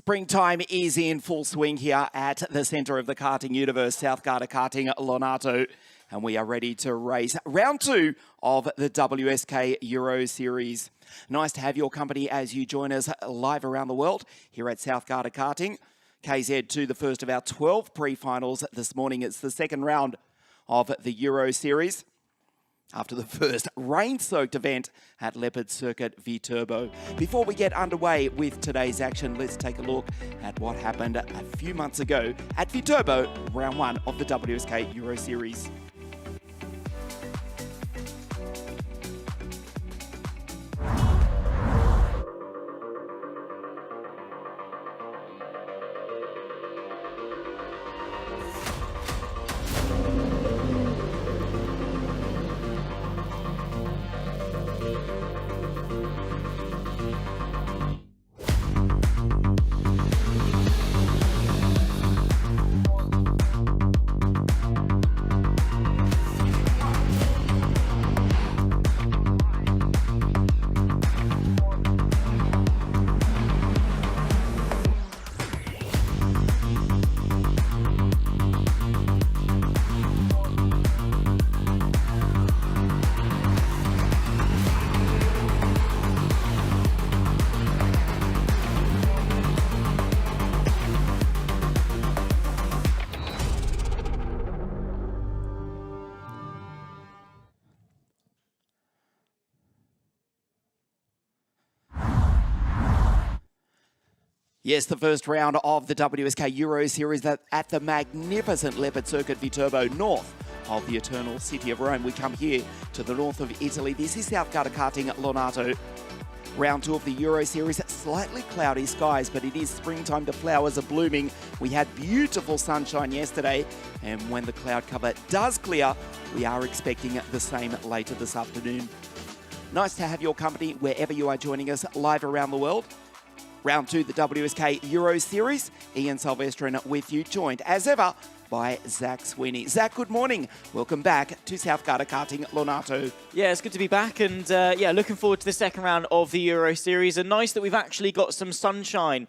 Springtime is in full swing here at the centre of the karting universe, South Garda Karting Lonato, and we are ready to race round 2 of the WSK Euro Series. Nice to have your company as you join us live around the world here at South Garda Karting. KZ2, the first of our 12 pre-finals this morning. It's the second round of the Euro Series after the first rain-soaked event at Leopard Circuit Viterbo. Before we get underway with today's action, let's take a look at what happened a few months ago at Viterbo, round 1 of the WSK Euro Series. Yes, the first round of the WSK Euro Series at the magnificent Leopard Circuit Viterbo, north of the eternal city of Rome. We come here to the north of Italy. This is South Garda Karting Lonato. Round 2 of the Euro Series, slightly cloudy skies, but it is springtime. The flowers are blooming. We had beautiful sunshine yesterday, and when the cloud cover does clear, we are expecting the same later this afternoon. Nice to have your company wherever you are joining us live around the world. Round 2, the WSK Euro Series. Ian Silvestrin with you, joined as ever by Zach Sweeney. Zach, good morning. Welcome back to South Garda Karting Lonato. Yeah, it's good to be back, and yeah, looking forward to the second round of the Euro Series. And nice that we've actually got some sunshine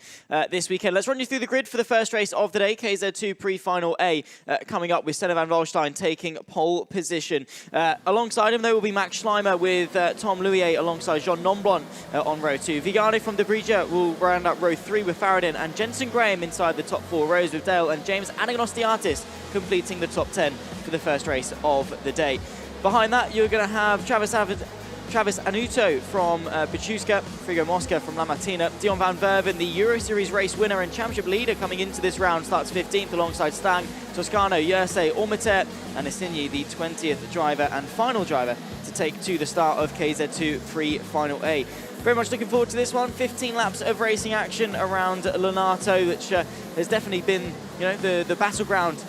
this weekend. Let's run you through the grid for the first race of the day. KZ2 Pre-Final A coming up with Senna van Wallstein taking pole position. Alongside him, there will be Max Schleimer with Tom Louier alongside Jean Nomblon on row 2. Vigano from De Brija will round up row 3 with Faradin, and Jensen Graham inside the top 4 rows with Dale and James Anagnostiatis completing the top 10 for the first race of the day. Behind that, you're going to have Travis Anuto from Pichuska, Frigo Mosca from La Martina, Dion van Verven, the Euro Series race winner and championship leader coming into this round, starts 15th alongside Stang, Toscano, Yersey, Ormater, and Asinyi, the 20th driver and final driver to take to the start of KZ2 Pre-Final A. Very much looking forward to this one. 15 laps of racing action around Lonato, which has definitely been, the battleground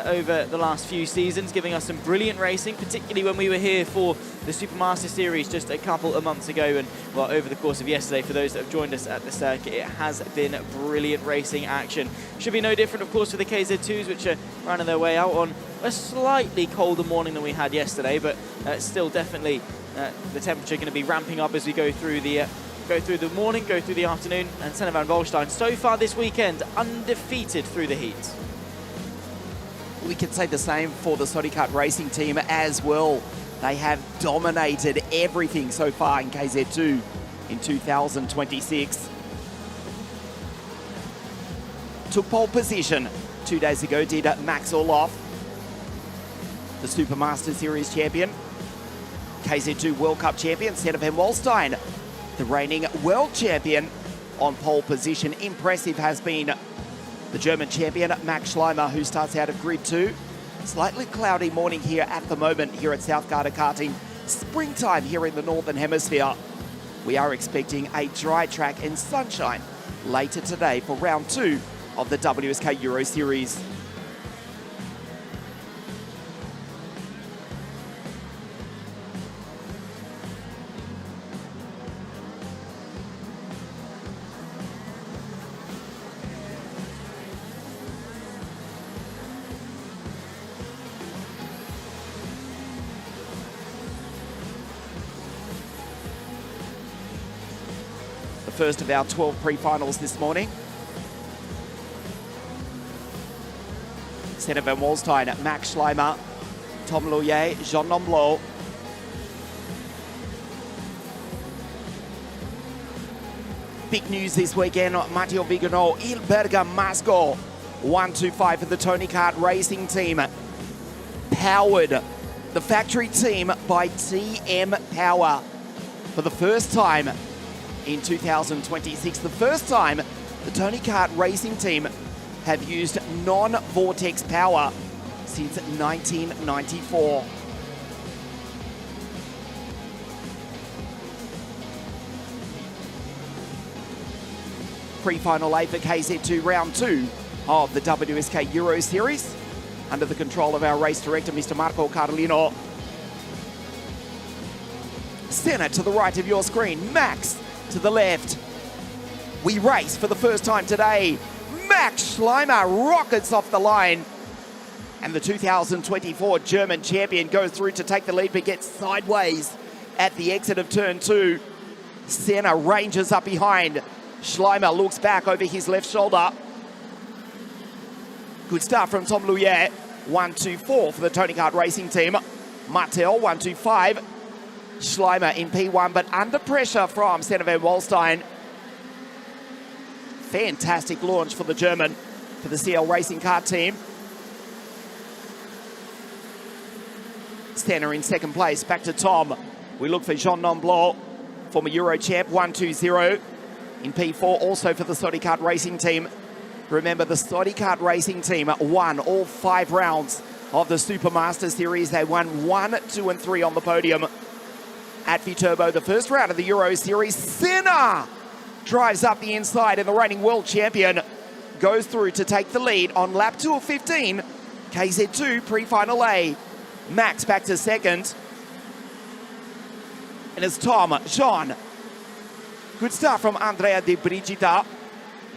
over the last few seasons, giving us some brilliant racing, particularly when we were here for the Supermaster Series just a couple of months ago. And well, over the course of yesterday, for those that have joined us at the circuit, it has been brilliant racing action. Should be no different, of course, for the KZ2s, which are running their way out on a slightly colder morning than we had yesterday, but still definitely the temperature going to be ramping up as we go through the morning, go through the afternoon. And Senna van Wallstein, so far this weekend, undefeated through the heat. We can say the same for the Sodicat racing team as well. They have dominated everything so far in KZ2 in 2026. Took pole position 2 days ago, did Max Orloff, the Supermaster Series champion. KZ2 World Cup champion, Senna van Wallstein, the reigning world champion, on pole position. Impressive has been the German champion, Max Schleimer, who starts out of grid 2. Slightly cloudy morning here at the moment here at South Garda Karting. Springtime here in the Northern Hemisphere. We are expecting a dry track and sunshine later today for round 2 of the WSK Euro Series. The first of our 12 pre-finals this morning. Senna van Wallstein, Max Schleimer, Tom Louye, Jean Nomblot. Big news this weekend, Matteo Vigano, Il Bergamasco, 125 for the Tony Kart Racing Team. Powered, the factory team by TM Power. For the first time in 2026, the first time the Tony Kart Racing Team have used non-vortex power since 1994. Pre-final A for KZ2 round 2 of the WSK Euro Series under the control of our race director, Mr. Marco Carlino. Senna to the right of your screen, Max to the left. We race for the first time today. Max Schleimer rockets off the line. And the 2024 German champion goes through to take the lead, but gets sideways at the exit of turn 2. Senna ranges up behind. Schleimer looks back over his left shoulder. Good start from Tom Louye. 1-2-4 for the Tony Kart Racing Team. Matteo, 1-2-5. Schleimer in P1, but under pressure from Senna van Wallstein. Fantastic launch for the German, for the CL Racing Car team. Senna in second place, back to Tom. We look for Jean Nomblot, former Euro champ, 1-2-0. In P4, also for the Tony Kart Racing Team. Remember, the Tony Kart Racing Team won all 5 rounds of the Supermaster Series. They won 1, 2, and 3 on the podium at Viterbo. The first round of the Euro Series, Senna drives up the inside, and the reigning world champion goes through to take the lead on lap 2 of 15. KZ2 pre-final A. Max back to second. And it's Tom, Jean. Good start from Andrea De Brigida.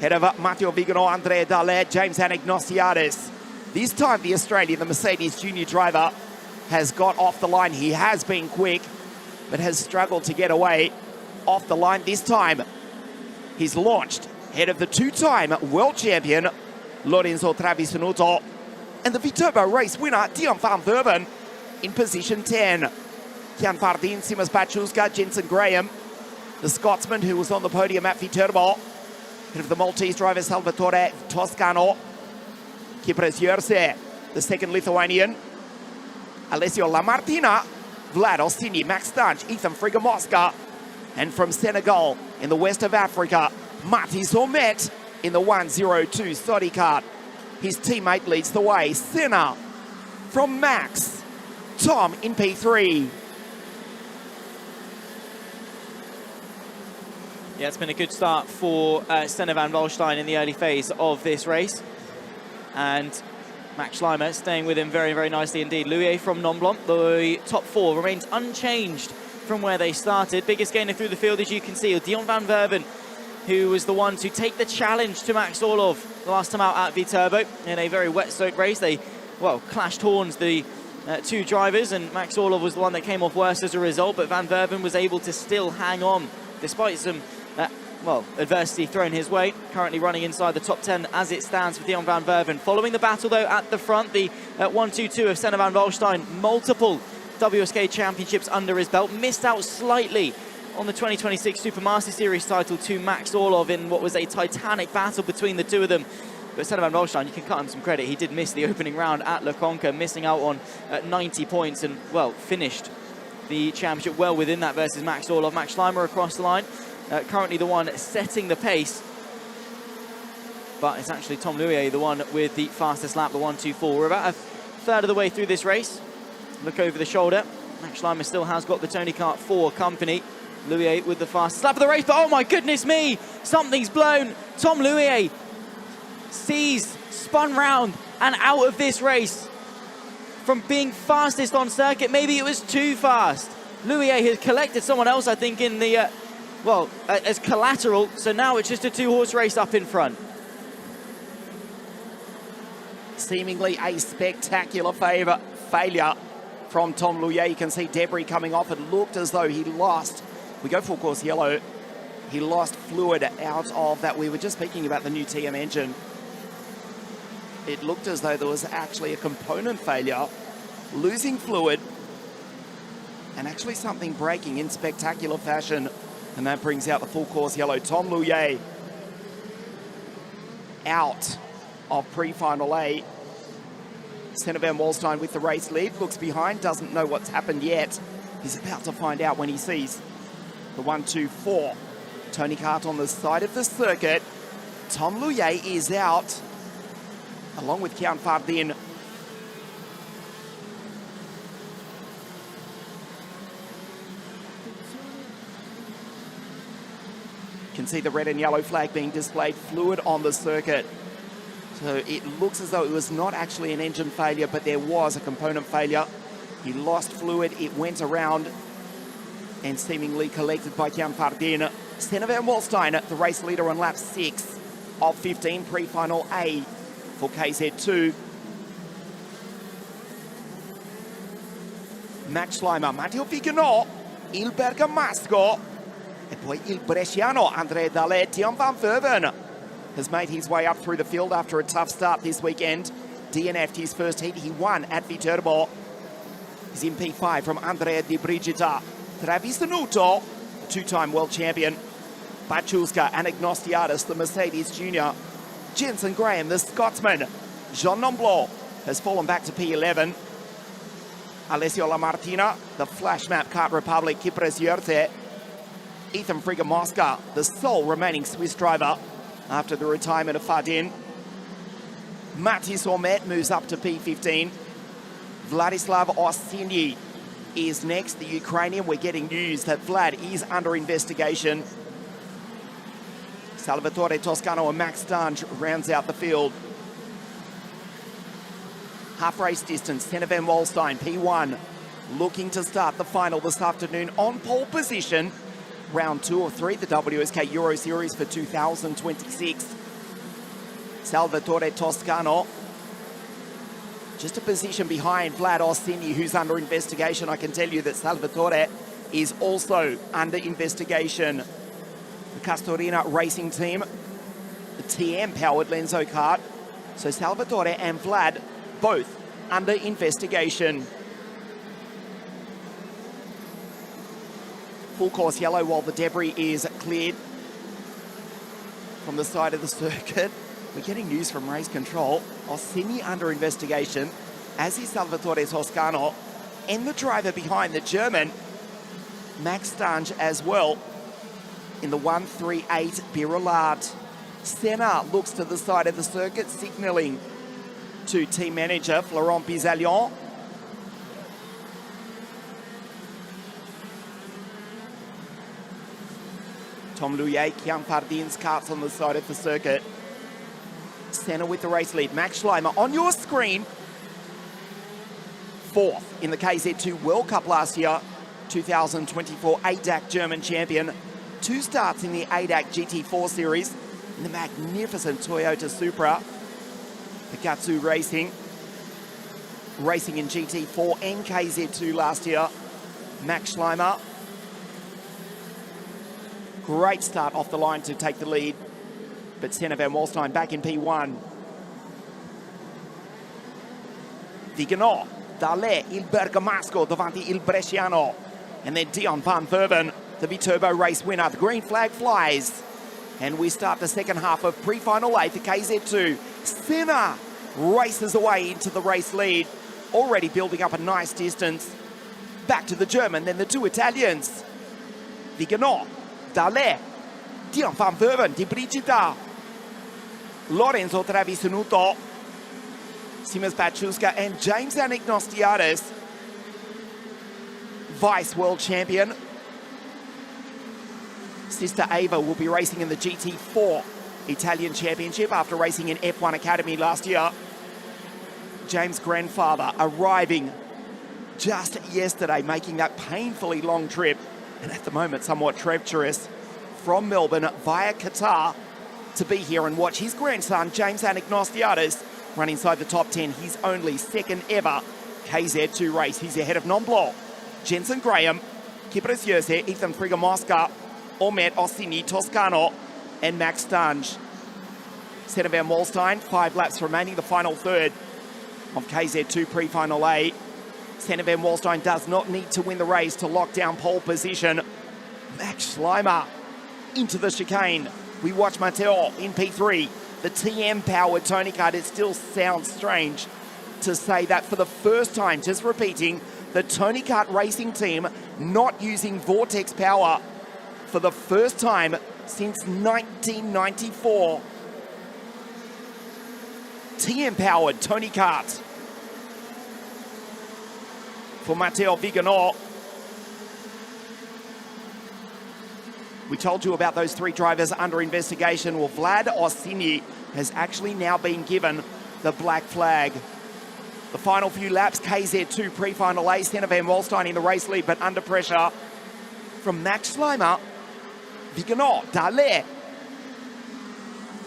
Head of Matteo Vigano, Andrea Dalet, James Anagnosiadis. This time the Australian, the Mercedes junior driver, has got off the line. He has been quick, but has struggled to get away off the line. This time he's launched ahead of the 2-time world champion, Lorenzo Travisanuto, and the Viterbo race winner, Dion van Verven, in position 10. Jan Pardin, Simas Bachuska, Jensen Graham, the Scotsman who was on the podium at Viterbo. Head of the Maltese driver, Salvatore Toscano. Kipres Yerse, the second Lithuanian. Alessio Lamartina, Vlad Ostini, Max Stanch, Ethan Frigamoska. And from Senegal, in the west of Africa, Mathis Omet in the 102 Tony Kart. His teammate leads the way. Senna from Max. Tom in P3. Yeah, it's been a good start for Senna van Wallstein in the early phase of this race. And Max Schleimer staying with him very, very nicely indeed. Louye from Nomblot, the top 4 remains unchanged from where they started. Biggest gainer through the field, as you can see, Dion van Verven, who was the one to take the challenge to Max Orlov the last time out at Viterbo in a very wet-soaked race. They, well, clashed horns, the 2 drivers, and Max Orlov was the one that came off worse as a result, but Van Verven was able to still hang on despite some adversity thrown his way. Currently running inside the top 10 as it stands for Dion van Verven. Following the battle, though, at the front, the 1-2-2 of Senna van Wallstein. Multiple WSK championships under his belt. Missed out slightly on the 2026 Supermaster Series title to Max Orlov in what was a titanic battle between the two of them. But Senna van Wallstein, you can cut him some credit. He did miss the opening round at Le Conca, missing out on 90 points and, well, finished the championship well within that versus Max Orlov. Max Schleimer across the line. Currently the one setting the pace, but it's actually Tom Louye, the one with the fastest lap, the 1-2-4. We're about a third of the way through this race. Look over the shoulder. Max Schleimer still has got the Tony Kart 4 company. Louye with the fastest lap of the race, but oh my goodness me, something's blown. Tom Louye seized, spun round and out of this race from being fastest on circuit. Maybe it was too fast. Louye has collected someone else, I think, in the as collateral, so now it's just a 2-horse race up in front. Seemingly a spectacular failure from Tom Louye. You can see debris coming off. It looked as though he lost, we go full course yellow, he lost fluid out of that. We were just speaking about the new TM engine. It looked as though there was actually a component failure, losing fluid, and actually something breaking in spectacular fashion. And that brings out the full course yellow. Tom Luye out of pre-final A. Senna van Walstein with the race lead, looks behind, doesn't know what's happened yet. He's about to find out when he sees the 1-2-4. Tony Kart on the side of the circuit. Tom Luye is out, along with Kian Fardin. You can see the red and yellow flag being displayed, fluid on the circuit. So it looks as though it was not actually an engine failure, but there was a component failure. He lost fluid, it went around and seemingly collected by Kian Fardin. Senna van Walstein, the race leader on lap 6 of 15, pre-final A for KZ2. Max Schleimer, Matteo Figano, il Bergamasco, e poi il Bresciano, Andrea Dalle. Tian van Verven has made his way up through the field after a tough start this weekend. DNF'd his first heat, he won at Viterbo. He's in P5 from Andrea Di Brigida. Travis Lonato, two-time world champion. Bachuska and Agnostiadis, the Mercedes junior. Jensen Graham, the Scotsman. Jean Nomblot has fallen back to P11. Alessio Lamartina, the Flash Map Kart Republic, Kipres Yurte. Ethan Friga-Mosca, the sole remaining Swiss driver after the retirement of Fardin. Matis Ormet moves up to P15. Vladislav Orsini is next, the Ukrainian. We're getting news that Vlad is under investigation. Salvatore Toscano and Max Stange rounds out the field. Half race distance, Senna van Walstein, P1, looking to start the final this afternoon on pole position. Round 2 or 3, the WSK Euro Series for 2026. Salvatore Toscano, just a position behind Vlad Orsini, who's under investigation. I can tell you that Salvatore is also under investigation. The Castorina racing team, the TM-powered Lenzo kart. So Salvatore and Vlad both under investigation. Full course yellow while the debris is cleared from the side of the circuit. We're getting news from race control. Orsini under investigation, as is Salvatore Toscano, and the driver behind, the German, Max Stange, as well, in the 138 Birolard. Senna looks to the side of the circuit, signalling to team manager Florent Bizalion. Tom Luye, Kian Fardin's karts on the side of the circuit. Senna with the race lead. Max Schleimer on your screen. 4th in the KZ2 World Cup last year. 2024 ADAC German champion. 2 starts in the ADAC GT4 series in the magnificent Toyota Supra. The Gatsu Racing in GT4 and KZ2 last year. Max Schleimer. Great start off the line to take the lead. But Senna van Walstein back in P1. Vigano, Dalle, il Bergamasco davanti il Bresciano. And then Dion van Verven, the Viterbo race winner. The green flag flies. And we start the second half of pre-final A for KZ2. Senna races away into the race lead. Already building up a nice distance. Back to the German, then the 2 Italians. Vigano, Dalle, Dion van Verven, Di Brigida, Lorenzo Travisunuto, Simas Bachuska, and James Anagnostiadis, vice world champion. Sister Ava will be racing in the GT4 Italian Championship after racing in F1 Academy last year. James' grandfather arriving just yesterday, making that painfully long trip, and at the moment somewhat treacherous, from Melbourne via Qatar to be here and watch his grandson, James Anagnostiadis, run inside the top 10. His only second ever KZ2 race. He's ahead of Nomblot, Jensen Graham, Kipres Yurse, Ethan Friga-Mosca, Ormet, Orsini, Toscano, and Max Stange. Senna van Wallstein, 5 laps remaining, the final third of KZ2 pre-final A. Senna van Wallstein does not need to win the race to lock down pole position. Max Schleimer into the chicane. We watch Mateo in P3. The TM-powered Tony Kart. It still sounds strange to say that for the first time, just repeating, the Tony Kart racing team not using Vortex power for the first time since 1994. TM-powered Tony Kart for Matteo Viganò. We told you about those 3 drivers under investigation. Well, Vlad Orsini has actually now been given the black flag. The final few laps, KZ2 pre-final A, Senna van Wallstein in the race lead, but under pressure from Max Schleimer, Viganò, Dalle,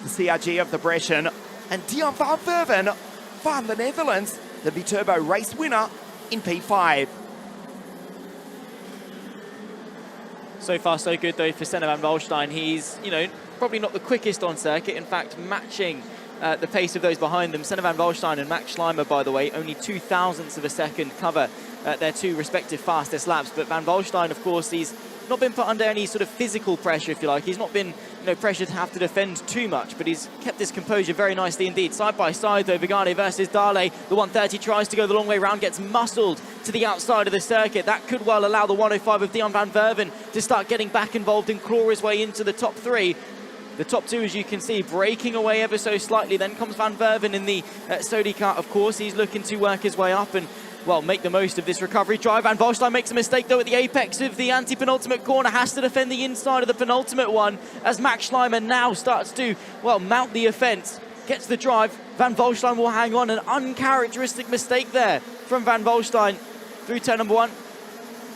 the CRG of the Brescian, and Dion van Verven van the Netherlands, the Viterbo race winner in P5. So far, so good, though, for Senna van Wallstein. He's, probably not the quickest on circuit. In fact, matching the pace of those behind them. Senna van Wallstein and Max Schleimer, by the way, only 0.02 of a second cover their 2 respective fastest laps. But van Wallstein, of course, he's not been put under any sort of physical pressure, if you like. He's not been, pressured to have to defend too much, but he's kept his composure very nicely indeed. Side by side, though, Viganò versus Dalle. The 130 tries to go the long way round, gets muscled to the outside of the circuit. That could well allow the 105 of Dion van Verven to start getting back involved and claw his way into the top 3. The top 2, as you can see, breaking away ever so slightly. Then comes Van Verven in the Sodi Kart, of course. He's looking to work his way up and, well, make the most of this recovery drive. Van Wallstein makes a mistake, though, at the apex of the anti-penultimate corner. Has to defend the inside of the penultimate one as Max Schleimer now starts to, well, mount the offence. Gets the drive. Van Wallstein will hang on. An uncharacteristic mistake there from Van Wallstein through turn number 1.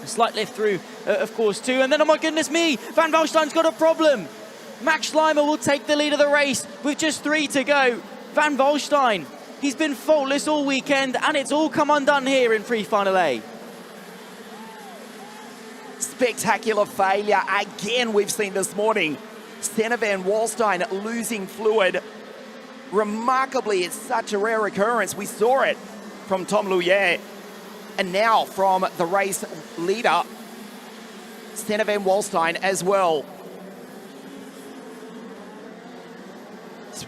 A slight lift through, of course, 2. And then, oh my goodness me, Van Wallstein's got a problem. Max Schleimer will take the lead of the race with just 3 to go. Van Wallstein, he's been faultless all weekend, and it's all come undone here in pre-final A. Spectacular failure again we've seen this morning. Senna van Wallstein losing fluid. Remarkably, it's such a rare occurrence. We saw it from Tom Luyer. And now from the race leader, Senna van Wallstein as well.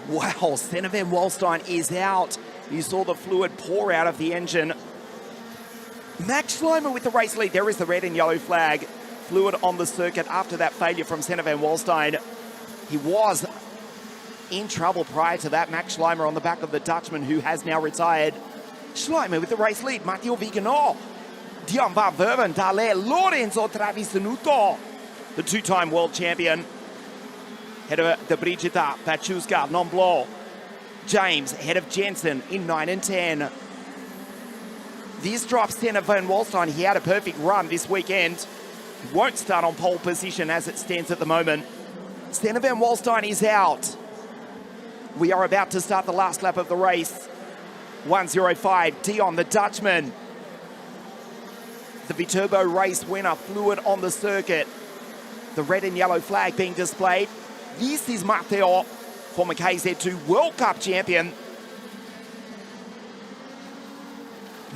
Wow, Senna van Wallstein is out. You saw the fluid pour out of the engine. Max Schleimer with the race lead. There is the red and yellow flag. Fluid on the circuit after that failure from Senna van Wallstein. He was in trouble prior to that. Max Schleimer on the back of the Dutchman, who has now retired. Schleimer with the race lead. Matteo Viganò, Dion van Verven, Dalle, Lorenzo Travisanuto, the 2-time world champion. Head of the Brigida, Pachuska, Nomblot, James, head of Jensen in 9 and 10. This drops Senna van Wallstein. He had a perfect run this weekend. Won't start on pole position as it stands at the moment. Senna van Wallstein is out. We are about to start the last lap of the race. 1:05, Dion, the Dutchman. The Viterbo race winner, fluid on the circuit. The red and yellow flag being displayed. This is Matteo, former KZ2 World Cup champion.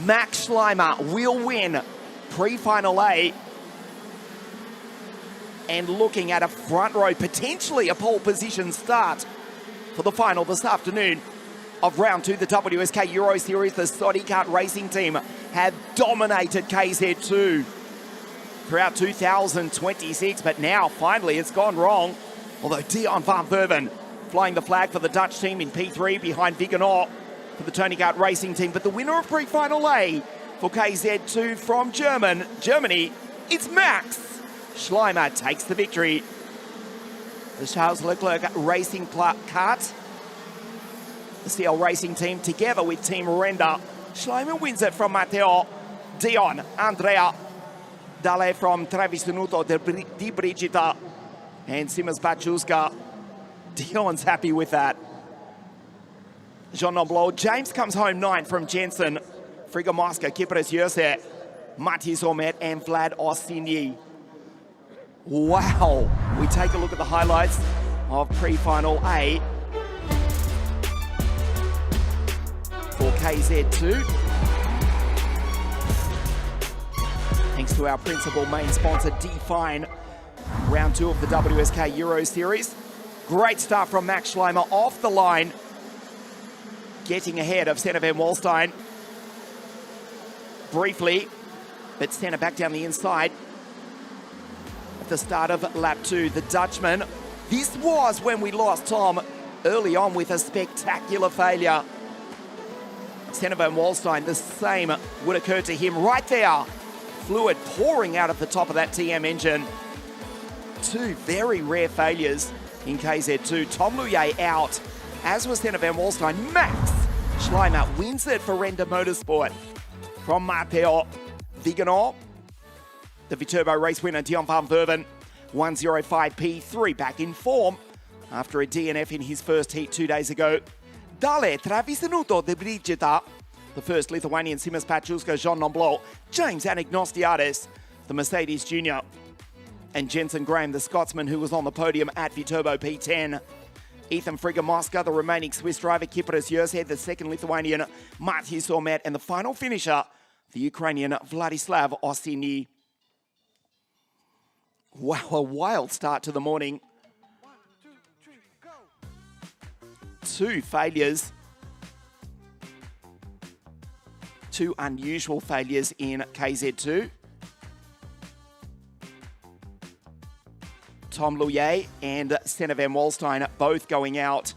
Max Schleimer will win pre-final A. And looking at a front row, potentially a pole position start for the final this afternoon of round 2, the WSK Euro Series. The Sodi Kart racing team have dominated KZ2 throughout 2026, but now finally it's gone wrong. Although Dion van Verven flying the flag for the Dutch team in P3 behind Viganò for the Tony Kart racing team. But the winner of pre-final A for KZ2 from Germany, it's Max Schleimer takes the victory. The Charles Leclerc Racing Kart, the CL Racing team together with Team Renda. Schleimer wins it from Matteo, Dion, Andrea, Dalle from Travisanuto di Brigida, and Simmers Bachuska. Dion's happy with that. Jean Nomblot. James comes home 9 from Jensen. Frigga Mosca, Kipres Jose, Matthias Ormet, and Vlad Orsini. Wow. We take a look at the highlights of pre-final A. for KZ2. Thanks to our principal main sponsor, Define. Round 2 of the WSK Euro Series. Great start from Max Schleimer off the line. Getting ahead of Senna van Wallstein. Briefly, but Senna back down the inside. At the start of lap 2, the Dutchman. This was when we lost Tom early on with a spectacular failure. Senna van Wallstein, the same would occur to him right there. Fluid pouring out of the top of that TM engine. 2 very rare failures in KZ2. Tom Luye out, as was Senna van Wallstein. Max Schleimer wins it for Render Motorsport from Matteo Viganò. The Viterbo race winner, Dion van Verven, 1:05.3, back in form after a DNF in his first heat 2 days ago. Dale travisenuto de Brigida, the first Lithuanian Simas Pachuska, Jean Nomblot, James Anagnostiades, the Mercedes Junior, and Jensen Graham, the Scotsman who was on the podium at Viterbo P10. Ethan Frigamoska, the remaining Swiss driver, Kypros Yershead, the second Lithuanian, Mathieu Sormet, and the final finisher, the Ukrainian Vladislav Ossini. Wow, a wild start to the morning. 1, 2, 3, go! 2 failures. 2 unusual failures in KZ2. Tom Luye and Senna van Wallstein both going out.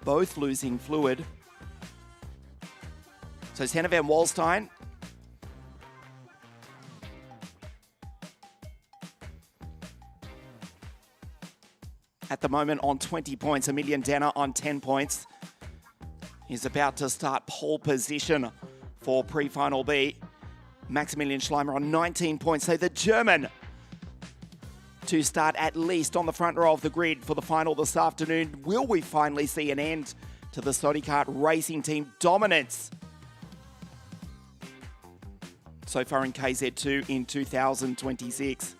Both losing fluid. So Senna van Wallstein at the moment on 20 points. Emilian Denner on 10 points. He's about to start pole position for pre-final B. Maximilian Schleimer on 19 points. So the German to start at least on the front row of the grid for the final this afternoon. Will we finally see an end to the Sony Kart Racing Team dominance so far in KZ2 in 2026?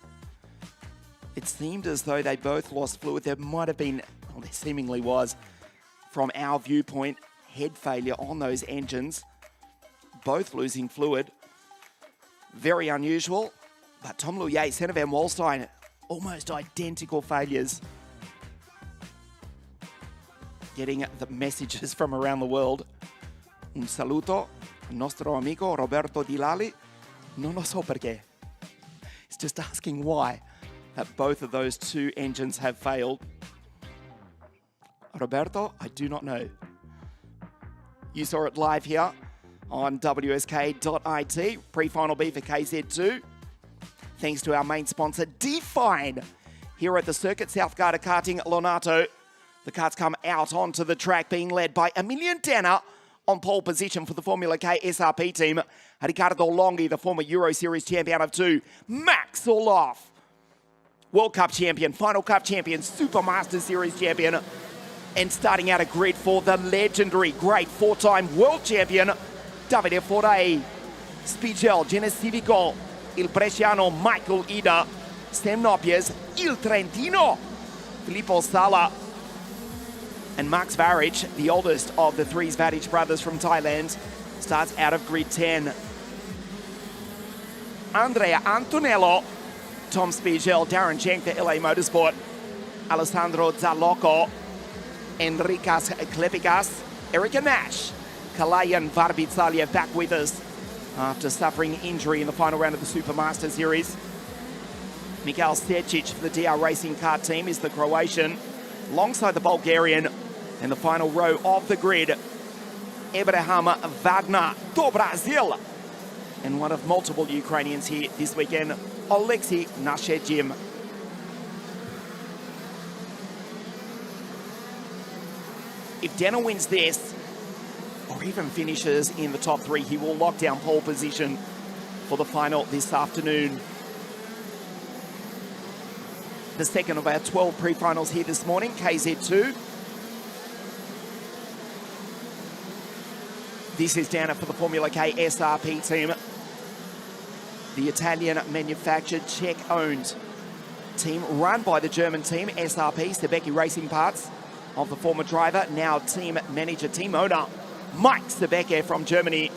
It seemed as though they both lost fluid. There might have been, well, there seemingly was, from our viewpoint, head failure on those engines. Both losing fluid. Very unusual. But Tom Luye, Senna van Wallstein, almost identical failures. Getting the messages from around the world. Un saluto, nostro amigo Roberto Di Lali. Non lo so perché. He's just asking why that both of those 2 engines have failed. Roberto, I do not know. You saw it live here on WSK.IT, pre-final B for KZ2. Thanks to our main sponsor, Define, here at the Circuit South Garda Karting Lonato. The karts come out onto the track, being led by Emilian Denner on pole position for the Formula K SRP team. Riccardo Longhi, the former Euro Series champion of 2. Max Orloff, World Cup champion, Final Cup champion, Super Master Series champion, and starting out a grid for the legendary, great 4-time world champion, Davide Forei. Spigel, Genesivico, il Bresciano, Michael Ida, Sam Nopies, il Trentino, Filippo Sala, and Max Varic, the oldest of the 3 Varic brothers from Thailand, starts out of grid 10. Andrea Antonello, Tom Spigel, Darren Schenk for LA Motorsport, Alessandro Zalocco, Enrikas Klepikas, Erika Nash, Kalayan Varbitsaliev back with us after suffering injury in the final round of the Super Master Series. Mikhail Stecic for the DR Racing Kart team is the Croatian, alongside the Bulgarian, in the final row of the grid, Abraham Wagner do Brazil, and one of multiple Ukrainians here this weekend, Oleksiy Nashejim. If Denner wins this, or even finishes in the top 3, he will lock down pole position for the final this afternoon. The second of our 12 pre-finals here this morning, KZ2. This is down for the Formula K SRP team. The Italian manufactured, Czech owned team run by the German team, SRP, Sebeki Racing Parts. of the former driver, now team manager, team owner, Mike Sebeke from Germany.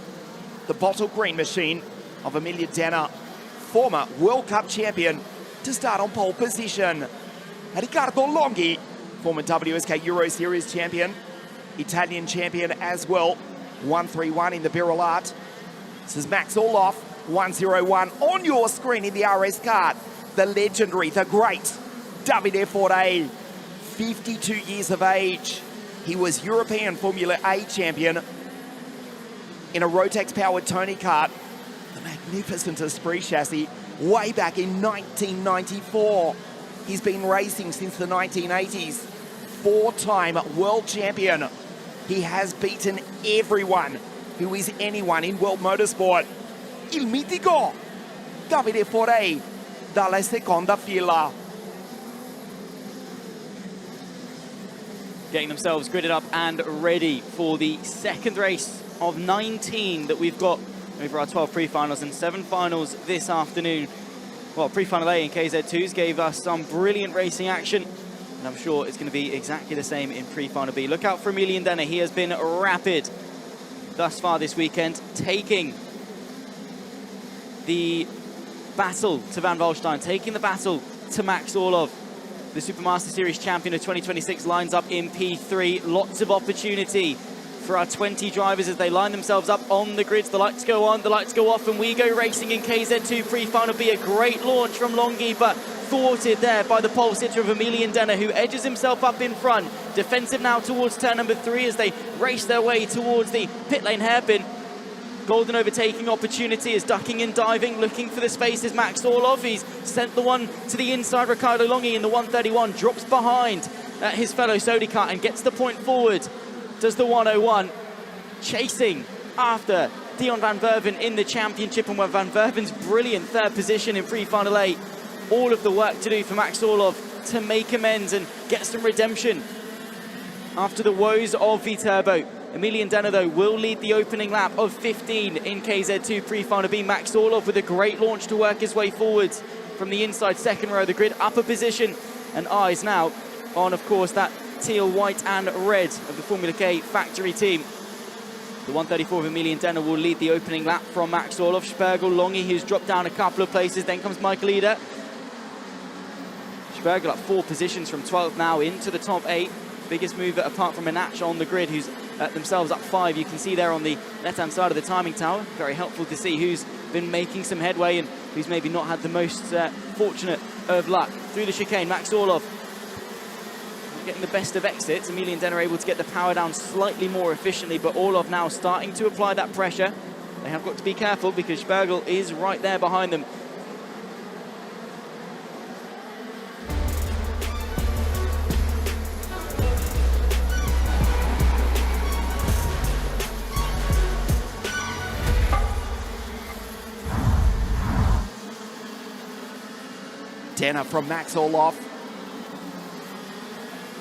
The bottle green machine of Emilia Danner, former World Cup champion, to start on pole position. Riccardo Longhi, former WSK Euro Series champion, Italian champion as well, 131 in the Birol Art. This is Max Orloff, 101 on your screen in the RS card. The legendary, the great Davide Forte, 52 years of age. He was European Formula A champion in a Rotax-powered Tony kart, the magnificent Esprit chassis, way back in 1994. He's been racing since the 1980s. Four-time world champion. He has beaten everyone who is anyone in world motorsport. Il mitico Davide Forte dalla seconda fila. Getting themselves gridded up and ready for the second race of 19 that we've got over our 12 pre-finals and 7 finals this afternoon. Well, pre-final A in KZ2s gave us some brilliant racing action, and I'm sure it's going to be exactly the same in pre-final B. Look out for Emilian Danner. He has been rapid thus far this weekend, taking the battle to Van Volstein, taking the battle to Max Orlov. The Supermaster Series champion of 2026 lines up in P3. Lots of opportunity for our 20 drivers as they line themselves up on the grids. The lights go on, the lights go off, and we go racing in KZ2 pre-final B. A great launch from Longhi, but thwarted there by the pole sitter of Emilian Danner, who edges himself up in front. Defensive now towards turn number 3 as they race their way towards the pit lane hairpin. Golden overtaking opportunity is ducking and diving, looking for the space is Max Orlov. He's sent the one to the inside. Riccardo Longhi in the 131 drops behind his fellow Sodicat and gets the point forward. Does the 101, chasing after Dion van Verven in the championship, and where Van Verven's brilliant third position in pre-final A. All of the work to do for Max Orlov to make amends and get some redemption after the woes of Viterbo. Emilian Danner, though, will lead the opening lap of 15 in KZ2 pre-final B. Max Orlov with a great launch to work his way forwards from the inside second row of the grid, upper position, and eyes now on, of course, that teal, white and red of the Formula K factory team. The 134 of Emilian Danner will lead the opening lap from Max Orlov. Spergel, Longhi, who's dropped down a couple of places. Then comes Michael Eder. Spergel up 4 positions from 12th now into the top 8. Biggest mover apart from Menach on the grid, who's themselves up 5. You can see there on the left-hand side of the timing tower. Very helpful to see who's been making some headway and who's maybe not had the most fortunate of luck. Through the chicane, Max Orlov getting the best of exits. Emilian Danner able to get the power down slightly more efficiently, but Orlov now starting to apply that pressure. They have got to be careful because Spergel is right there behind them. Danner from Max Orlov.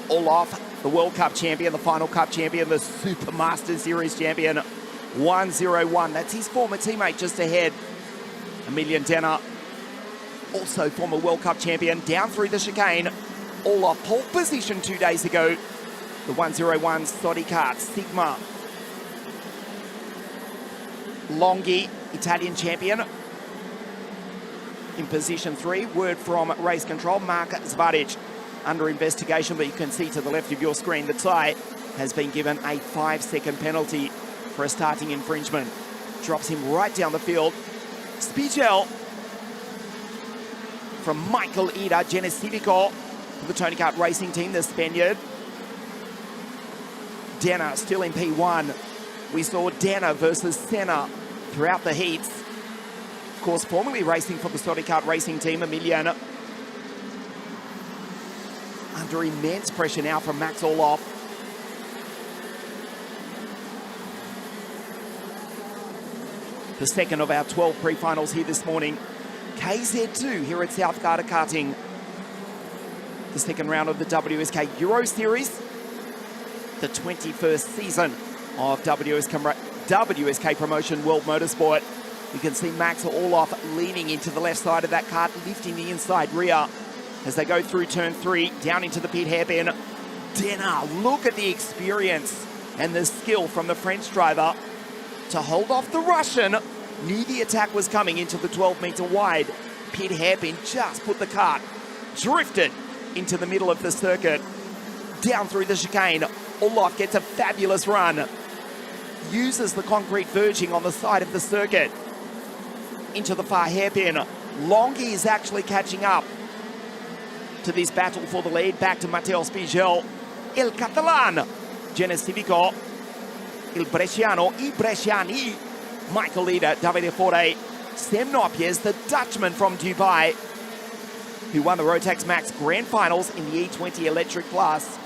Orlov, the World Cup champion, the Final Cup champion, the Supermaster Series champion, 101. That's his former teammate just ahead. Emilian Danner, also former World Cup champion, down through the chicane. Orlov pole position 2 days ago. The 101 Sodicat Sigma. Longhi, Italian champion, in position 3. Word from race control, Mark Zvaric under investigation, but you can see to the left of your screen the tie has been given a 5-second penalty for a starting infringement. Drops him right down the field. Spiegel from Michael Eder, Genesivico for the Tony Kart Racing Team, the Spaniard. Danner still in P1. We saw Danner versus Senna throughout the heats. Of course, formerly racing for the Sodicat Racing Team, Emilian under immense pressure now from Max Orlov. The second of our 12 pre-finals here this morning. KZ2 here at South Garda Karting. The second round of the WSK Euro Series. The 21st season of WSK Promotion World Motorsport. You can see Max Orlov leaning into the left side of that kart, lifting the inside rear as they go through turn 3, down into the pit hairpin. Denner, look at the experience and the skill from the French driver to hold off the Russian. Knew the attack was coming into the 12-metre wide. Pit hairpin just put the kart, drifted into the middle of the circuit. Down through the chicane, Olaf gets a fabulous run. Uses the concrete verging on the side of the circuit. Into the far hairpin. Longhi is actually catching up to this battle for the lead. Back to Matteo Spigel. Il Catalan. Genesivico. Il Bresciano. I Bresciani. Michael Leader. Davide Forte. Sam Nopies, the Dutchman from Dubai, who won the Rotax Max Grand Finals in the E20 electric class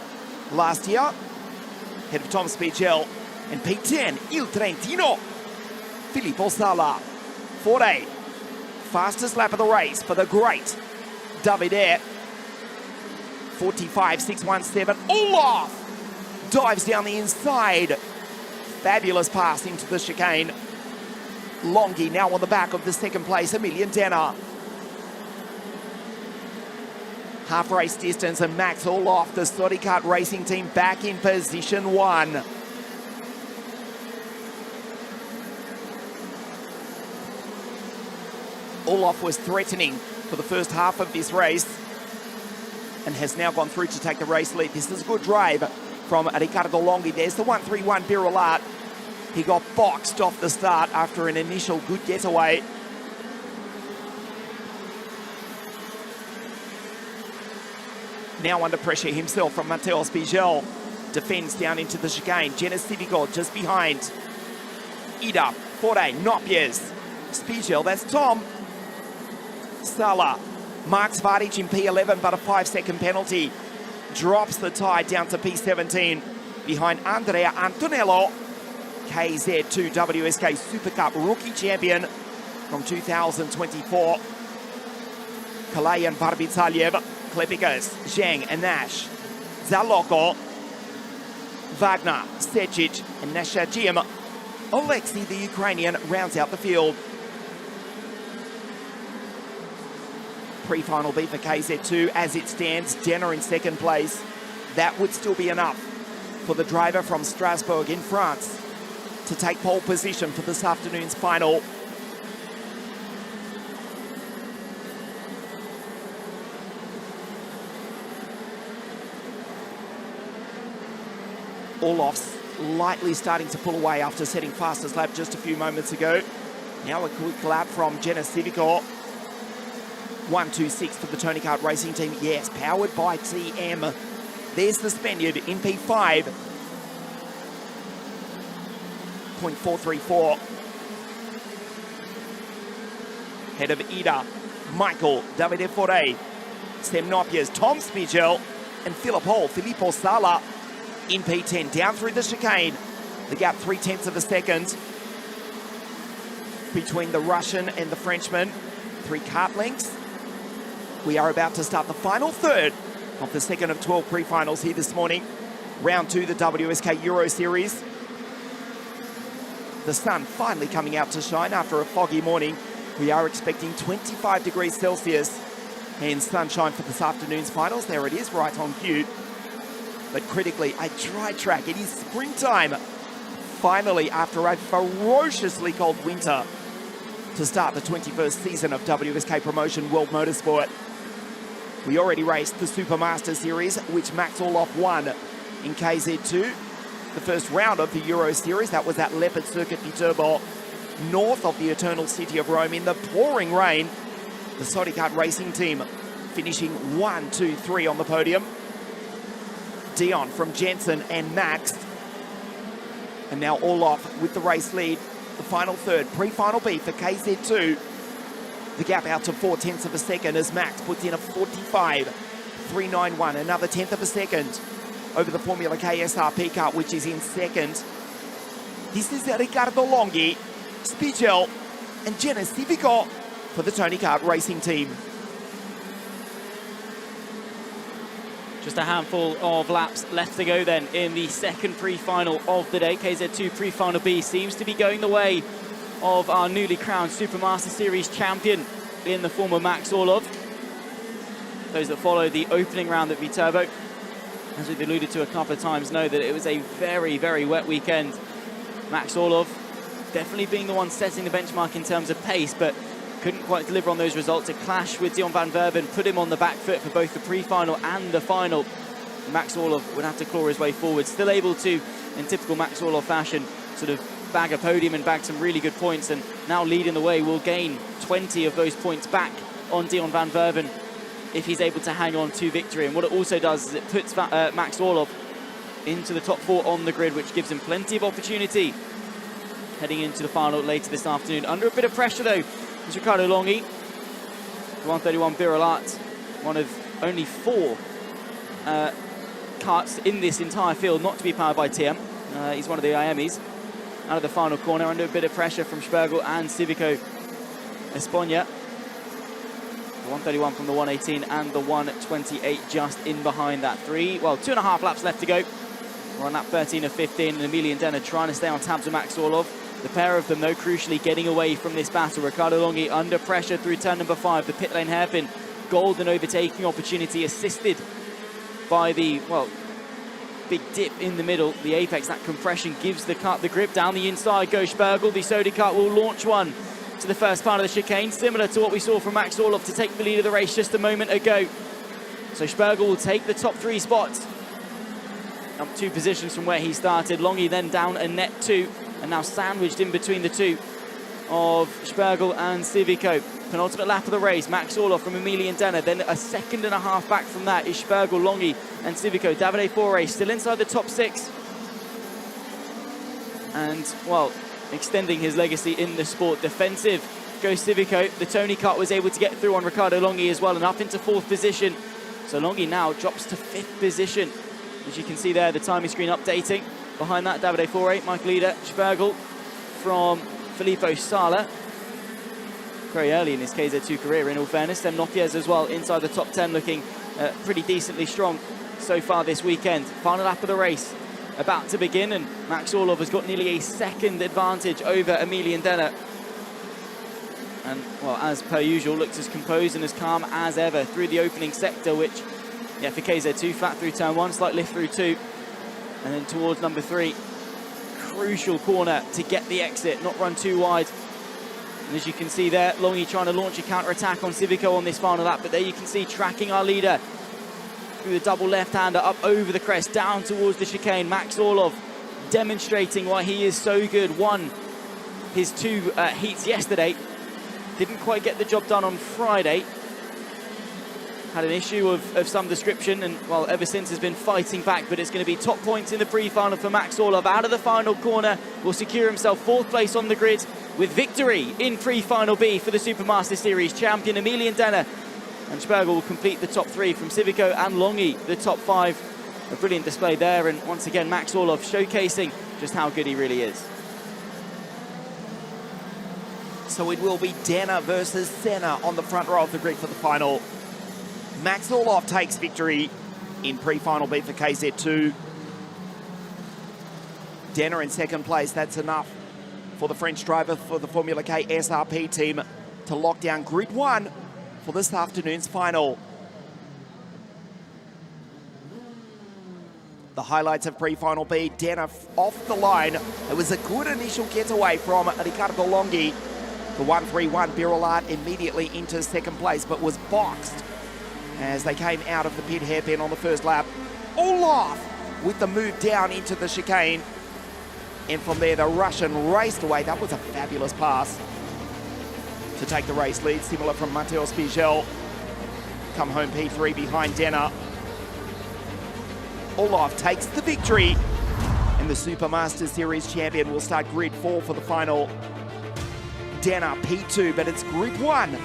last year. Head of Tom Spigel. And P10, Il Trentino. Filippo Sala. Forte. Fastest lap of the race for the great Davide. 45.617. Olaf dives down the inside. Fabulous pass into the chicane. Longhi now on the back of the second place, Emilian Denner. Half race distance and Max Olaf, the Sodi Kart Racing team, back in position 1. Olaf was threatening for the first half of this race and has now gone through to take the race lead. This is a good drive from Riccardo Longhi. There's the 131 Birulat. He got boxed off the start after an initial good getaway. Now under pressure himself from Matteo Spigel. Defends down into the chicane. Genesivico just behind. Ida, Forte, Nopies. Spigel, that's Tom. Sala marks Vardic in P11, but a 5-second penalty. Drops the tie down to P17 behind Andrea Antonello. KZ2 WSK Super Cup rookie champion from 2024. Kalayan Barbitsalyev, Klepikas, Zhang and Nash. Zaloko, Wagner, Sechic and Nashajim. Alexei, the Ukrainian, rounds out the field. Pre-final B for KZ2 as it stands. Denner in second place. That would still be enough for the driver from Strasbourg in France to take pole position for this afternoon's final. Olaf's lightly starting to pull away after setting fastest lap just a few moments ago. Now a quick lap from Genesivico. 1.26 for the Tony Kart Racing team. Yes, powered by TM. There's the Spaniard in P5. 0.434. Head of Ida, Michael, Davide Forte, Sam Nopies, Tom Spigel, and Philip Hall, Filippo Sala in P10. Down through the chicane. The gap 0.3 of a second between the Russian and the Frenchman. 3 kart lengths. We are about to start the final third of the second of 12 pre-finals here this morning. Round 2, the WSK Euro Series. The sun finally coming out to shine after a foggy morning. We are expecting 25 degrees Celsius and sunshine for this afternoon's finals. There it is, right on cue. But critically, a dry track. It is springtime. Finally, after a ferociously cold winter, to start the 21st season of WSK Promotion World Motorsport. We already raced the Supermaster Series, which Max Olaf won in KZ2. The first round of the Euro Series, that was at Leopard Circuit Viterbo, north of the eternal city of Rome in the pouring rain. The Sodi Kart Racing team finishing 1, 2, 3 on the podium. Dion from Jensen and Max. And now Olaf with the race lead. The final third, pre-final B for KZ2. The gap out to 0.4 of a second as Max puts in a 45.391, another 1/10 of a second over the Formula K SRP car, which is in second. This is Riccardo Longhi, Spigel, and Genesivico for the Tony Kart Racing team. Just a handful of laps left to go then in the second pre-final of the day. KZ2 pre-final B seems to be going the way of our newly crowned Supermaster Series champion in the form of Max Orlov. Those that follow the opening round at Viterbo as we've alluded to a couple of times, know that it was a very, very wet weekend. Max Orlov definitely being the one setting the benchmark in terms of pace, but couldn't quite deliver on those results. A clash with Dion van Verven put him on the back foot for both the pre-final and the final. Max Orlov would have to claw his way forward, still able to, in typical Max Orlov fashion, sort of bag a podium and bag some really good points, and now leading the way will gain 20 of those points back on Dion van Verven if he's able to hang on to victory. And what it also does is it puts Max Orlov into the top 4 on the grid, which gives him plenty of opportunity heading into the final later this afternoon. Under a bit of pressure though is Ricardo Longhi, the 131 Birolat, one of only 4 carts in this entire field not to be powered by TM. He's one of the IAMEs. Out of the final corner, under a bit of pressure from Spergel and Civico Esponia. The 131 from the 118 and the 128 just in behind that. 2.5 laps left to go. We're on lap 13 of 15, and Emilian Denner trying to stay on tabs of Max Orlov. The pair of them, though, crucially getting away from this battle. Ricardo Longhi under pressure through turn number 5. The pit lane hairpin, golden overtaking opportunity assisted by the, well, big dip in the middle. The apex, that compression gives the cut the grip. Down the inside goes Spergel. The Sodi kart will launch one to the first part of the chicane, similar to what we saw from Max Orlov to take the lead of the race just a moment ago. So Spergel will take the top 3 spots, up 2 positions from where he started. Longhi then down a net 2, and now sandwiched in between the 2 of Spergel and Civico. Penultimate lap of the race, Max Orlov from Emilian Denner, then a 1.5 seconds back from that is Spergel, Longhi and Civico. Davide Fore still inside the top 6. And, well, extending his legacy in the sport. Defensive goes Civico. The Tony kart was able to get through on Ricardo Longhi as well, and up into 4th position. So Longhi now drops to 5th position. As you can see there, the timing screen updating. Behind that, Davide Fore, Michael Eder, Spergel from Filippo Sala. Very early in his KZ2 career, in all fairness. Then Nopiez as well, inside the top 10, looking pretty decently strong so far this weekend. Final lap of the race about to begin, and Max Orlov has got nearly a 2nd advantage over Emilian Denner. And, well, as per usual, looks as composed and as calm as ever through the opening sector, which, yeah, for KZ2, flat through turn 1, slight lift through 2, and then towards number 3. Crucial corner to get the exit, not run too wide. And as you can see there, Longhi trying to launch a counter-attack on Civico on this final lap, but there you can see tracking our leader through the double left-hander up over the crest, down towards the chicane. Max Orlov demonstrating why he is so good. Won his 2 heats yesterday. Didn't quite get the job done on Friday. Had an issue of some description, and, well, ever since has been fighting back, but it's going to be top points in the pre-final for Max Orlov. Out of the final corner, will secure himself 4th place on the grid with victory in pre-final B for the Supermaster Series champion Emilian Denner. And Spergel will complete the top 3 from Civico and Longhi, the top 5. A brilliant display there, and once again, Max Orlov showcasing just how good he really is. So it will be Denner versus Senna on the front row of the grid for the final. Max Orlov takes victory in pre-final B for KZ2. Denner in 2nd place. That's enough for the French driver for the Formula K SRP team to lock down Grid 1 for this afternoon's final. The highlights of pre-final B, Denner off the line. It was a good initial getaway from Ricardo Longhi. The 131 Birolat immediately into 2nd place, but was boxed as they came out of the pit hairpin on the first lap. Orlov with the move down into the chicane. And from there, the Russian raced away. That was a fabulous pass to take the race lead. Similar from Matteo Spiegel. Come home P3 behind Denner. Orlov takes the victory. And the Supermaster Series champion will start Grid 4 for the final. Denner P2, but it's Grid 1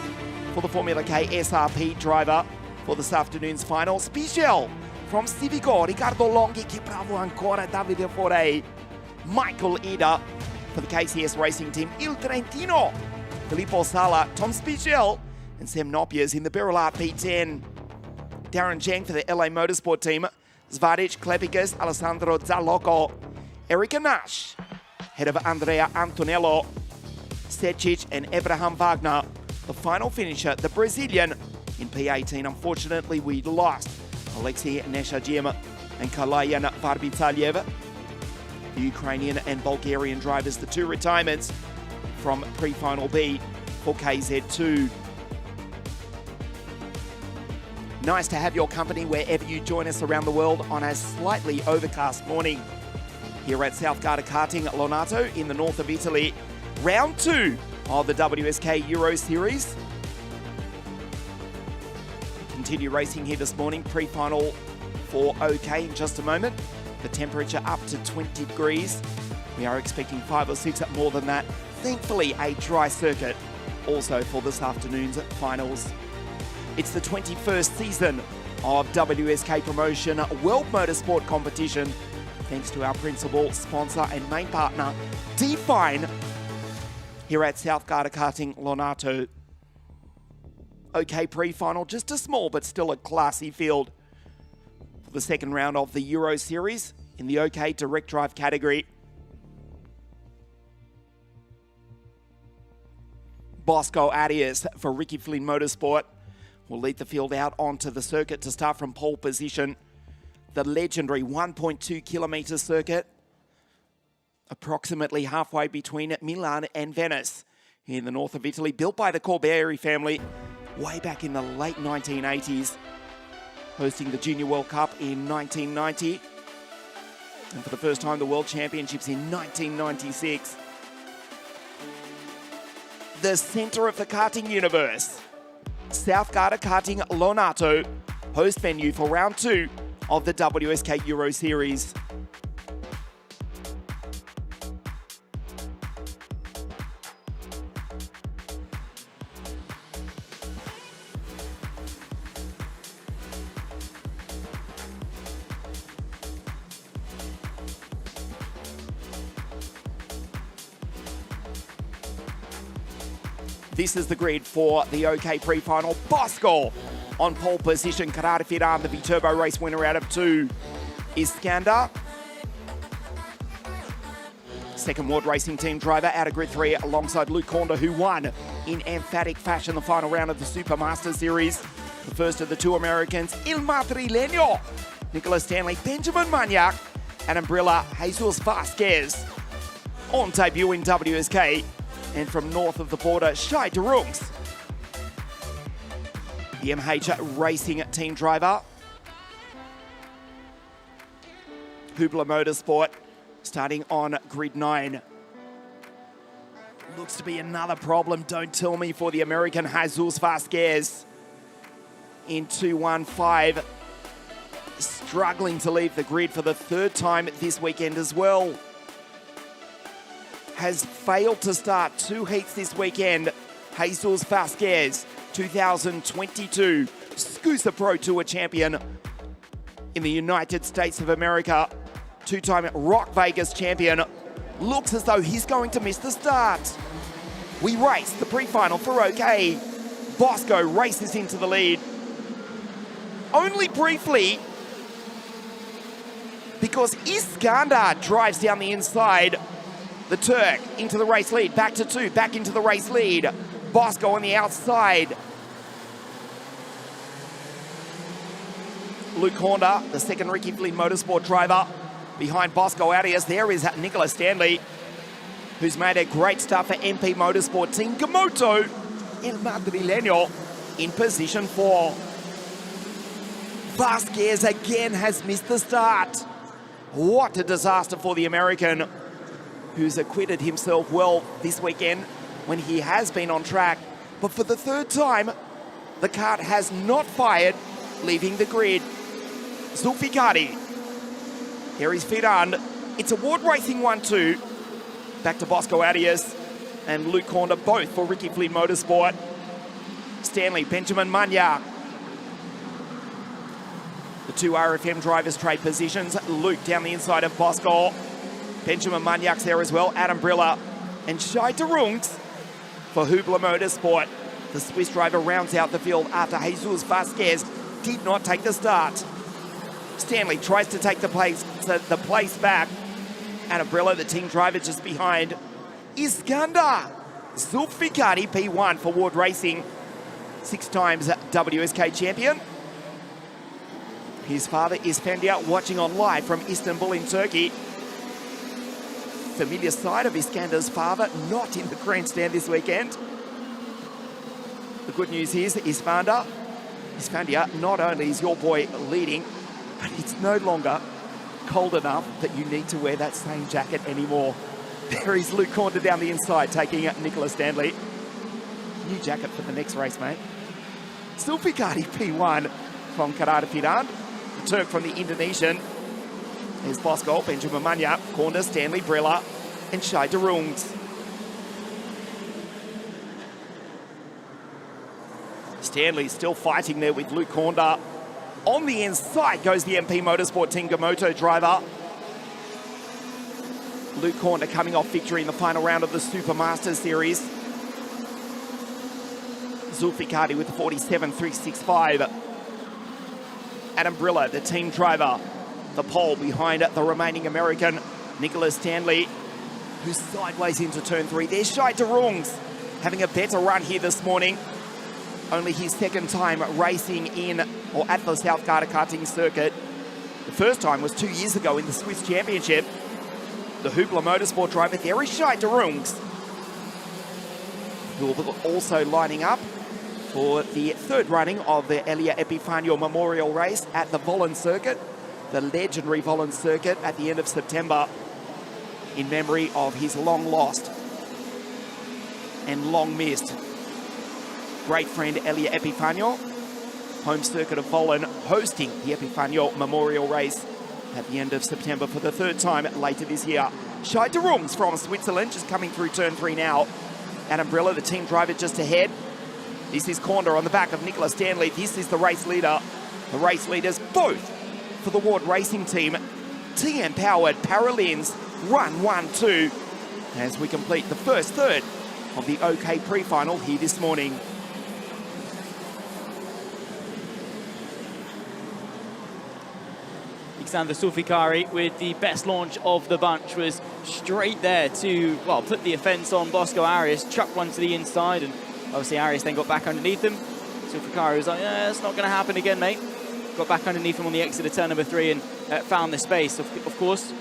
for the Formula K SRP driver for this afternoon's final. Spiegel from Civico, Ricardo Longhi, che bravo ancora, Davide Fore, Michael Eder for the KCS Racing Team, Il Trentino, Filippo Sala, Tom Spiegel, and Sam Nopiers in the Birolat P10. Darren Cheng for the LA Motorsport Team, Zvadic, Klepikas, Alessandro Zalocco, Erika Nash, ahead of Andrea Antonello, Stecic and Abraham Wagner. The final finisher, the Brazilian, in P18. Unfortunately, we lost Alexei Neshajim and Kalayan Varbitalyev. The Ukrainian and Bulgarian drivers, the two retirements from pre-final B for KZ2. Nice to have your company wherever you join us around the world on a slightly overcast morning. Here at South Garda Karting Lonato in the north of Italy, round 2 of the WSK Euro Series. Continue racing here this morning, pre-final for OK in just a moment. The temperature up to 20 degrees. We are expecting 5 or 6 more than that. Thankfully, a dry circuit also for this afternoon's finals. It's the 21st season of WSK Promotion World Motorsport Competition, thanks to our principal sponsor and main partner, Define, here at South Garda Karting Lonato. OK pre-final, just a small but still a classy field for the second round of the Euro Series in the OK Direct Drive category. Bosco Arias for Ricky Flynn Motorsport will lead the field out onto the circuit to start from pole position. The legendary 1.2 kilometre circuit, approximately halfway between Milan and Venice in the north of Italy, built by the Corbieri family way back in the late 1980s, hosting the Junior World Cup in 1990, and for the first time the World Championships in 1996. The centre of the karting universe, South Garda Karting Lonato, host venue for round 2 of the WSK Euro Series. This is the grid for the OK pre-final. Bosco on pole position. Karate Fidan, the V-Turbo race winner out of 2. Iskander, second Ward Racing Team driver out of grid 3 alongside Luke Honda, who won in emphatic fashion the final round of the Supermaster Series. The first of the two Americans, Il Madrileño, Nicolas Stanley, Benjamin Maniac, and Umbrella Jesus Vasquez on debut in WSK. And from north of the border, Shai Derungs, the MH Racing Team driver. Hubler Motorsport starting on grid 9. Looks to be another problem, don't tell me, for the American Jesus Vasquez in 215. Struggling to leave the grid for the third time this weekend as well. Has failed to start 2 heats this weekend. Jesus Vasquez, 2022 SCUSA Pro Tour champion in the United States of America, 2-time Rock Vegas champion. Looks as though he's going to miss the start. We race the pre-final for OK. Bosco races into the lead. Only briefly, because Iskander drives down the inside. The Turk into the race lead, back to 2, back into the race lead. Bosco on the outside. Luke Honda, the second Ricky Flynn Motorsport driver, behind Bosco Arias. There is Nicolas Stanley, who's made a great start for MP Motorsport Team. Gamoto, Il Madrileño in position 4. Vasquez again has missed the start. What a disaster for the American, who's acquitted himself well this weekend when he has been on track. But for the third time, the kart has not fired, leaving the grid. Zulfikari. Here is Fidan. It's a Ward Racing 1-2. Back to Bosco Arias and Luke Honda, both for Ricky Flynn Motorsport. Stanley, Benjamin Maniac. The two RFM drivers trade positions. Luke down the inside of Bosco. Benjamin Maniac's there as well. Adam Brilla and Shai Derungs for Hubler Motorsport. The Swiss driver rounds out the field after Jesus Vasquez did not take the start. Stanley tries to take the place back. Adam Brilla, the team driver, just behind. Iskander. Zulfikari, P1 for Ward Racing. 6 times WSK champion. His father is Fendia, watching on live from Istanbul in Turkey. Familiar side of Iskandar's father, not in the grandstand this weekend. The good news is Isfandia, not only is your boy leading, but it's no longer cold enough that you need to wear that same jacket anymore. There is Luke Corner down the inside, taking Nicholas Stanley. New jacket for the next race, mate. Zulfikari P1 from Karadapiran. The Turk from the Indonesian. There's Bosco, Benjamin Manya, Corner, Stanley Brilla, and Shai Derungs. Stanley still fighting there with Luke Corner. On the inside goes the MP Motorsport Team Gamoto driver. Luke Corner coming off victory in the final round of the Supermaster Series. Zulfikari with the 47.365. Adam Brilla, the team driver, the pole behind the remaining American, Nicholas Stanley, who's sideways into turn 3. There's Shai Derungs having a better run here this morning. Only his second time racing in or at the South Garda karting circuit. The first time was 2 years ago in the Swiss Championship. The Hubler Motorsport driver, there is Shai Derungs, who will also lining up for the third running of the Elia Epifanio Memorial Race at the Vollen Circuit, the legendary Vollen Circuit at the end of September, in memory of his long lost and long missed great friend Elia Epifanio. Home circuit of Vollen hosting the Epifanio Memorial Race at the end of September for the third time later this year. Shai Derungs from Switzerland just coming through turn 3 now. Adam Brilla, the team driver, just ahead. This is Corner on the back of Nicholas Stanley. This is the race leader. The race leaders both for the Ward Racing Team. TM powered Paralins Run 1-2 as we complete the first third of the OK pre-final here this morning. Alexander Zulfikari with the best launch of the bunch was straight there to, well, put the offence on Bosco Arias, chucked one to the inside, and obviously Arias then got back underneath him. Zulfikari was like, yeah, it's not going to happen again, mate. Got back underneath him on the exit of turn number 3 and found the space. Of course,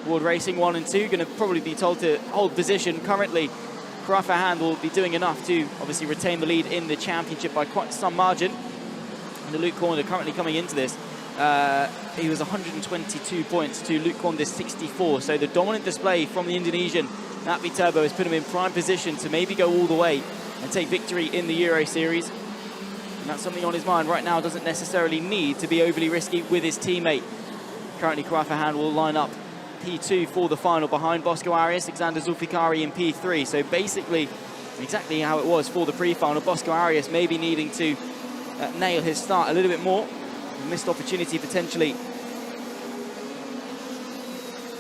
Ward Racing 1 and 2 going to probably be told to hold position. Currently, Karafa Hand will be doing enough to obviously retain the lead in the championship by quite some margin. And the Luke Corner currently coming into this, he was 122 points to Luke Conde's 64. So the dominant display from the Indonesian, Natvi Turbo, has put him in prime position to maybe go all the way and take victory in the Euro Series. And that's something on his mind right now. Doesn't necessarily need to be overly risky with his teammate. Currently, Karafa Hand will line up P2 for the final behind Bosco Arias, Alexander Zulfikari in P3. So basically, exactly how it was for the pre-final. Bosco Arias maybe needing to nail his start a little bit more. Missed opportunity potentially.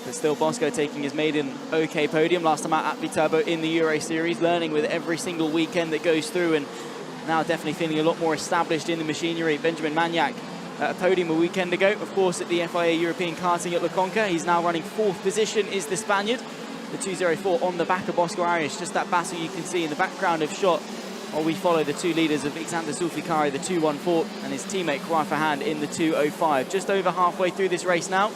But still, Bosco taking his maiden OK podium. Last time out at Viterbo in the Euro Series, learning with every single weekend that goes through, and now definitely feeling a lot more established in the machinery. Benjamin Maniac, a podium a weekend ago, of course, at the FIA European Karting at La Conca. He's now running 4th position, is the Spaniard. The 204 on the back of Bosco Arias. Just that battle you can see in the background of shot. While we follow the two leaders of Alexander Zulfikari, the 214, and his teammate Karafa Hand in the 205. Just over halfway through this race now.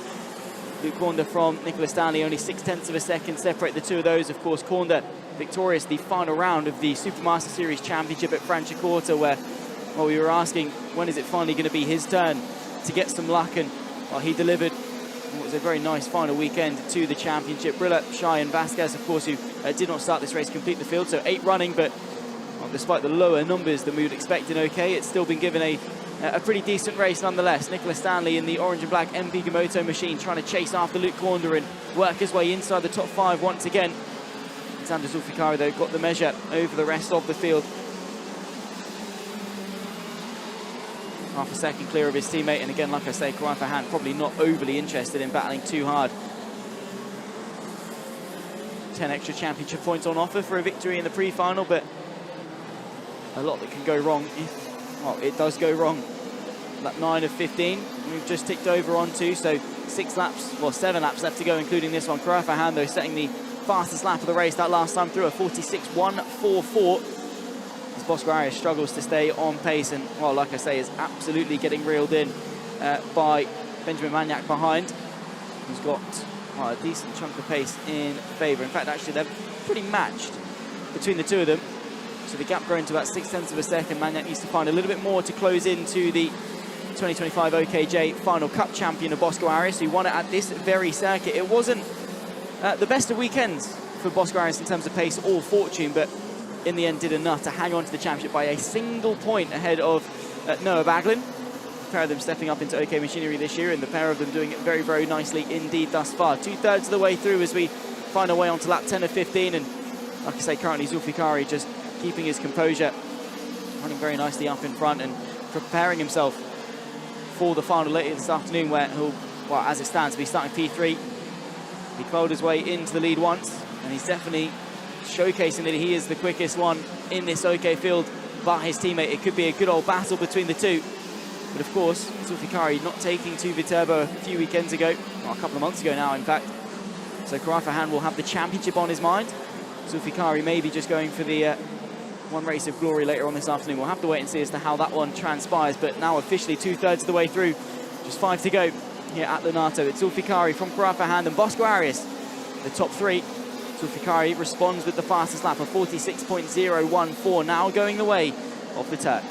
Luke Corner from Nicholas Stanley, only 0.6 of a second separate the two of those. Of course, Corner victorious the final round of the Supermaster Series Championship at Franciacorta, where, well, we were asking, when is it finally going to be his turn to get some luck? And, well, he delivered what was a very nice final weekend to the championship. Brilla, Shai and Vasquez, of course, who did not start this race, complete the field. So 8 running, but well, despite the lower numbers than we would expect in OK, it's still been given a pretty decent race nonetheless. Nicholas Stanley in the orange and black MP Gamoto machine trying to chase after Luke Corner and work his way inside the top 5 once again. Alexander Zulfikari, though, got the measure over the rest of the field. Half a second clear of his teammate, and again, like I say, Karafa Hand probably not overly interested in battling too hard. 10 extra championship points on offer for a victory in the pre-final, but a lot that can go wrong if, well, it does go wrong. That 9 of 15 we've just ticked over onto, so 6 laps, well, 7 laps left to go, including this one. Karafa Hand, though, setting the fastest lap of the race that last time through, a 46.144. As Bosco Arias struggles to stay on pace, and, well, like I say, is absolutely getting reeled in by Benjamin Magnac behind, who's got a decent chunk of pace in favour. In fact, actually, they're pretty matched between the two of them. So the gap growing to about 0.6 of a second. Magnac needs to find a little bit more to close into the 2025 OKJ Final Cup champion of Bosco Arias, who won it at this very circuit. It wasn't the best of weekends for Bosco Arias in terms of pace or fortune, but in the end did enough to hang on to the championship by a single point ahead of Noah Baglin. The pair of them stepping up into OK Machinery this year, and the pair of them doing it very, very nicely indeed thus far. 2/3 of the way through as we find our way onto lap 10 of 15, and like I say, currently Zulfikari just keeping his composure, running very nicely up in front and preparing himself for the final later this afternoon, where he'll, well, as it stands, be starting P3. He clawed his way into the lead once, and he's definitely showcasing that he is the quickest one in this OK field by his teammate. It could be a good old battle between the two. But of course, Zulfikari not taking to Viterbo a few weekends ago, or a couple of months ago now, in fact. So Karafahan will have the championship on his mind. Zulfikari maybe just going for the one race of glory later on this afternoon. We'll have to wait and see as to how that one transpires. But now officially 2/3 of the way through, just 5 to go here at Lonato. It's Zulfikari from Karafahan and Bosco Arias, the top three. Zulfikari responds with the fastest lap of 46.014, now going the way of the Turk.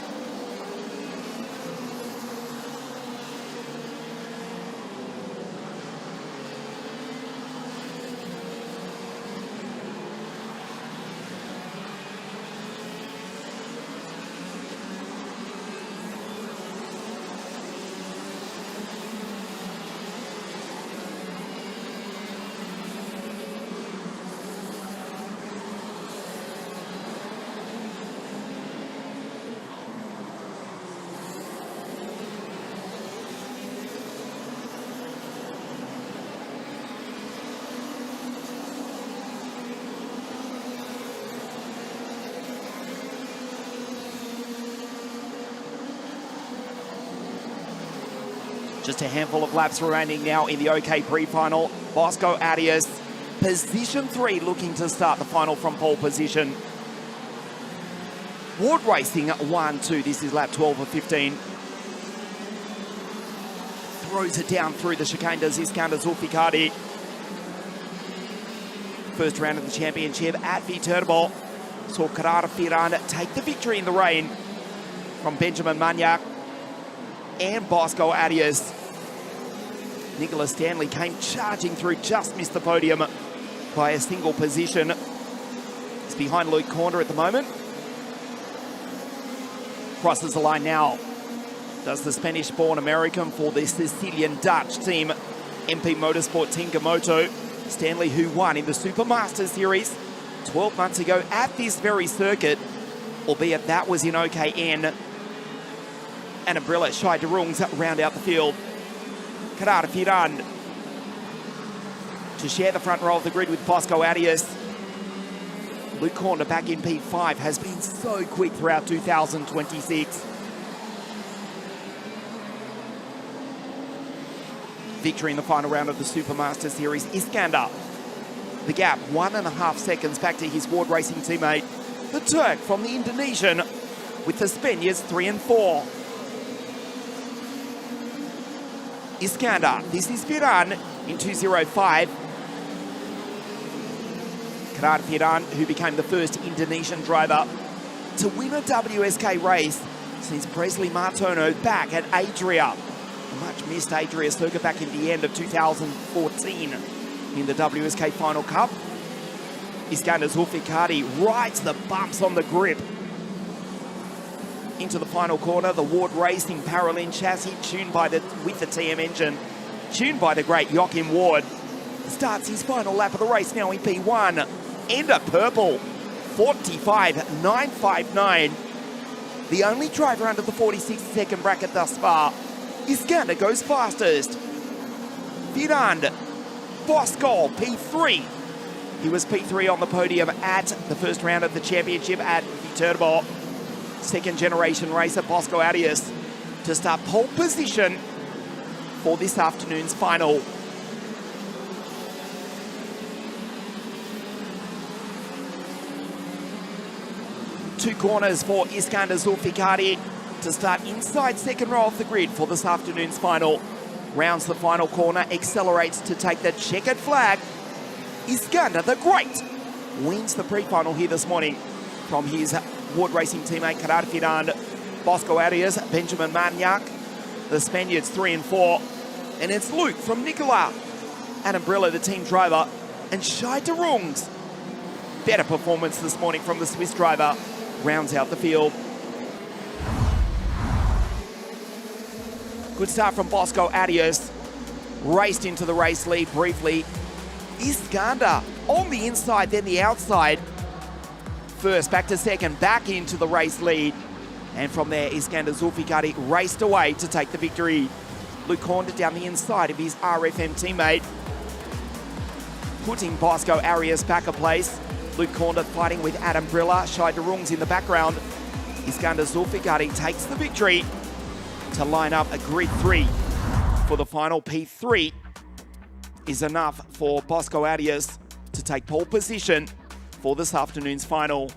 Just a handful of laps remaining now in the OK pre-final. Bosco Arias, position 3, looking to start the final from pole position. Ward Racing 1-2. This is lap 12 of 15. Throws it down through the chicane, does Iskander Zulfikari. First round of the championship at Viterbo. Saw Karara Firan take the victory in the rain from Benjamin Magnac and Bosco Arias. Nicholas Stanley came charging through, just missed the podium by a single position. He's behind Luke Corner at the moment. Crosses the line now. Does the Spanish-born American for the Sicilian-Dutch team, MP Motorsport Team Gamoto. Stanley, who won in the Supermaster Series 12 months ago at this very circuit, albeit that was in OKN. And Umbrella Shai Durungs round out the field. Karara Firan to share the front row of the grid with Bosco Arias. Luke Corner back in P5 has been so quick throughout 2026. Victory in the final round of the Supermaster Series. Iskander, the gap 1.5 seconds back to his Ward Racing teammate, the Turk from the Indonesian, with the Spaniards 3 and 4. Iskander, this is Firan in 2:05. Karara Firan, who became the first Indonesian driver to win a WSK race since Presley Martono back at Adria. A much missed Adria circuit back in the end of 2014 in the WSK Final Cup. Iskander Zulfikari rides the bumps on the grip into the final corner. The Ward Racing Paralin chassis tuned by with the TM engine, tuned by the great Joachim Ward, starts his final lap of the race now in P1. Ender Purple, 45.959. The only driver under the 46-second bracket thus far. Iskander goes fastest. Firan, Bosco, P3. He was P3 on the podium at the first round of the championship at Viterbo. Second generation racer Bosco Arias to start pole position for this afternoon's final. Two corners for Iskander Zulfikari. to start inside second row of the grid for this afternoon's final. Rounds the final corner, accelerates to take the checkered flag. Iskander the Great wins the pre-final here this morning from his Ward Racing teammate Karar Firan, Bosco Arias, Benjamin Marniak, the Spaniards 3 and 4. And it's Luke from Nicola, Adam Brilla, the team driver, and Shai de Rungs. Better performance this morning from the Swiss driver, rounds out the field. Good start from Bosco Arias, raced into the race lead briefly. Iskander on the inside, then the outside. First, back to second, back into the race lead. And from there, Iskander Zulfikari raced away to take the victory. Luke Horner down the inside of his RFM teammate, putting Bosco Arias back a place. Luke Horner fighting with Adam Brilla, Shai de Rungs in the background. Iskander Zulfikari takes the victory to line up a grid 3 for the final. P3 is enough for Bosco Arias to take pole position for this afternoon's final.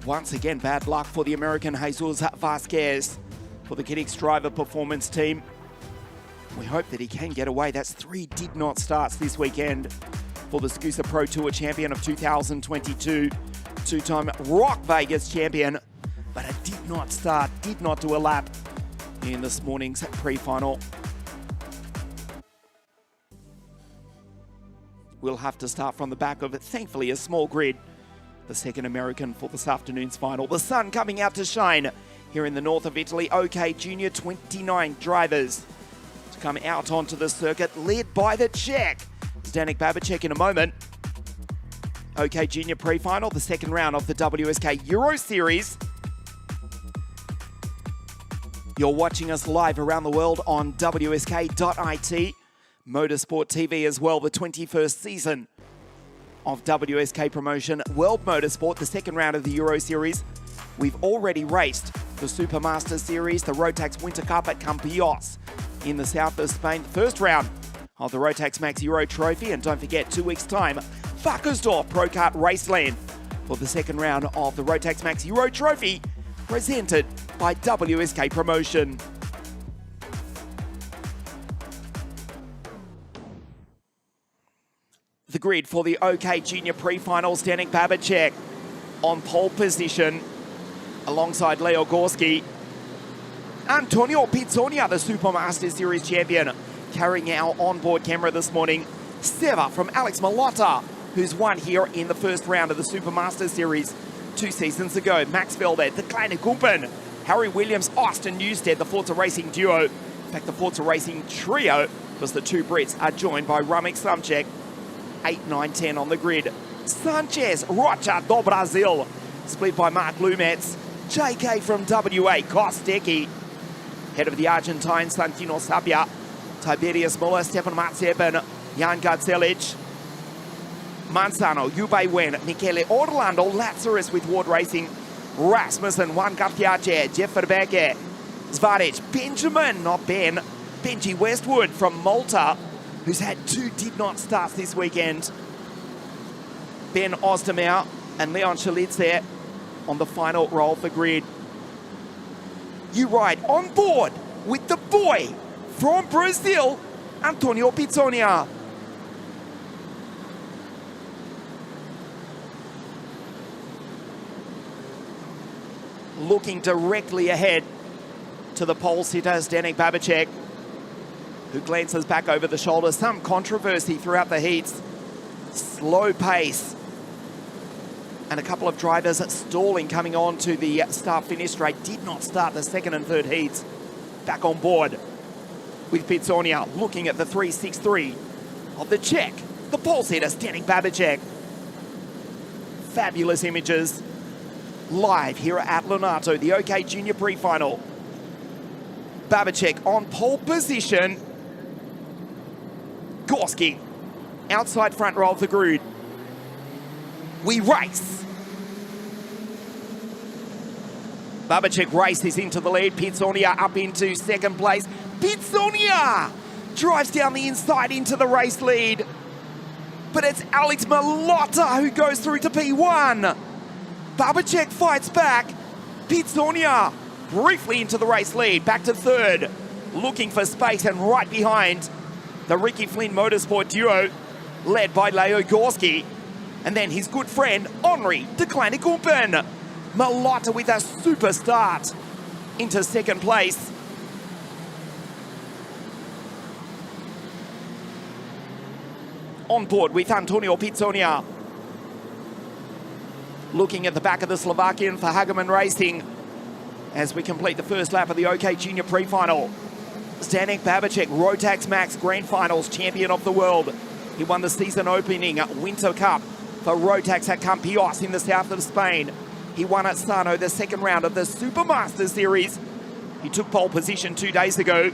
Once again, bad luck for the American Jesus Vasquez for the Kiddix driver performance team. We hope that he can get away. That's 3 did not starts this weekend for the Scusa Pro Tour champion of 2022, two-time Rock Vegas champion, but it did not start, did not do a lap in this morning's pre-final. We'll have to start from the back of it. Thankfully, a small grid. The second American for this afternoon's final. The sun coming out to shine here in the north of Italy. OK Junior 29 drivers to come out onto the circuit, led by the Czech Zdenek Babicek in a moment. OK Junior pre-final, the second round of the WSK Euro Series. You're watching us live around the world on WSK.it, Motorsport TV as well, the 21st season of WSK promotion. World Motorsport, the second round of the Euro Series. We've already raced the Supermaster Series, the Rotax Winter Cup at Campillos in the south of Spain. The first round of the Rotax Max Euro Trophy, and don't forget, 2 weeks' time, Wackersdorf Pro Kart Raceland for the second round of the Rotax Max Euro Trophy, presented by WSK Promotion. The grid for the OK Junior pre-final, Zdenek Babicek on pole position alongside Leo Gorski. Antonio Pizzonia, the Supermaster Series champion, carrying our onboard camera this morning. Seva from Alex Malota, who's won here in the first round of the Supermaster Series 2 seasons ago. Max Veldet, the Kleine Kumpen, Harry Williams, Austin Newstead, the Forza Racing duo. In fact, the Forza Racing trio, because the 2 Brits are joined by Ramek Samcek. 8, 9, 10 on the grid. Sanchez, Rocha do Brasil, split by Mark Lumetz. JK from WA, Kostecki. Head of the Argentine, Santino Sapia. Tiberius Muller, Stefan Matsep and Jan Garcelic. Manzano, Yubei Wen, Michele Orlando, Lazarus with Ward Racing. Rasmussen, Juan Garciace, Jeff Verbeke. Zvaric, Benjamin, not Ben. Benji Westwood from Malta, who's had 2 did not starts this weekend. Ben Ostermeier and Leon Schalitz there on the final roll of the grid. You ride on board with the boy from Brazil, Antonio Pizzonia. Looking directly ahead to the pole sitter, Zdenek Babicek, who glances back over the shoulder. Some controversy throughout the heats. Slow pace. And a couple of drivers stalling coming on to the start-finish straight. Did not start the second and third heats. Back on board with Pizzonia, looking at the 363 of the Czech, the pole sitter, Zdenek Babicek. Fabulous images live here at Lonato, the OK Junior pre-final. Babicek on pole position. Gorski, outside front row of the grid. We race. Babicek races into the lead. Pizzonia up into second place. Pizzonia drives down the inside into the race lead. but it's Alex Malotta who goes through to P1. Babacek fights back. Pitsonia briefly into the race lead, back to third, looking for space and right behind the Ricky Flynn Motorsport duo, led by Leo Gorski. And then his good friend, Henri de Kleine Kumpen. Malotta with a super start into second place. On board with Antonio Pitsonia. Looking at the back of the Slovakian for Hageman Racing as we complete the first lap of the OK Junior Pre-Final. Zdenek Babacek, Rotax Max Grand Finals champion of the world. He won the season opening Winter Cup for Rotax at Campios in the south of Spain. He won at Sano the second round of the Supermaster Series. He took pole position 2 days ago.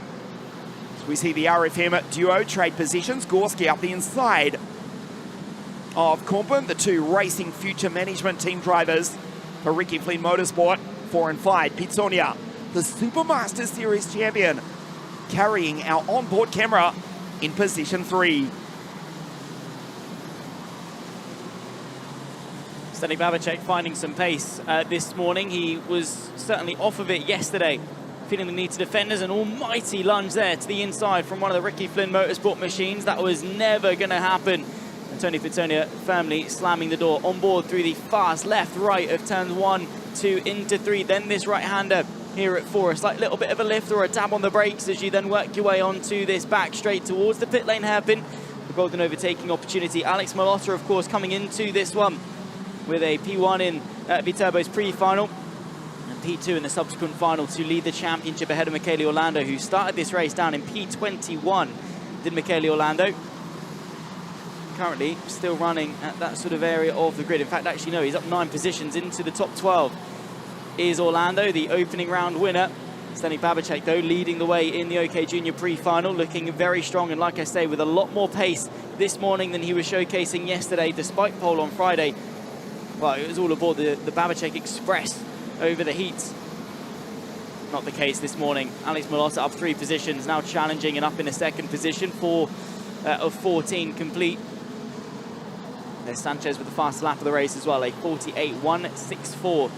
So we see the RFM duo trade positions. Gorski up the inside of Kumpen, the two Racing Future Management team drivers for Ricky Flynn Motorsport, 4 and 5. Pitsonia, the Supermaster Series champion, carrying our onboard camera in position 3. Zdenek Babacek finding some pace this morning. He was certainly off of it yesterday, feeling the need to defend. There's an almighty lunge there to the inside from one of the Ricky Flynn Motorsport machines. That was never going to happen. And Tony Pitsonia firmly slamming the door on board through the fast left, right of turns 1, 2 into 3. Then this right-hander here at 4. A slight little bit of a lift or a tap on the brakes as you then work your way onto this back straight towards the pit lane hairpin. The golden overtaking opportunity. Alex Malotta, of course, coming into this one with a P1 in Viterbo's pre-final and P2 in the subsequent final to lead the championship ahead of Michele Orlando, who started this race down in P21. Did Michele Orlando. Currently still running at that sort of area of the grid. In fact, actually, no, he's up 9 positions into the top 12. Is Orlando, the opening round winner. Zdenek Babacek, though, leading the way in the OK Junior pre-final, looking very strong and, like I say, with a lot more pace this morning than he was showcasing yesterday, despite pole on Friday. Well, it was all aboard the Babacek Express over the heats. Not the case this morning. Alex Malotta up 3 positions, now challenging and up in a second position, 4 of 14 complete. There's Sanchez with the fast lap of the race as well, a 48.164.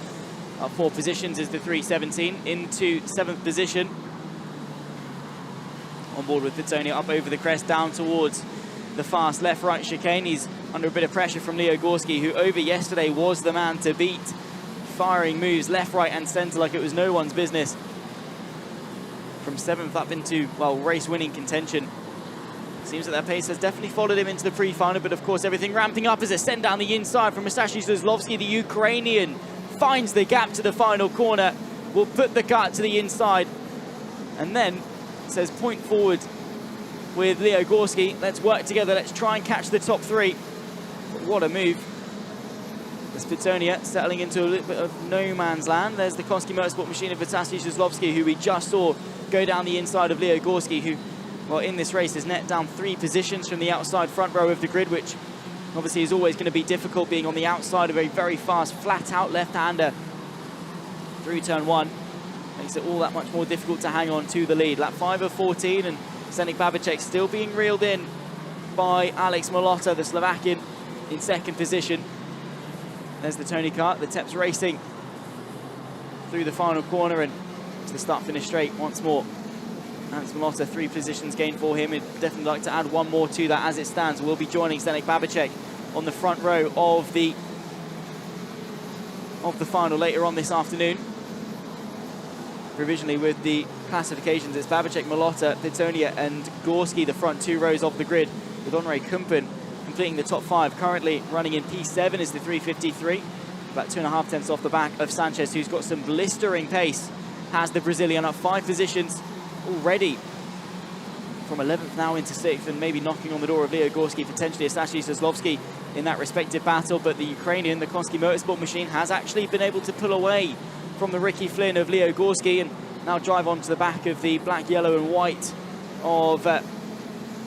Up 4 positions is the 317 into 7th position. On board with Pitsonia up over the crest, down towards the fast left-right chicane. He's under a bit of pressure from Leo Gorski, who over yesterday was the man to beat. Firing moves left, right and centre like it was no one's business. From 7th up into, well, race-winning contention. Seems that that pace has definitely followed him into the pre-final, but of course everything ramping up as a send down the inside from Musashi Zuzlovsky, the Ukrainian. Finds the gap to the final corner, will put the cut to the inside, and then says point forward with Leo Gorski. Let's work together, let's try and catch the top 3. But what a move. There's Pitsonia settling into a little bit of no man's land. There's the Konski Motorsport machine of Vitaly Zuzlovsky, who we just saw go down the inside of Leo Gorski, who, well, in this race has net down 3 positions from the outside front row of the grid, which obviously is always going to be difficult, being on the outside of a very fast, flat-out left-hander through turn 1. Makes it all that much more difficult to hang on to the lead. Lap 5 of 14, and Zdenek Babacek still being reeled in by Alex Malotta, the Slovakian, in second position. There's the Tony Kart, the Teps Racing through the final corner, and to the start-finish straight once more. Alex Malotta, 3 positions gained for him. He'd definitely like to add 1 more to that as it stands. We'll be joining Zdenek Babacek on the front row of the final later on this afternoon. Provisionally with the classifications, it's Babacek, Malotta, Pitsonia and Gorski, the front 2 rows of the grid, with Henri Kumpen completing the top 5. Currently running in P7 is the 353, about 2.5 tenths off the back of Sanchez, who's got some blistering pace. Has the Brazilian up 5 positions already, from 11th now into 6th, and maybe knocking on the door of Leo Gorski, potentially Musashi Zuzlovsky in that respective battle. But the Ukrainian, the Konski Motorsport machine, has actually been able to pull away from the Ricky Flynn of Leo Gorski and now drive onto the back of the black, yellow and white of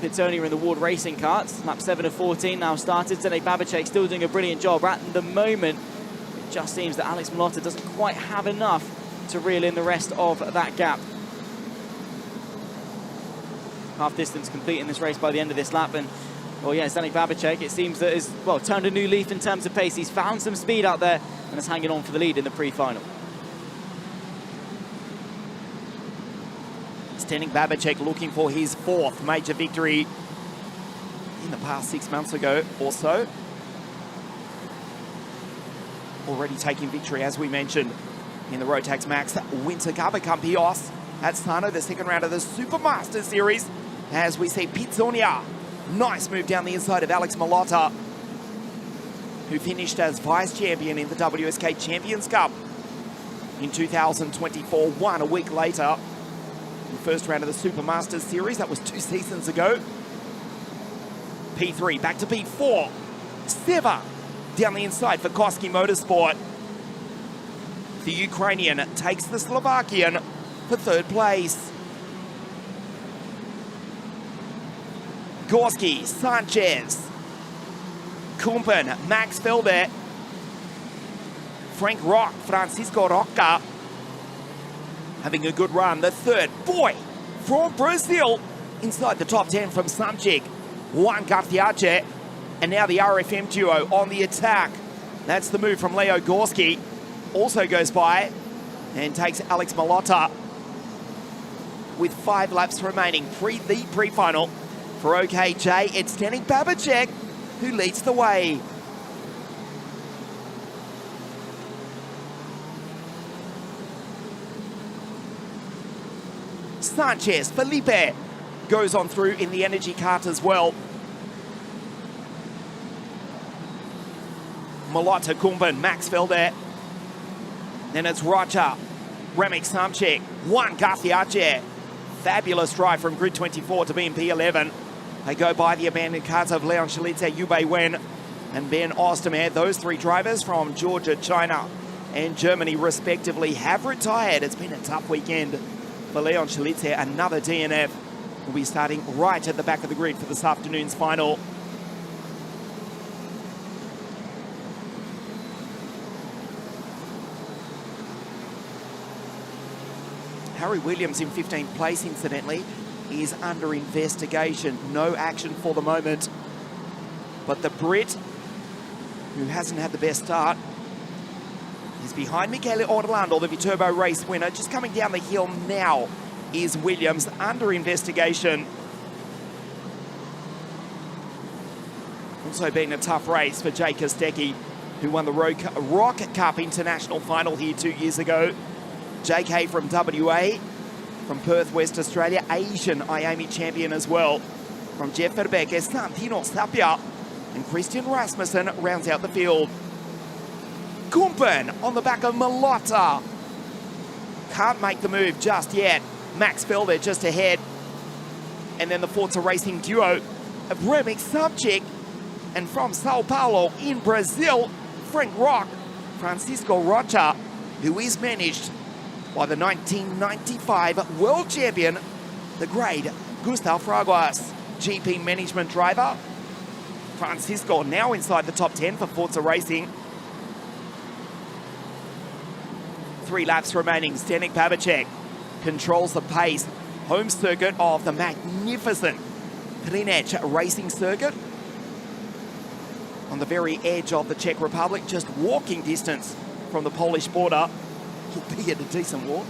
Pitsonia in the Ward Racing karts. Lap 7 of 14 now started. Zdenek Babacek still doing a brilliant job. At the moment, it just seems that Alex Malotta doesn't quite have enough to reel in the rest of that gap. Half distance complete in this race by the end of this lap, and Well, yeah, Zdeněk Babicek, it seems that has, well, turned a new leaf in terms of pace. He's found some speed out there and is hanging on for the lead in the pre-final. Zdeněk Babicek looking for his 4th major victory in the past 6 months ago or so. Already taking victory, as we mentioned, in the Rotax Max Winter Cup at Campios at Sano, the second round of the Supermaster Series, as we see Pizzonia. Nice move down the inside of Alex Malotta, who finished as vice champion in the WSK Champions Cup in 2024, won a week later in the first round of the Supermasters Series. That was 2 seasons ago. P3 back to P4. Seva down the inside for Koski Motorsport. The Ukrainian takes the Slovakian for 3rd place. Gorski, Sanchez, Kumpen, Max Felder, Frank Rock, Francisco Roca, having a good run. The 3rd boy from Brazil inside the top 10 from Samchik, Juan Garciache, and now the RFM duo on the attack. That's the move from Leo Gorski. Also goes by and takes Alex Malotta with 5 laps remaining. The pre-final for OKJ. It's Zdeněk Babicek who leads the way. Sanchez, Felipe goes on through in the energy cart as well. Malotta, Kumban, Max Felder. Then it's Roger, Remek Samchik, Juan Garciache. Fabulous drive from Grid 24 to be in P11. They go by the abandoned cars of Leon Shalitze, Yubei Wen, and Ben Ostermeyer. Those 3 drivers from Georgia, China, and Germany, respectively, have retired. It's been a tough weekend for Leon Shalitze. Another DNF will be starting right at the back of the grid for this afternoon's final. Harry Williams in 15th place, incidentally, is under investigation. No action for the moment. But the Brit, who hasn't had the best start, is behind Michele Orlando, the Viterbo race winner. Just coming down the hill now is Williams, under investigation. Also been a tough race for Jake Kostecki, who won the Rock Cup International Final here 2 years ago. JK from WA, from Perth, West Australia, Asian IAME champion as well. From Jeff Verbeek, Santino Sapia, and Christian Rasmussen rounds out the field. Kumpen on the back of Malotta. Can't make the move just yet. Max Felder just ahead. And then the Forza Racing duo of Remek Samchik, and from Sao Paulo in Brazil, Frank Rock, Francisco Rocha, who is managed by the 1995 world champion, the great Gustav Fraguas. GP management driver. Francisco now inside the top 10 for Forza Racing. 3 laps remaining. Zdeněk Babicek controls the pace. Home circuit of the magnificent Třinec racing circuit. On the very edge of the Czech Republic, just walking distance from the Polish border. Albeit a decent walk.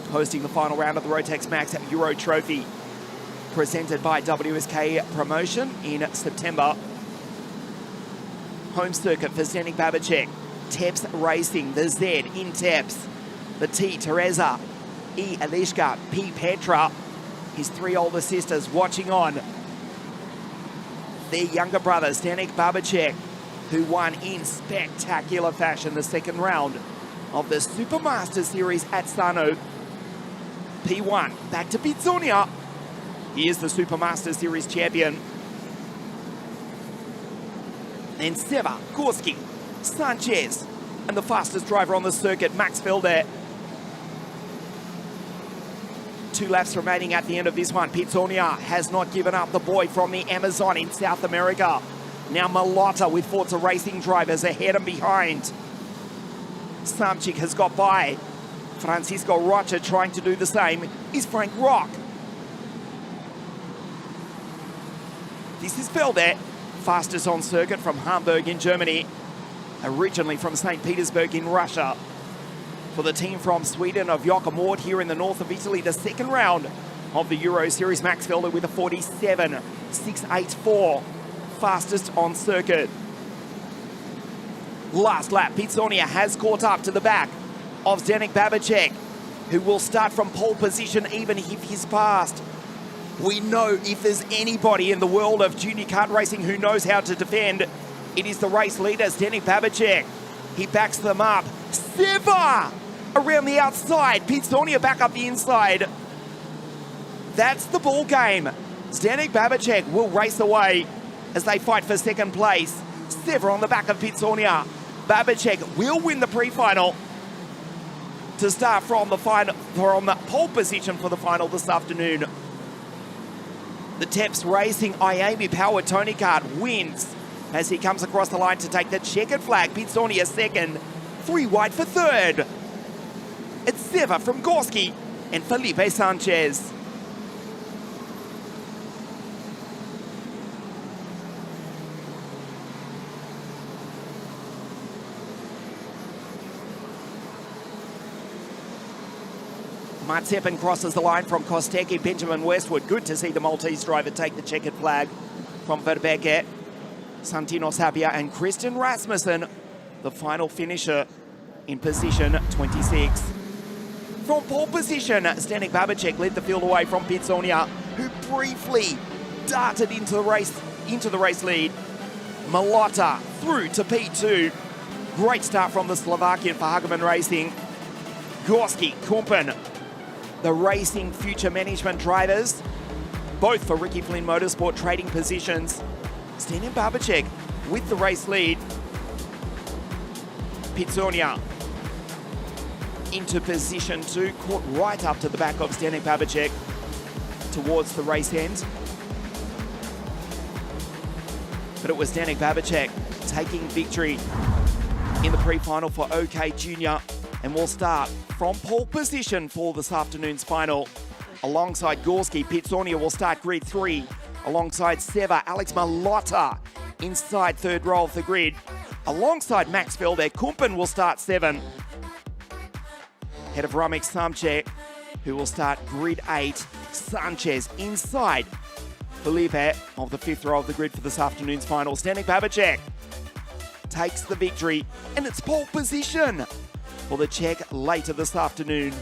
Hosting the final round of the Rotax Max Euro Trophy, presented by WSK Promotion in September. Home circuit for Zdeněk Babicek. Teps Racing, the Z in Teps. The T, Teresa. E, Alishka. P, Petra. His 3 older sisters watching on. Their younger brother, Zdeněk Babicek, who won in spectacular fashion the second round of the Supermaster Series at Sano. P1, back to Pizzonia. He is the Supermaster Series champion. And Seva, Gorski, Sanchez, and the fastest driver on the circuit, Max Felder. 2 laps remaining at the end of this one. Pizzonia has not given up. The boy from the Amazon in South America. Now Malotta with Forza Racing drivers ahead and behind. Samchik has got by. Francisco Rocha trying to do the same is Frank Rock. This is Felder, fastest on circuit from Hamburg in Germany, originally from St. Petersburg in Russia. For the team from Sweden of Joachim Ward here in the north of Italy, the second round of the Euro Series. Max Felder with a 47.684, fastest on circuit. Last lap, Pitsonia has caught up to the back of Zdenek Babicek, who will start from pole position even if he's passed. We know if there's anybody in the world of junior kart racing who knows how to defend, it is the race leader, Zdenek Babicek. He backs them up. Seva around the outside. Pitsonia back up the inside. That's the ball game. Zdenek Babicek will race away as they fight for second place. Seva on the back of Pitsonia. Babicek will win the pre-final to start from the pole position for the final this afternoon. The Teps Racing Miami-powered Tony Kart wins as he comes across the line to take the checkered flag. Pitsonia second, 3 wide for third. It's Seva from Gorski and Felipe Sanchez. Mazepin crosses the line from Kostecki, Benjamin Westwood. Good to see the Maltese driver take the checkered flag from Verbeke. Santino Sapia and Christian Rasmussen, the final finisher in position 26. From pole position, Zdenek Babicek led the field away from Pitsonia, who briefly darted into the race lead. Malota through to P2. Great start from the Slovakian for Hageman Racing. Gorski, Kumpen, the Racing Future Management drivers, both for Ricky Flynn Motorsport trading positions. Zdenek Babicek with the race lead. Pitsonia into position 2, caught right up to the back of Zdenek Babicek towards the race end. But it was Zdenek Babicek taking victory in the pre-final for OK Junior, and will start from pole position for this afternoon's final. Alongside Gorski, Pitsonia will start grid 3. Alongside Seva, Alex Malota inside third row of the grid. Alongside Max Felder, Kumpen will start 7. Head of Ramek Samche, who will start grid 8. Sanchez inside Felipe of the 5th row of the grid for this afternoon's final. Zdenek Babicek takes the victory, and it's pole position for the Czech later this afternoon.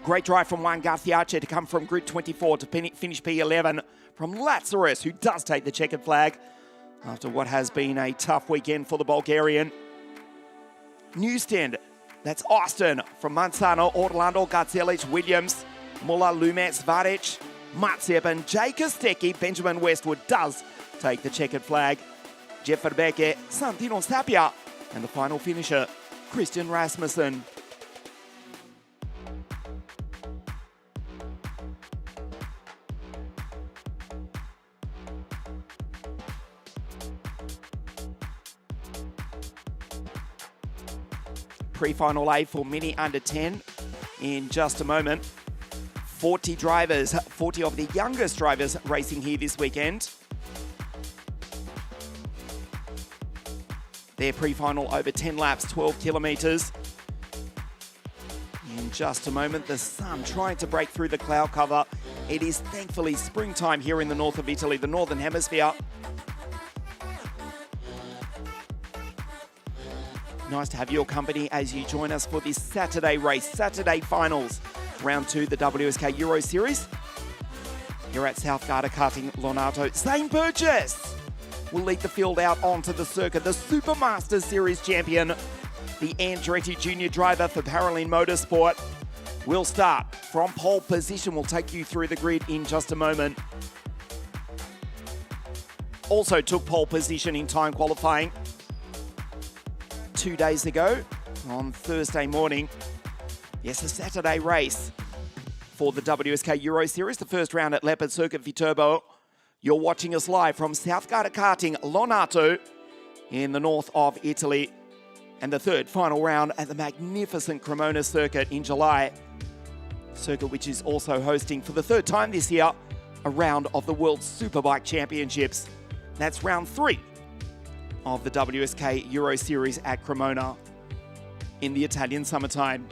Great drive from Juan Garciache to come from grid 24 to finish P11 from Lazarus, who does take the checkered flag after what has been a tough weekend for the Bulgarian. Newsstand, that's Austin from Manzano, Orlando, Garzelic, Williams, Muller, Lumetz, Varic, Mazepin, Jay Kostecki, Benjamin Westwood does take the checkered flag. Jeff Verbeke, Santino Sapia, and the final finisher, Christian Rasmussen. Pre-final A for Mini Under 10 in just a moment. 40 drivers, 40 of the youngest drivers racing here this weekend. Their pre-final over 10 laps, 12 kilometres. In just a moment, the sun trying to break through the cloud cover. It is thankfully springtime here in the north of Italy, the northern hemisphere. Nice to have your company as you join us for this Saturday race, Saturday finals, round 2, the WSK Euro Series. Here at South Garda Karting Lonato, Zane Burgess will lead the field out onto the circuit. The Supermaster Series champion, the Andretti Junior driver for Paralin Motorsport, will start from pole position. We'll take you through the grid in just a moment. Also took pole position in time qualifying 2 days ago on Thursday morning. Yes, a Saturday race for the WSK Euro Series, the first round at Leopard Circuit Viterbo. You're watching us live from South Garda Karting Lonato in the north of Italy, and the third final round at the magnificent Cremona Circuit in July. circuit which is also hosting for the third time this year a round of the World Superbike Championships. That's round 3 of the WSK Euro Series at Cremona in the Italian summertime.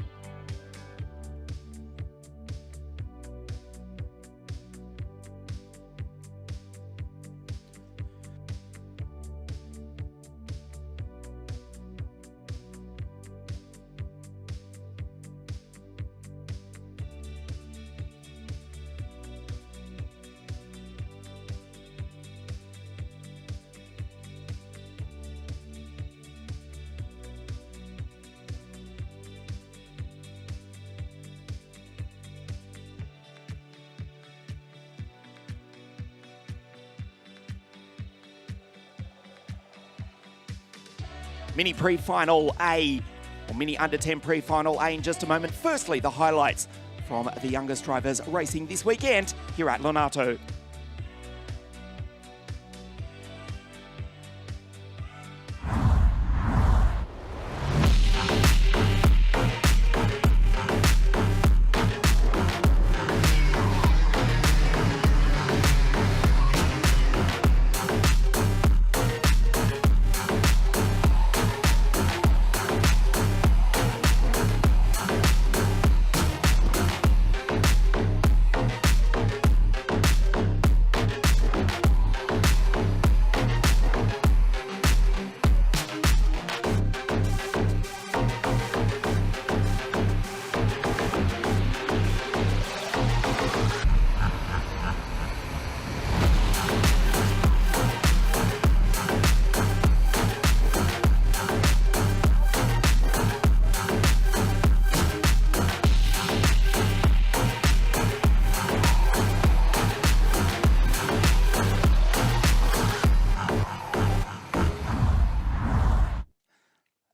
Mini pre-final A, or mini under 10 pre-final A in just a moment. Firstly, the highlights from the youngest drivers racing this weekend here at Lonato.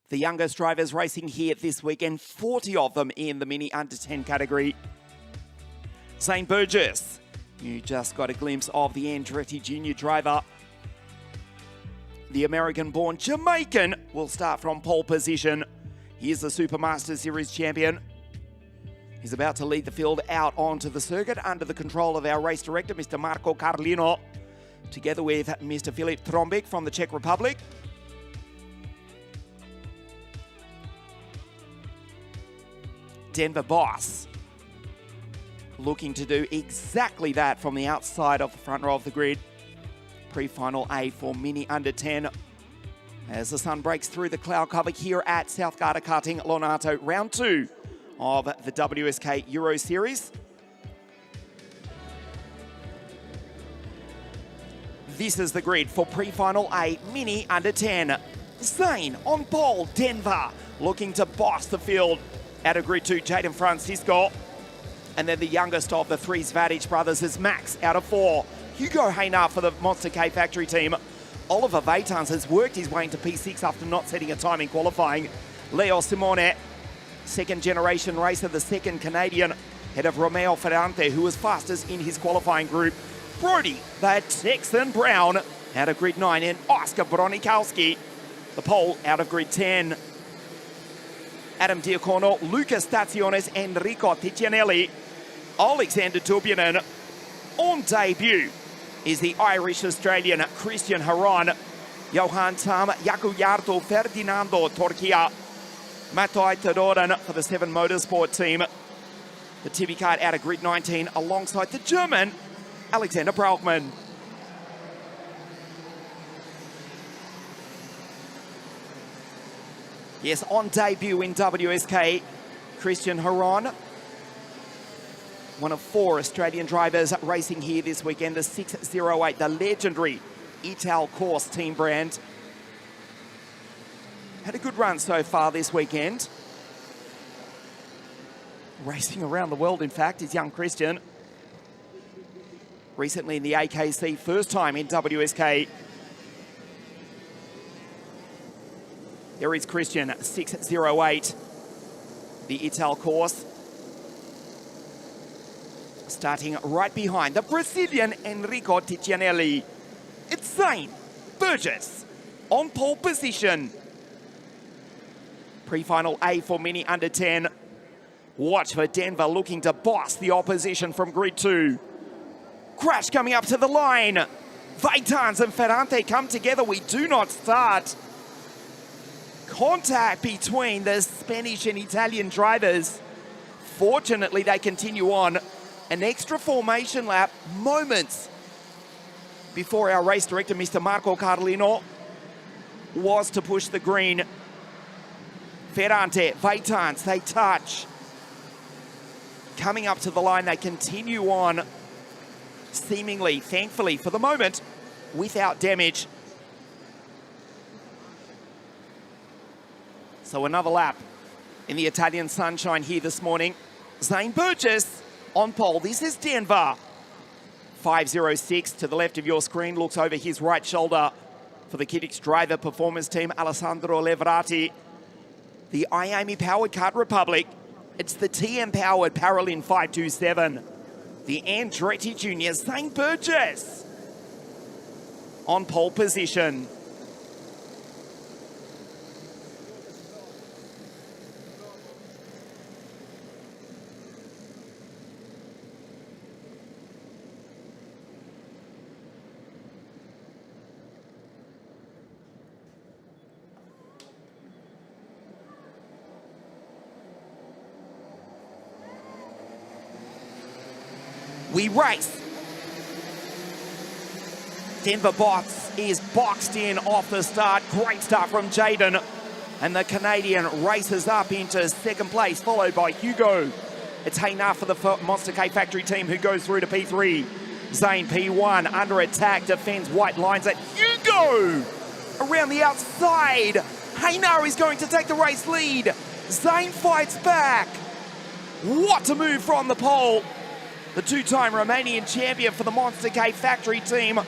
The youngest drivers racing here this weekend, 40 of them in the mini under 10 category. Zane Burgess, you just got a glimpse of the Andretti Junior driver. The American-born Jamaican will start from pole position. He's the Supermaster Series champion. He's about to lead the field out onto the circuit under the control of our race director, Mr. Marco Carlino, together with Mr. Filip Trombik from the Czech Republic. Denver Boss looking to do exactly that from the outside of the front row of the grid. Pre-final A for mini under 10 as the sun breaks through the cloud cover here at South Garda Karting Lonato, round 2 of the WSK Euro Series. This is the grid for pre-final A, mini under 10. Zane on pole, Denver looking to boss the field. Out of grid 2, Jaden Francisco. And then the youngest of the three Zvadic brothers is Max out of 4. Hugo Haynar for the Monster K Factory team. Oliver Vatans has worked his way into P6 after not setting a time in qualifying. Leo Simone, second generation racer, the second Canadian, ahead of Romeo Ferrante, who was fastest in his qualifying group. Brody, the Texan Brown, out of grid 9, and Oscar Bronikowski, the pole out of grid 10. Adam Diacono, Lucas Staciones, Enrico Ticianelli, Alexander Turbinen. On debut is the Irish-Australian Christian Haran, Johan Tam, Jaku Jarto, Ferdinando Torquia, Mattei Tedoren for the 7 Motorsport team. The Tibi card out of grid 19 alongside the German Alexander Braukmann. Yes, on debut in WSK, Christian Haran, one of 4 Australian drivers racing here this weekend, the 608, the legendary Ital Course team brand. Had a good run so far this weekend. Racing around the world, in fact, is young Christian. Recently in the AKC, first time in WSK. There is Christian, 608, the Ital Course. Starting right behind the Brazilian Enrico Ticianelli. It's Zane Burgess on pole position. Pre-final A for mini under 10. Watch for Denver looking to boss the opposition from grid 2. Crash coming up to the line. Vaitans and Ferrante come together. We do not start. Contact between the Spanish and Italian drivers. Fortunately, they continue on. An extra formation lap, moments before our race director, Mr. Marco Carlino, was to push the green. Ferrante, Vaitans, they touch. Coming up to the line, they continue on, seemingly, thankfully, for the moment, without damage. So another lap in the Italian sunshine here this morning. Zane Burgess on pole. This is Denver. 506 to the left of your screen, looks over his right shoulder for the Kittix driver performance team, Alessandro Levrati. The IAME-powered Kart Republic. It's the TM-powered Paralin 527. The Andretti Jr. Zane Burgess on pole position. We race. Denver box is boxed in off the start. Great start from Jaden. And the Canadian races up into second place, followed by Hugo. It's Haynar for the Monster K Factory team who goes through to P3. Zane P1 under attack, defends white lines at Hugo. Around the outside. Haynar is going to take the race lead. Zane fights back. What a move from the pole. The two-time Romanian champion for the Monster K Factory team.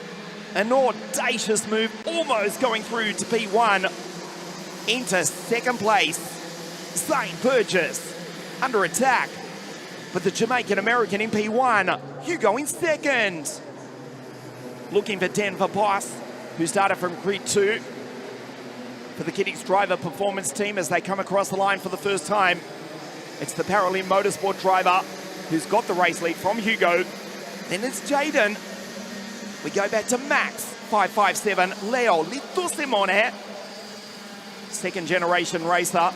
An audacious move, almost going through to P1. Into second place. Zane Burgess under attack. But the Jamaican-American in P1. Hugo in second. Looking for Denver Boss, who started from grid 2. For the Kittix driver performance team as they come across the line for the first time. It's the Paralin Motorsport driver who's got the race lead from Hugo. Then it's Jaden. We go back to Max, 557, Leo Lito Simone. Second generation racer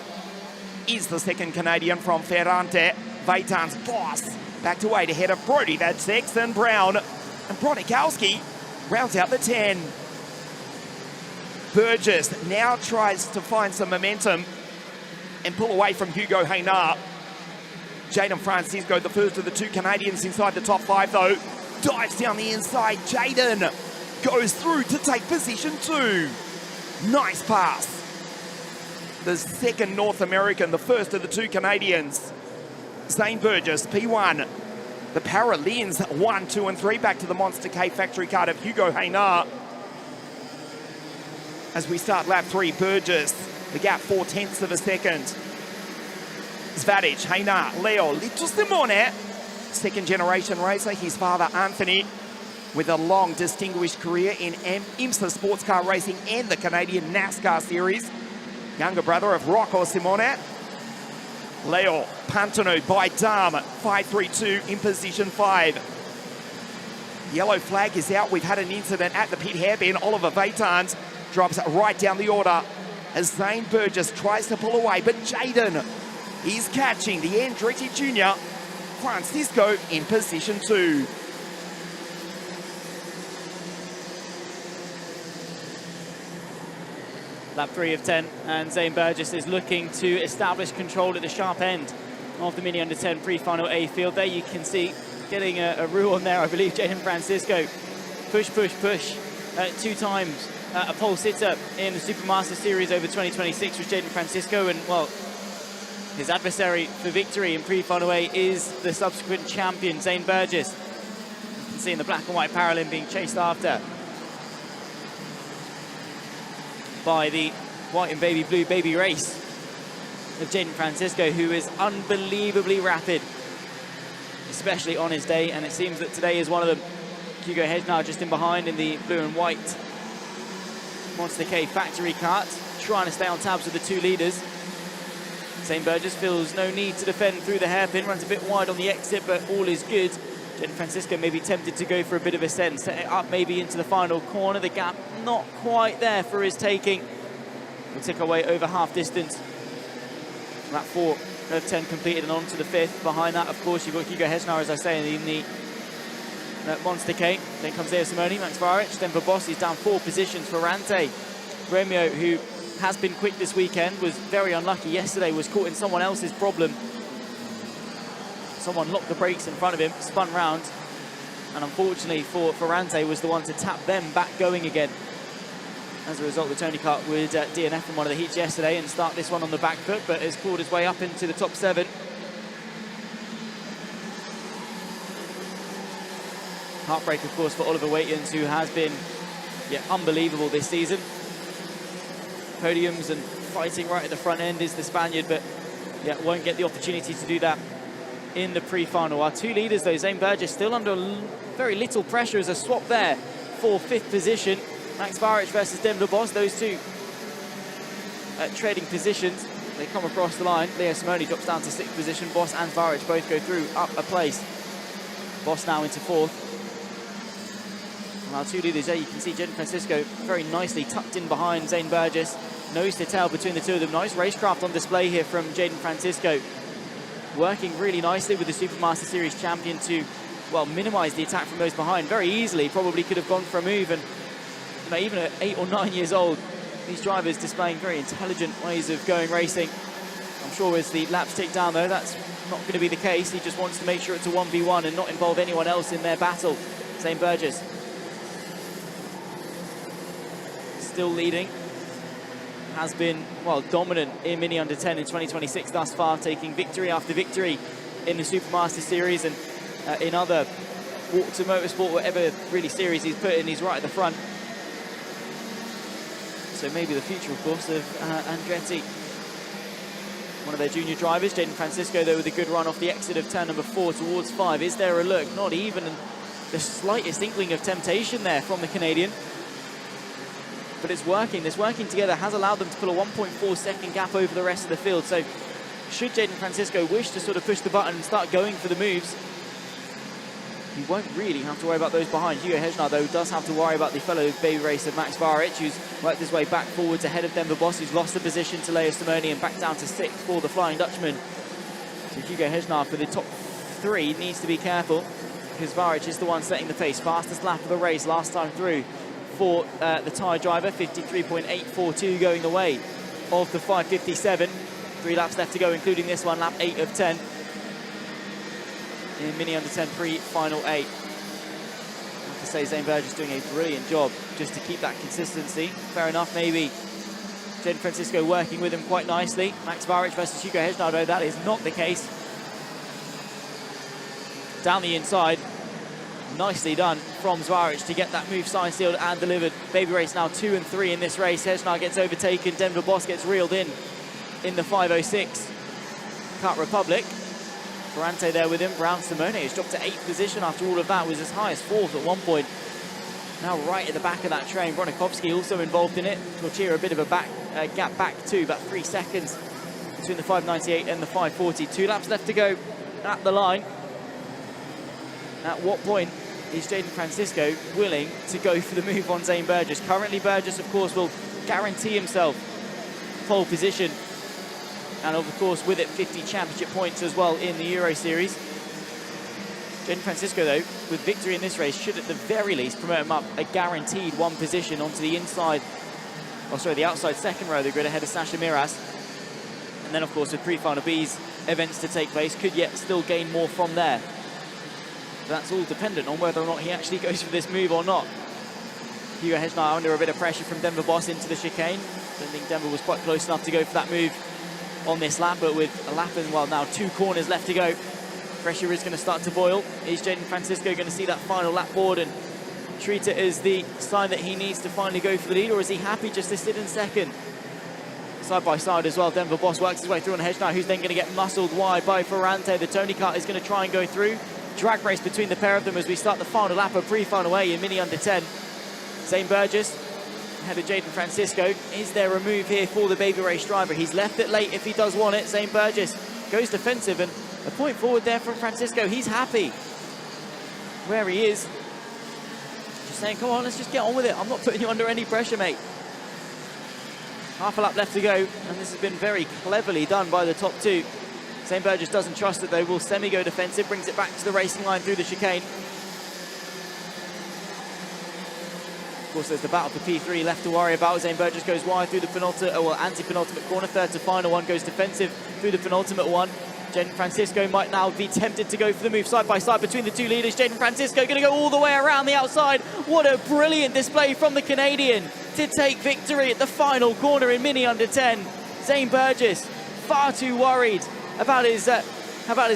is the second Canadian from Ferrante. Vaitans Boss back to 8 ahead of Brody, that's 6, and Brown. And Bronikowski rounds out the 10. Burgess now tries to find some momentum and pull away from Hugo Haynar. Jaden Francisco, the first of the two Canadians inside the top 5 though, dives down the inside. Jaden goes through to take position 2. Nice pass. The second North American, the first of the two Canadians. Zane Burgess, P1. The Paralins, 1, 2, and 3. Back to the Monster K Factory card of Hugo Haynar. As we start lap 3, Burgess, the gap 4/10 of a second. Zvadic, Haynar, Leo, Lito Simone. Second generation racer, his father Anthony, with a long distinguished career in IMSA sports car racing and the Canadian NASCAR series. Younger brother of Rocco Simone. Leo Pantano by Dam, 532 in position 5. Yellow flag is out. We've had an incident at the pit hairpin. Oliver Vaitans drops right down the order as Zane Burgess tries to pull away, but Jaden is catching the Andretti Jr. Francisco in position 2. Lap 3 of 10, and Zane Burgess is looking to establish control at the sharp end of the Mini Under 10 pre-final A field. There you can see, getting a rule on there, I believe, Jaden Francisco. Push, push, push. 2 times a pole sitter in the Supermaster Series over 2026 was Jaden Francisco, and, well, his adversary for victory in pre-final A is the subsequent champion, Zane Burgess. You can see in the black and white Paralin being chased after by the white and baby blue baby race of Jaden Francisco, who is unbelievably rapid, especially on his day, and it seems that today is one of them. Hugo Haynar just in behind in the blue and white Monster K Factory kart, trying to stay on tabs with the 2 leaders. Zane Burgess feels no need to defend through the hairpin, runs a bit wide on the exit, but all is good. Jaden Francisco may be tempted to go for a bit of a set and set it up maybe into the final corner. The gap not quite there for his taking. We'll take away over half distance. Lap 4 of 10 completed and on to the 5th. Behind that, of course, you've got Hugo Hesnar, as I say, in the Monster K. Then comes Leo Simoni, Max Varic, Denver Boss. He's down 4 positions for Rante. Romeo, who has been quick this weekend, was very unlucky yesterday, was caught in someone else's problem. Someone locked the brakes in front of him, spun round, and unfortunately for Rante was the one to tap them back going again. As a result, the Tony Kart would DNF in one of the heats yesterday and start this one on the back foot, but has clawed his way up into the top 7. Heartbreak, of course, for Oliver Waitens, who has been unbelievable this season. Podiums and fighting right at the front end is the Spaniard, but won't get the opportunity to do that in the pre-final. Our 2 leaders, though, Zane Burgess still under very little pressure as a swap there for 5th position. Max Varic versus Denver Boss, those 2 trading positions. They come across the line. Leo Simoni drops down to 6th position. Boss and Varic both go through, up a place. Boss now into 4th. And our 2 leaders there, you can see Jaden Francisco very nicely tucked in behind Zane Burgess. Nose to tail between the 2 of them. Nice racecraft on display here from Jaden Francisco. Working really nicely with the Supermaster Series champion to, well, minimise the attack from those behind very easily. Probably could have gone for a move, and even at 8 or 9 years old, these drivers displaying very intelligent ways of going racing. I'm sure as the laps tick down, though, that's not going to be the case. He just wants to make sure it's a 1v1 and not involve anyone else in their battle. Zane Burgess still leading. Has been, well, dominant in Mini Under 10 in 2026 thus far, taking victory after victory in the Supermaster Series and in other walks of motorsport, whatever really series he's put in, he's right at the front. So maybe the future, of course, of Andretti. One of their junior drivers, Jaden Francisco, though, with a good run off the exit of turn number 4 towards 5. Is there a look? Not even the slightest inkling of temptation there from the Canadian. But it's working. This working together has allowed them to pull a 1.4 second gap over the rest of the field. So should Jaden Francisco wish to sort of push the button and start going for the moves, he won't really have to worry about those behind. Hugo Hesnar, though, does have to worry about the fellow baby racer Max Varic, who's worked his way back forwards ahead of Denver Boss, who's lost the position to Leo Simoni and back down to 6th for the Flying Dutchman. So Hugo Hesnar for the top 3 needs to be careful, because Varic is the one setting the pace. Fastest lap of the race last time through for the Thai driver, 53.842 going the way of the 5:57. 3 laps left to go, including this one, lap 8 of 10 in Mini Under 10 pre-final 8. I have to say, Zane Burgess doing a brilliant job just to keep that consistency. Fair enough, maybe Jaden Francisco working with him quite nicely. Max Varic versus Hugo Hesnar, though, that is not the case. Down the inside. Nicely done from Zvaric to get that move signed, sealed and delivered. Baby race now 2 and 3 in this race. Hesnar gets overtaken. Denver Boss gets reeled in the 5:06. Kart Republic. Ferrante there with him. Brown Simone has dropped to 8th position after all of that. Was as high as 4th at one point. Now right at the back of that train. Bronikovsky also involved in it. Torchia a bit of a gap back too, about 3 seconds between the 5:98 and the 5:40. 2 laps left to go at the line. At what point is Jaden Francisco willing to go for the move on Zane Burgess? Currently, Burgess, of course, will guarantee himself pole position. And, of course, with it, 50 championship points as well in the Euro Series. Jaden Francisco, though, with victory in this race, should at the very least promote him up a guaranteed 1 position onto the inside, the outside second row of the grid ahead of Sasha Miras. And then, of course, with pre-final B's events to take place, could yet still gain more from there. That's all dependent on whether or not he actually goes for this move or not. Hugo Hesnar under a bit of pressure from Denver Boss into the chicane. Don't think Denver was quite close enough to go for that move on this lap, but with a lap and, well, now 2 corners left to go, pressure is going to start to boil. Is Jaden Francisco going to see that final lap board and treat it as the sign that he needs to finally go for the lead, or is he happy just to sit in second? Side by side as well, Denver Boss works his way through on Hesnar, who's then going to get muscled wide by Ferrante. The Tony Kart is going to try and go through. Drag race between the pair of them as we start the final lap of pre-final A in Mini Under 10. Zane Burgess ahead of Jaden Francisco. Is there a move here for the baby race driver? He's left it late if he does want it. Zane Burgess goes defensive, and a point forward there from Francisco. He's happy where he is. Just saying, come on, let's just get on with it. I'm not putting you under any pressure, mate. Half a lap left to go, and this has been very cleverly done by the top two. Zane Burgess doesn't trust it though, will semi-go defensive, brings it back to the racing line through the chicane. Of course, there's the battle for P3 left to worry about. Zane Burgess goes wide through the anti-penultimate corner, third to final one, goes defensive through the penultimate one. Jaden Francisco might now be tempted to go for the move side by side between the two leaders. Jaden Francisco going to go all the way around the outside. What a brilliant display from the Canadian to take victory at the final corner in mini under 10. Zane Burgess far too worried about his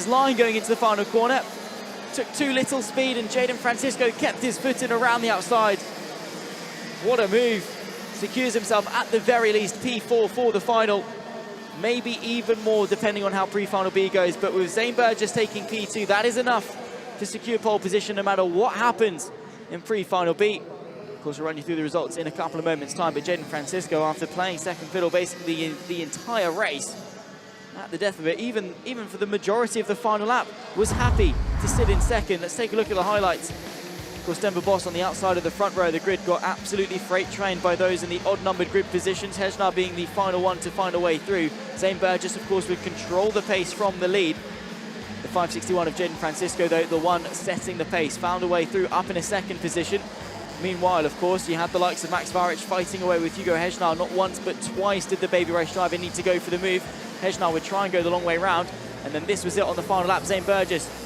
line going into the final corner. Took too little speed, and Jaden Francisco kept his foot in around the outside. What a move. Secures himself at the very least P4 for the final. Maybe even more depending on how pre-final B goes, but with Zane Burgess taking P2, that is enough to secure pole position no matter what happens in pre-final B. Of course, we'll run you through the results in a couple of moments' time, but Jaden Francisco, after playing second fiddle basically the entire race, at the death of it, even for the majority of the final lap, was happy to sit in second. Let's take a look at the highlights. Of course, Denver Boss on the outside of the front row of the grid got absolutely freight trained by those in the odd-numbered grid positions, Hejnar being the final one to find a way through. Zane Burgess, of course, would control the pace from the lead. The 561 of Jaden Francisco, though, the one setting the pace, found a way through up in a second position. Meanwhile, of course, you had the likes of Max Varic fighting away with Hugo Hejnar. Not once, but twice did the baby race driver need to go for the move. Hejnar would try and go the long way round, and then this was it on the final lap. Zane Burgess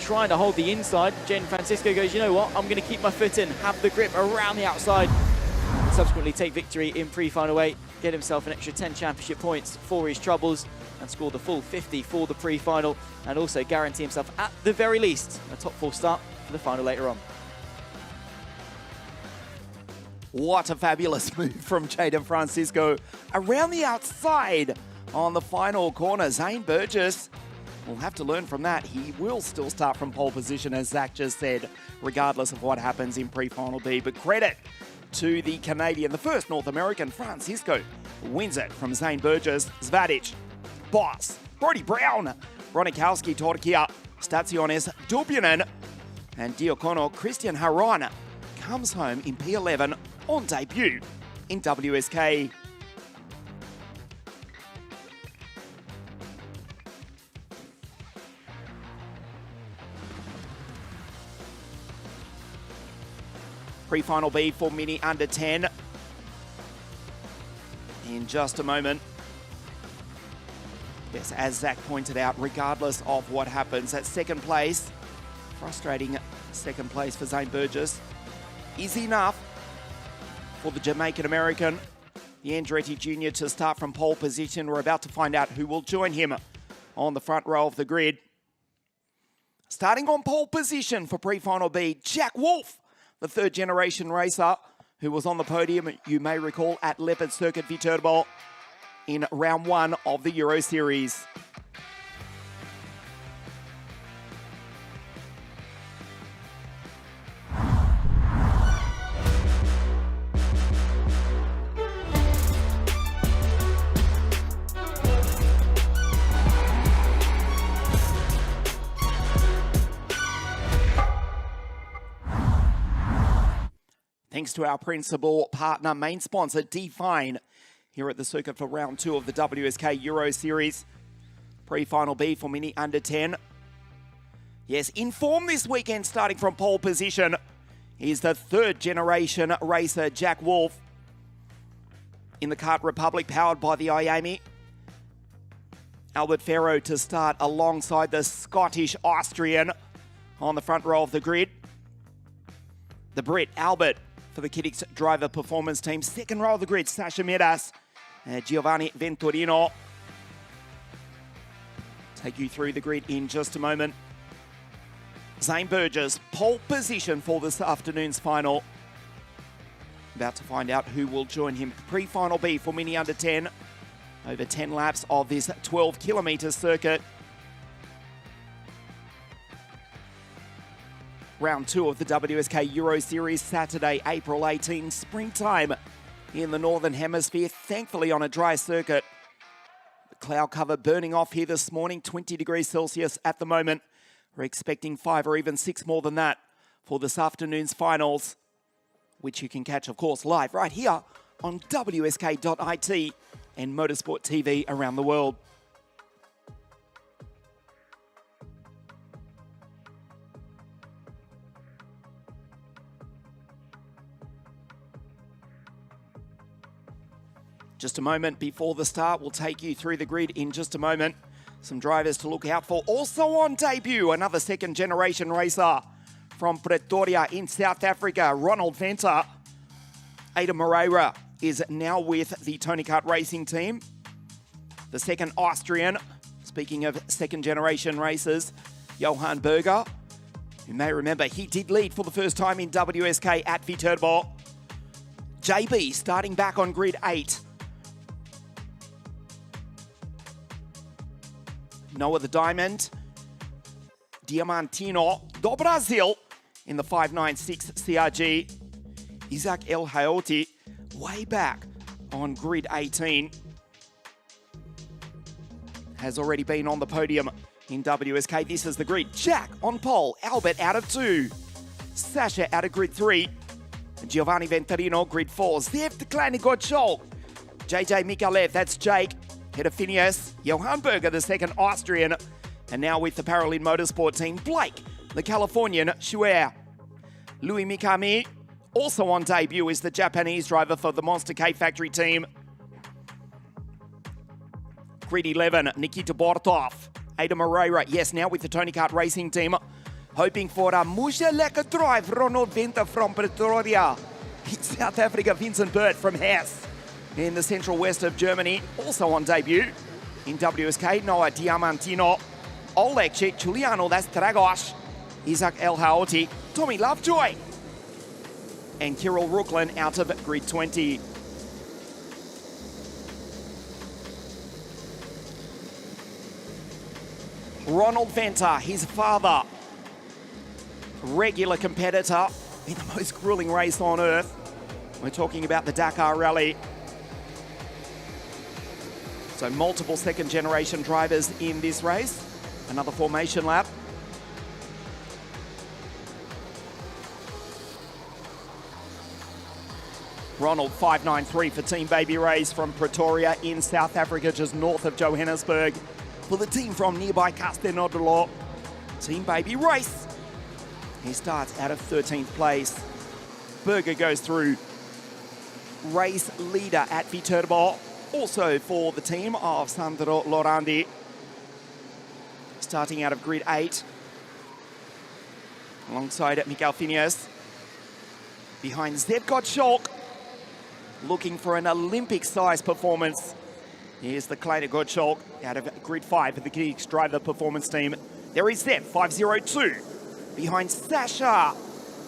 trying to hold the inside. Jaden Francisco goes, you know what, I'm going to keep my foot in, have the grip around the outside, and subsequently take victory in pre-final 8, get himself an extra 10 championship points for his troubles, and score the full 50 for the pre-final, and also guarantee himself, at the very least, a top 4 start for the final later on. What a fabulous move from Jaden Francisco around the outside on the final corner. Zane Burgess will have to learn from that. He will still start from pole position, as Zach just said, regardless of what happens in pre-final B. But credit to the Canadian, the first North American. Francisco wins it from Zane Burgess, Zvadic, Boss, Brody Brown, Bronikowski, Torkia, Staciones, Dubunin, and Diacono Christian Haron comes home in P11 on debut in WSK. Pre-final B for mini under 10 in just a moment. Yes, as Zach pointed out, regardless of what happens, at second place, frustrating second place for Zane Burgess, is enough for the Jamaican-American, the Andretti Jr., to start from pole position. We're about to find out who will join him on the front row of the grid. Starting on pole position for pre-final B, Jack Wolf, the third-generation racer who was on the podium, you may recall, at Leopard Circuit Viterbo in round 1 of the Euro Series. Thanks to our principal partner, main sponsor, Define, here at the circuit for round 2 of the WSK Euro Series. Pre-final B for mini under 10. Yes, in form this weekend, starting from pole position, is the third-generation racer, Jack Wolf, in the Kart Republic, powered by the IAMI. Albert Ferro to start alongside the Scottish-Austrian on the front row of the grid. The Brit, Albert, for the Kittix driver performance team. Second row of the grid, Sasha Medas, Giovanni Venturino. Take you through the grid in just a moment. Zane Burgess, pole position for this afternoon's final. About to find out who will join him. Pre-final B for mini under 10. Over 10 laps of this 12-kilometre circuit. Round 2 of the WSK Euro Series, Saturday, April 18, springtime in the Northern Hemisphere, thankfully on a dry circuit. The cloud cover burning off here this morning, 20 degrees Celsius at the moment. We're expecting 5 or even 6 more than that for this afternoon's finals, which you can catch, of course, live right here on WSK.IT and Motorsport TV around the world. Just a moment before the start, we'll take you through the grid in just a moment. Some drivers to look out for. Also on debut, another second generation racer from Pretoria in South Africa, Ronald Venter. Ada Moreira is now with the Tony Kart Racing team. The second Austrian, speaking of second generation racers, Johan Berger. You may remember he did lead for the first time in WSK at Viterbo. JB starting back on grid 8. Noah the Diamond, Diamantino do Brasil in the 596 CRG. Isaac El Hayati way back on grid 18. Has already been on the podium in WSK. This is the grid. Jack on pole, Albert out of 2. Sasha out of grid 3. Giovanni Venturino, grid 4. Zev the Kleine Gottschalk. JJ Mikalev, that's Jake. Peter Phineas, Johan Berger, the second Austrian, and now with the Paralin Motorsport team, Blake, the Californian Shuer. Louis Mikami, also on debut, is the Japanese driver for the Monster K Factory team. Grid 11, Nikita Bortov. Ada Moreira, yes, now with the Tony Kart Racing team, hoping for a Musha Lekker drive, Ronald Venter from Pretoria. In South Africa, Vincent Burt from Hesse. In the central west of Germany, also on debut. In WSK, Noah Diamantino, Oleg Giuliano, that's Dragos, Isaac El Haoti, Tommy Lovejoy, and Kirill Ruklin out of grid 20. Ronald Venter, his father, regular competitor in the most grueling race on earth. We're talking about the Dakar Rally. So multiple second generation drivers in this race. Another formation lap. Ronald 593 for Team Baby Race from Pretoria in South Africa, just north of Johannesburg. For the team from nearby Castelnaudolo, Team Baby Race. He starts out of 13th place. Berger goes through. Race leader at Viterbo. Also for the team of Sandro Lorandi. Starting out of grid 8. Alongside Miguel Phineas. Behind Zev Gottschalk. Looking for an Olympic-sized performance. Here's the Kleine Gottschalk out of grid 5 of the Geeks Driver Performance Team. There is Zev, 502. Behind Sasha,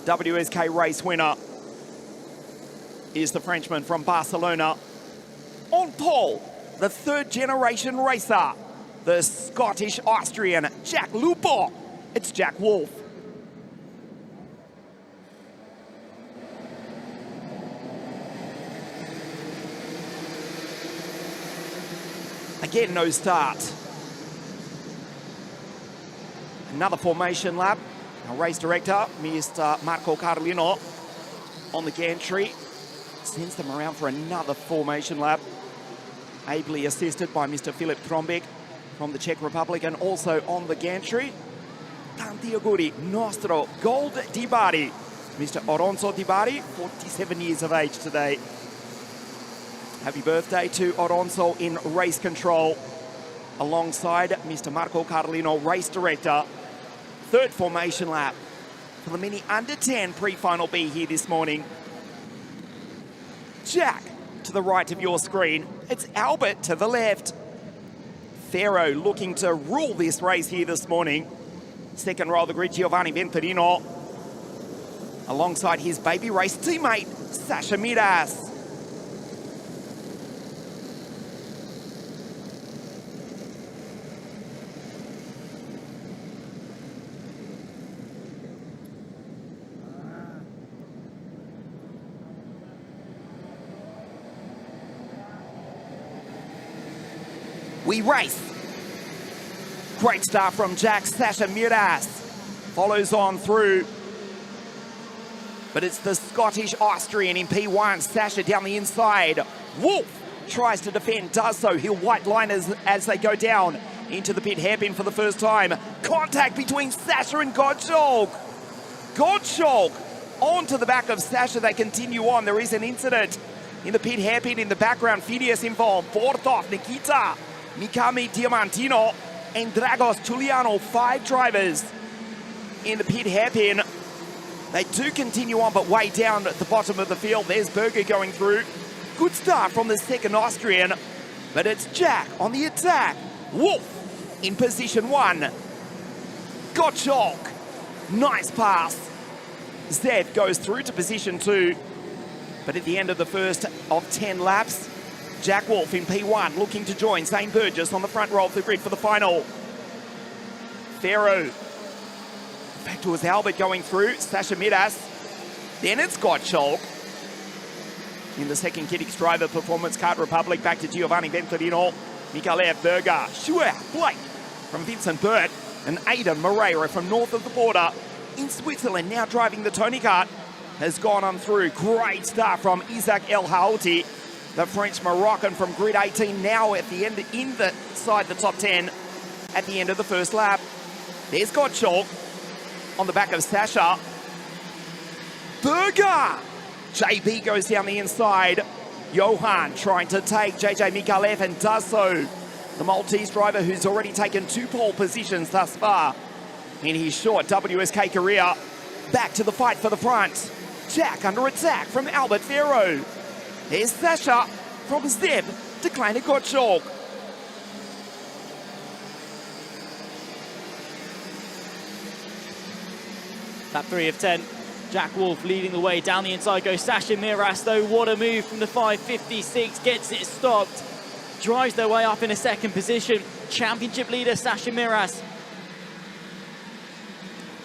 WSK race winner, is the Frenchman from Barcelona. On pole, the third generation racer, the Scottish Austrian Jack Lupo. It's Jack Wolf. Again, no start. Another formation lap. Our race director, Mr. Marco Carlino, on the gantry. Sends them around for another formation lap. Ably assisted by Mr. Filip Trombek from the Czech Republic, and also on the gantry, tanti auguri, nostro gold Di Bari, Mr. Oronzo Di Bari, 47 years of age today. Happy birthday to Oronzo in race control, alongside Mr. Marco Carlino, race director. Third formation lap for the Mini Under 10 pre-final B here this morning. Jack to the right of your screen. It's Albert to the left. Ferro looking to rule this race here this morning. Second row of the grid, Giovanni Venturino, alongside his baby race teammate, Sasha Miras. We race. Great start from Jack. Sasha Miras follows on through. But it's the Scottish Austrian in P1. Sasha down the inside. Wolf tries to defend, does so. He'll white line as they go down into the pit hairpin for the first time. Contact between Sasha and Gottschalk. Gottschalk onto the back of Sasha. They continue on. There is an incident in the pit hairpin in the background. Phineas involved. Bortov, Nikita, Mikami Diamantino, and Dragos Giuliano. 5 drivers in the pit hairpin. They do continue on, but way down at the bottom of the field. There's Berger going through. Good start from the second Austrian, but it's Jack on the attack. Wolf in position 1. Gottschalk, nice pass. Zev goes through to position 2, but at the end of the first of 10 laps, Jack Wolf in P1 looking to join Zane Burgess on the front row of the grid for the final. Ferro. Back towards Albert going through. Sasha Miras. Then it's Gottschalk. In the second Kiddix driver performance, Kart Republic back to Giovanni Venturino. Mikalev, Berger, Schuer, Blake from Vincent Burt, and Aidan Moreira from north of the border. In Switzerland, now driving the Tony Kart, has gone on through. Great start from Isaac El Haouti, the French-Moroccan from grid 18, now at the end, inside the top 10 at the end of the first lap. There's Gottschalk on the back of Sasha. Berger! JB goes down the inside. Johan trying to take JJ Mikalev and does so. The Maltese driver who's already taken 2 pole positions thus far in his short WSK career. Back to the fight for the front. Jack under attack from Albert Ferro. There's Sasha from Zeb to Kleine Gottschalk. Lap 3 of 10. Jack Wolf leading the way. Down the inside goes Sasha Miras, though. What a move from the 556. Gets it stopped. Drives their way up in a second position. Championship leader Sasha Miras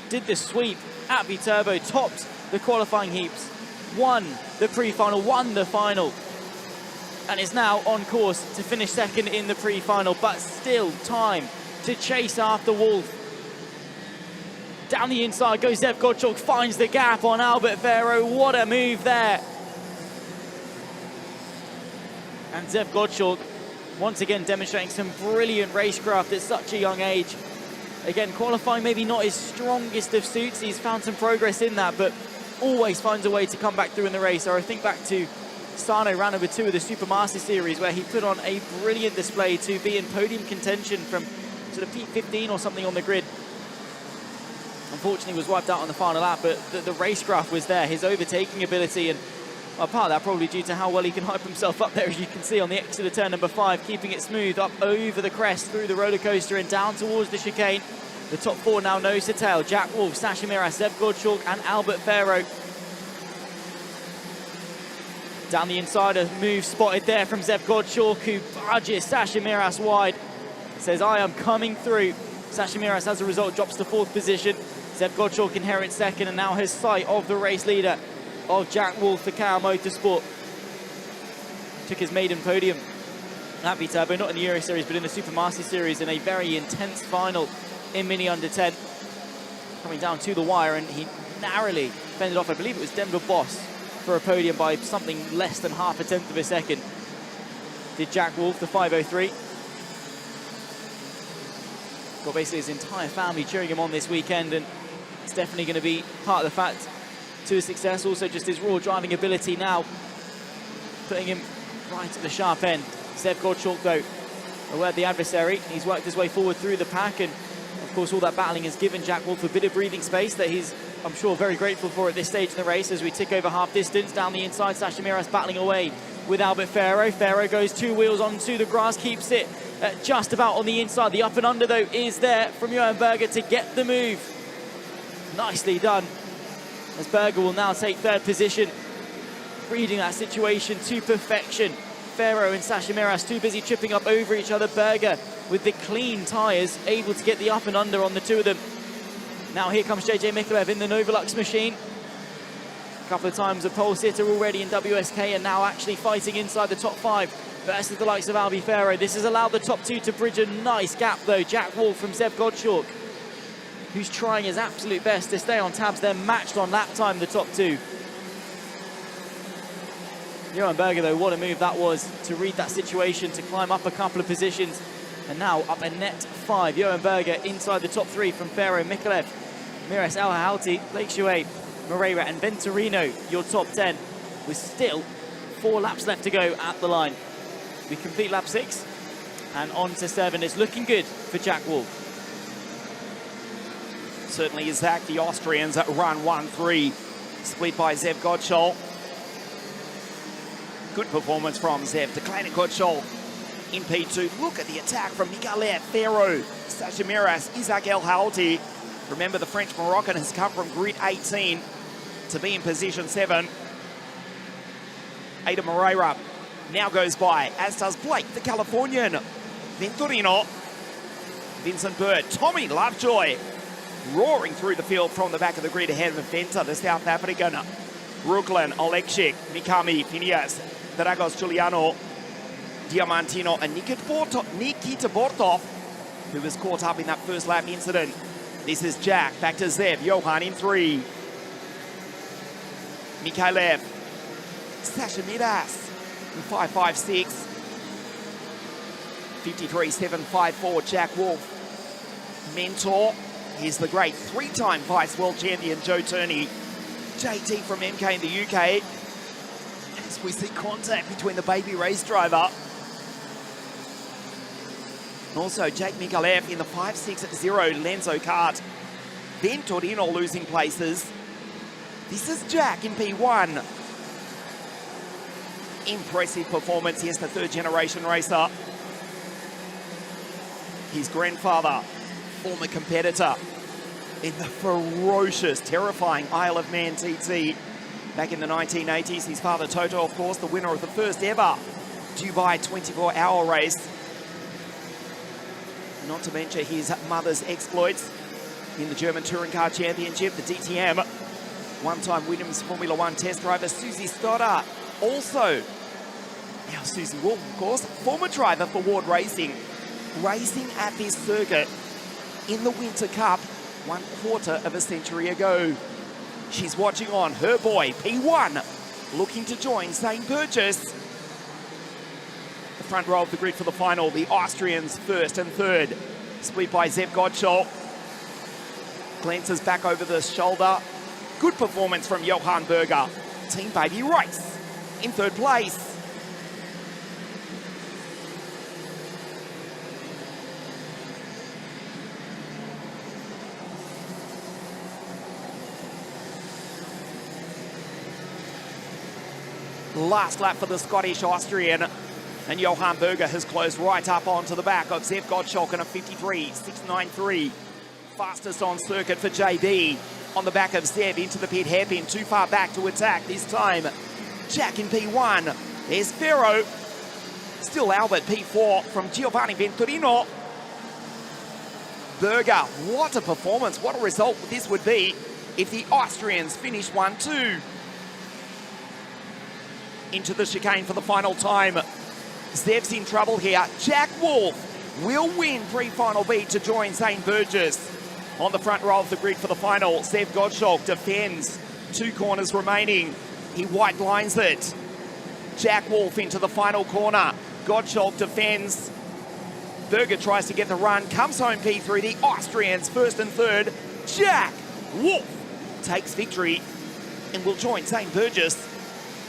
did the sweep at Viterbo. Topped the qualifying heaps. Won the pre-final. Won the final. And is now on course to finish second in the pre-final. But still time to chase after Wolf. Down the inside goes Zev Gottschalk, finds the gap on Albert Ferro. What a move there. And Zev Gottschalk once again demonstrating some brilliant racecraft at such a young age. Again, qualifying maybe not his strongest of suits. He's found some progress in that, but always finds a way to come back through in the race. Or I think back to Sano, round number 2 of the Supermaster Series, where he put on a brilliant display to be in podium contention from sort of P15 or something on the grid. Unfortunately was wiped out on the final lap, but the racecraft was there, his overtaking ability, and well, part of that probably due to how well he can hype himself up there, as you can see on the exit of turn number 5, keeping it smooth up over the crest, through the roller coaster and down towards the chicane. The top 4 now nose to tail. Jack Wolf, Sasha Miras, Zev Gottschalk and Albert Ferro. Down the inside, a move spotted there from Zev Gottschalk, who barges Sasha Miras wide. Says, I am coming through. Sasha Miras, as a result, drops to 4th position. Zev Gottschalk inherits second and now has sight of the race leader of Jack Wolf for KR Motorsport. Took his maiden podium at Viterbo, not in the Euro Series, but in the Supermaster Series in a very intense final in Mini Under 10. Coming down to the wire, and he narrowly fended off, I believe it was Denver Boss, for a podium by something less than half a tenth of a second. Did Jack Wolf, the 503. Got basically his entire family cheering him on this weekend, and it's definitely going to be part of the fact to his success. Also just his raw driving ability now, putting him right at the sharp end. Zev Gottschalk, though, aware of the adversary. He's worked his way forward through the pack, and of course all that battling has given Jack Wolf a bit of breathing space that he's, I'm sure, very grateful for at this stage in the race. As we tick over half distance, down the inside, Sasha Miras battling away with Albert Ferro. Ferro goes 2 wheels onto the grass, keeps it just about on the inside. The up and under, though, is there from Johan Berger to get the move. Nicely done, as Berger will now take 3rd position, reading that situation to perfection. Ferro and Sasha Miras too busy tripping up over each other. Berger with the clean tyres, able to get the up and under on the 2 of them. Now here comes JJ Mikalev in the Novolux machine. A couple of times a pole sitter already in WSK, and now actually fighting inside the top 5 versus the likes of Albi Farrow. This has allowed the top two to bridge a nice gap though. Jack Wolf from Zev Gottschalk, who's trying his absolute best to stay on tabs. They're matched on lap time, the top two. Johan Berger though, what a move that was to read that situation, to climb up a couple of positions. And now up a net 5. Johan Berger inside the top 3 from Ferro, Mikalev, Miras El Halti, Lake Shuaib, Moreira and Venturino, your top 10, with still 4 laps left to go at the line. We complete lap 6 and on to 7. It's looking good for Jack Wolf. Certainly is Zach. The Austrians at run 1-3, split by Zev Gottschalk. Good performance from Zev. Declared Gottschalk in P2. Look at the attack from Mikalev, Ferro, Sasha Miras, Isaac El Halti. Remember, the French-Moroccan has come from grid 18 to be in position 7. Ada Moreira now goes by, as does Blake, the Californian. Venturino, Vincent Bird, Tommy Lovejoy, roaring through the field from the back of the grid ahead of Venta, the South African. Brooklyn, Oleksic, Mikami, Phineas, Dragos Giuliano, Diamantino and Nikita Bortov, who was caught up in that first lap incident. This is Jack, back to Zev, Johan in 3. Mikhailov, Sasha Midas in 5.56. 53.754, Jack Wolf. Mentor, here's the great 3-time vice world champion Joe Turney. JT from MK in the UK. As we see contact between the baby race driver. And also Jake Mikalev in the 5.60 Lenzo kart. Then Torino losing places. This is Jack in P1. Impressive performance. Here's the 3rd generation racer. His grandfather, former competitor in the ferocious, terrifying Isle of Man TT back in the 1980s. His father Toto, of course, the winner of the first ever Dubai 24-hour race. Not to mention his mother's exploits in the German Touring Car Championship, the DTM. One-time Williams Formula One test driver Susie Stoddart. Also, now Susie Wolf, of course, former driver for Ward Racing. Racing at this circuit in the Winter Cup 1/4 of a century ago. She's watching on. Her boy, P1, looking to join Zane Burgess. The front row of the grid for the final. The Austrians 1st and 3rd. Split by Zev Gottschalk. Glances back over the shoulder. Good performance from Johan Berger. Team Baby Race in 3rd place. Last lap for the Scottish Austrian, and Johan Berger has closed right up onto the back of Zev Gottschalk in a 53.693. Fastest on circuit for JB. On the back of Zev into the pit hairpin, too far back to attack this time. Jack in P1. There's Ferro. Still Albert P4 from Giovanni Venturino. Berger, what a performance, what a result this would be if the Austrians finish 1-2. Into the chicane for the final time. Zev's in trouble here. Jack Wolf will win pre-final beat to join Zane Burgess. On the front row of the grid for the final, Zev Gottschalk defends. 2 corners remaining. He white lines it. Jack Wolf into the final corner. Gottschalk defends. Berger tries to get the run, comes home P3. The Austrians 1st and 3rd. Jack Wolf takes victory and will join Zane Burgess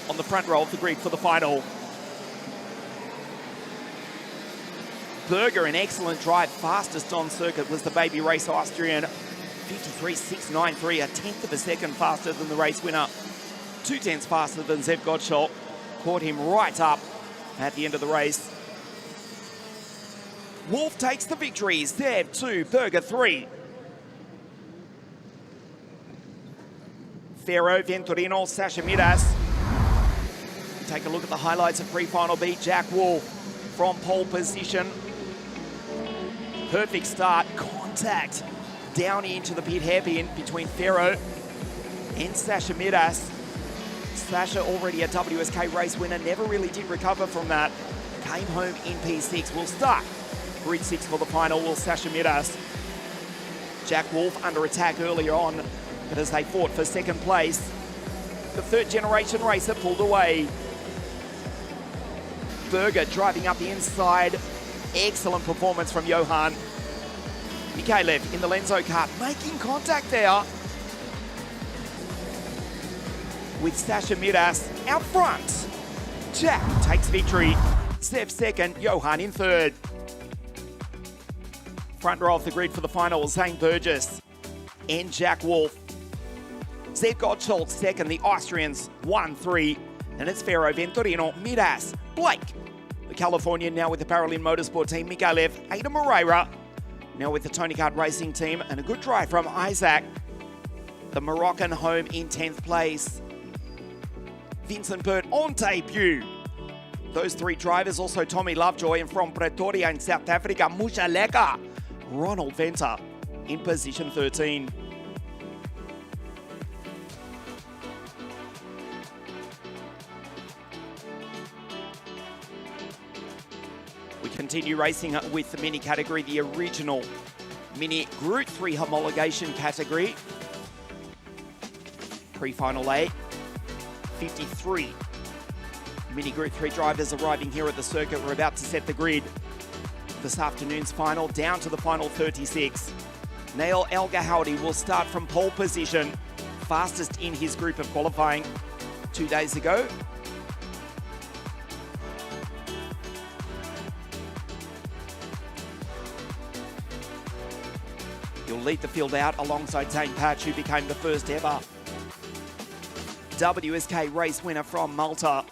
on the front row of the grid for the final. Berger, an excellent drive. Fastest on circuit was the baby race Austrian. 53.693, a 1/10 of a second faster than the race winner. 2/10 faster than Zev Gottschalk. Caught him right up at the end of the race. Wolf takes the victory. Zev 2, Berger 3. Ferro, Venturino, Sasha Midas. Take a look at the highlights of pre-final beat. Jack Wolf from pole position. Perfect start, contact down into the pit hairpin between Ferro and Sasha Midas. Sasha, already a WSK race winner, never really did recover from that. came home in P6. Will start grid 6 for the final. Will Sasha Midas. Jack Wolf under attack earlier on, but as they fought for second place, the third generation racer pulled away. Berger driving up the inside. Excellent performance from Johan. Mikhailov in the Lenzo kart, making contact there with Sasha Midas out front. Jack takes victory. Zev second, Johan in third. Front row of the grid for the final, Zane Burgess and Jack Wolf. Zev Gottschalk second, the Austrians 1-3. And it's Ferro Venturino, Midas, Blake. The Californian now with the Paralympic Motorsport team, Mikhailov, Ada Moreira. Now with the Tony Kart Racing team, and a good drive from Isaac. The Moroccan home in 10th place. Vincent Burt on debut. Those three drivers, also Tommy Lovejoy, and from Pretoria in South Africa, Mushaleka. Ronald Venter in position 13. We continue racing with the mini category, the original mini Group 3 homologation category. Pre-final A, 53 mini Group 3 drivers arriving here at the circuit. We're about to set the grid. This afternoon's final, down to the final 36. Nail El Gahoudi will start from pole position, fastest in his group of qualifying 2 days ago. He'll lead the field out alongside Zane Patch, who became the first ever WSK race winner from Malta.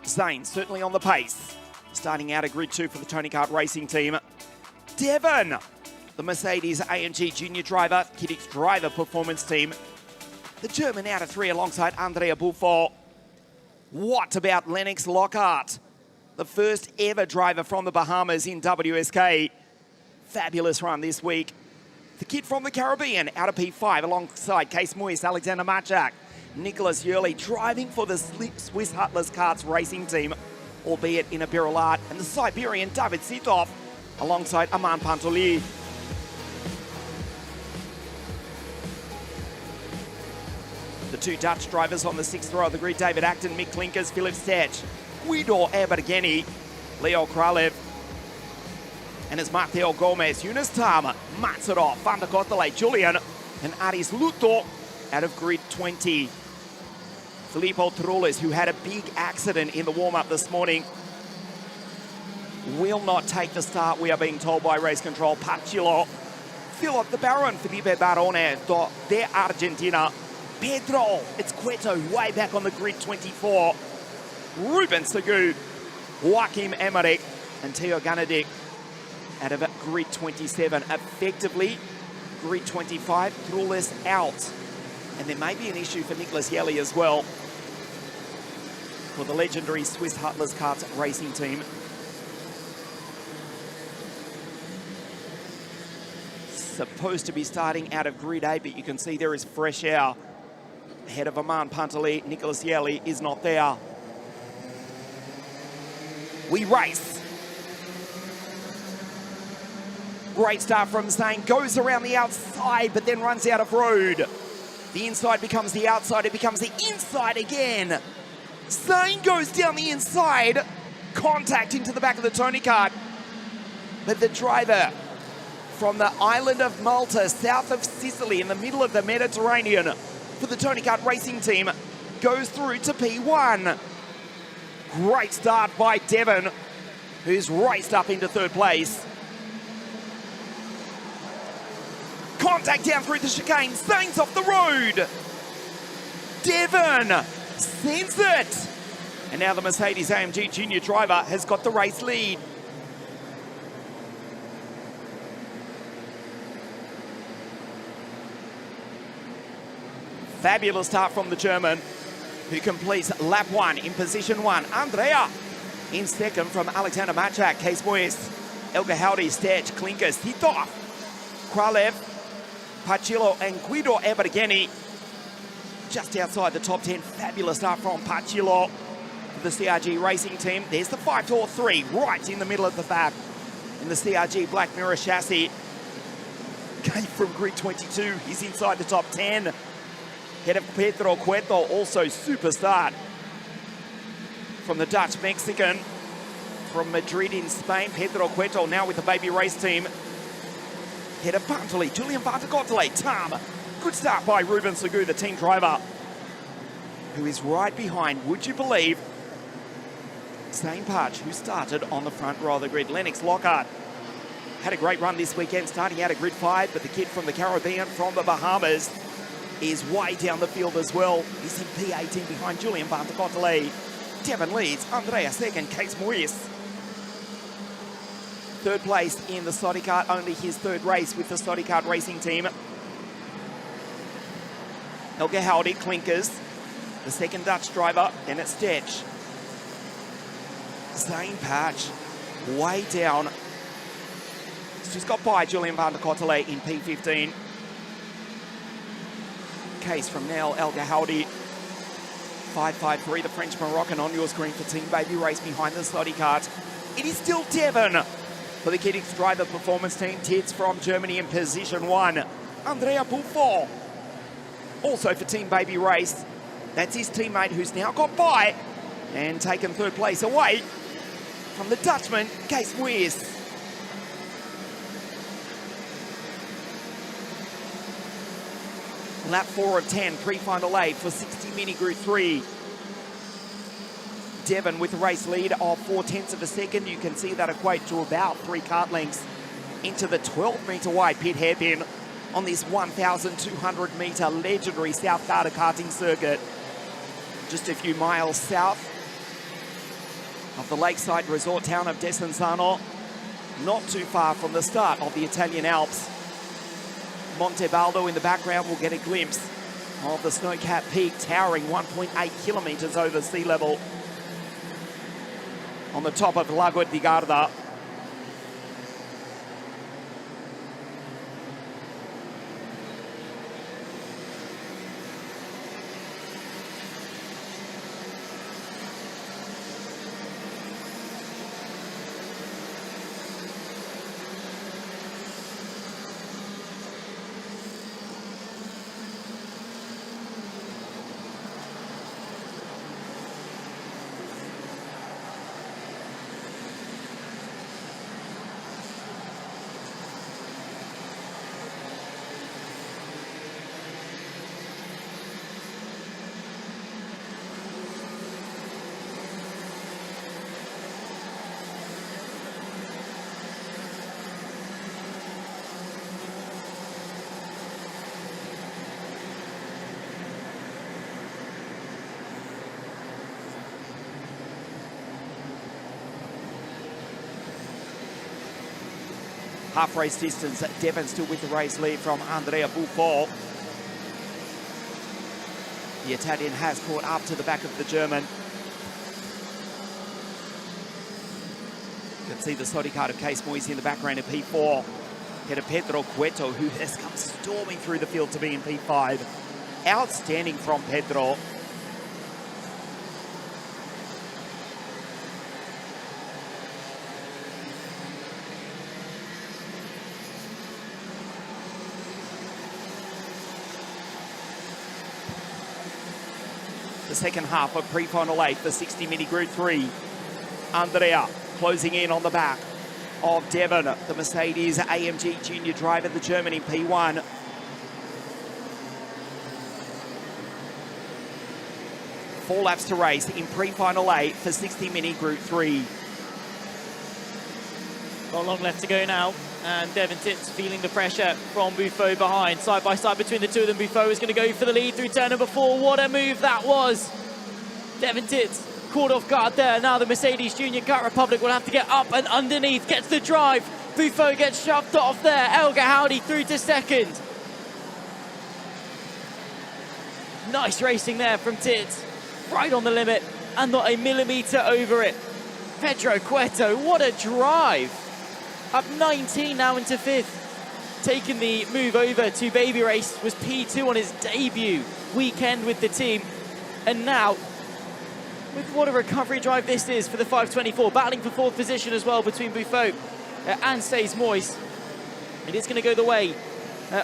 Zane certainly on the pace. Starting out at grid 2 for the Tony Kart Racing team. Devon, the Mercedes AMG junior driver, Kiddix driver performance team. The German out of 3 alongside Andrea Buffo. What about Lennox Lockhart, the first ever driver from the Bahamas in WSK? Fabulous run this week. The kid from the Caribbean out of P5 alongside Case Moyes, Alexander Machak. Nicholas Yurley driving for the Swiss Hutlers Karts racing team, albeit in a Birilat, and the Siberian David Sitov alongside Aman Pantoli. The two Dutch drivers on the 6th row of the grid, David Acton, Mick Klinkers, Philip Stech, Guido Ebergeni, Leo Kralev, and it's Mateo Gomez, Yunus Tama, Matsarov, Van der Kotele, Julian, and Aris Luto out of grid 20. Filippo Trulis, who had a big accident in the warm-up this morning, will not take the start, we are being told by race control. Pacillo, Philip the Baron, Felipe Barone, de Argentina. Pedro, it's Cueto, way back on the grid 24. Ruben Segou, Joachim Emmerich, and Theo Ganadik out of grid 27. Effectively, grid 25, Trulis out. And there may be an issue for Nicholas Yelly as well, for the legendary Swiss Hutlers Karts racing team. Supposed to be starting out of grid 8, but you can see there is fresh air ahead of Aman Pantali. Nicholas Yelly is not there. We race. Great start from Zane, goes around the outside, but then runs out of road. The inside becomes the outside, it becomes the inside again. Zane goes down the inside, contact into the back of the Tony Kart. But the driver from the island of Malta, south of Sicily, in the middle of the Mediterranean, for the Tony Kart Racing team, goes through to P1. Great start by Devon, who's raced up into third place. Contact down through the chicane. Zane's off the road. Devon sends it. And now the Mercedes AMG junior driver has got the race lead. Fabulous start from the German, who completes lap 1 in position 1. Andrea in second from Alexander Machak, Case Moyes, Elga Howdy, Stech, Klinkers, Titov, Kralev, Pacillo and Guido Ebergeni just outside the top 10. Fabulous start from Pacillo. the CRG racing team. There's the 5-3 right in the middle of the pack in the CRG Black Mirror chassis. Came from grid 22. He's inside the top 10. Head of Pedro Cueto, also super start from the Dutch Mexican. From Madrid in Spain, Pedro Cueto now with the baby race team. Head of Pantoli, Julian Vandergotele, Tam. Good start by Ruben Segou, the team driver, who is right behind, would you believe, Zane Parch, who started on the front row of the grid. Lennox Lockhart had a great run this weekend, starting out at grid 5, but the kid from the Caribbean, from the Bahamas, is way down the field as well. He's in P18 behind Julian Vandergotele. Devon leads, Andrea second, Case Moyes. Third place in the Soddy Kart, only his third race with the Soddy Kart racing team. Elga Howdy, Clinkers, the second Dutch driver, and it's Stetch. Zane Patch, way down. He's just got by Julian Vandergotele in P15. Case from Nell, Elga Howdy. 5-5-3, the French Moroccan on your screen for Team Baby Race behind the Soddy Kart. It is still Devon for the Kiddix Driver Performance Team. Tits from Germany in position 1. Andrea Buffon, also for Team Baby Race. That's his teammate who's now got by and taken third place away from the Dutchman, Case Moyes. Lap 4 of 10, pre-final 8 for 60 Mini Group 3. Devon with a race lead of 0.4 of a second. You can see that equate to about 3 kart lengths into the 12-metre wide pit hairpin on this 1,200-metre legendary South Garda karting circuit. Just a few miles south of the lakeside resort town of Desenzano, not too far from the start of the Italian Alps. Monte Baldo in the background will get a glimpse of the snow-capped peak, towering 1.8 kilometres over sea level on the top of Lago di Garda. Half race distance, Devon still with the race lead from Andrea Buffon. The Italian has caught up to the back of the German. You can see the Soddy Kart of Case Moyes in the background of P4. Head of Pedro Cueto, who has come storming through the field to be in P5. Outstanding from Pedro. The second half of pre-final 8 for 60 Mini Group 3. Andrea closing in on the back of Devon, the Mercedes AMG junior driver, the German in P1. Four laps to race in pre-final 8 for 60 Mini Group 3. Not long left to go now, and Devon Tits feeling the pressure from Buffon behind. Side by side between the two of them, Buffon is going to go for the lead through turn number 4. What a move that was! Devon Tits caught off guard there. Now the Mercedes Junior Kart Republic will have to get up and underneath, gets the drive. Buffon gets shoved off there. Elga Howdy through to second. Nice racing there from Tits. Right on the limit and not a millimetre over it. Pedro Cueto, what a drive! Up 19 now into 5th. Taking the move over to Baby Race, was P2 on his debut weekend with the team. And now with what a recovery drive this is for the 524. Battling for 4th position as well between Buffon and Stays Moist. It is going to go the way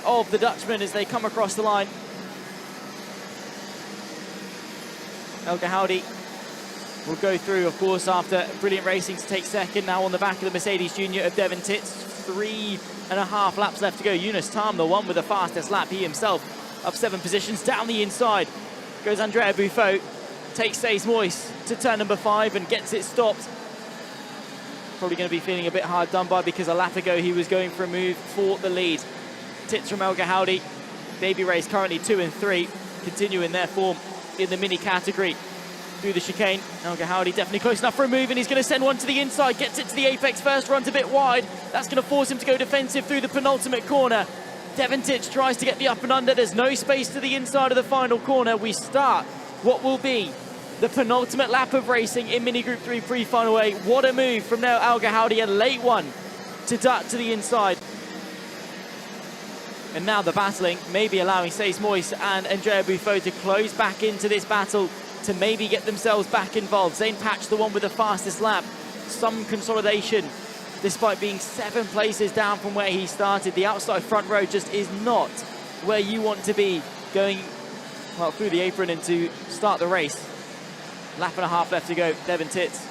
of the Dutchman as they come across the line. El Ghaoudi will go through, of course, after brilliant racing to take second. Now on the back of the Mercedes Junior of Devon Tits. 3.5 laps left to go. Yunus Tam, the one with the fastest lap. He himself up 7 positions. Down the inside goes Andrea Buffon. Takes Stays Moist to turn number 5 and gets it stopped. Probably going to be feeling a bit hard done by because a lap ago he was going for a move for the lead. Tits from El Ghaoudi. Baby Race currently 2 and 3. Continuing their form in the mini category through the chicane. El Ghaoudi definitely close enough for a move, and he's going to send one to the inside. Gets it to the apex first, runs a bit wide. That's going to force him to go defensive through the penultimate corner. Devon Tits tries to get the up and under. There's no space to the inside of the final corner. We start what will be the penultimate lap of racing in Mini Group 3 pre-final A. What a move from now El Ghaoudi, a late one to dart to the inside. And now the battling, maybe allowing Stays Moist and Andrea Buffon to close back into this battle to maybe get themselves back involved. Zane Patch, the one with the fastest lap. Some consolidation, despite being 7 places down from where he started. The outside front row just is not where you want to be going, well, through the apron and to start the race. Lap and a half left to go. Devon Tits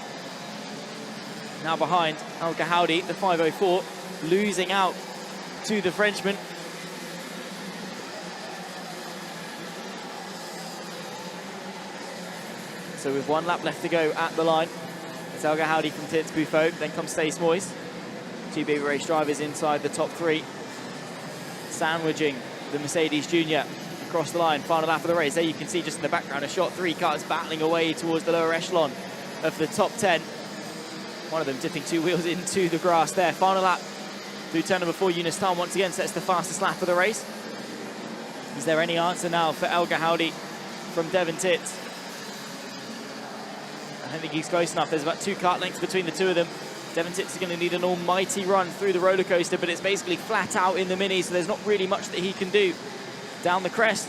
now behind El Ghaoudi, the 504, losing out to the Frenchman. So with 1 lap left to go at the line, it's El Ghaoudi from Tits, Buffon, then comes Stays Moist. 2 Baby Race drivers inside the top 3, sandwiching the Mercedes Junior across the line. Final lap of the race. There you can see just in the background a shot 3 cars battling away towards the lower echelon of the top 10. One of them dipping 2 wheels into the grass there. Final lap through turn number 4. Yunus Tan once again sets the fastest lap of the race. Is there any answer now for El Ghaoudi from Devon Tits? I don't think he's close enough. There's about 2 kart lengths between the 2 of them. Devon Tits is going to need an almighty run through the roller coaster, but it's basically flat out in the mini, so there's not really much that he can do. Down the crest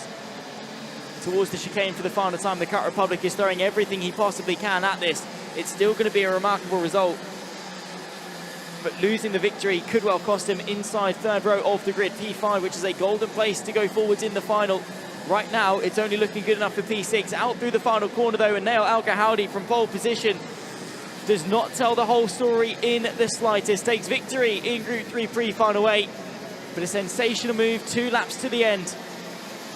towards the chicane for the final time. The Cut Republic is throwing everything he possibly can at this. It's still going to be a remarkable result, but losing the victory could well cost him inside 3rd row of the grid. P5, which is a golden place to go forwards in the final. Right now, it's only looking good enough for P6. Out through the final corner, though, and now El Ghaoudi from pole position does not tell the whole story in the slightest. Takes victory in Group 3 pre-final 8, but a sensational move 2 laps to the end.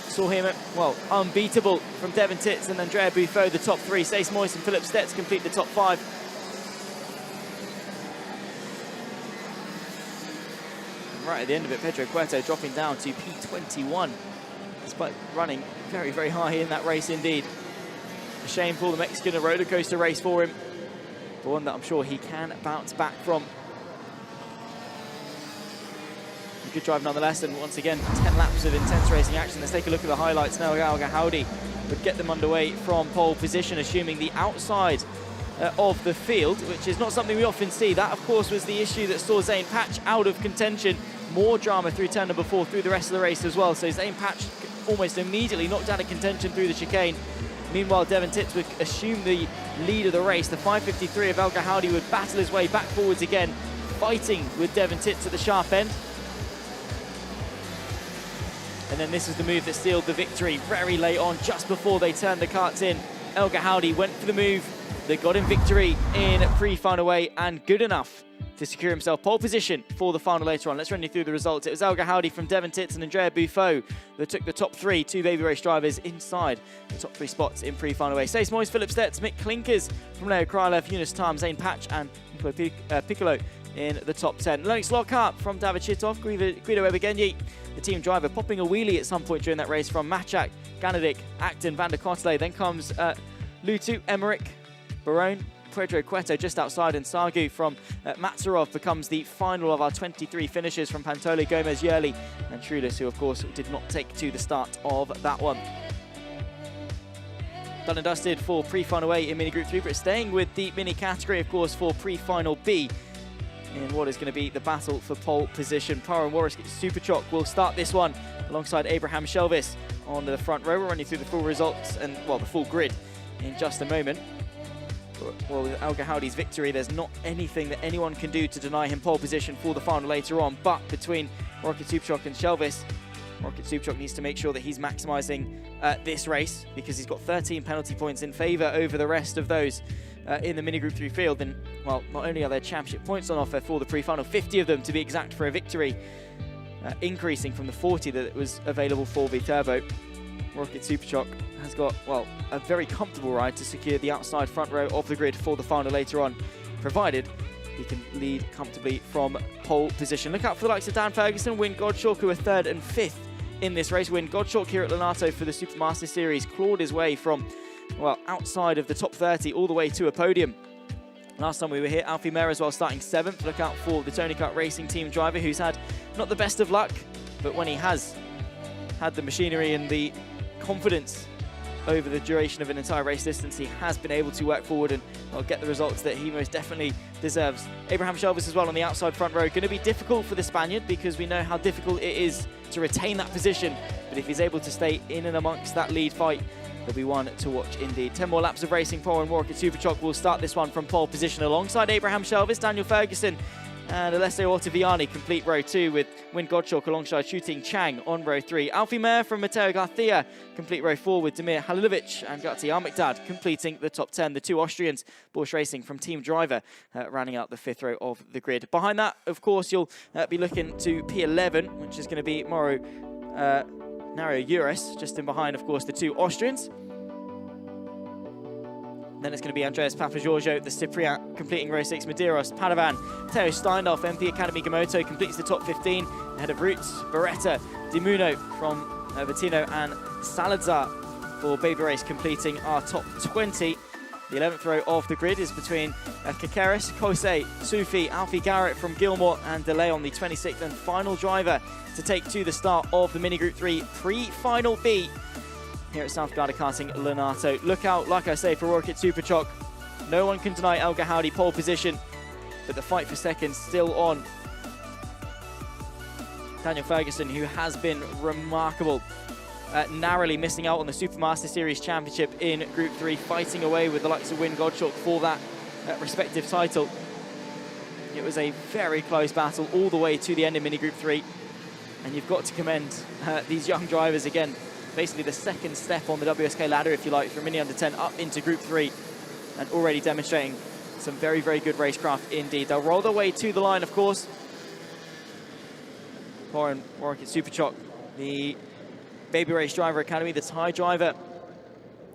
Saw him, well, unbeatable from Devon Tits and Andrea Buffon, the top 3. Stays Moist and Philip Stetz complete the top 5. And right at the end of it, Pedro Cueto dropping down to P21, despite running very, very high in that race indeed. A shame for the Mexican, a roller coaster race for him, but one that I'm sure he can bounce back from. Good drive nonetheless, and once again 10 laps of intense racing action. Let's take a look at the highlights now. El Ghaoudi would get them underway from pole position, assuming the outside of the field, which is not something we often see. That, of course, was the issue that saw Zane Patch out of contention. More drama through turn number 4 through the rest of the race as well. So Zane Patch almost immediately knocked out of contention through the chicane. Meanwhile, Devon Tits would assume the lead of the race. The 553 of El Ghaoudi would battle his way back forwards again, fighting with Devon Tits at the sharp end. And then this is the move that sealed the victory very late on, just before they turned the karts in. El Ghaoudi went for the move that got him victory in pre-final A, and good enough to secure himself pole position for the final later on. Let's run you through the results. It was El Ghaoudi from Devon Tits and Andrea Buffon that took the top 3, 2 Baby Race drivers inside the top 3 spots in pre-final A. Stays Moist, Philip Stetz, Mick Klinkers from Leo Krylev, Yunus Tam, Zane Patch and Piccolo in the top 10. Lennox Lockhart from David Chitov, Guido Ebegenyi, the team driver, popping a wheelie at some point during that race from Machak, Ganadik, Acton, Van der Kotley. Then comes Lutu, Emmerich, Barone, Pedro Cueto just outside, and Sargu from Matsarov becomes the final of our 23 finishers from Pantoli, Gomez, Yerli and Trulis, who of course did not take to the start of that one. Done and dusted for pre-final A in Mini Group 3, but staying with the mini category, of course, for pre-final B in what is going to be the battle for pole position. Power and Warrisk Superchock will start this one alongside Abraham Shelvis on the front row. We'll run you through the full results and, well, the full grid in just a moment. well, with Al Gahoudi's victory, there's not anything that anyone can do to deny him pole position for the final later on. But between Rocket Superchok and Shelvis, Rocket Superchok needs to make sure that he's maximising this race, because he's got 13 penalty points in favour over the rest of those in the Mini Group 3 field. And, well, not only are there championship points on offer for the pre-final, 50 of them to be exact for a victory, increasing from the 40 that was available for Viterbo. Rocket Superchok has got, well, a very comfortable ride to secure the outside front row of the grid for the final later on, provided he can lead comfortably from pole position. Look out for the likes of Dan Ferguson, Wyn Godshalk, who are 3rd and 5th in this race. Wyn Godshalk here at Lonato for the Supermaster Series clawed his way from, well, outside of the top 30 all the way to a podium. Last time we were here, Alfie Mehr as well starting 7th. Look out for the Tony Kart Racing Team driver, who's had not the best of luck, but when he has had the machinery and the confidence over the duration of an entire race distance, he has been able to work forward and, well, get the results that he most definitely deserves. Abraham Shelvis as well on the outside front row. Going to be difficult for the Spaniard, because we know how difficult it is to retain that position. But if he's able to stay in and amongst that lead fight, there'll be one to watch indeed. 10 more laps of racing for and Rocket Superchok will start this one from pole position alongside Abraham Shelvis, Daniel Ferguson and Alessio Ottaviani complete row 2, with Wyn Godshalk alongside Shooting Chang on row 3. Alfie Mehr from Matteo Garcia complete row 4, with Damir Halilovic and Gatti Armikdad completing the top 10. The two Austrians, Bosch Racing from Team Driver, rounding out the 5th row of the grid. Behind that, of course, you'll be looking to P11, which is going to be Mauro Nario Uris, just in behind, of course, the two Austrians. Then it's going to be Andreas Papagiorgio, the Cypriot, completing row 6. Medeiros, Padavan, Theo Steindorf, MP Academy Gamoto completes the top 15. Ahead of Roots, Beretta, Dimuno from Vertino, and Salazar for Baby Race completing our top 20. The 11th row of the grid is between Kakeris, Kosei, Sufi, Alfie Garrett from Gilmore, and DeLeon, the 26th and final driver to take to the start of the Mini Group 3 pre-final B here at South Garda Karting Lonato. Look out, like I say, for Rocket Superchok. No one can deny El Gahoudi pole position, but the fight for second still on. Daniel Ferguson, who has been remarkable, narrowly missing out on the Supermaster Series Championship in Group 3, fighting away with the likes of Wyn Godshalk for that respective title. It was a very close battle all the way to the end of Mini Group 3, and you've got to commend these young drivers again. Basically the second step on the WSK ladder, if you like, from Mini Under 10 up into Group 3, and already demonstrating some very, very good racecraft indeed. They'll roll their way to the line, of course. Warren Rocket Superchok, the Baby Race Driver Academy, the Thai driver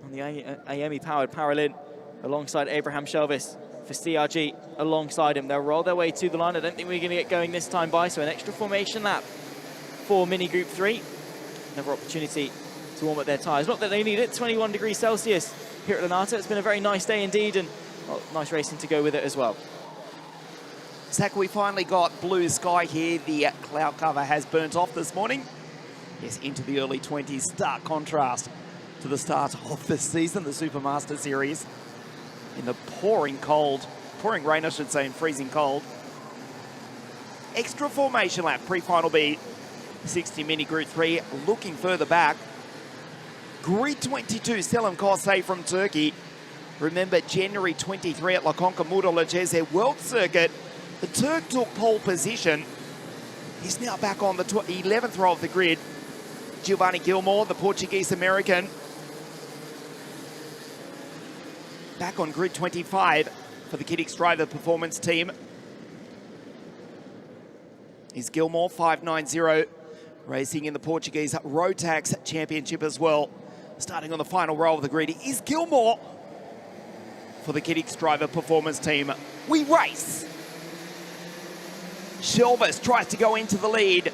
on the AME-powered Paralin, alongside Abraham Shelvis for CRG alongside him. They'll roll their way to the line. I don't think we're going to get going this time by, so an extra formation lap for Mini Group 3. Another opportunity to warm up their tyres. Not that they need it, 21 degrees Celsius here at Lonato. It's been a very nice day indeed, and, well, nice racing to go with it as well. Zach, we finally got blue sky here. The cloud cover has burnt off this morning. Yes, into the early 20s. Stark contrast to the start of the season, the Supermaster Series. In the pouring cold, pouring rain, I should say, and freezing cold. Extra formation lap, pre-final B. 60 Mini Group 3, looking further back. Grid 22, Selim Kosei from Turkey. Remember, January 23 at La Conca Murolagese World Circuit. The Turk took pole position. He's now back on the 11th row of the grid. Giovanni Gilmore, the Portuguese-American. Back on grid 25 for the Kiddix Driver Performance Team. Is Gilmore, 590. Racing in the Portuguese Rotax Championship as well. Starting on the final row of the grid is Gilmore for the Kiddix Driver Performance Team. We race. Shelvis tries to go into the lead,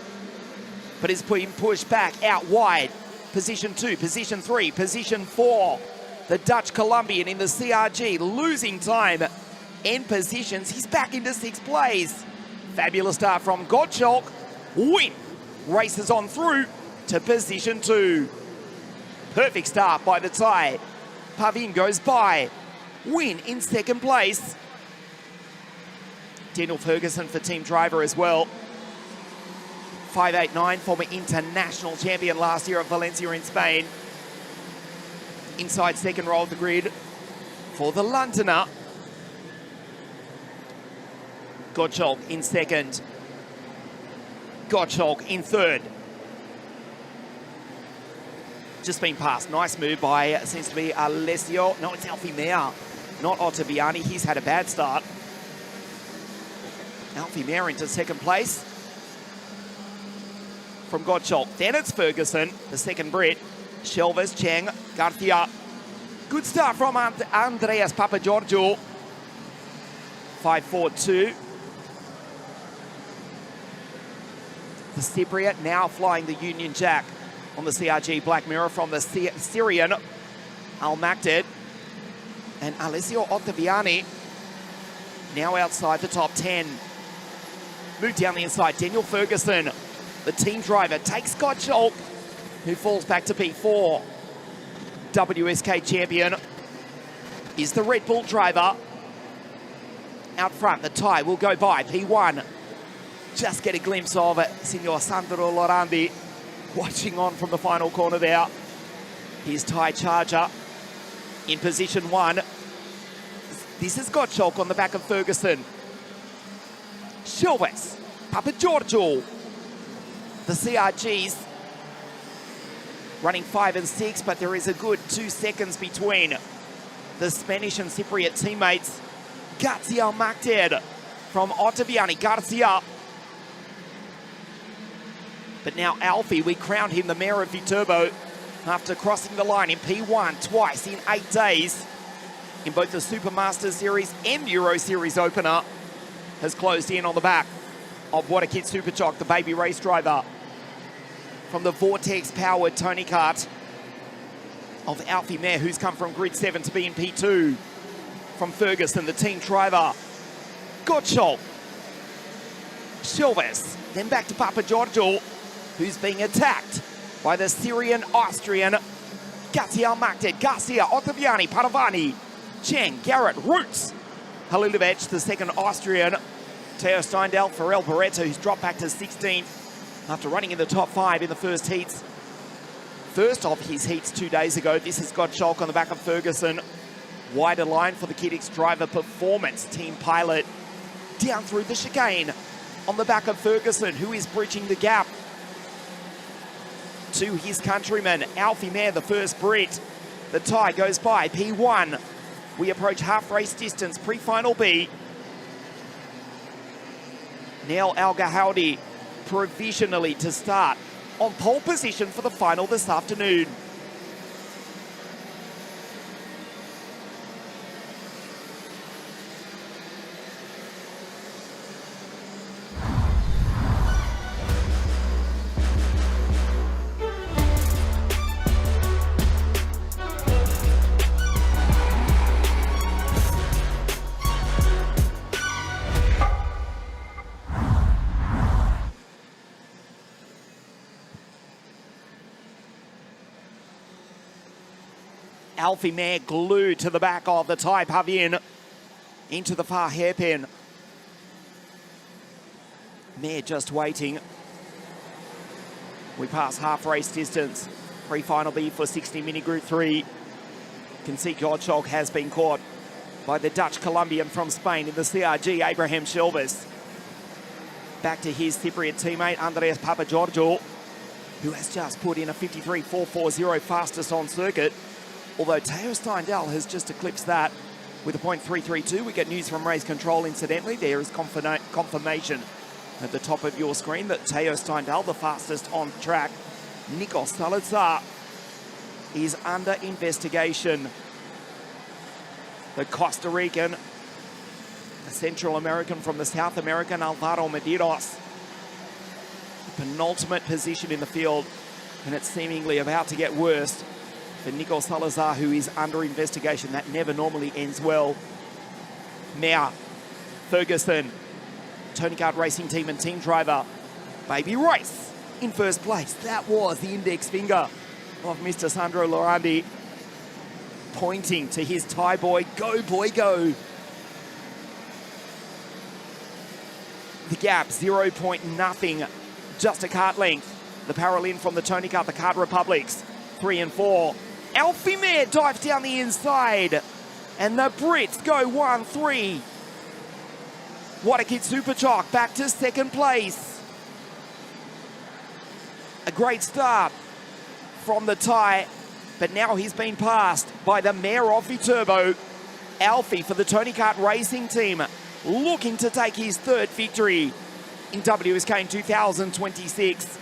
but is being pushed back out wide. Position 2, position 3, position 4. The Dutch Colombian in the CRG losing time and positions. He's back into 6th place. Fabulous start from Godshalk. Wyn races on through to position 2. Perfect start by the Thai. Pavin goes by. Wyn in 2nd place. Daniel Ferguson for Team Driver as well. 589, former international champion last year at Valencia in Spain. Inside 2nd row of the grid for the Londoner. Gottschalk in second. Gottschalk in third. Just been passed. Nice move by, seems to be Alessio. No, it's Alfie Mehr, not Ottaviani. He's had a bad start. Alfie Mehr into second place from Gottschalk. Then it's Ferguson, the second Brit. Shelvers, Cheng, Garcia. Good start from Andreas Papagiorgio. 5-4-2. The Cypriot now flying the Union Jack on the CRG Black Mirror from the Syrian Al-Makdad. And Alessio Ottaviani now outside the top 10. Move down the inside, Daniel Ferguson, the team driver, takes Gottschalk, who falls back to P4. WSK champion is the Red Bull driver. Out front, the tie will go by P1. Just get a glimpse of it. Signor Sandro Lorandi watching on from the final corner there. Here's Ty Charger in position 1. This is Gottschalk on the back of Ferguson. Shelvers, Papagiorgio. The CRGs running 5 and 6, but there is a good 2 seconds between the Spanish and Cypriot teammates. Garcia Al-Makdad from Ottaviani. Garcia. But now Alfie, we crowned him the mayor of Viterbo after crossing the line in P1 twice in 8 days in both the Supermaster Series and Euro Series opener. Has closed in on the back of What a Kid Superchock, the baby race driver from the Vortex-powered Tony Kart of Alfie Mehr, who's come from grid 7 to be in P2. From Ferguson, the team driver. Gottschalk. Shelvers. Then back to Papagiorgio, who's being attacked by the Syrian-Austrian Garcia Al-Makdad. Garcia, Ottaviani, Padovani, Cheng, Garrett, Roots. Halilovic, the second Austrian. Teo Steindl, Pharrell Barreto, who's dropped back to 16th after running in the top 5 in the first heats. First of his heats 2 days ago. This is Gottschalk on the back of Ferguson. Wider line for the Kiddix driver performance team pilot. Down through the chicane on the back of Ferguson, who is bridging the gap to his countryman, Alfie Mehr, the first Brit. The tie goes by P1. We approach half race distance, pre-final B. Neil Al-Gahoudi provisionally to start on pole position for the final this afternoon. Alfie Mehr glued to the back of the tie pavilion into the far hairpin. Mehr just waiting. We pass half race distance. Pre-final B for 60 mini group 3. Can see Gottschalk has been caught by the Dutch Colombian from Spain in the CRG, Abraham Shelvers. Back to his Cypriot teammate, Andreas Papagiorgio, who has just put in a 53.440 fastest on circuit. Although Teo Steindl has just eclipsed that with a .332. We get news from race control, incidentally. There is confirmation at the top of your screen that Teo Steindl, the fastest on track. Nico Salazar is under investigation. The Costa Rican, the Central American from the South American, Alvaro Medeiros. Penultimate position in the field, and it's seemingly about to get worse for Nico Salazar, who is under investigation. That never normally ends well. Now, Ferguson, Tony Kart Racing Team and team driver, Baby Race in first place. That was the index finger of Mr. Sandro Lorandi, pointing to his Thai boy. Go, boy, go. The gap, 0.0, just a kart length. The parallel from the Tony Kart, the Kart Republics, 3 and 4. Alfie Mehr dives down the inside, and the Brits go 1-3. What a kid, Superchalk back to second place. A great start from the tie, but now he's been passed by the mayor of Viterbo, Alfie, for the Tony Kart Racing Team, looking to take his third victory in WSK in 2026.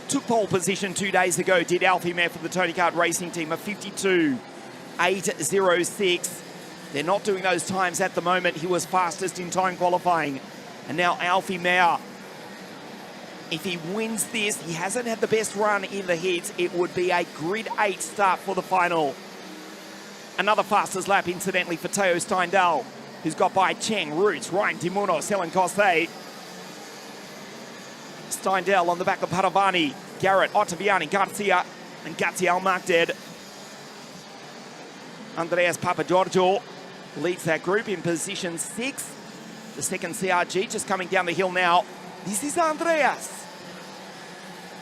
Took pole position 2 days ago, did Alfie Mayer for the Tony Kart Racing Team, a 52.806. They're not doing those times at the moment. He was fastest in time qualifying. And now Alfie Mayer, if he wins this, he hasn't had the best run in the heats. It would be a grid 8 start for the final. Another fastest lap, incidentally, for Teo Steindal, who's got by Cheng, Roots, Ryan, Timuno, Selen Coste. Steindal on the back of Padovani, Garrett, Ottaviani, Garcia, and Gazi Almagded. Andreas Papagiorgio leads that group in position 6. The second CRG just coming down the hill now. This is Andreas.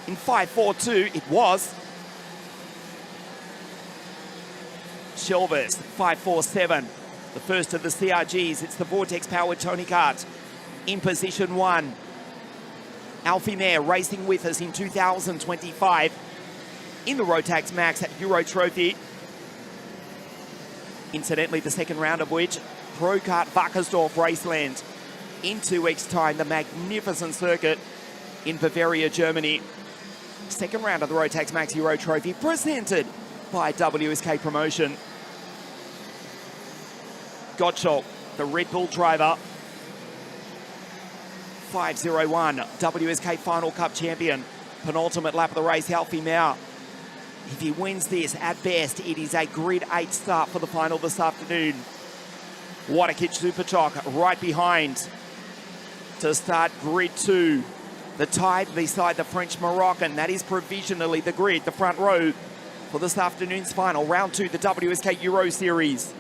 In 5.42, it was. Shelvers, 5.47. The first of the CRGs. It's the Vortex-powered Tony Kart in position 1. Alfie Mayer racing with us in 2025 in the Rotax Max Euro Trophy. Incidentally, the second round of which, Pro Kart Wackersdorf Raceland in 2 weeks' time, the magnificent circuit in Bavaria, Germany. Second round of the Rotax Max Euro Trophy presented by WSK Promotion. Gottschalk, the Red Bull driver, 5.01, WSK Final Cup champion. Penultimate lap of the race, Alfie Mayer. If he wins this, at best, it is a grid 8 start for the final this afternoon. Waterkitch Superchalk right behind to start grid 2. The tie beside the French Moroccan. That is provisionally the grid, the front row for this afternoon's final. Round 2, the WSK Euro Series.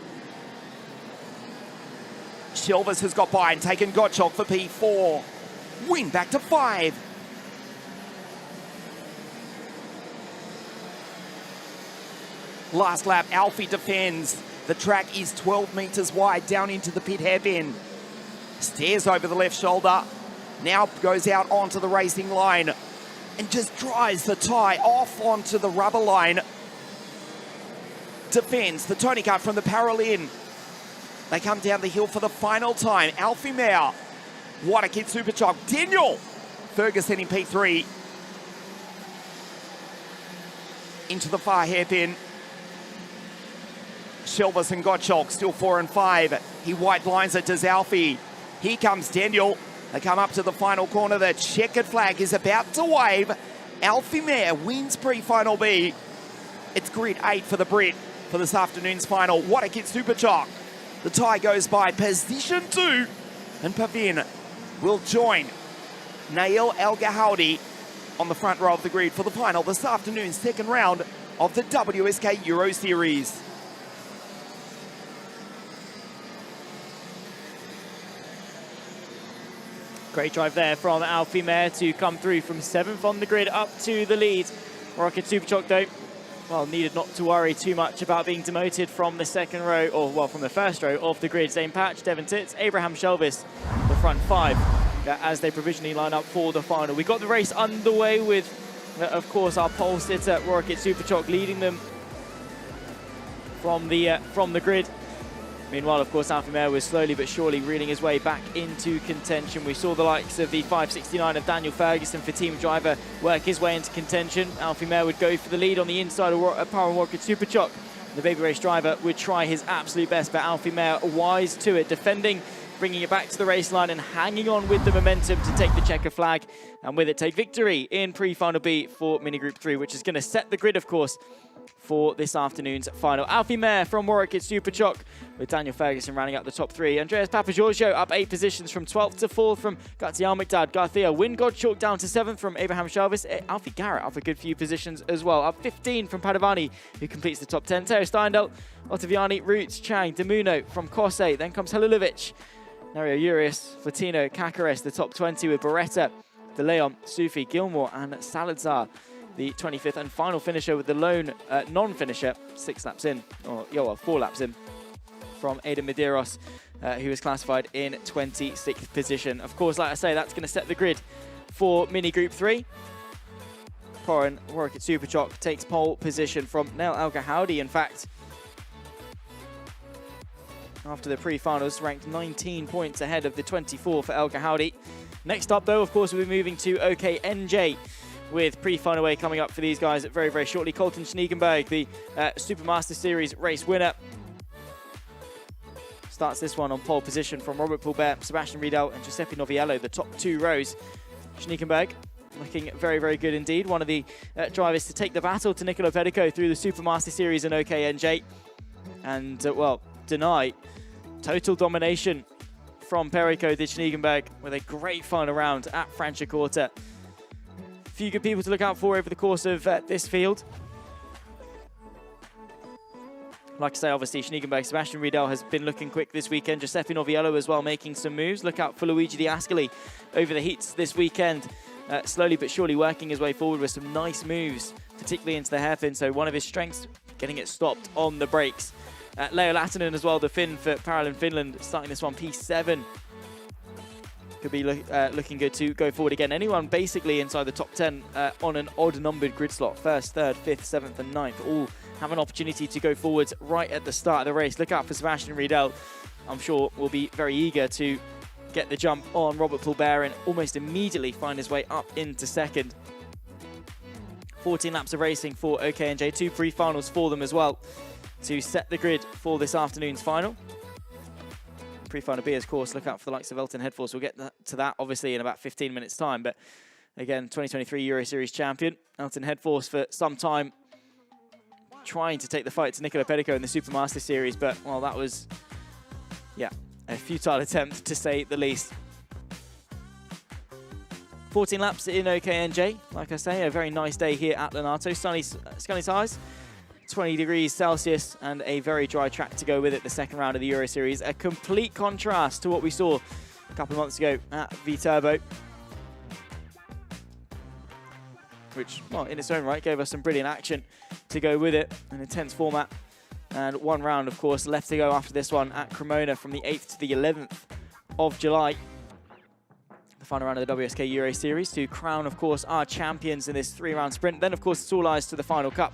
Shelvers has got by and taken Gottschalk for P4. Win back to 5. Last lap, Alfie defends. The track is 12 metres wide down into the pit hairpin. Stares over the left shoulder. Now goes out onto the racing line and just drives the tie off onto the rubber line. Defends the Tony Kart from the Paralin. They come down the hill for the final time. Alfie Mayer, what a kid, Superchalk. Daniel Ferguson in P3. Into the far hairpin. Shelvers and Gottschalk still 4 and 5. He white lines it, does Alfie. Here comes Daniel. They come up to the final corner. The checkered flag is about to wave. Alfie Mayer wins pre-final B. It's grid 8 for the Brit for this afternoon's final. What a kid, Superchalk. The tie goes by position 2, and Pavin will join Nail El Gahoudi on the front row of the grid for the final this afternoon's second round of the WSK Euro Series. Great drive there from Alfie Mayer to come through from 7th on the grid up to the lead. Rocket Superchalk, though, well, needed not to worry too much about being demoted from the second row, or well, from the first row of the grid. Zane Patch, Devon Titz, Abraham Shelvis, the front 5, as they provisionally line up for the final. We got the race underway with, of course, our pole sitter, Rocket Superchalk, leading them from the grid. Meanwhile, of course, Alfie Mayer was slowly but surely reeling his way back into contention. We saw the likes of the 5.69 of Daniel Ferguson for team driver work his way into contention. Alfie Mayer would go for the lead on the inside of Power Rocket Superchalk. The baby race driver would try his absolute best, but Alfie Mayer wise to it, defending, bringing it back to the race line and hanging on with the momentum to take the checker flag, and with it take victory in pre-final B for Mini Group 3, which is going to set the grid, of course, for this afternoon's final. Alfie Mayer from Warwick at Superchalk, with Daniel Ferguson rounding out the top 3. Andreas Papagiorgio up 8 positions from 12th to 4th from Gazi Almagdad. Garcia Win Gottschalk down to 7th from Abraham Shelvis. Alfie Garrett up a good few positions as well. Up 15 from Padovani, who completes the top 10. Teo Steindl, Ottaviani, Roots, Chang, Demuno from Kose. Then comes Halilovic, Nario Urias, Flatino, Kakares, the top 20 with Beretta, De Leon, Sufi, Gilmore and Salazar. The 25th and final finisher with the lone non-finisher, 6 laps in, or 4 laps in. from Aidan Medeiros, who was classified in 26th position. Of course, like I say, that's going to set the grid for Mini Group 3. Poran Warwick at Superchock takes pole position from Nail El Gahoudi. In fact, after the pre-finals, ranked 19 points ahead of the 24 for El Gahoudi. Next up, though, of course, we'll be moving to OKNJ with pre-final A coming up for these guys very, very shortly. Colton Schniekenberg, the Supermaster Series race winner, starts this one on pole position from Robert Poulbert, Sebastian Riedel and Giuseppe Noviello, the top 2 rows. Schniekenberg looking very, very good indeed. One of the drivers to take the battle to Nicolo Pedico through the Supermaster Series in OKNJ. And, well, deny total domination from Perico de Schniekenberg with a great final round at Franciacorta. A few good people to look out for over the course of this field. Like I say, obviously, Schniekenberg, Sebastian Riedel has been looking quick this weekend. Giuseppe Noviello as well making some moves. Look out for Luigi Di Ascoli over the heats this weekend. Slowly but surely working his way forward with some nice moves, particularly into the hairpin. So one of his strengths, getting it stopped on the brakes. Leo Lahtinen as well, the Finn for Parallel Finland, starting this one P7. Could be looking good to go forward again. Anyone basically inside the top 10 on an odd-numbered grid slot, 1st, 3rd, 5th, 7th and 9th, all have an opportunity to go forwards right at the start of the race. Look out for Sebastian Riedel. I'm sure will be very eager to get the jump on Robert Poulbert and almost immediately find his way up into 2nd. 14 laps of racing for OKNJ, 2 pre-finals for them as well to set the grid for this afternoon's final. Pre-final B, of course, look out for the likes of Elton Headforce. We'll get to that, obviously, in about 15 minutes' time. But again, 2023 Euro Series champion, Elton Headforce for some time trying to take the fight to Nicolo Pedico in the Supermaster Series. But, well, that was, yeah, a futile attempt, to say the least. 14 laps in OKNJ. Like I say, a very nice day here at Lonato. Sunny skies. 20 degrees Celsius and a very dry track to go with it, the second round of the Euro Series. A complete contrast to what we saw a couple of months ago at Viterbo, which, well, in its own right, gave us some brilliant action to go with it. An intense format. And one round, of course, left to go after this one at Cremona from the 8th to the 11th of July. The final round of the WSK Euro Series to crown, of course, our champions in this 3-round sprint. Then, of course, it's all eyes to the final cup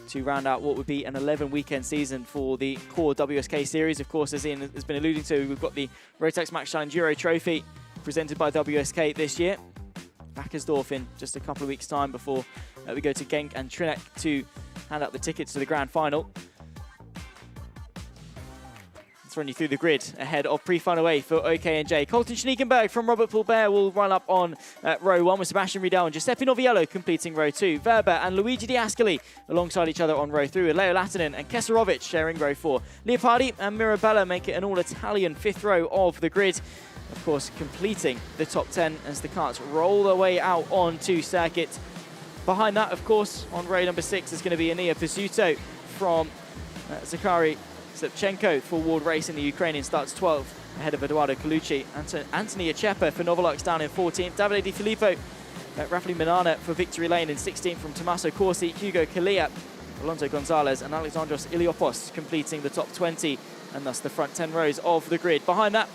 to round out what would be an 11-weekend season for the core WSK Series. Of course, as Ian has been alluding to, we've got the Rotax Max Challenge Euro Trophy presented by WSK this year. Backersdorf in just a couple of weeks' time before we go to Genk and Trinek to hand out the tickets to the grand final. Let's run you through the grid ahead of pre-final A for OKNJ. Colton Schniekenberg from Robert Poulbert will run up on row 1 with Sebastian Riedel and Giuseppe Noviello completing row 2. Verber and Luigi Di Ascoli alongside each other on row 3 with Leo Lahtinen and Keserovic sharing row 4. Leopardi and Mirabella make it an all-Italian 5th row of the grid. Of course, completing the top 10 as the karts roll their way out onto circuit. Behind that, of course, on row number 6 is going to be Ania Pizzuto from Zakhary Slepchenko for Ward Racing. The Ukrainian starts 12th ahead of Eduardo Colucci. Anthony Achepa for Novolux down in 14th. Davide Di Filippo, Rafali Minana for Victory Lane in 16th from Tommaso Corsi, Hugo Kalia, Alonso Gonzalez and Alexandros Iliopos completing the top 20 and thus the front 10 rows of the grid. Behind that,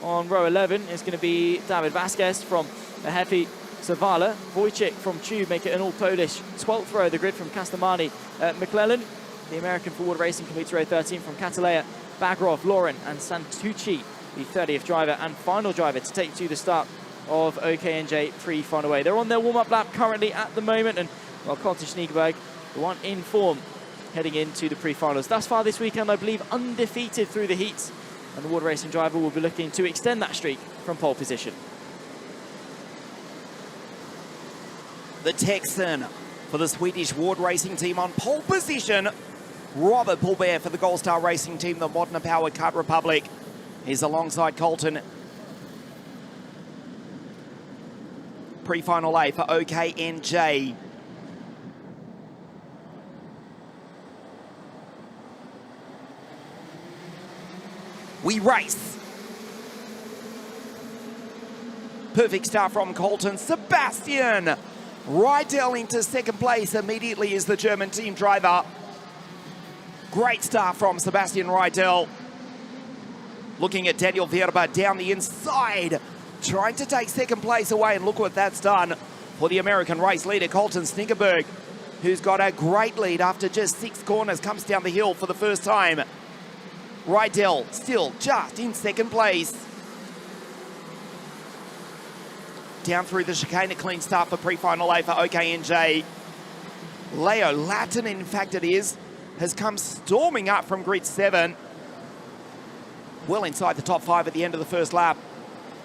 on row 11 is going to be David Vasquez from Hefi Zavala. Wojciech from Tube make it an all-Polish 12th row of the grid from Kastamani. McClellan, the American for Ward Racing, completes row 13 from Catalea. Bagrov, Lauren and Santucci, the 30th driver and final driver to take to the start of OKNJ pre-final A. They're on their warm-up lap currently at the moment, and well, Colton Schniekenberg, the one in form heading into the pre-finals. Thus far this weekend, I believe, undefeated through the heats, and the Ward Racing driver will be looking to extend that streak from pole position. The Texan for the Swedish Ward Racing team on pole position. Robert Poulbert for the Gold Star Racing team, the Modena Powered Kart Republic, is alongside Colton. Pre-final A for OKNJ. We race. Perfect start from Colton. Sebastian Riedel into second place immediately as the German team driver. Great start from Sebastian Rydell. Looking at Daniel Verba down the inside, trying to take second place away, and look what that's done for the American race leader, Colton Snickerberg, who's got a great lead after just 6 corners, comes down the hill for the first time. Rydell still just in second place. Down through the chicane, a clean start for pre-final A for OKNJ. Leo Latin, in fact it is, has come storming up from grid 7. Well inside the top 5 at the end of the first lap.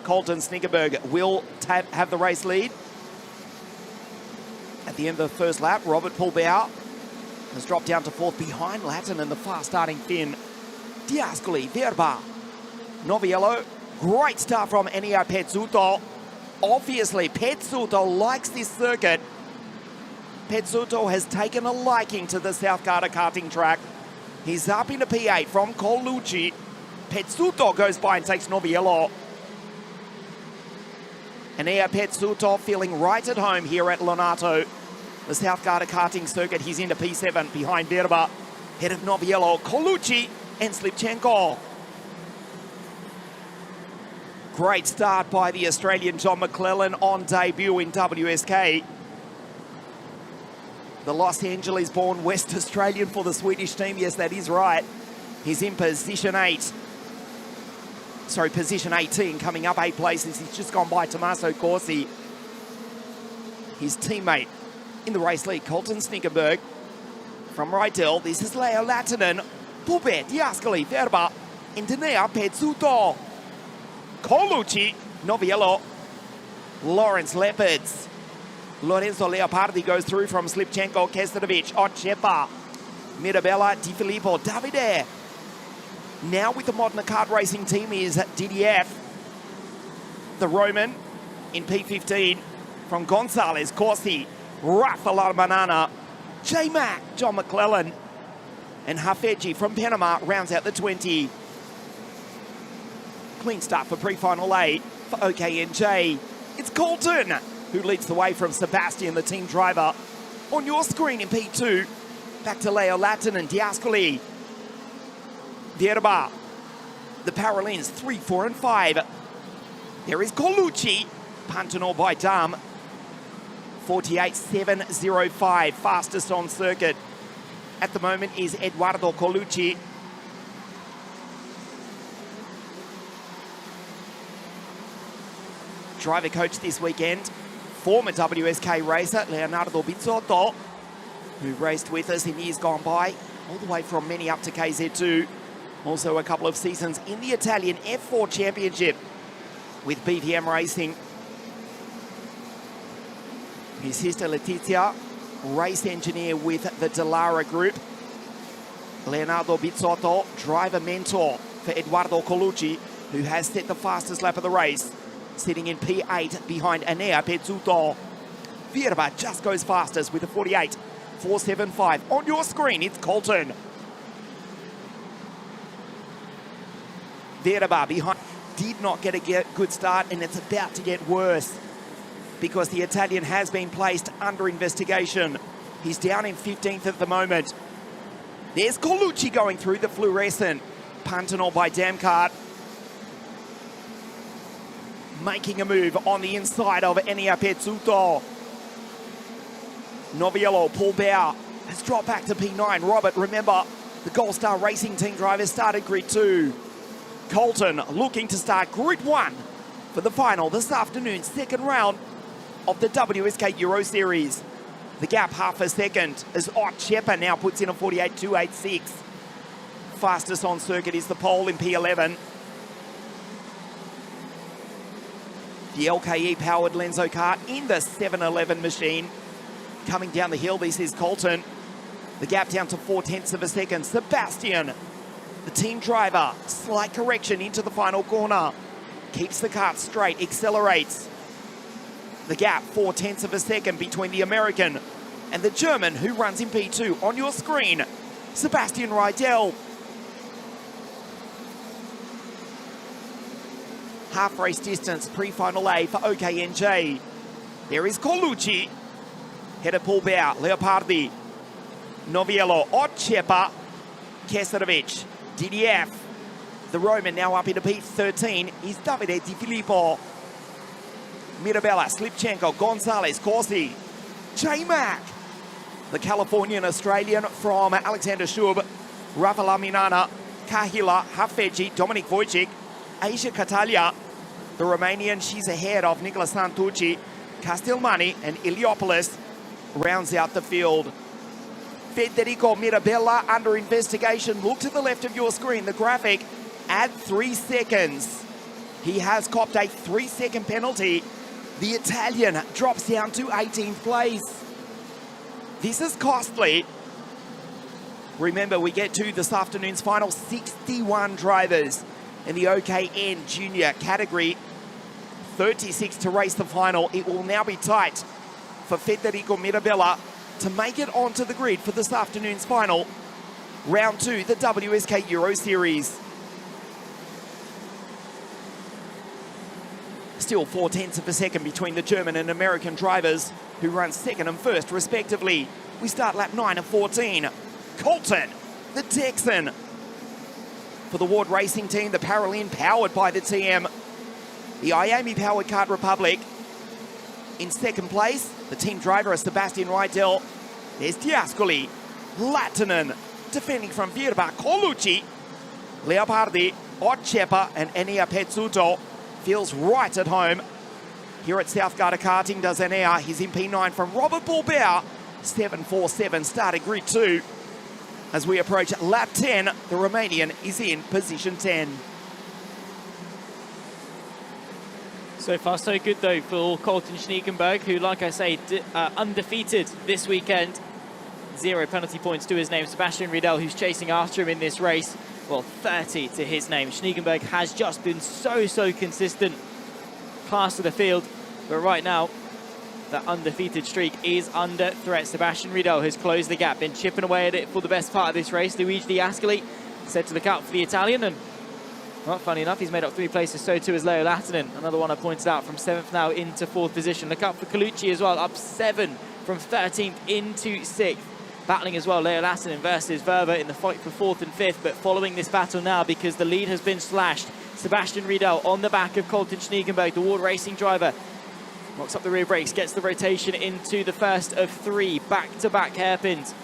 Colton Snickerberg will have the race lead. At the end of the first lap, Robert Pulbauer has dropped down to 4th behind Latin and the fast-starting Finn. Diascoli, Verba, Noviello. Great start from Enea Pezzuto. Obviously, Pezzuto likes this circuit. Pezzuto has taken a liking to the South Garda karting track. He's up into P8 from Colucci. Pezzuto goes by and takes Noviello. Enea Pezzuto feeling right at home here at Lonato. The South Garda karting circuit, he's into P7 behind Verba. Head of Noviello, Colucci and Slipchenko. Great start by the Australian John McClellan on debut in WSK. The Los Angeles-born West Australian for the Swedish team. Yes, that is right. He's in position 8. Sorry, position 18, coming up 8 places. He's just gone by Tommaso Corsi. His teammate in the race lead, Colton Snickerberg. From Rydell, this is Leo Latinen. Pube, Diascoli, Verba, Enea Pezzuto. Colucci, Noviello, Lawrence Leopards. Lorenzo Leopardi goes through from Slipchenko, Kestanovic, Ochepa, Mirabella, Di Filippo, Davide. Now with the Modena kart racing team is DDF. The Roman in P15 from Gonzalez, Corsi, Rafael Banana, J-Mac, John McClellan, and Hafeji from Panama rounds out the 20. Clean start for pre-final A for OKNJ. It's Colton who leads the way from Sebastian, the team driver. On your screen in P2, back to Leo Latin and Diascoli. Verba, the Paralins 3, 4 and 5. There is Colucci, Pantano by Dam. 48.705, fastest on circuit. At the moment is Eduardo Colucci. Driver coach this weekend, former WSK racer Leonardo Bizzotto, who raced with us in years gone by, all the way from Mini up to KZ2. Also a couple of seasons in the Italian F4 Championship with BVM Racing. His sister Letizia, race engineer with the Dallara Group. Leonardo Bizzotto, driver mentor for Eduardo Colucci, who has set the fastest lap of the race, sitting in P8 behind Enea Pezzuto. Verba just goes fastest with a 48.475. On your screen, it's Colton. Verba behind, did not get a good start, and it's about to get worse because the Italian has been placed under investigation. He's down in 15th at the moment. There's Colucci going through the fluorescent. Pantano by Damkart. Making a move on the inside of Enea Pezzuto. Noviello, Pulbauer has dropped back to P9. Robert, remember, the Gold Star Racing Team drivers started grid 2. Colton looking to start grid 1 for the final this afternoon, second round of the WSK Euro Series. The gap half a second as Ochepa now puts in a 48.286. Fastest on circuit is the pole in P11. The LKE-powered Lenzo kart in the 711 machine. Coming down the hill, this is Colton. The gap down to 0.4 of a second. Sebastian, the team driver, slight correction into the final corner. Keeps the kart straight, accelerates. The gap, 0.4 of a second between the American and the German, who runs in P2. On your screen, Sebastian Rydell. Half race distance, pre-final A for OKNJ. There is Colucci. Head of Pulbauer, Leopardi, Noviello, Ochepa, Keserovic, DDF. The Roman now up into P13 is Davide Di Filippo. Mirabella, Slipchenko, Gonzalez, Corsi, J-Mac. The Californian Australian from Alexander Shub, Rafa Laminana, Kahila, Hafeji, Dominic Wojcik, Asia Catalia. The Romanian, she's ahead of Nicolas Santucci, Castelmani and Iliopoulos rounds out the field. Federico Mirabella under investigation. Look to the left of your screen, the graphic, at 3 seconds. He has copped a 3-second penalty. The Italian drops down to 18th place. This is costly. Remember, we get to this afternoon's final 61 drivers in the OKN junior category. 36 to race the final. It will now be tight for Federico Mirabella to make it onto the grid for this afternoon's final. Round 2, the WSK Euro Series. Still 0.4 of a second between the German and American drivers who run second and first respectively. We start lap 9 of 14. Colton, the Texan. For the Ward Racing team, the Paralin powered by the TM. The Miami powered Kart Republic. In second place, the team driver is Sebastian Rydell. There's Diascoli, Latinen, defending from Virba, Colucci, Leopardi, Otchepa and Enea Pezzuto. Feels right at home. Here at South Garda Karting does Enea. He's in P9 from Robert Bulbauer. 747 starting grid 2. As we approach lap 10, the Romanian is in position 10. So far, so good, though, for Colton Schniekenberg, who, like I say, undefeated this weekend. 0 penalty points to his name. Sebastian Riedel, who's chasing after him in this race, well, 30 to his name. Schniekenberg has just been so consistent. Class of the field. But right now, that undefeated streak is under threat. Sebastian Riedel has closed the gap, been chipping away at it for the best part of this race. Luigi Diascoli said to look out for the Italian, and well, funny enough, he's made up 3 places, so too is Leo Latinen. Another one I pointed out from 7th now into 4th position. Look out for Colucci as well, up 7 from 13th into 6th. Battling as well, Leo Latinen versus Verba in the fight for 4th and 5th, but following this battle now because the lead has been slashed. Sebastian Riedel on the back of Colton Schniekenberg, the Ward Racing driver. Locks up the rear brakes, gets the rotation into the first of 3 back-to-back hairpins.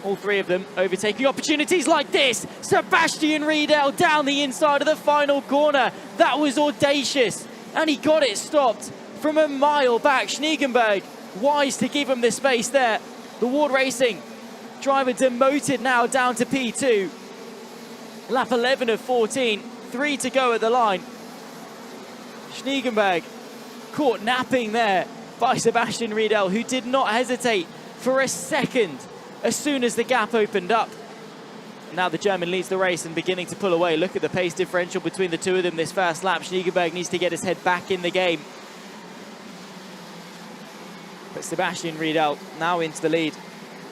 All 3 of them overtaking opportunities like this. Sebastian Riedel down the inside of the final corner. That was audacious. And he got it stopped from a mile back. Schniekenberg, wise to give him the space there. The Ward Racing driver demoted now down to P2. Lap 11 of 14. 3 to go at the line. Schniekenberg caught napping there by Sebastian Riedel, who did not hesitate for a second as soon as the gap opened up. Now the German leads the race and beginning to pull away. Look at the pace differential between the 2 of them this first lap. Schniekenberg needs to get his head back in the game. But Sebastian Riedel now into the lead.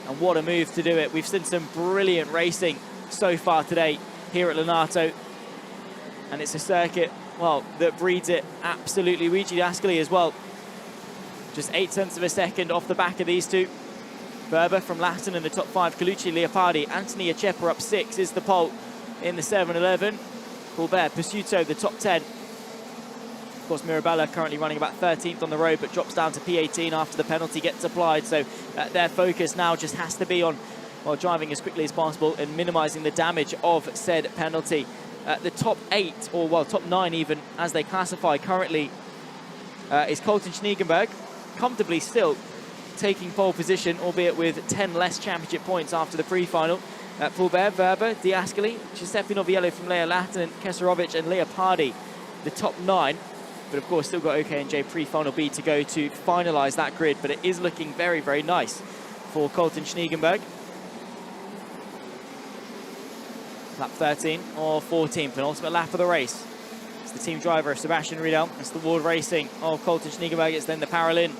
And what a move to do it. We've seen some brilliant racing so far today here at Lonato. And it's a circuit, well, that breeds it absolutely. Luigi Diascoli as well. Just 0.8 of a second off the back of these 2. Verba from Latin in the top 5, Colucci, Leopardi, Anthony Achepa up 6 is the pole in the 7-11. Colbert, Pursuto, the top 10. Of course, Mirabella currently running about 13th on the road, but drops down to P18 after the penalty gets applied. So their focus now just has to be on, well, driving as quickly as possible and minimising the damage of said penalty. The top 8, or well, top 9 even, as they classify currently, is Colton Schniekenberg, comfortably still taking pole position, albeit with 10 less championship points after the pre-final. Fulbert, Verba, Diascoli, Giuseppe Noviello from Leo Latin, Keserovic and Leopardi, the top 9. But of course, still got OK&J pre-final B to go to finalise that grid. But it is looking very nice for Colton Schniekenberg. Lap 13 or 14, penultimate lap of the race. It's the team driver of Sebastian Riedel. It's the Ward Racing of Colton Schniekenberg. It's then the Paralin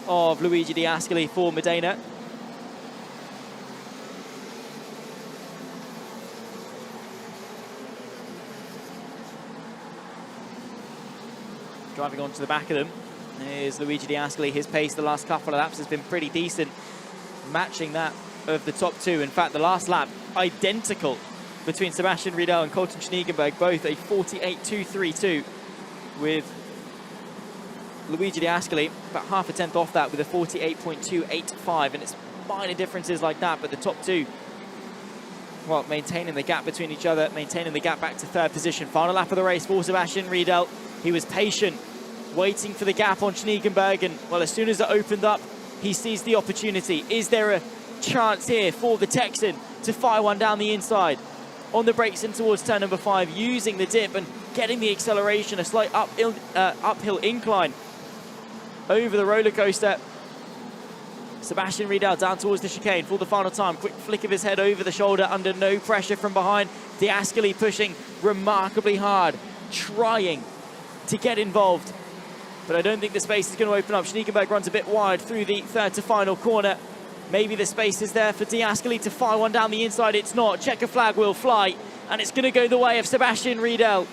of Luigi Diascoli for Modena. Driving onto the back of them is Luigi Diascoli. His pace the last couple of laps has been pretty decent, matching that of the top 2. In fact, the last lap, identical between Sebastian Riedel and Colton Schniegenberg, both a 48.232, with Luigi Di Ascoli about half a tenth off that with a 48.285, and it's minor differences like that, but the top two, well, maintaining the gap between each other, maintaining the gap back to third position. Final lap of the race for Sebastian Riedel. He was patient, waiting for the gap on Schniegenberg, and, well, as soon as it opened up, he seized the opportunity. Is there a chance here for the Texan to fire one down the inside? On the brakes in towards turn number 5, using the dip and getting the acceleration, a slight uphill incline over the roller coaster. Sebastian Riedel down towards the chicane for the final time. Quick flick of his head over the shoulder under no pressure from behind. Di Ascoli pushing remarkably hard, trying to get involved. But I don't think the space is going to open up. Schniegenberg runs a bit wide through the third to final corner. Maybe the space is there for Di Ascoli to fire one down the inside. It's not. Checker flag will fly, and it's going to go the way of Sebastian Riedel.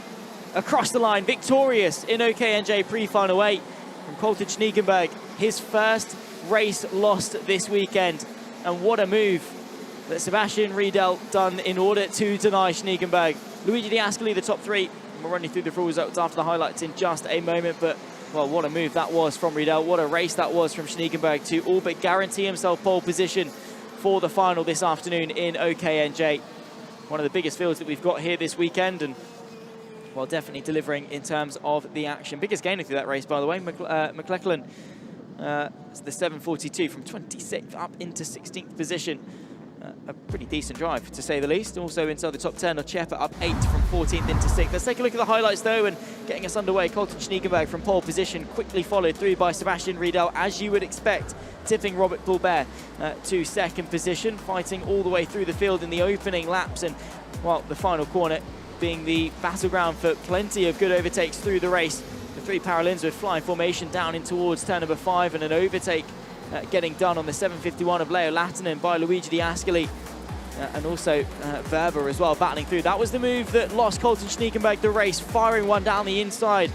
Across the line, victorious in OKNJ pre-final 8 from Colton Schniegenberg. His first race lost this weekend. And what a move that Sebastian Riedel done in order to deny Schniegenberg. Luigi Di Ascoli, the top 3. We'll run you through the full results after the highlights in just a moment, but well, what a move that was from Riedel. What a race that was from Schniegenberg to all but guarantee himself pole position for the final this afternoon in OKNJ. One of the biggest fields that we've got here this weekend, and well, definitely delivering in terms of the action. Biggest gainer through that race, by the way, McLachlan. It's the 742 from 26th up into 16th position. A pretty decent drive, to say the least. Also inside the top 10, Ochepa up 8 from 14th into 6th. Let's take a look at the highlights, though, and getting us underway. Colton Schniegenberg from pole position, quickly followed through by Sebastian Riedel, as you would expect, tipping Robert Poulbert to second position, fighting all the way through the field in the opening laps, and, well, the final corner being the battleground for plenty of good overtakes through the race. The 3 Paralins with flying formation down in towards turn number 5, and an overtake getting done on the 751 of Leo Lattinen by Luigi Di Ascoli, and also Verber as well, battling through. That was the move that lost Colton Schniegenberg the race, firing one down the inside.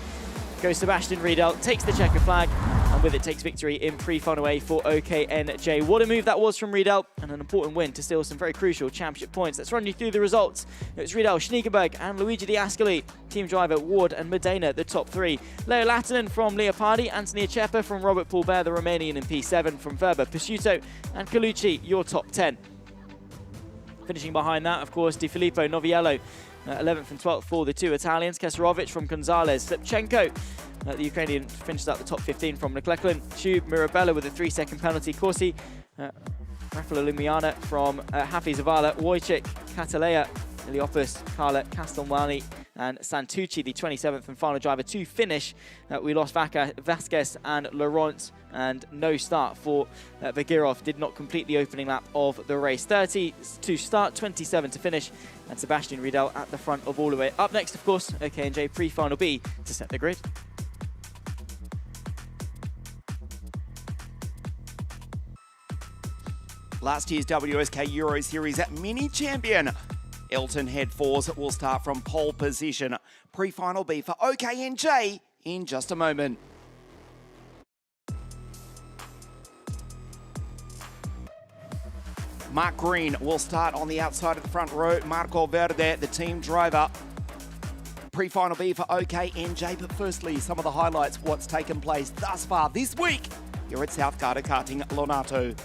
Goes Sebastian Riedel, takes the checker flag, and with it takes victory in pre-final A for OKNJ. What a move that was from Riedel, and an important win to steal some very crucial championship points. Let's run you through the results. It was Riedel, Schniegenberg, and Luigi Di Ascoli. Team driver Ward and Medina, the top 3. Leo Lattinen from Leopardi, Anthony Ochepa from Robert Poulbert, the Romanian in P7 from Verber, Pisuto, and Colucci, your top 10. Finishing behind that, of course, Di Filippo, Noviello, 11th and 12th for the 2 Italians. Kesarovic from Gonzalez. Slipchenko, the Ukrainian, finishes out the top 15 from McLachlan. Shub, Mirabella with a 3-second penalty. Corsi, Rafael Lumiana from Hafi Zavala. Wojciech, Catalea, Iliopoulos, Carla Castelmani, and Santucci, the 27th and final driver to finish. We lost Vasquez and Laurent, and no start for Vagirov. Did not complete the opening lap of the race. 30 to start, 27 to finish, and Sebastian Riedel at the front of all of it. Up next, of course, OKNJ pre-final B to set the grid. Last year's WSK Euro Series mini champion Elton Head Fours will start from pole position. Pre-final B for OKNJ in just a moment. Mark Green will start on the outside of the front row. Marco Verde, the team driver. Pre-final B for OKNJ, but firstly, some of the highlights, what's taken place thus far this week here at South Garda Karting Lonato.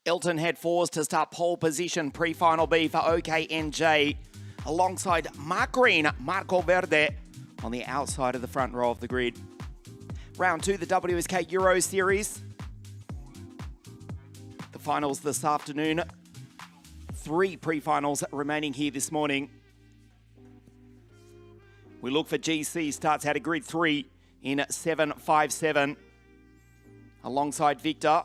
Elton head fours to start pole position, pre-final B for OKNJ, alongside Mark Green, Marco Verde on the outside of the front row of the grid. Round 2, the WSK Euro Series. The finals this afternoon. 3 pre-finals remaining here this morning. We look for GC, starts out of grid 3 in 7.57. Alongside Victor.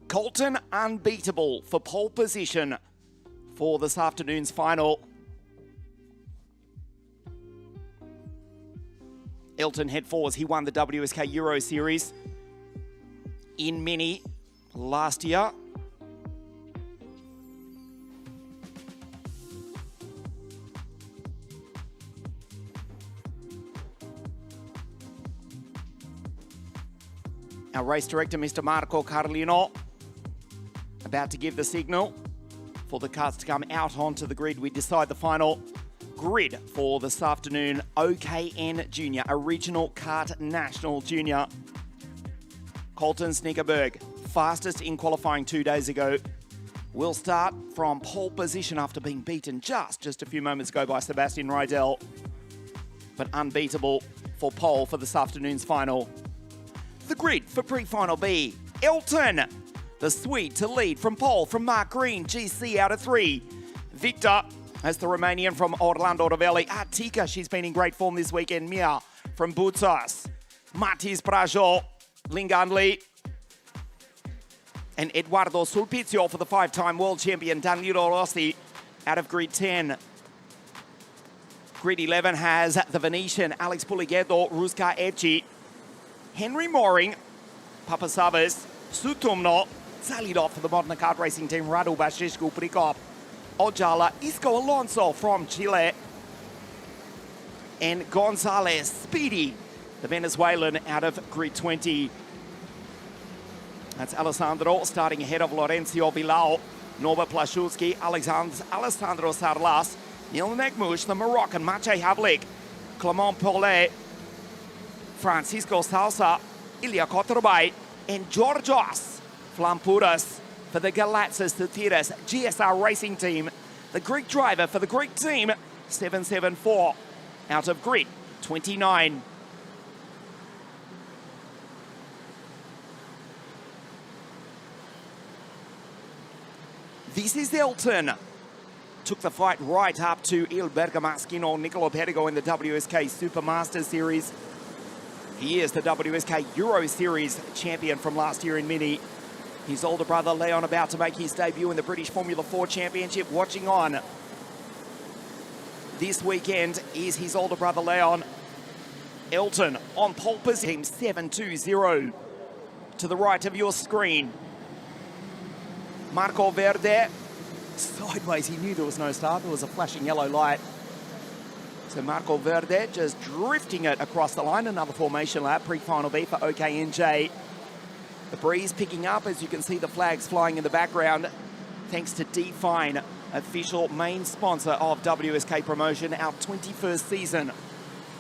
Colton unbeatable for pole position for this afternoon's final. Elton head fours, he won the WSK Euro Series in Mini last year. Our race director, Mr. Marco Carlino, about to give the signal for the carts to come out onto the grid. We decide the final grid for this afternoon. OKN Junior, Original Kart National Junior. Colton Snickerberg, fastest in qualifying 2 days ago, will start from pole position after being beaten just a few moments ago by Sebastian Rydell, but unbeatable for pole for this afternoon's final. The grid for pre-final B. Elton, the Swede to lead from pole from Mark Green, GC out of 3. Victor as the Romanian from Orlando Rovelli. Artica, she's been in great form this weekend. Mia from Butsas. Matis Prajo, Linganli. And Eduardo Sulpizio for the 5-time world champion Danilo Rossi out of grid 10. Grid 11 has the Venetian Alex Pulighedo, Ruska Eci. Henry Mooring, Papasavas, Sutumno, Salidov for the Modena Kart Racing Team, Radu Bashishku Prikop, Ojala, Isco Alonso from Chile, and Gonzalez Speedy, the Venezuelan out of grid 20. That's Alessandro starting ahead of Lorenzo Bilao, Norbert Plashulski, Alessandro Sarlas, Neil Negmush, the Moroccan, Maciej Havlik, Clement Paulet, Francisco Salsa, Ilya Kotrobay, and Georgios Flampuras for the Galatzis Tatiras GSR Racing Team. The Greek driver for the Greek team, 774 out of grid 29. This is Elton. Took the fight right up to Il Bergamaschino, Nicolo Perego in the WSK Supermaster Series. He is the WSK Euro Series champion from last year in Mini. His older brother Leon about to make his debut in the British Formula 4 Championship. Watching on this weekend is his older brother Leon. Elton on pole position, 720 to the right of your screen. Marco Verde, sideways, he knew there was no start. There was a flashing yellow light. So Marco Verde just drifting it across the line. Another formation lap, pre-final B for OKNJ. The breeze picking up as you can see the flags flying in the background. Thanks to Define, official main sponsor of WSK Promotion, our 21st season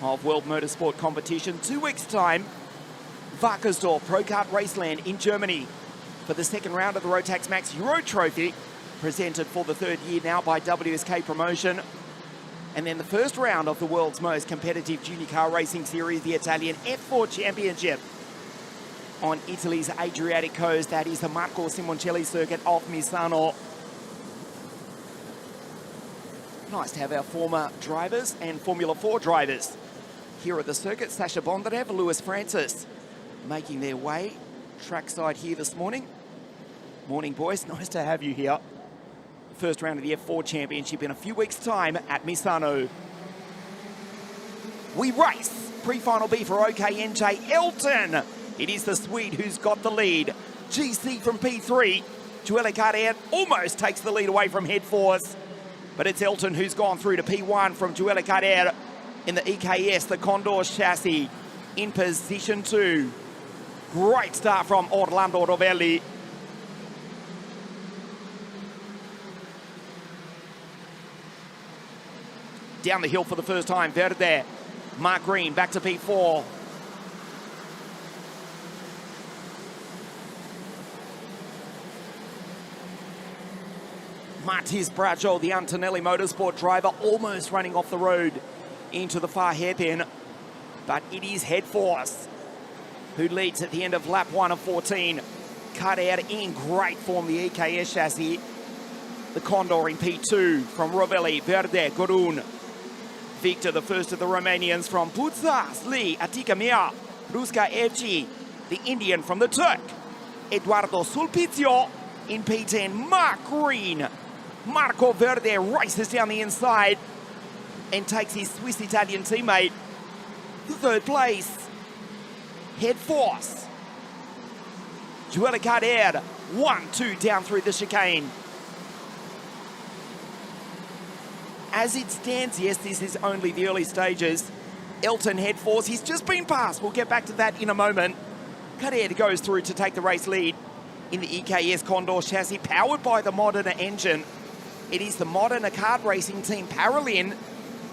of World Motorsport Competition. 2 weeks' time, Wackersdorf Pro Kart Raceland in Germany for the second round of the Rotax Max Euro Trophy, presented for the 3rd year now by WSK Promotion. And then the first round of the world's most competitive junior car racing series, the Italian F4 Championship on Italy's Adriatic coast. That is the Marco Simoncelli circuit of Misano. Nice to have our former drivers and Formula 4 drivers here at the circuit. Sasha Bondarev, Lewis Francis making their way trackside here this morning. Morning, boys. Nice to have you here. First round of the F4 Championship in a few weeks' time at Misano. We race. Pre-final B for OKNJ. Elton. It is the Swede who's got the lead. GC from P3. Joelle Carrier almost takes the lead away from head fours. But it's Elton who's gone through to P1 from Joelle Carrier in the EKS, the Condor chassis, in position 2. Great start from Orlando Rovelli. Down the hill for the first time, Verde. Mark Green back to P4. Martis Bracho, the Antonelli Motorsport driver, almost running off the road into the far hairpin. But it is Headforce who leads at the end of lap 1 of 14. Carter in great form, the EKS chassis. The Condor in P2 from Rovelli, Verde, Gorun. Victor, the first of the Romanians from Puțas, Lee, Atika Mia, Ruska Evci, the Indian from the Turk. Eduardo Sulpizio in P10, Mark Green. Marco Verde races down the inside and takes his Swiss-Italian teammate to third place. Headforce. Joël Carder, 1-2 down through the chicane. As it stands, yes, this is only the early stages. Elton Headforce, he's just been passed. We'll get back to that in a moment. Carder goes through to take the race lead in the EKS Condor chassis, powered by the Modena engine. It is the Modena kart racing team Paralin,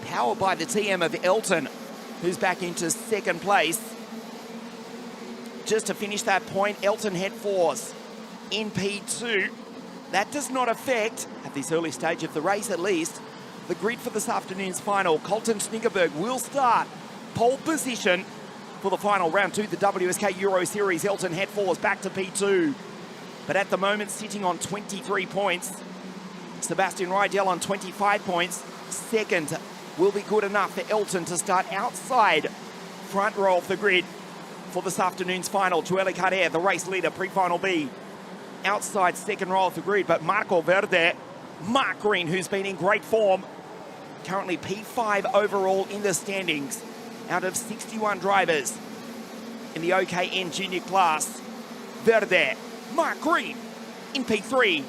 powered by the TM of Elton, who's back into second place. Just to finish that point, Elton Headforce in P2. That does not affect, at this early stage of the race at least, the grid for this afternoon's final. Colton Snickerberg will start pole position for the final round 2, the WSK Euro Series. Elton Headforce back to P2. But at the moment, sitting on 23 points. Sebastian Rydell on 25 points. Second will be good enough for Elton to start outside front row of the grid for this afternoon's final. Joël Carder, the race leader, pre-final B, outside second row of the grid. But Marco Verde, Mark Green, who's been in great form, currently P5 overall in the standings out of 61 drivers in the OKN junior class. Verde, Mark Green in P3.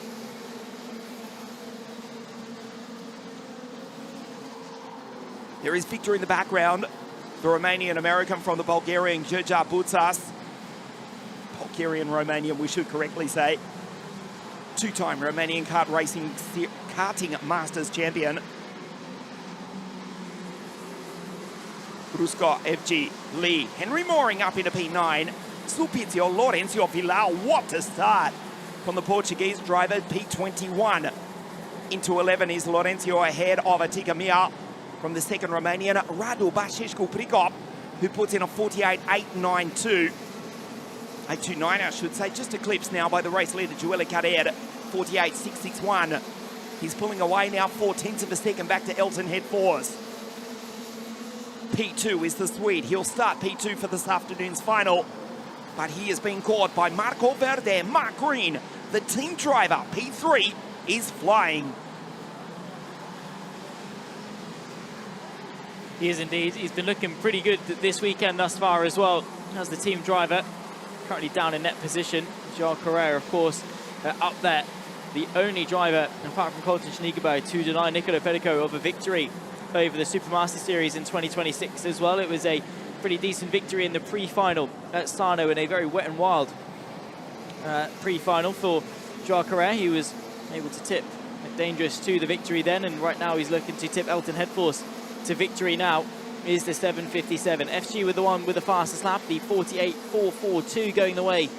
There is Victor in the background, the Romanian-American from the Bulgarian Georgia Butsas. Bulgarian-Romanian, we should correctly say. Two-time Romanian karting Masters champion. Rusko, FG, Lee, Henry Mooring up into P9. Sulpizio, Lorenzo Villau, what a start from the Portuguese driver, P21. Into 11 is Lorenzo ahead of Atika Mia from the second Romanian, Radu Basescu Prikop, who puts in a 48.892. 829, I should say, just eclipsed now by the race leader, Joël Carder, 48.661. He's pulling away now 0.4 of a second back to Elton Headforce. P2 is the Swede. He'll start P2 for this afternoon's final. But he has been caught by Marco Verde. Mark Green, the team driver, P3, is flying. He is indeed. He's been looking pretty good this weekend thus far as well as the team driver. Currently down in net position. João Correa, of course, up there. The only driver, apart from Colton Schneegerberg, to deny Nicolo Pedico of a victory over the Supermaster Series in 2026 as well. It was a pretty decent victory in the pre-final at Sarno in a very wet and wild pre-final for João Correa. He was able to tip Dangerous to the victory then, and right now he's looking to tip Elton Headforce to victory now. Is the 7.57. FG with the one with the fastest lap, the 48.442 going the way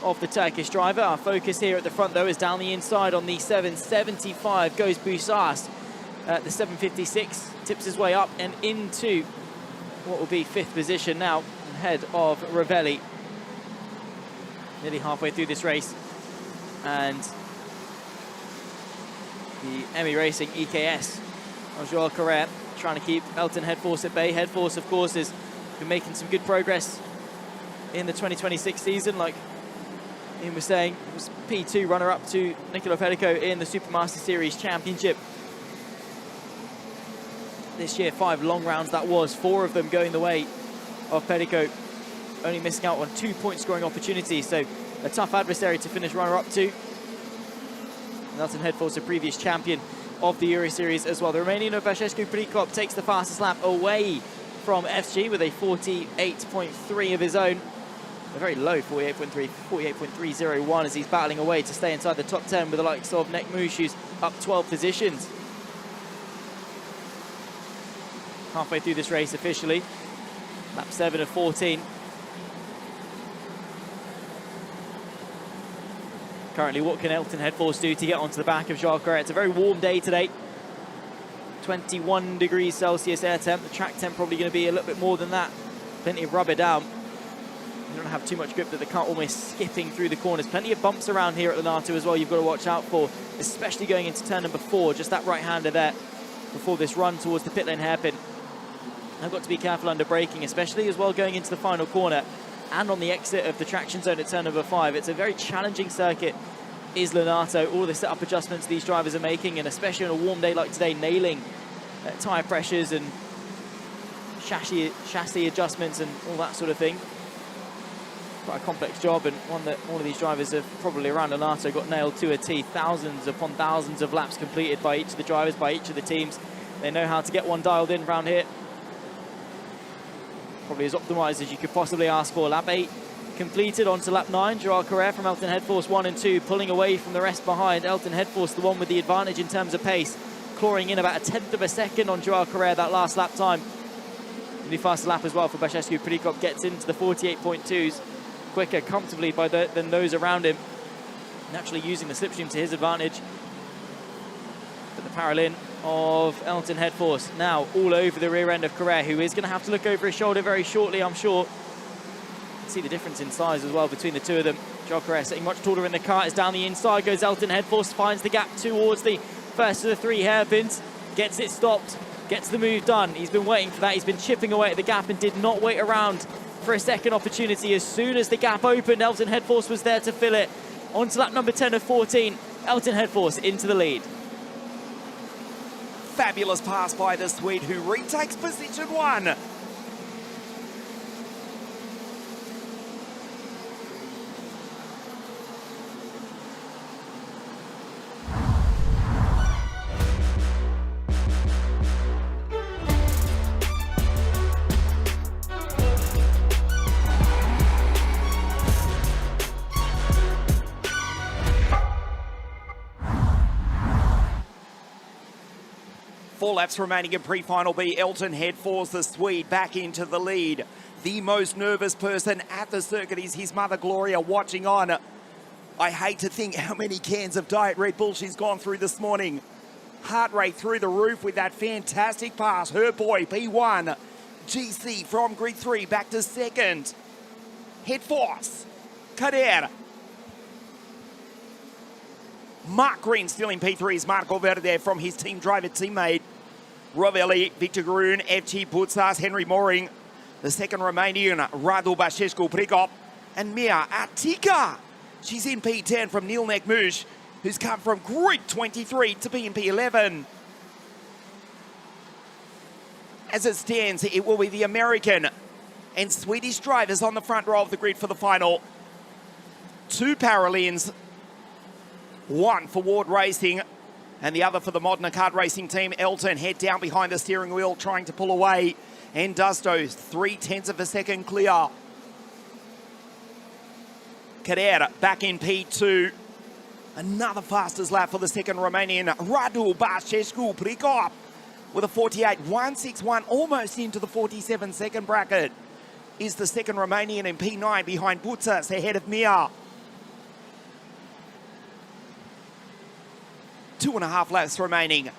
of the Turkish driver. Our focus here at the front though is down the inside on the 7.75 goes Boussas. The 7.56 tips his way up and into what will be fifth position now ahead of Ravelli. Nearly halfway through this race, and the Emmy Racing EKS of João Correa trying to keep Elton Headforce at bay. Headforce, of course, has been making some good progress in the 2026 season. Like Ian was saying, it was P2 runner-up to Nicolo Pedico in the Supermaster Series Championship. This year, 5 long rounds that was, 4 of them going the way of Pedico, only missing out on 2 point scoring opportunities. So a tough adversary to finish runner-up to. Elton Headforce, a previous champion of the Euro Series as well. The Romanian Basescu Prikop takes the fastest lap away from FG with a 48.3 of his own. A very low 48.3, 48.301 as he's battling away to stay inside the top 10 with the likes of Nekmush, who's up 12 positions. Halfway through this race officially. Lap 7 of 14. currently. What can Elton Headforce do to get onto the back of Joao Correa? It's a very warm day today. 21 degrees Celsius air temp. The track temp probably going to be a little bit more than that. Plenty of rubber down. You don't have too much grip that the car almost skipping through the corners. Plenty of bumps around here at Lonato as well you've got to watch out for, especially going into turn number 4. Just that right-hander there before this run towards the pit lane hairpin. I've got to be careful under braking, especially as well going into the final corner and on the exit of the traction zone at turn number 5. It's a very challenging circuit, is Lonato. All the setup adjustments these drivers are making, and especially on a warm day like today, nailing tyre pressures and chassis adjustments and all that sort of thing. Quite a complex job, and one that all of these drivers have probably around Lonato got nailed to a T. Thousands upon thousands of laps completed by each of the drivers, by each of the teams. They know how to get one dialed in around here. Probably as optimised as you could possibly ask for. Lap 8 completed onto lap 9. Joao Correa from Elton Headforce 1 and 2, pulling away from the rest behind. Elton Headforce the one with the advantage in terms of pace, clawing in about 1/10 of a second on Joao Correa that last lap time. Really fast lap as well for Băsescu. Pricop gets into the 48.2s quicker comfortably than those around him. Naturally using the slipstream to his advantage. But the parallel of Elton Headforce now all over the rear end of Correa, who is going to have to look over his shoulder very shortly, I'm sure. You can see the difference in size as well between the two of them. Joao Correa sitting much taller in the car. It's down the inside goes Elton Headforce, finds the gap towards the first of the 3 hairpins, gets it stopped, gets the move done. He's been waiting for that. He's been chipping away at the gap and did not wait around for a second opportunity. As soon as the gap opened, Elton Headforce was there to fill it. On to lap number 10 of 14, Elton Headforce into the lead. Fabulous pass by the Swede, who retakes position 1. Four laps remaining in pre-final B. Elton Headforce, the Swede, back into the lead. The most nervous person at the circuit is his mother, Gloria, watching on. I hate to think how many cans of Diet Red Bull she's gone through this morning. Heart rate through the roof with that fantastic pass. Her boy, P1. GC from grid 3 back to second. Headforce. Cadere. Mark Green still in P3 is Marco Verde from his team driver teammate. Rovelli, Victor Grun, FG Putzas, Henry Moring. The second Romanian, Radu Băsescu Pricop. And Mia Atika. She's in P10 from Neil Nekmush, who's come from grid 23 to be in P11. As it stands, it will be the American and Swedish drivers on the front row of the grid for the final. 2 Paralympians. 1 for Ward Racing and the other for the Modena Kart Racing team. Elton head down behind the steering wheel trying to pull away, and does so. 0.3 of a second clear. Cadere back in P2. Another fastest lap for the second Romanian, Radu Băsescu Pricop, with a 48.161, almost into the 47-second bracket. Is the second Romanian in P9 behind Butzas, ahead of Mia. 2.5 laps remaining.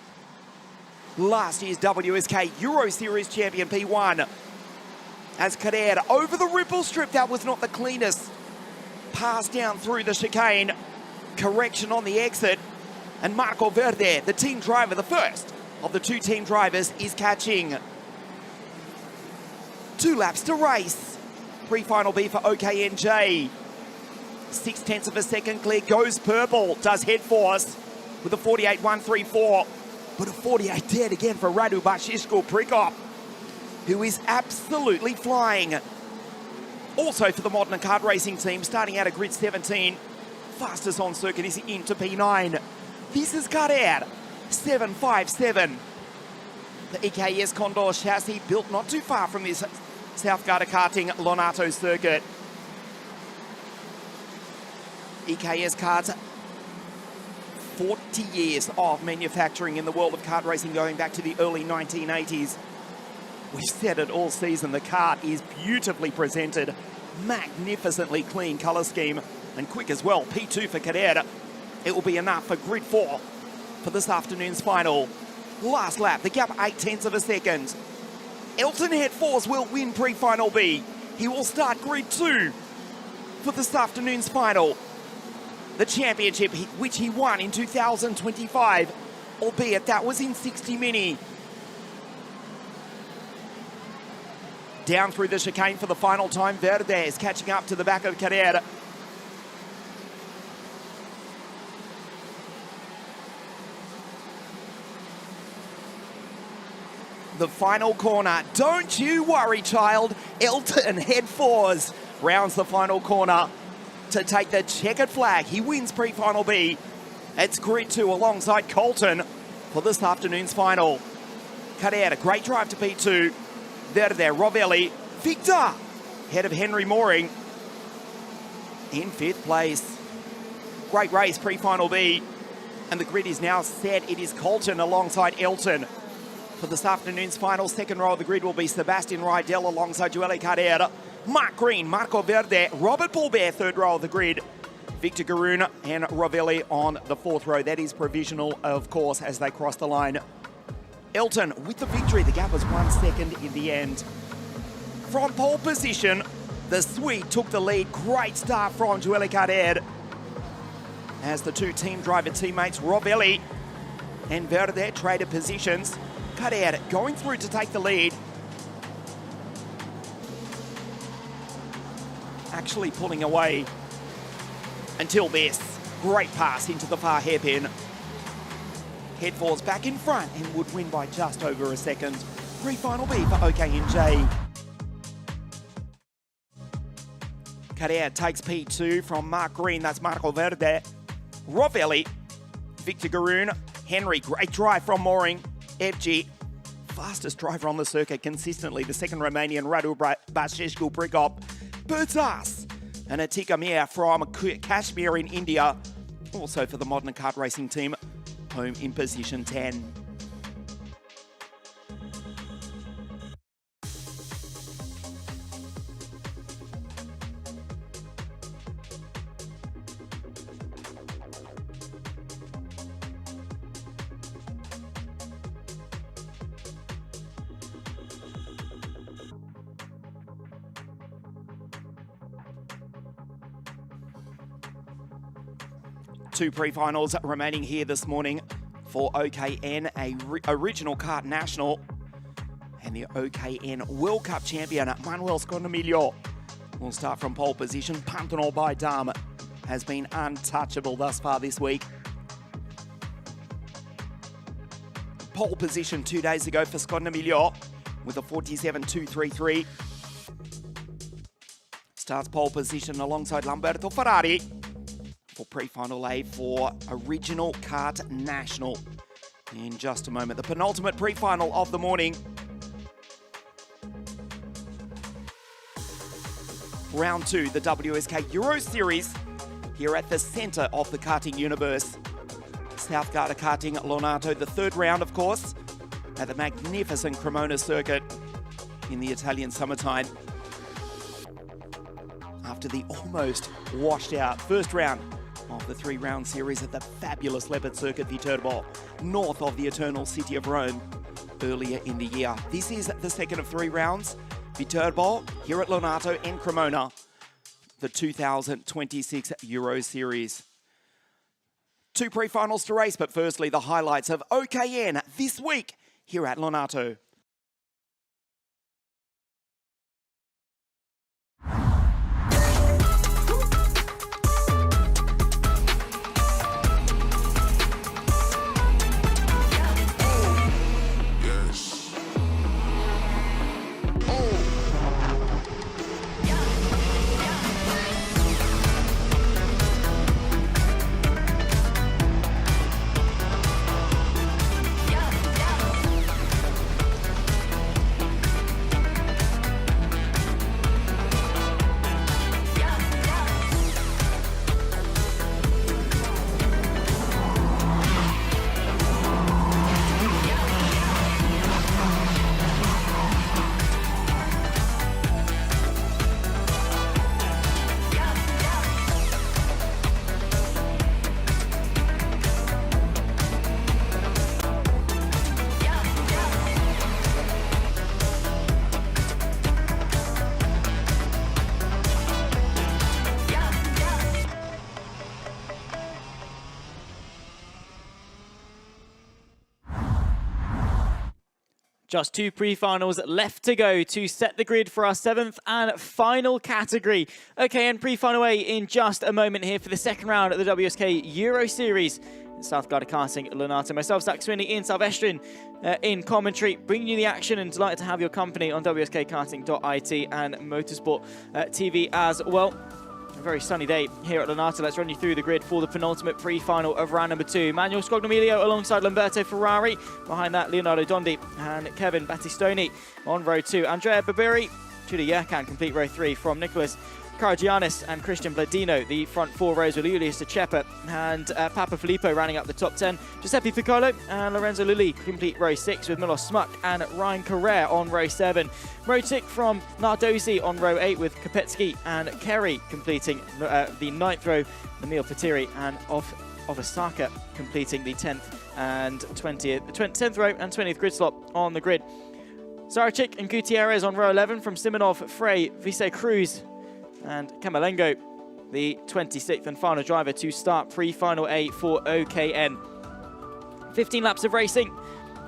Last year's WSK Euro Series champion P1. As Cadere over the ripple strip, that was not the cleanest pass down through the chicane. Correction on the exit. And Marco Verde, the team driver, the first of the 2 team drivers, is catching. 2 laps to race. Pre-final B for OKNJ. 0.6 of a second clear, goes purple, does Headforce with a 48.134. But a 48 dead again for Radu Băsescu Pricop, who is absolutely flying. Also for the Modena Kart Racing team, starting out at grid 17. Fastest on circuit is into P9. This is Cadere, 7.57. The EKS Condor chassis built not too far from this South Garda karting Lonato circuit. EKS karts, 40 years of manufacturing in the world of kart racing, going back to the early 1980s. We've said it all season, the kart is beautifully presented, magnificently clean colour scheme. and quick as well. P2 for Kader. It will be enough for grid 4 for this afternoon's final. Last lap, the gap 0.8 of a second. Elton Head Force will win pre-final B. He will start grid 2 for this afternoon's final. The championship which he won in 2025, albeit that was in 60 Mini. Down through the chicane for the final time, Verdes catching up to the back of Kader. The final corner. Don't you worry, child. Elton Head Fours rounds the final corner to take the checkered flag. He wins pre-final B. It's grid 2 alongside Colton for this afternoon's final. Kader, great drive to P2. Verde, Rovelli, Victor, head of Henry Mooring in 5th place. Great race, pre-final B. And the grid is now set. It is Colton alongside Elton. For this afternoon's final, second row of the grid will be Sebastian Rydell alongside Joelle Kader, Mark Green, Marco Verde, Robert Paulbert, third row of the grid, Victor Garoon and Rovelli on the fourth row. That is provisional, of course, as they cross the line. Elton with the victory. The gap was 1 second in the end. From pole position, the Swede took the lead. Great start from Joelle Kader as the two team driver teammates, Rovelli and Verde, traded positions. Kader going through to take the lead. Actually pulling away until this. Great pass into the far hairpin. Head Fours back in front and would win by just over a second. Pre-final B for OKNJ. Kader takes P2 from Mark Green. That's Marco Verde. Rovelli, Victor Garoon, Henry. Great drive from Mooring. FG, fastest driver on the circuit consistently. The second Romanian, Radu Basescu Brigop. Bertas and Atika Mir from Kashmir in India. Also for the Modern Kart Racing team, home in position 10. Two pre-finals remaining here this morning for OKN, a Original Kart National, and the OKN World Cup champion, Manuel Scognamiglio, will start from pole position. Pantanal by Dam has been untouchable thus far this week. Pole position 2 days ago for Scognamiglio with a 47.233. Starts pole position alongside Lamberto Ferrari for pre-final A for Original Kart National. In just a moment, the penultimate pre-final of the morning. Round 2, the WSK Euro Series, here at the centre of the karting universe. South Garda Karting Lonato, the third round, of course, at the magnificent Cremona circuit in the Italian summertime. After the almost washed out first round of the 3-round series at the fabulous Leopard Circuit Viterbo, north of the eternal city of Rome, earlier in the year. This is the second of 3 rounds. Viterbo, here at Lonato and Cremona, the 2026 Euro Series. 2 pre-finals to race, but firstly, the highlights of OKN this week here at Lonato. Just 2 pre-finals left to go to set the grid for our 7th and final category. Okay, and pre-final A in just a moment here for the second round of the WSK Euro Series. South Garda Karting, Lonato, myself, Zach Swinney, Ian Salvestrin in commentary, bringing you the action, and delighted to have your company on WSKkarting.it and Motorsport TV as well. A very sunny day here at Lonato. Let's run you through the grid for the penultimate pre-final of round number 2. Manuel Scognamiglio alongside Lamberto Ferrari. Behind that, Leonardo Dondi and Kevin Battistoni on row 2. Andrea Barberi, Julia Yerkan complete row 3 from Nicholas Karagiannis and Christian Bladino. The front 4 rows with Julius Cechepa and Papa Filippo rounding up the top 10. Giuseppe Piccolo and Lorenzo Lully complete row 6 with Milos Smuck and Ryan Carrere on row 7. Row 6 from Nardozi on row 8 with Kopetsky and Kerry completing the 9th row. Emil Patiri and Osaka completing the 10th and 20th, 10th row and 20th grid slot on the grid. Sarachik and Gutierrez on row 11 from Simonov, Frey, Vise Cruz and Kamalengo, the 26th and final driver to start pre-final A for OKN. 15 laps of racing,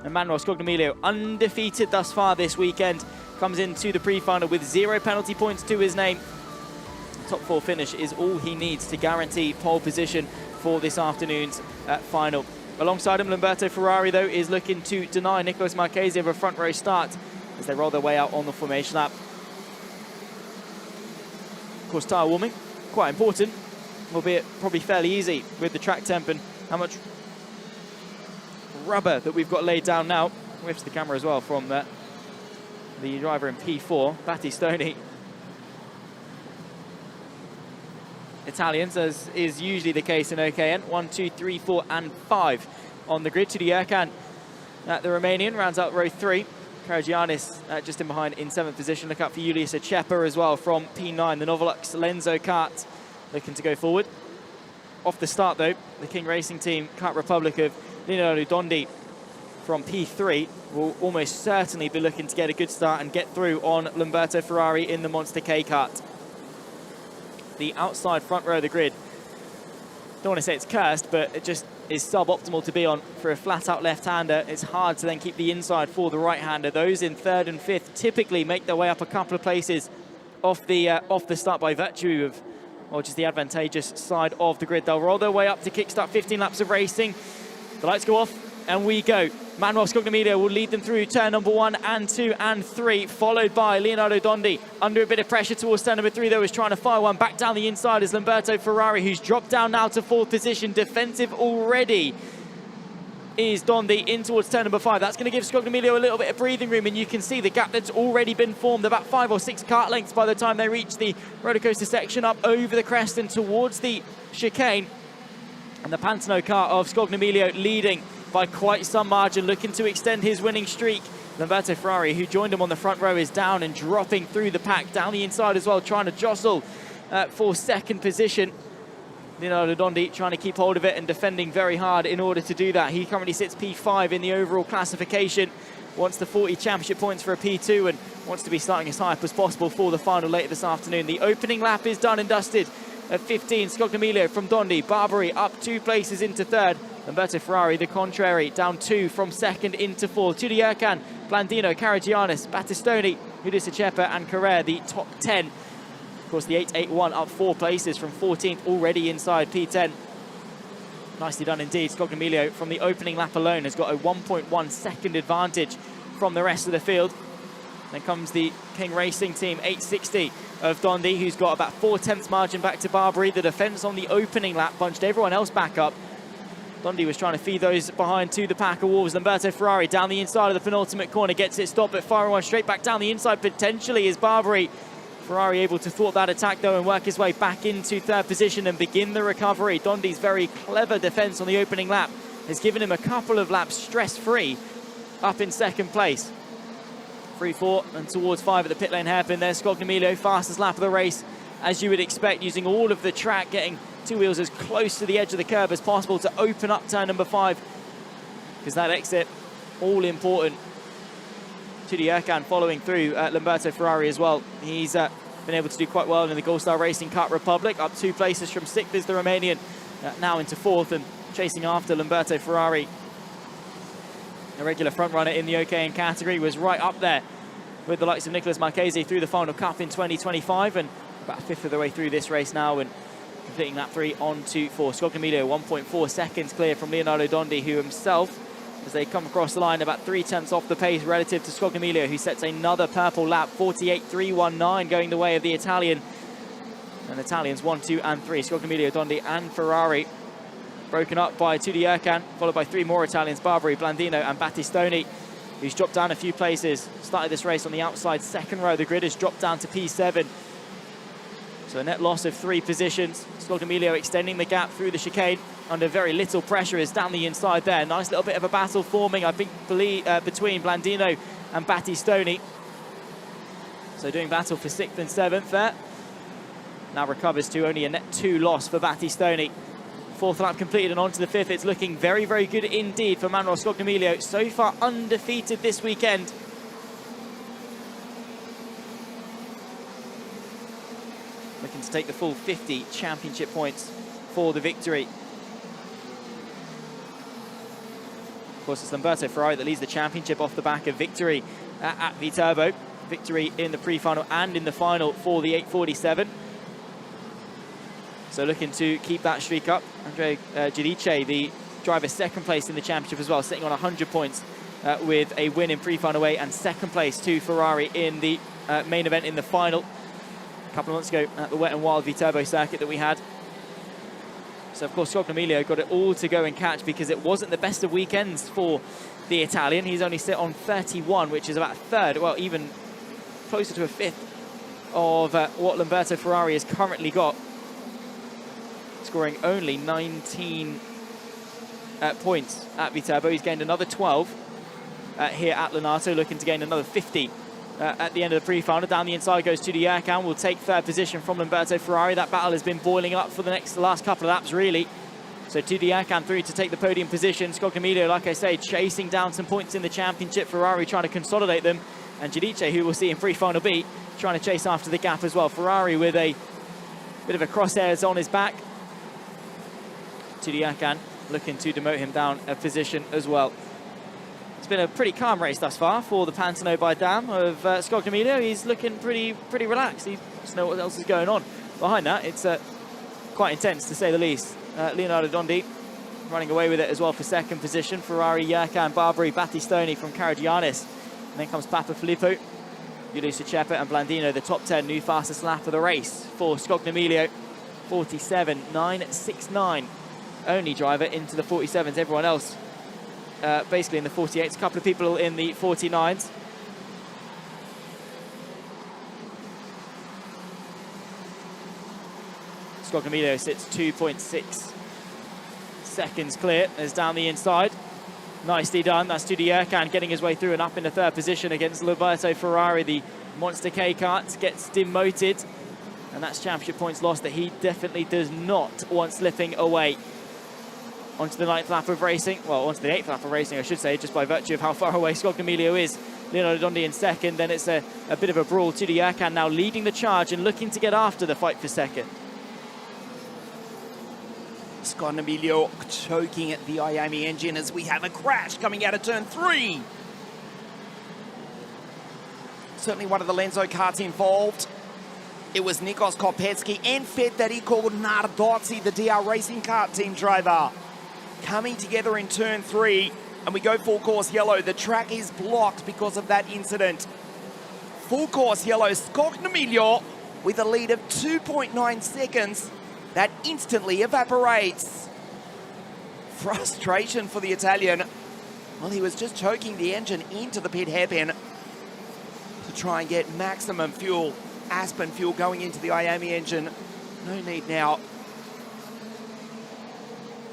and Manuel Scognamiglio, undefeated thus far this weekend, comes into the pre-final with 0 penalty points to his name. Top 4 finish is all he needs to guarantee pole position for this afternoon's final. Alongside him, Lamberto Ferrari, though, is looking to deny Nicolas Marchesi of a front row start as they roll their way out on the formation lap. Of course, tyre warming, quite important, albeit probably fairly easy with the track temp and how much rubber that we've got laid down now. Whips the camera as well from the driver in P4, Battistoni. Italians, as is usually the case in OKN, 1, 2, 3, 4 and 5 on the grid. To the Yerkan, the Romanian rounds out row 3. Karagiannis just in behind in 7th position. Look out for Julius Cechepa as well from P9. The Novolux Lenzo kart looking to go forward. Off the start though, the King Racing Team Kart Republic of Leonardo Dondi from P3 will almost certainly be looking to get a good start and get through on Lamberto Ferrari in the Monster K kart. The outside front row of the grid, don't want to say it's cursed, but it just is suboptimal to be on for a flat-out left-hander. It's hard to then keep the inside for the right-hander. Those in 3rd and 5th typically make their way up a couple of places off the start by virtue of, or just the advantageous side of the grid. They'll roll their way up to kickstart 15 laps of racing. The lights go off and we go. Manuel Scognamiglio will lead them through turn number 1 and 2 and 3, followed by Leonardo Dondi. Under a bit of pressure towards turn number 3, though, is trying to fire one back down the inside as Lamberto Ferrari, who's dropped down now to 4th position. Defensive already is Dondi in towards turn number 5. That's going to give Scognamiglio a little bit of breathing room, and you can see the gap that's already been formed, about 5 or 6 kart lengths by the time they reach the roller coaster section up over the crest and towards the chicane. And the Pantano car of Scognamiglio leading by quite some margin, looking to extend his winning streak. Lamberto Ferrari, who joined him on the front row, is down and dropping through the pack, down the inside as well, trying to jostle for 2nd position. Leonardo Dondi trying to keep hold of it and defending very hard in order to do that. He currently sits P5 in the overall classification, wants the 40 championship points for a P2 and wants to be starting as high up as possible for the final later this afternoon. The opening lap is done and dusted at 15. Scognamiglio from Dondi. Barberi up 2 places into 3rd. Lamberto Ferrari, the contrary, down 2 from 2nd into 4th. To the Yerkan, Blandino, Karagiannis, Battistoni, Julius Cechepa and Carrere, the top 10. Of course, the 881 up 4 places from 14th, already inside P10. Nicely done indeed. Scognamiglio from the opening lap alone has got a 1.1 second advantage from the rest of the field. Then comes the King Racing Team 860 of Dondi, who's got about 4/10 margin back to Barberi. The defence on the opening lap bunched everyone else back up. Dondi was trying to feed those behind to the pack of wolves. Lamberto Ferrari down the inside of the penultimate corner, gets it stopped, but firing one straight back down the inside potentially is Barberi. Ferrari able to thwart that attack though and work his way back into 3rd position and begin the recovery. Dondi's very clever defence on the opening lap has given him a couple of laps stress-free up in 2nd place. 3, 4 and towards 5 at the pit lane hairpin there. Scognamiglio, fastest lap of the race, as you would expect, using all of the track, getting 2 wheels as close to the edge of the curb as possible to open up turn number 5, because that exit, all important. To the Yerkan following through Lamberto Ferrari as well. He's been able to do quite well in the Gold Star Racing Kart Republic, up 2 places from 6th is the Romanian, now into 4th and chasing after Lamberto Ferrari. a regular front runner in the OKN category, was right up there with the likes of Nicolas Marchese through the Final Cup in 2025, and about a fifth of the way through this race now and completing lap 3 on 2-4. Scognamiglio 1.4 seconds clear from Leonardo Dondi, who himself, as they come across the line, about 3 tenths off the pace relative to Scognamiglio, who sets another purple lap, 48.319, going the way of the Italian. And Italians 1, 2, and 3, Scognamiglio, Dondi, and Ferrari. Broken up by Tudi Erkan, followed by 3 more Italians, Barbary, Blandino, and Battistoni, who's dropped down a few places. Started this race on the outside second row. The grid has dropped down to P7. So a net loss of 3 positions. Scognamiglio extending the gap through the chicane under very little pressure, is down the inside there. Nice little bit of a battle forming, I think, between Blandino and Battistoni. So doing battle for 6th and 7th there. Now recovers to only a net 2 loss for Battistoni. 4th lap completed and on to the 5th. It's looking very, very good indeed for Manuel Scognamiglio. So far undefeated this weekend. Looking to take the full 50 championship points for the victory. Of course, it's Lamberto Ferrari that leads the championship off the back of victory at Viterbo. Victory in the pre-final and in the final for the 847. So looking to keep that streak up. Andre Giudice, the driver, 2nd place in the championship as well, sitting on 100 points with a win in pre-final A, and 2nd place to Ferrari in the main event in the final a couple of months ago at the Wet and Wild Viterbo circuit that we had. So of course Scognamiglio got it all to go and catch, because it wasn't the best of weekends for the Italian. He's only sit on 31, which is about a third, well, even closer to a fifth of what Lamberto Ferrari has currently got, scoring only 19 points at Viterbo. He's gained another 12 here at Lonato, looking to gain another 50 at the end of the pre-final. Down the inside goes Tudi Erkan, will take 3rd position from Lamberto Ferrari. That battle has been boiling up for the last couple of laps, really. So Tudi Erkan through to take the podium position. Scognamiglio, like I say, chasing down some points in the championship. Ferrari trying to consolidate them. And Giudice, who we'll see in pre-final B, trying to chase after the gap as well. Ferrari with a bit of a crosshairs on his back. Tudi Erkan looking to demote him down a position as well. It's been a pretty calm race thus far for the Pantano by Dam of Scognamiglio. He's looking pretty relaxed. He doesn't know what else is going on. Behind that, it's quite intense, to say the least. Leonardo Dondi running away with it as well for 2nd position. Ferrari, Erkan, Barbary, Battistoni from Caragianis. And then comes Papa Filippo, Ulisse Chepa, and Blandino, the top 10, new fastest lap of the race for Scognamiglio. 47.969. Only driver into the 47s. Everyone else basically in the 48s. A couple of people in the 49s. Scognamiglio sits 2.6 seconds clear as down the inside. Nicely done. That's Tudi Erkan getting his way through and up in the 3rd position against Lamberto Ferrari. The Monster K-Kart gets demoted, and that's championship points lost that he definitely does not want slipping away. Onto the 9th lap of racing, well, onto the 8th lap of racing, I should say, just by virtue of how far away Scognamiglio is. Leonardo Dondi in 2nd, then it's a bit of a brawl. Tudi Erkan now leading the charge and looking to get after the fight for 2nd. Scognamiglio choking at the IAME engine as we have a crash coming out of turn 3. Certainly one of the Lenzo karts involved. It was Nikos Kopetsky and Federico Nardozzi, the DR Racing Kart team driver, coming together in turn 3, and we go full course yellow. The track is blocked because of that incident. Full course yellow, Scognamiglio with a lead of 2.9 seconds. That instantly evaporates. Frustration for the Italian. Well, he was just choking the engine into the pit hairpin to try and get maximum fuel, Aspen fuel, going into the IAME engine. No need now.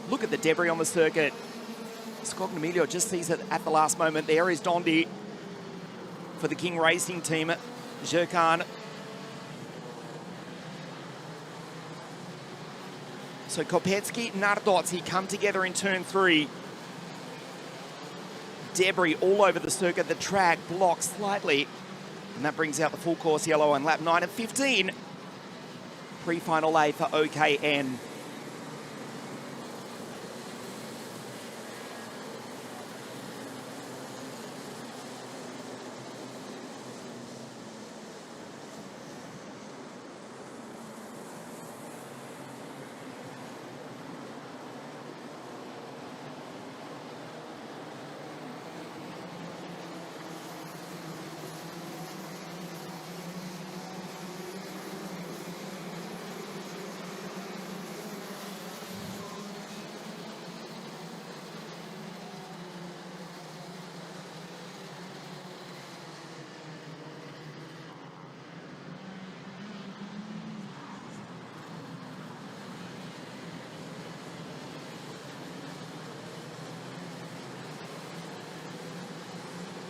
Look at the debris on the circuit. Scognamiglio just sees it at the last moment. There is Dondi for the King Racing team. Jerkan. So Kopetsky, Nardozzi come together in turn 3. Debris all over the circuit. The track blocked slightly. And that brings out the full course yellow on lap 9 of 15. Pre-final A for OKN.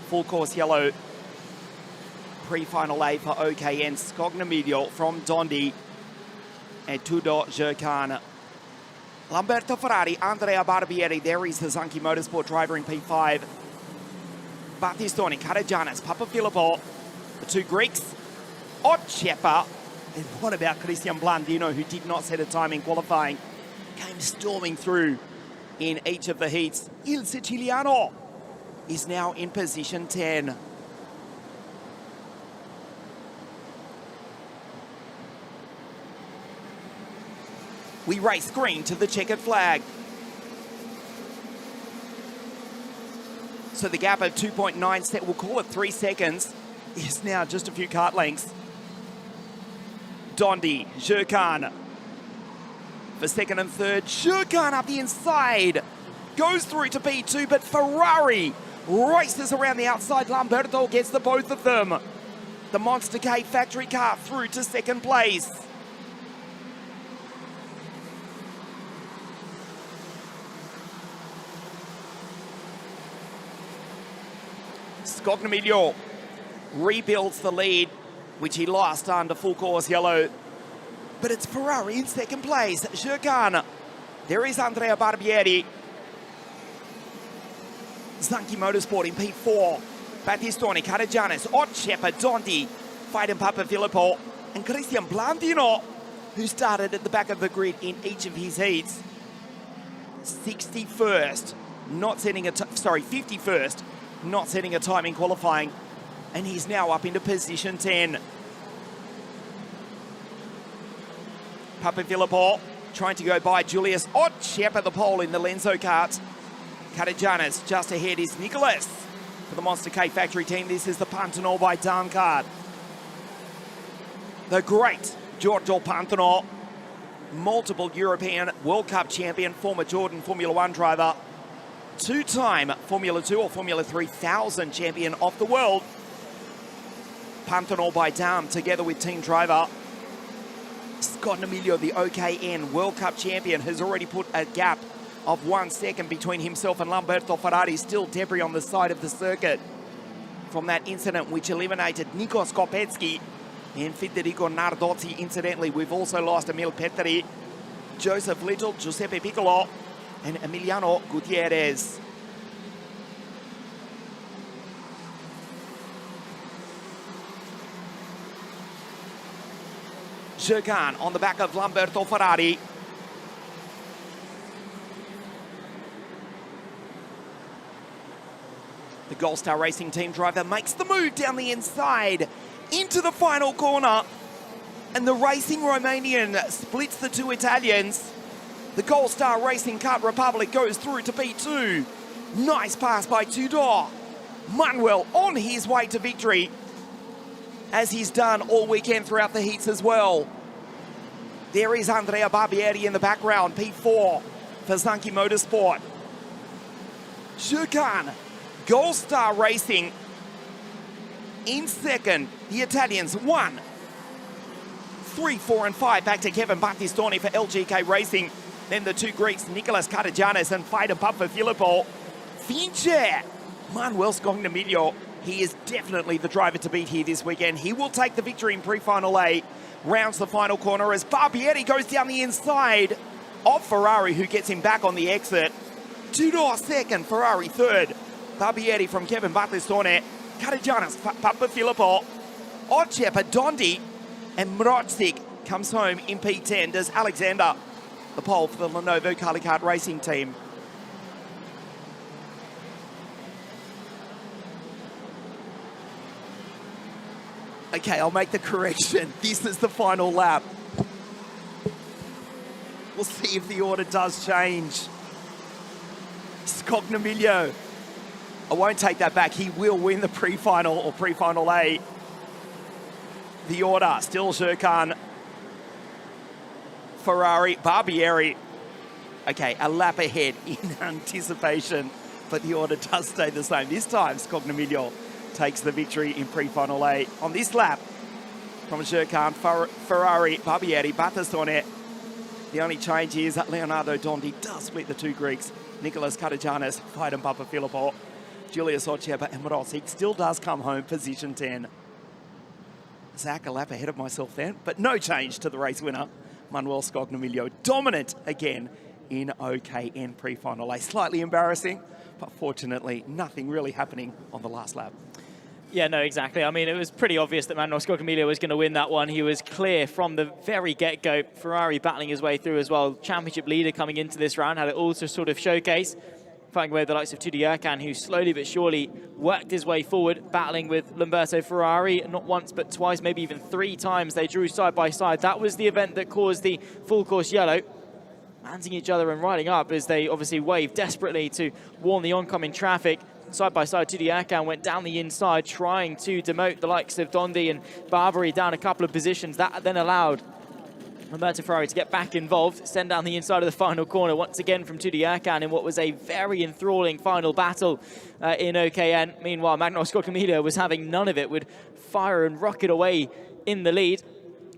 Full course yellow. Pre-final A for OKN. Scognamiglio from Dondi. And Tudor Jurkan. Lamberto Ferrari, Andrea Barbieri. There is the Zanchi Motorsport driver in P5. Battistoni, Karajanis, Papafilippo. The two Greeks. Otchepa. And what about Christian Blandino, who did not set a time in qualifying? Came storming through in each of the heats. Il Siciliano is now in position 10. We race green to the checkered flag. So the gap of 2.9, we'll call it 3 seconds, is now just a few kart lengths. Dondi, Jurkan for second and third. Jurkan up the inside. Goes through to P2, but Ferrari races around the outside. Lamberto gets the both of them. The Monster K factory car through to second place. Scognamiglio rebuilds the lead, which he lost under full course yellow. But it's Ferrari in second place. Jurkan. There is Andrea Barbieri. Zanchi Motorsport in P4. Battistoni, Karajanis, Otchepa, Dondi, Fighting Papafilippo, and Christian Blandino, who started at the back of the grid in each of his heats. 51st, not setting a 51st, not setting a time in qualifying, and he's now up into position 10. Papafilippo trying to go by Julius Otchep at the pole in the Lenzo kart. Karajanis just ahead is Nicholas for the Monster K factory team. This is the Pantanal by Dam kart. The great Giorgio Pantanal, multiple European World Cup champion, former Jordan Formula One driver, two-time Formula 2 or Formula 3000 champion of the world. Pantanal by Dam together with team driver Scognamiglio, the OKN World Cup champion, has already put a gap of 1 second between himself and Lamberto Ferrari. Still debris on the side of the circuit from that incident which eliminated Nico Skopetsky and Federico Nardozzi. Incidentally, we've also lost Emil Petteri, Joseph Little, Giuseppe Piccolo, and Emiliano Gutierrez. Jurkan on the back of Lamberto Ferrari. The Gold Star Racing team driver makes the move down the inside into the final corner. And the Racing Romanian splits the two Italians. The Gold Star Racing Kart Republic goes through to P2. Nice pass by Tudor. Manuel on his way to victory, as he's done all weekend throughout the heats as well. There is Andrea Barbieri in the background, P4 for Zanchi Motorsport. Jurkan, Gold Star Racing in second. The Italians 1, 3, 4, and 5 back to Kevin Battistoni for LGK Racing. Then the two Greeks, Nicholas Karajanis and Fighter Papafilippo. Vince Manuel Scognamiglio. He is definitely the driver to beat here this weekend. He will take the victory in pre-final A. Rounds the final corner as Barbieri goes down the inside of Ferrari, who gets him back on the exit. Tudor second, Ferrari third. Barbieri from Kevin Battistoni. Karajanis, Papafilippo, Otchepa, Dondi, and Mrozik comes home in P10. Does Alexander the pole for the Lenovo Kali Kart Racing team. Okay, I'll make the correction. This is the final lap. We'll see if the order does change. Scognamiglio. I won't take that back. He will win the pre-final or pre-final A. The order, still Jurkan, Ferrari, Barbieri. Okay, a lap ahead in anticipation, but the order does stay the same. This time, Scognamiglio takes the victory in pre-final A. On this lap, from Jurkan, Ferrari, Barbieri, Battistoni. The only change is that Leonardo Dondi does split the two Greeks. Nicholas Karajanis, Fighting Papafilippo. Julius Ocheba and Morosic still does come home, position 10. Zach, a lap ahead of myself then, but no change to the race winner. Manuel Scognamiglio, dominant again in OKN pre-final A. Slightly embarrassing, but fortunately nothing really happening on the last lap. Yeah, no, exactly. I mean, it was pretty obvious that Manuel Scognamiglio was going to win that one. He was clear from the very get-go. Ferrari battling his way through as well. Championship leader coming into this round, had it all to sort of showcase. Fighting away with the likes of Tudi Erkan, who slowly but surely worked his way forward, battling with Lamberto Ferrari. Not once, but twice, maybe even 3 times they drew side by side. That was the event that caused the full course yellow. Manting each other and riding up as they obviously waved desperately to warn the oncoming traffic. Side by side, Tudi Erkan went down the inside, trying to demote the likes of Dondi and Barbary down a couple of positions. That then allowed Lamberto Ferrari to get back involved, send down the inside of the final corner once again from Tudi Erkan in what was a very enthralling final battle in OKN. Meanwhile, Manuel Scognamiglio was having none of it, would fire and rocket away in the lead.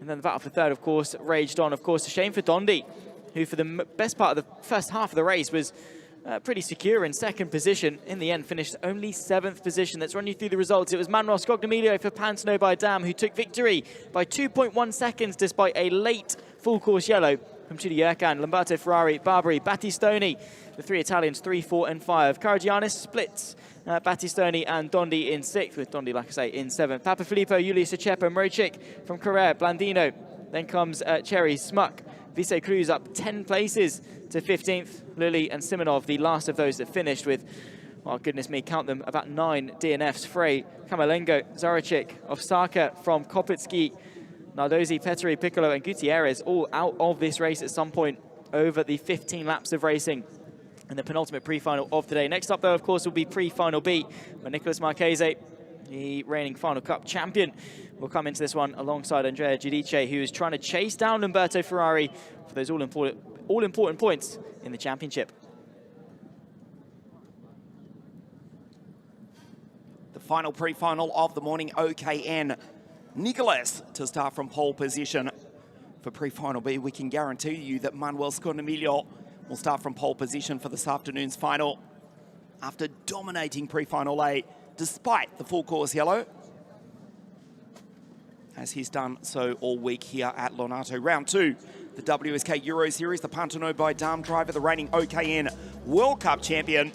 And then the battle for third, of course, raged on. Of course, a shame for Dondi, who for the best part of the first half of the race was pretty secure in second position. In the end, finished only 7th position. Let's run you through the results. It was Manuel Scognamiglio for Pantano by Dam, who took victory by 2.1 seconds despite a late full course yellow from Tudi Erkan, Lamberto Ferrari, Barbary, Battistoni. The 3 Italians, 3, 4, and 5. Caragianis splits Battistoni and Dondi in 6th, with Dondi, like I say, in 7th. Papafilippo, Julius Acepa, Mrocic from Carrere, Blandino. Then comes Cherry, Smuck, Vise Cruz up 10 places to 15th. Lilly and Simonov, the last of those that finished with, oh goodness me, count them, about 9 DNFs. Frey, Kamalengo, Zarachik, Osaka from Kopitsky, Nardozzi, Petteri, Piccolo, and Gutierrez all out of this race at some point over the 15 laps of racing in the penultimate pre-final of today. Next up, though, of course, will be pre-final B, where Nicolas Marchese, the reigning Final Cup champion, will come into this one alongside Andrea Giudice, who is trying to chase down Lamberto Ferrari for those all-important points in the championship. The final pre-final of the morning, OKN. Nicolas to start from pole position. For pre-final B, we can guarantee you that Manuel Scognamiglio will start from pole position for this afternoon's final after dominating pre-final A despite the full course yellow, as he's done so all week here at Lonato. Round 2, the WSK Euro Series, the Pantano by Dam driver, the reigning OKN World Cup champion,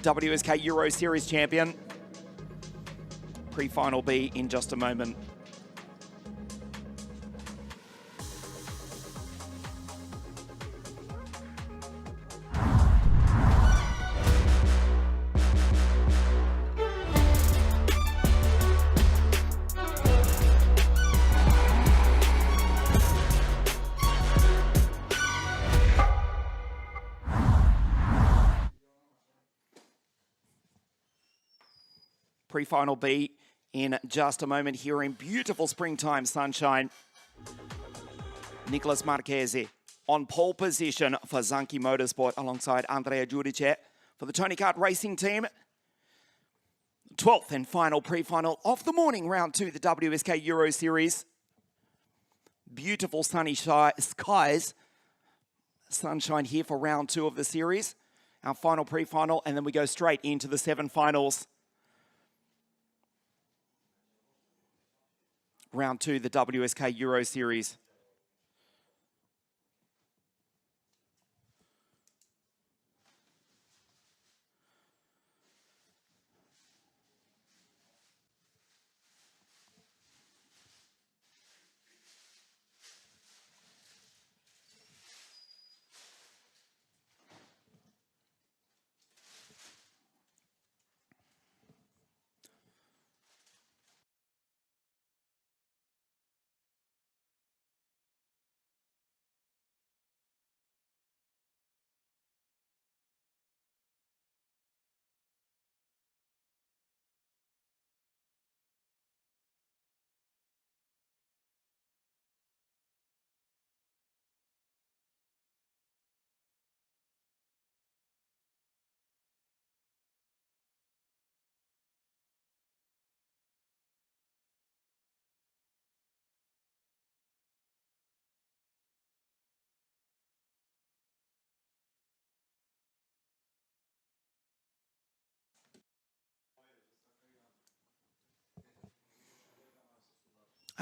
WSK Euro Series champion. Pre-final B in just a moment. Pre-final B in just a moment here in beautiful springtime sunshine. Nicolas Marchese on pole position for Zanchi Motorsport alongside Andrea Giudice for the Tony Kart Racing team. 12th and final pre-final of the morning, round 2, the WSK Euro Series. Beautiful sunny skies. Sunshine here for round 2 of the series. Our final pre-final, and then we go straight into the 7 finals. Round 2, the WSK Euro Series.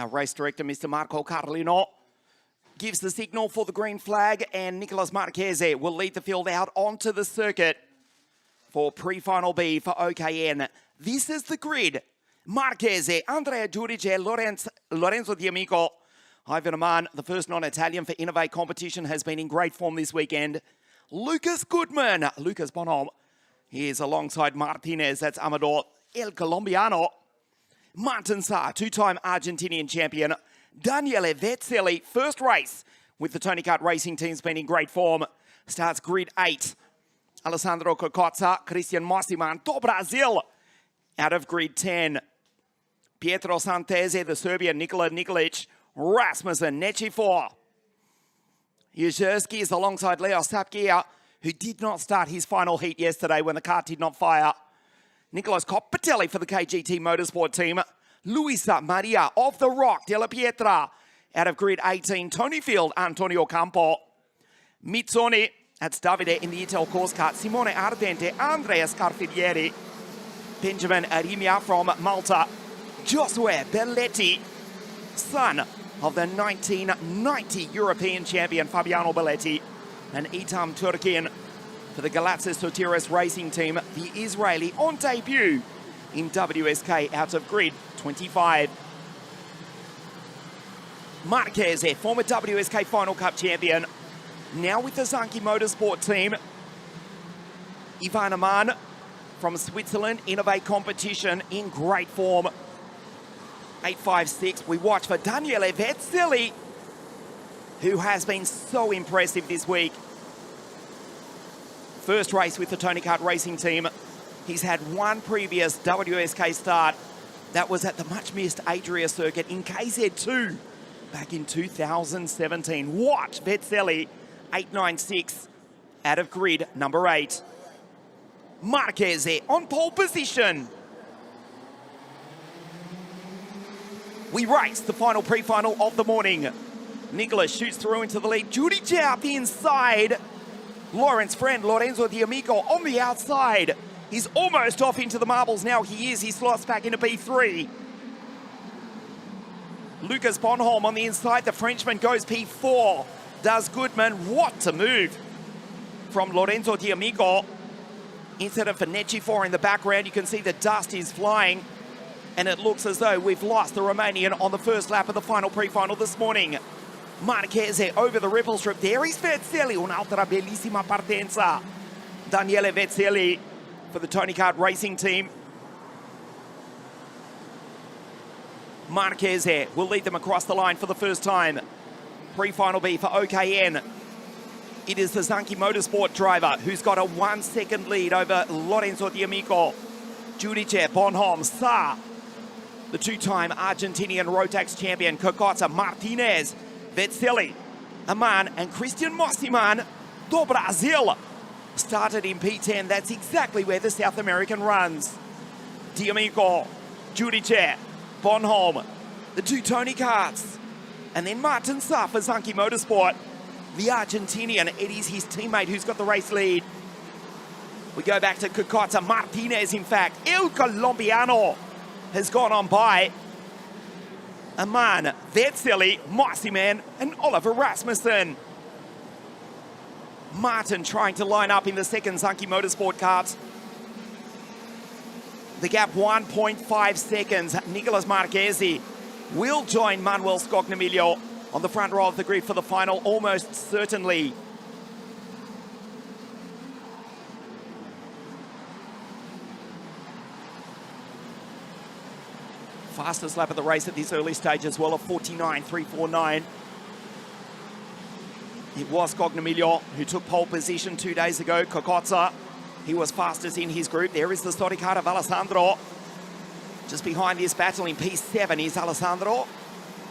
Our race director, Mr. Marco Carlino, gives the signal for the green flag, and Nicolas Marchese will lead the field out onto the circuit for pre-final B for OKN. This is the grid. Marchese, Andrea Giudice, Lorenzo D'Amico. Ivan Aman, the first non-Italian for Innovate competition, has been in great form this weekend. Lucas Goodman, Lucas Bonhomme. He is alongside Martinez, that's Amador El Colombiano. Martin Sa, two-time Argentinian champion. Daniele Vezzelli, first race with the Tony Kart Racing team's been in great form. Starts grid 8. Alessandro Cocozza, Christian Mossiman, do Brasil. Out of grid 10. Pietro Santese, the Serbian, Nikola Nikolic, Rasmussen, Nechifor. Jezerski is alongside Leo Sapkia, who did not start his final heat yesterday when the car did not fire. Nicolas Coppatelli for the KGT Motorsport team. Luisa Maria of the Rock, Della Pietra. Out of grid 18, Tony Field, Antonio Campo. Mizzoni, that's Davide in the Ital course car. Simone Ardente, Andrea Scarfiglieri. Benjamin Arimia from Malta. Josué Belletti, son of the 1990 European champion Fabiano Belletti. And Itam Turkin for the Galatsis Sotiris Racing team, the Israeli on debut in WSK out of grid 25. Marchese, former WSK Final Cup champion, now with the Zanki Motorsport team. Ivan Aman from Switzerland, Innovate competition in great form. 8.56, we watch for Daniele Vezzelli, who has been so impressive this week. First race with the Tony Kart Racing team. He's had one previous WSK start. That was at the much-missed Adria circuit in KZ2 back in 2017. Watch Vezzelli, 8.96, out of grid number 8. Marchese on pole position. We race the final pre-final of the morning. Nicolas shoots through into the lead. Giudice up the inside. Lawrence friend Lorenzo D'Amico on the outside. He's almost off into the marbles now. He slots back into P3. Lucas Bonholm on the inside. The Frenchman goes P4. Does Goodman. What a move from Lorenzo D'Amico. Incident for Nechifor in the background. You can see the dust is flying. And it looks as though we've lost the Romanian on the first lap of the final pre-final this morning. Marchese over the ripple strip. There is Vezzelli, un'altra bellissima partenza. Daniele Vezzelli for the Tony Kart Racing team. Marchese will lead them across the line for the first time. Pre-final B for OKN. It is the Zanki Motorsport driver who's got a 1 second lead over Lorenzo D'Amico. Giudice, Bonhomme, Sa. The two-time Argentinian Rotax champion, Cocozza, Martinez, Vezzelli, Aman, and Christian Mossiman do Brasil. Started in P10, that's exactly where the South American runs. D'Amico, Giudice, Bonholm, the two Tony Karts, and then Martin Sa for Zanki Motorsport. The Argentinian, it is his teammate who's got the race lead. We go back to Cocozza, Martinez in fact. El Colombiano has gone on by. Aman, Vezzelli, Mossiman, and Oliver Rasmussen. Martin trying to line up in the second Zanki Motorsport kart. The gap 1.5 seconds. Nicolas Marchese will join Manuel Scognamiglio on the front row of the grid for the final, almost certainly. Fastest lap of the race at this early stage as well, of 49.349. It was Scognamiglio who took pole position 2 days ago. Cocozza, he was fastest in his group. There is the Story car of Alessandro. Just behind this battle in P7 is Alessandro.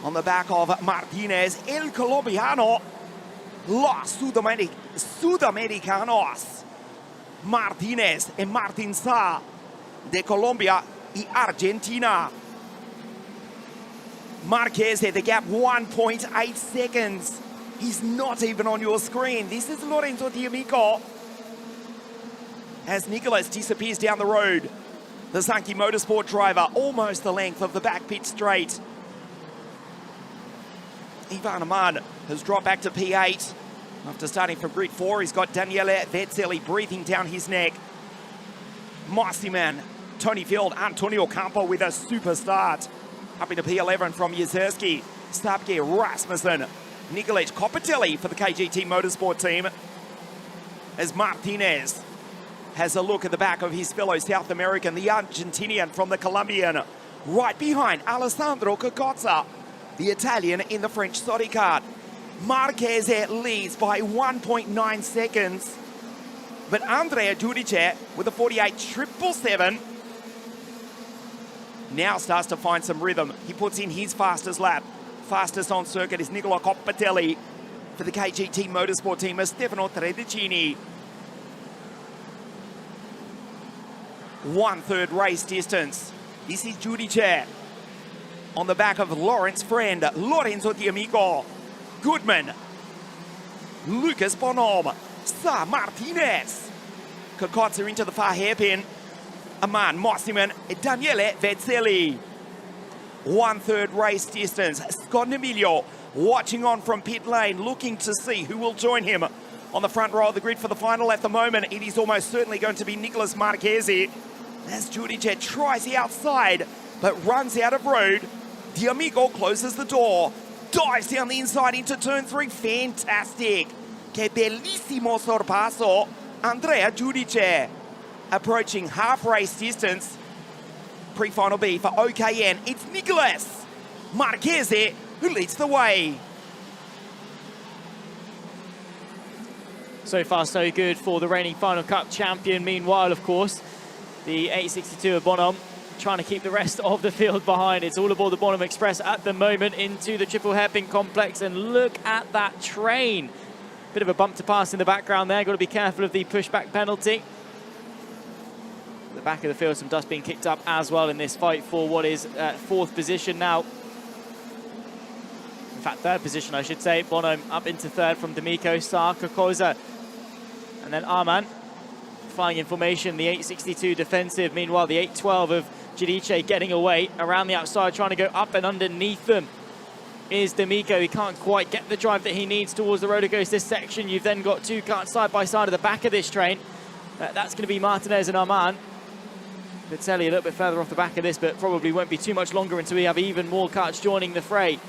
On the back of Martinez, El Colombiano, Los Sudamericanos, Martinez and Martin Sa de Colombia y Argentina. Marchese, the gap 1.8 seconds. He's not even on your screen. This is Lorenzo D'Amico. As Nicolas disappears down the road, the Zanki Motorsport driver almost the length of the back pit straight. Ivan Aman has dropped back to P8. After starting from grid 4, he's got Daniele Vezzelli breathing down his neck. Marciman, Tony Field, Antonio Campo with a super start. Up into P11 from Jezerski, Stapke, Rasmussen, Nikolic, Copatelli for the KGT Motorsport team. As Martinez has a look at the back of his fellow South American, the Argentinian from the Colombian. Right behind Alessandro Cocozza, the Italian in the French Sodi cart. Marquez leads by 1.9 seconds. But Andrea Giudice with a 48.777 now starts to find some rhythm. He puts in his fastest lap. Fastest on circuit is Nicola Copatelli for the KGT Motorsport team as Stefano Tredicini. 1/3 race distance. This is Giudice on the back of Lawrence Friend, Lorenzo D'Amico, Goodman, Lucas Bonhomme, Sa Martinez. Cocozza into the far hairpin. Aman, Mossiman, Daniele Vezzelli. 1/3 race distance. Scott Emilio watching on from pit lane, looking to see who will join him on the front row of the grid for the final. At the moment, it is almost certainly going to be Nicolas Marquez as Giudice tries the outside, but runs out of road. D'Amico closes the door, dives down the inside into turn 3. Fantastic. Que bellissimo sorpasso. Andrea Giudice approaching half race distance. Pre-final B for OKN. It's Nicolas Marquez who leads the way. So far, so good for the reigning Final Cup champion. Meanwhile, of course, the 862 of Bonhomme trying to keep the rest of the field behind. It's all aboard the Bonhomme Express at the moment into the triple hairpin complex, and look at that train. Bit of a bump to pass in the background there. Got to be careful of the pushback penalty. At the back of the field, some dust being kicked up as well in this fight for what is 4th position now. In fact, 3rd position, I should say. Bonhomme up into 3rd from D'Amico, Sarr, Cocozza, and then Arman flying in formation. The 862 defensive. Meanwhile, the 812 of Giudice getting away around the outside, trying to go up and underneath them is D'Amico. He can't quite get the drive that he needs towards the roller coaster section. You've then got 2 carts side by side at the back of this train. That's going to be Martinez and Arman. Vezzelli a little bit further off the back of this, but probably won't be too much longer until we have even more carts joining the fray.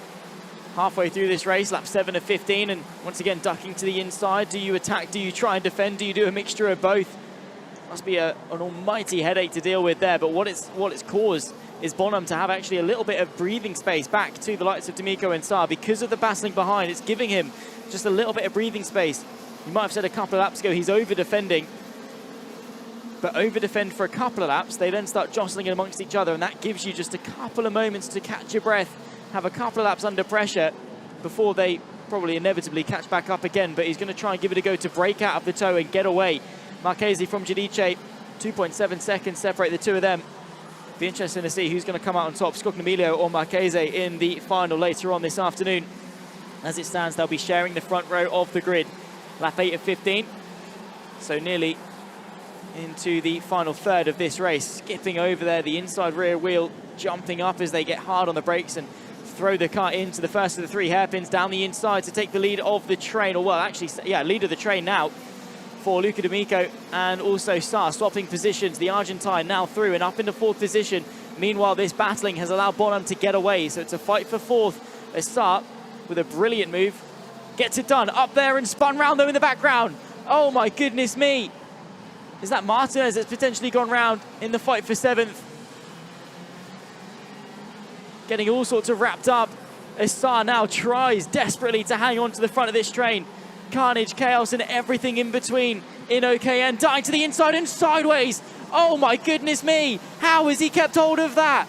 Halfway through this race, lap 7 of 15, and once again ducking to the inside. Do you attack? Do you try and defend? Do you do a mixture of both? Must be an almighty headache to deal with there, but what it's caused is Bonhomme to have actually a little bit of breathing space back to the likes of D'Amico and Sarr. Because of the battling behind, it's giving him just a little bit of breathing space. You might have said a couple of laps ago he's over-defending, but over-defend for a couple of laps, they then start jostling amongst each other, and that gives you just a couple of moments to catch your breath, have a couple of laps under pressure before they probably inevitably catch back up again. But he's going to try and give it a go to break out of the tow and get away. Marchese from Giudice, 2.7 seconds separate the two of them. Be interesting to see who's going to come out on top, Scognamiglio or Marchese, in the final later on this afternoon. As it stands, they'll be sharing the front row of the grid. Lap 8 of 15, so nearly into the final third of this race. Skipping over there, the inside rear wheel jumping up as they get hard on the brakes and throw the car into the first of the 3 hairpins down the inside to take the lead of the train. Or well, actually, yeah, lead of the train now for Luca D'Amico and also Sarr, swapping positions. The Argentine now through and up into 4th position. Meanwhile, this battling has allowed Bonhomme to get away, so it's a fight for 4th as Sarr, with a brilliant move, gets it done. Up there and spun round though in the background. Oh my goodness me. Is that Martinez that's potentially gone round in the fight for 7th? Getting all sorts of wrapped up as Sarr now tries desperately to hang on to the front of this train. Carnage, chaos, and everything in between in OKN. Dying to the inside and sideways. Oh my goodness me. How has he kept hold of that?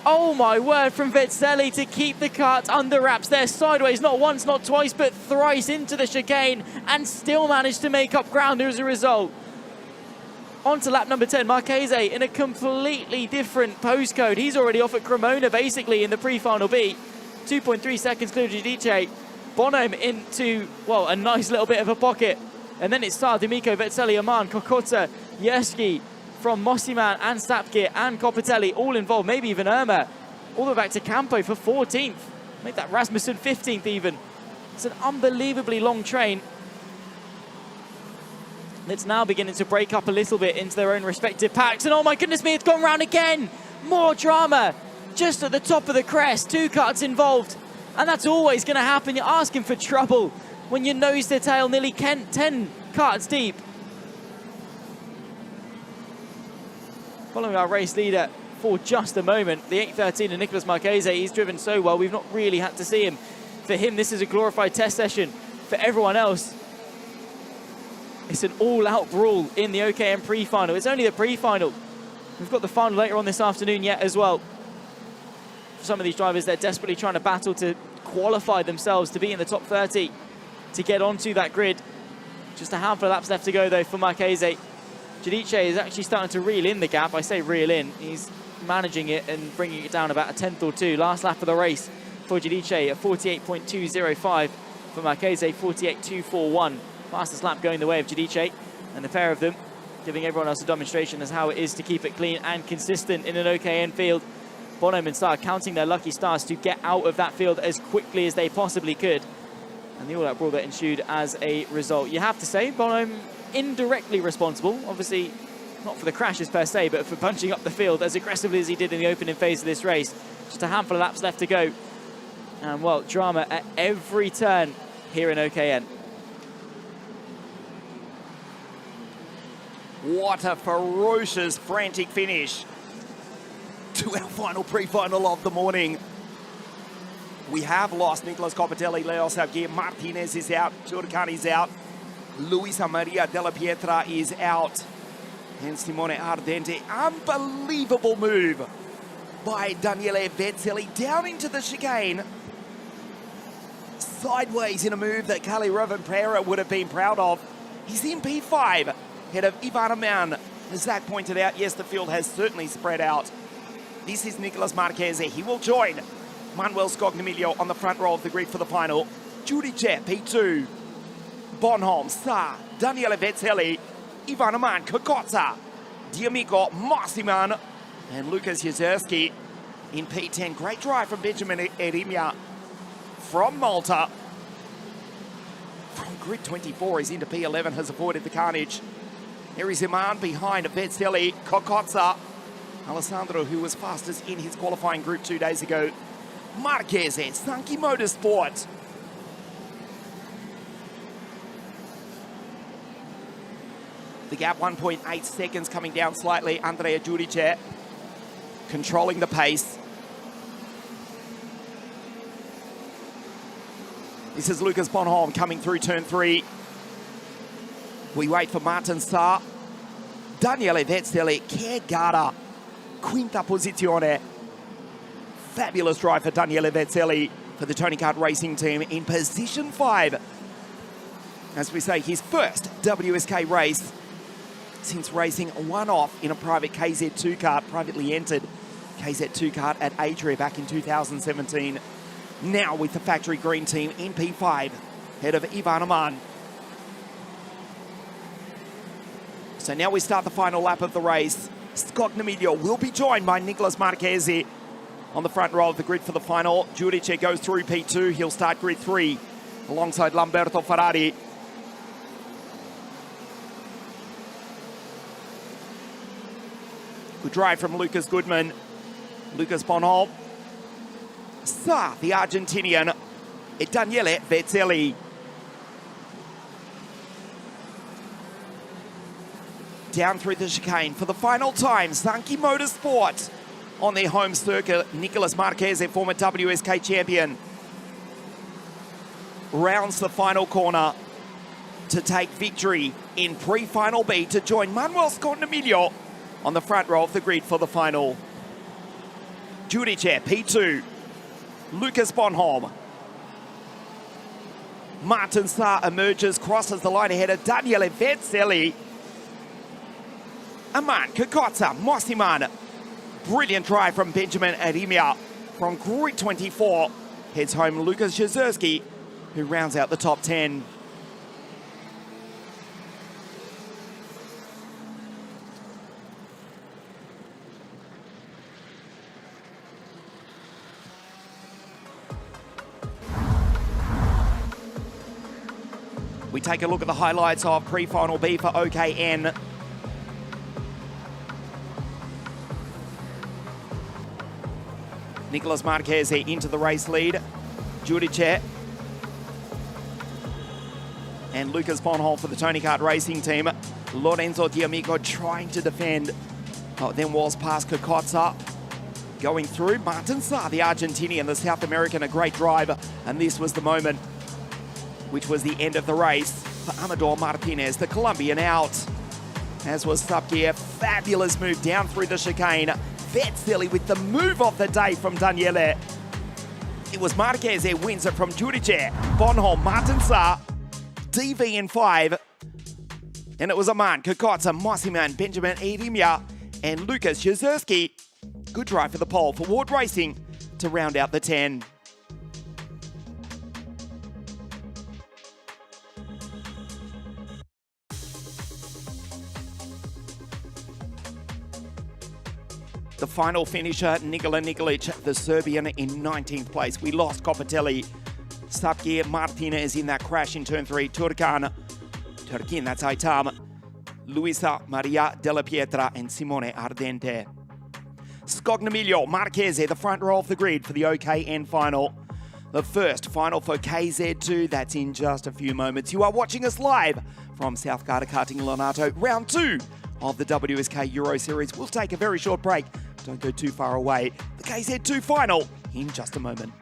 Oh my word, from Vezzelli to keep the kart under wraps there. Sideways, not once, not twice, but thrice into the chicane, and still managed to make up ground as a result. On to lap number 10, Marchese in a completely different postcode. He's already off at Cremona, basically, in the pre-final B. 2.3 seconds clear to Giudice. Bonhomme into, well, a nice little bit of a pocket. And then it's Sarr, D'Amico, Vezzelli, Aman, Cocozza, Yerski from Mossiman and Sapkir and Copatelli all involved, maybe even Irma. All the way back to Campo for 14th. Make that Rasmussen 15th even. It's an unbelievably long train. It's now beginning to break up a little bit into their own respective packs. And oh my goodness me, it's gone round again. More drama. Just at the top of the crest, 2 carts involved. And that's always going to happen. You're asking for trouble when you nose to tail nearly 10 carts deep. Following our race leader for just a moment, the 813 of Nicolas Marchese, he's driven so well, we've not really had to see him. For him, this is a glorified test session. For everyone else, it's an all-out brawl in the OKM pre-final. It's only the pre-final. We've got the final later on this afternoon yet as well. For some of these drivers, they're desperately trying to battle to qualify themselves to be in the top 30, to get onto that grid. Just a handful of laps left to go, though, for Marchese. Giudice is actually starting to reel in the gap. I say reel in. He's managing it and bringing it down about a tenth or two. Last lap of the race for Giudice at 48.205. For Marchese, 48.241. Fastest lap going the way of Giudice. And the pair of them giving everyone else a demonstration as how it is to keep it clean and consistent in an OKN field. Bonhomme and Starr counting their lucky stars to get out of that field as quickly as they possibly could. And the all-out brawl that ensued as a result. You have to say, Bonhomme indirectly responsible, obviously not for the crashes per se, but for punching up the field as aggressively as he did in the opening phase of this race. Just a handful of laps left to go. And, well, drama at every turn here in OKN. What a ferocious, frantic finish to our final pre-final of the morning. We have lost Nicolas Copatelli, Leo Savgier, Martinez is out, Turcan is out, Luisa Maria Della Pietra is out, and Simone Ardente. Unbelievable move by Daniele Vezzelli down into the chicane. Sideways in a move that Carly Rovanpera would have been proud of. He's in P5, ahead of Ivan Aman. As Zach pointed out, yes, the field has certainly spread out. This is Nicolas Marchese. He will join Manuel Scognamiglio on the front row of the grid for the final. Giudice, P2. Bonhomme, Sa, Daniele Vezzelli, Ivan Aman, Kokotsa, D'Amico, Mossiman, and Lucas Jezerski in P10. Great drive from Benjamin Erimia from Malta. From grid 24, he's into P11, has avoided the carnage. Here is Iman behind Vezzelli, Kokotsa, Alessandro, who was fastest in his qualifying group 2 days ago. Marchese, Sankey Motorsport. The gap 1.8 seconds, coming down slightly. Andrea Giudice controlling the pace. This is Lucas Bonhomme coming through turn 3. We wait for Martin Saar. Daniele Vezzelli, che gara. Quinta posizione. Fabulous drive for Daniele Vezzelli for the Tony Kart Racing team in position 5. As we say, his first WSK race since racing one-off in a private KZ2 kart, privately entered KZ2 kart at Adria back in 2017. Now with the factory green team in P5, ahead of Ivan Aman. So now we start the final lap of the race. Scognamiglio will be joined by Nicolas Marchese on the front row of the grid for the final. Giudice goes through P2. He'll start grid 3 alongside Lamberto Ferrari. Good drive from Lucas Goodman. Lucas Bonhomme. Sa, the Argentinian. E Daniele Vezzelli. Down through the chicane for the final time. Sankey Motorsport on their home circuit. Nicolas Marchese, former WSK champion, rounds the final corner to take victory in pre-final B to join Manuel Scognamiglio on the front row of the grid for the final. Giudice, P2. Lucas Bonhomme. Martin Saar emerges, crosses the line ahead of Daniele Vezzelli. Aman, Kokotsa, Mossiman. Brilliant drive from Benjamin Arimia from grid 24. Heads home Lucas Jezerski, who rounds out the top 10. We take a look at the highlights of pre-final B for OKN. Nicolas Marquez into the race lead. Judice and Lucas Bonhol for the Tony Kart Racing team. Lorenzo D'Amico trying to defend. Oh, then was past Kokotsa. Going through Martin Saar, the Argentinian, the South American, a great driver. And this was the moment, which was the end of the race for Amador Martinez, the Colombian, out. As was Subgear, fabulous move down through the chicane. Vetzeli with the move of the day from Daniele. It was Marquez who wins it from Judice. Bonholm, Martin Saar, DV in 5. And it was Aman, Kokotsa, Mossiman, Benjamin Edimia, and Lucas Jezerski. Good drive for the pole for Ward Racing to round out the 10. The final finisher, Nikola Nikolic, the Serbian, in 19th place. We lost Copatelli. Subgear, Martinez in that crash in turn 3. Turkin, that's Aitam. Luisa Maria Della Pietra and Simone Ardente. Scognamiglio, Marquez, the front row of the grid for the OKN final. The first final for KZ2, that's in just a few moments. You are watching us live from South Garda Karting Lonato, round 2 of the WSK Euro Series. We'll take a very short break. Don't go too far away. The KZ2 final in just a moment.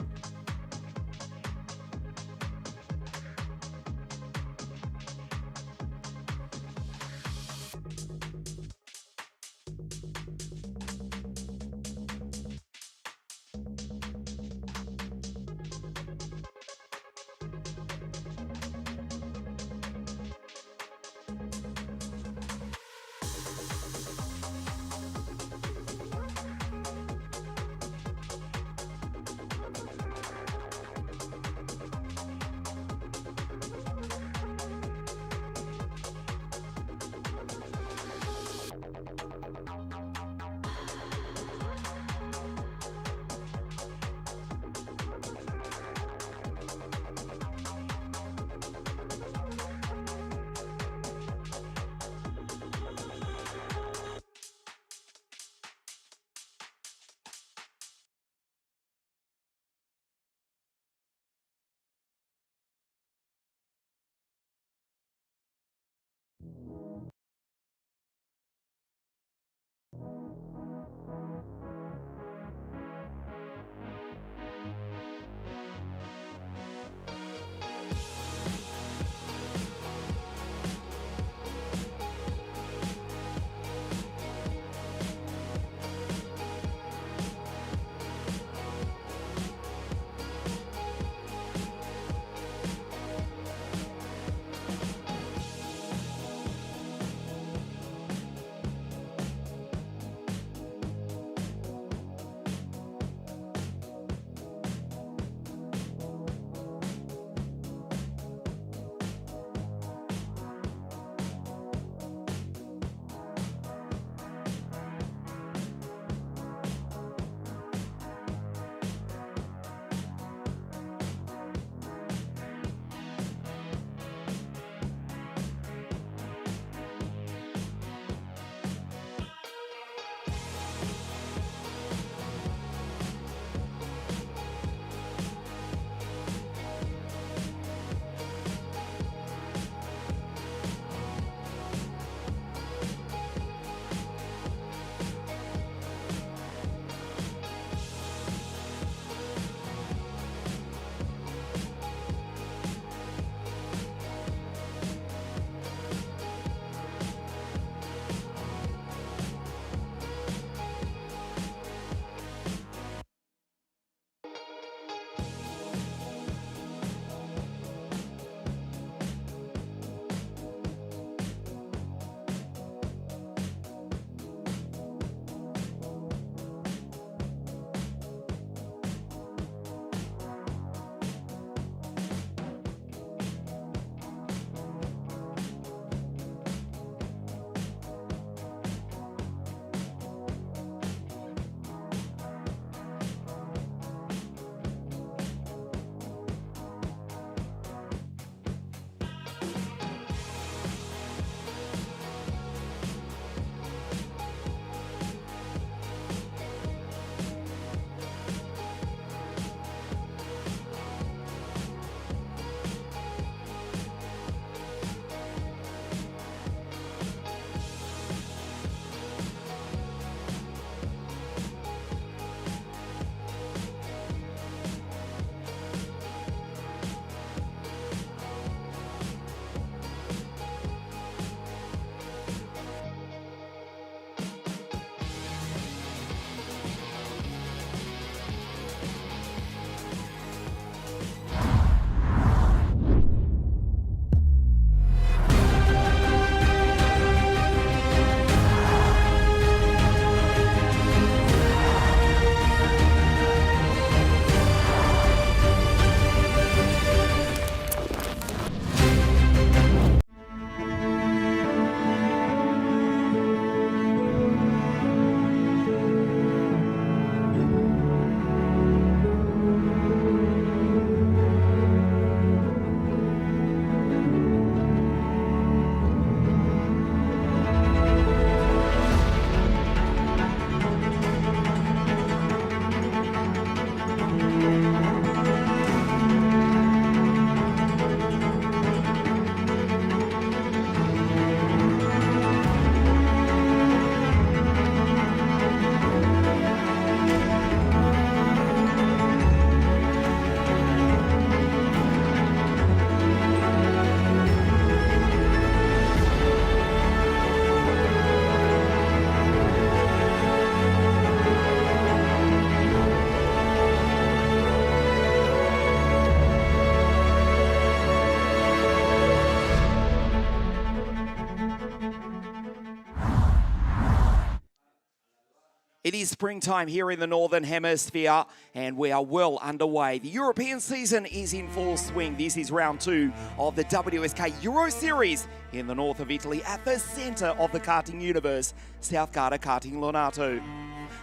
It is springtime here in the Northern Hemisphere and we are well underway. The European season is in full swing. This is round 2 of the WSK Euro Series in the north of Italy at the centre of the karting universe, South Garda Karting Lonato.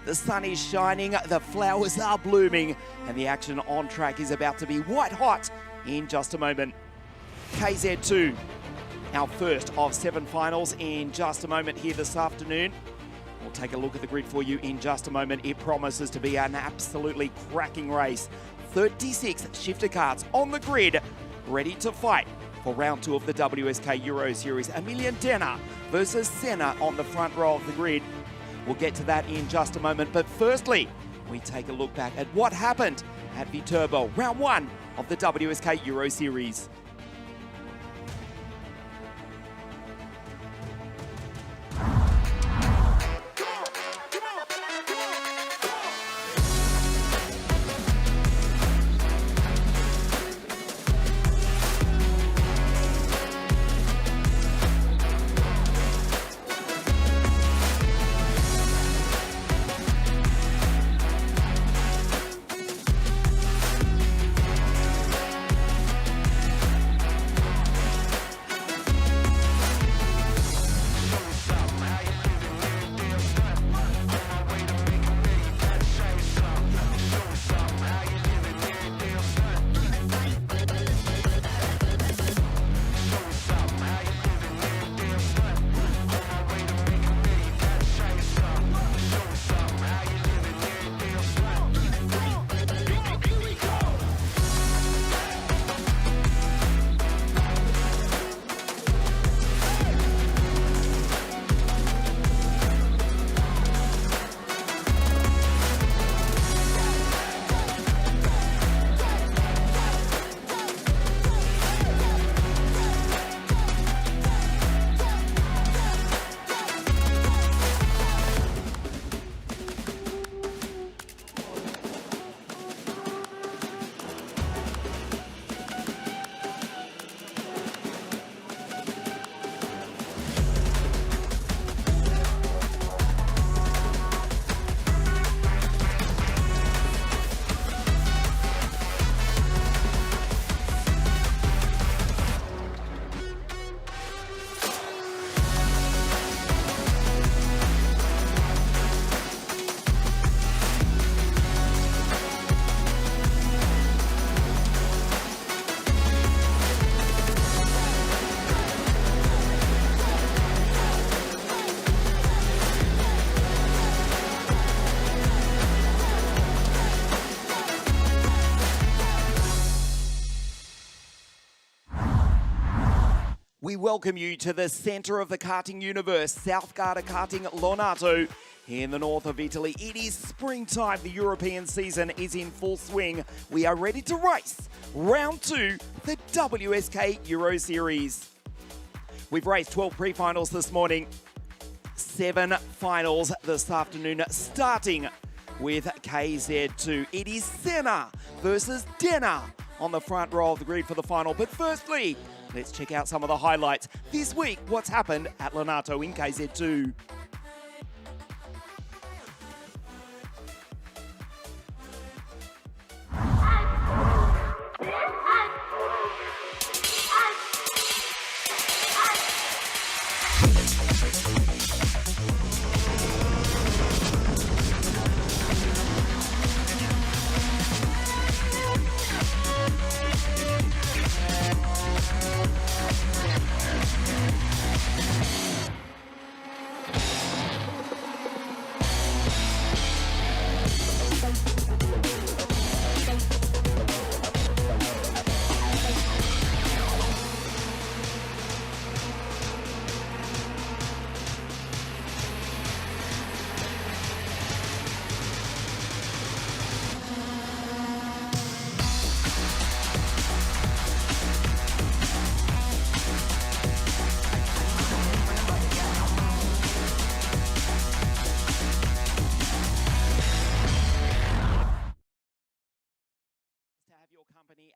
The sun is shining, the flowers are blooming and the action on track is about to be white hot in just a moment. KZ2, our first of 7 finals in just a moment here this afternoon. We'll take a look at the grid for you in just a moment. It promises to be an absolutely cracking race. 36 shifter karts on the grid, ready to fight for round 2 of the WSK Euro Series. Emilian Denner versus Senna on the front row of the grid. We'll get to that in just a moment, but firstly, we take a look back at what happened at Viterbo, round 1 of the WSK Euro Series. We welcome you to the centre of the karting universe, South Garda Karting Lonato in the north of Italy. It is springtime. The European season is in full swing. We are ready to race round 2, the WSK Euro Series. We've raced 12 pre-finals this morning, 7 finals this afternoon, starting with KZ2. It is Senna versus Denner on the front row of the grid for the final. But firstly, let's check out some of the highlights this week. What's happened at Lonato in KZ2?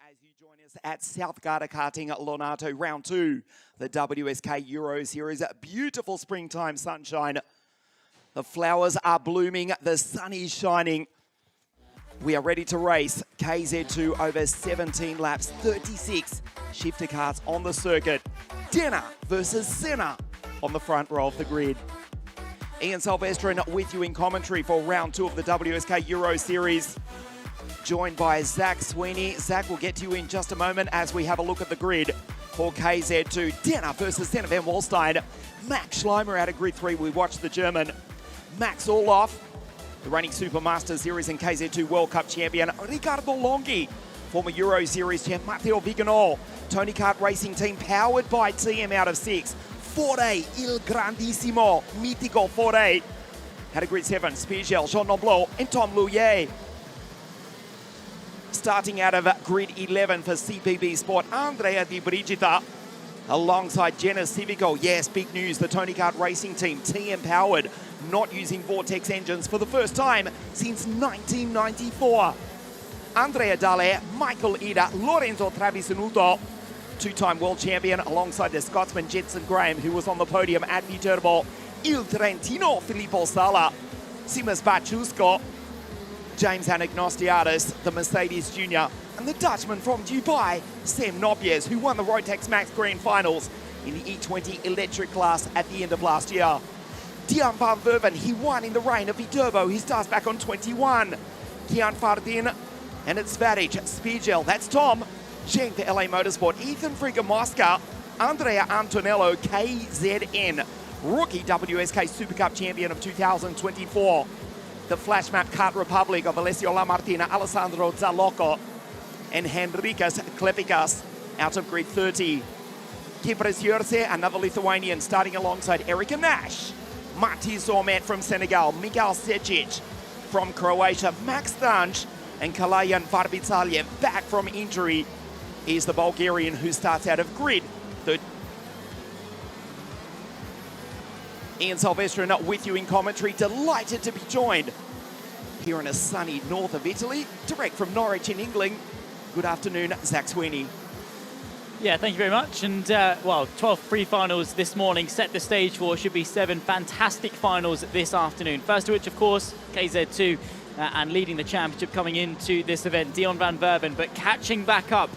As you join us at South Garda Karting Lonato, round 2, the WSK Euro Series. Beautiful springtime sunshine The flowers are blooming, the sun is shining. We are ready to race. KZ2 over 17 laps, 36 shifter cars on the circuit. Denner versus Senna on the front row of the grid. Ian Sylvestrin with you in commentary for round 2 of the WSK Euro Series. Joined by Zach Sweeney. Zach, will get to you in just a moment as we have a look at the grid for KZ2. Denner versus Senna van Wallstein. Max Schleimer out of grid 3. We watched the German Max Orloff, the reigning Supermaster Series and KZ2 World Cup champion. Ricardo Longhi, former Euro Series champ. Matteo Viganò, Tony Kart Racing Team powered by TM out of 6. Fore, Il Grandissimo, Mitico Fore. Out of grid 7, Spiegel, Jean Noblo and Tom Louye. Starting out of grid 11 for CPB Sport, Andrea Di Brigida. Alongside Jenna Civico. Yes, big news, the Tony Kart Racing Team, TM powered, not using Vortex engines for the first time since 1994. Andrea Dalle, Michael Ida, Lorenzo Travisanuto, two-time world champion, alongside the Scotsman Jetson Graham, who was on the podium at Viterbo, Il Trentino Filippo Sala, Simas Bachusco, James Anagnostiadis, the Mercedes Junior, and the Dutchman from Dubai, Sam Nopies, who won the Rotax Max Grand Finals in the E20 electric class at the end of last year. Dion van Verven, he won in the rain of Viterbo. He starts back on 21. Kian Fardin, and it's Varic, Spiegel, that's Tom. Zheng for LA Motorsport, Ethan Frigga Mosca, Andrea Antonello, KZN, rookie WSK Super Cup champion of 2024. The Flash Map Kart Republic of Alessio Lamartina, Alessandro Zalocco, and Henrikas Klepikas out of grid 30. Kipres Jurse, another Lithuanian, starting alongside Erika Nash. Mati Zormet from Senegal, Miguel Secic from Croatia, Max Stanch, and Kalayan Varbitsaljev back from injury. He's the Bulgarian who starts out of grid 30. Ian Sylvestrin with you in commentary, delighted to be joined here in a sunny north of Italy, direct from Norwich in England. Good afternoon, Zach Sweeney. Yeah, thank you very much. And, 12 pre-finals this morning set the stage for should be 7 fantastic finals this afternoon. First of which, of course, KZ2 and leading the championship coming into this event, Dion van Verven, but catching back up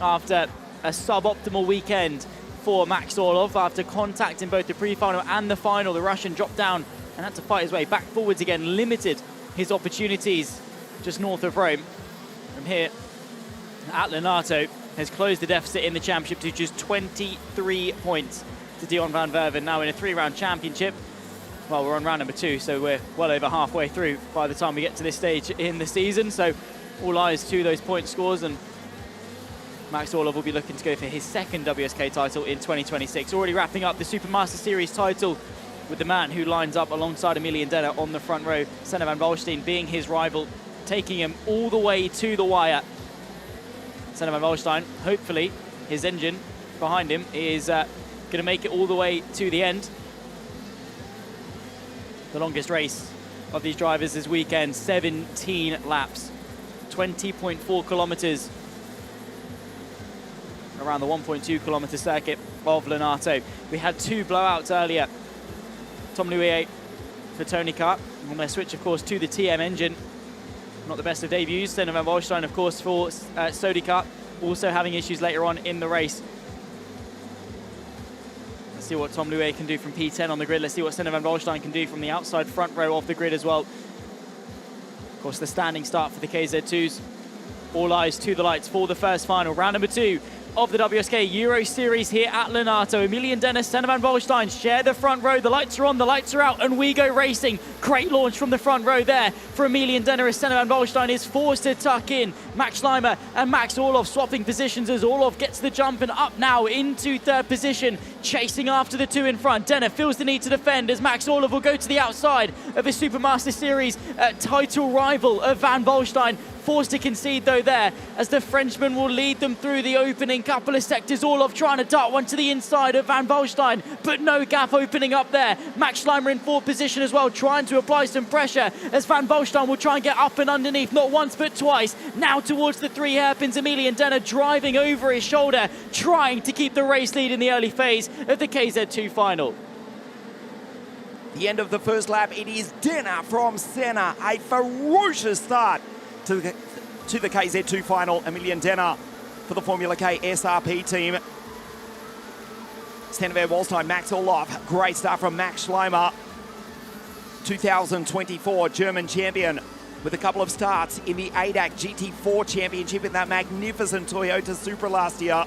after a suboptimal weekend for Max Orlov after contact in both the pre-final and the final. The Russian dropped down and had to fight his way back forwards again, limited his opportunities just north of Rome. From here at Lonato, has closed the deficit in the championship to just 23 points to Dion van Verven, now in a 3-round championship. Well, we're on round number 2, so we're well over halfway through by the time we get to this stage in the season. So all eyes to those point scores, and Max Orlov will be looking to go for his second WSK title in 2026. Already wrapping up the Supermaster Series title with the man who lines up alongside Emilian Denner on the front row, Senna van Wallstein being his rival, taking him all the way to the wire. Senna van Wallstein, hopefully his engine behind him is going to make it all the way to the end. The longest race of these drivers this weekend, 17 laps, 20.4 kilometers around the 1.2 kilometer circuit of Lonato. We had 2 blowouts earlier. Tom Louis for Tony Kart on their switch, of course, to the TM engine. Not the best of debuts. Senna van Wallstein, of course, for Sodi Kart, also having issues later on in the race. Let's see what Tom Louis can do from P10 on the grid. Let's see what Senna van Wallstein can do from the outside front row of the grid as well. Of course, the standing start for the KZ2s. All eyes to the lights for the first final. Round number 2 of the WSK Euro Series here at Lonato. Emilian Denner, Senna van Wallstein share the front row. The lights are on, the lights are out, and we go racing. Great launch from the front row there for Emilian Denner as Senna van Wallstein is forced to tuck in. Max Schleimer and Max Orlov swapping positions as Orlov gets the jump and up now into 3rd position, chasing after the 2 in front. Denner feels the need to defend as Max Orlov will go to the outside of his Supermaster Series title rival of van Wallstein. Forced to concede though there as the Frenchman will lead them through the opening couple of sectors. Orlov trying to dart one to the inside of van Wallstein, but no gap opening up there. Max Schleimer in 4th position as well, trying to apply some pressure as van Wallstein will try and get up and underneath, not once but twice. Now towards the 3 hairpins, Emilian Denner driving over his shoulder, trying to keep the race lead in the early phase of the KZ2 final. The end of the first lap, it is Denner from Senna. A ferocious start to the KZ2 final. Emilian Denner for the Formula K SRP team. Stennever Wallstein, Max Orloff. Great start from Max Schleimer. 2024 German champion with a couple of starts in the ADAC GT4 Championship in that magnificent Toyota Supra last year.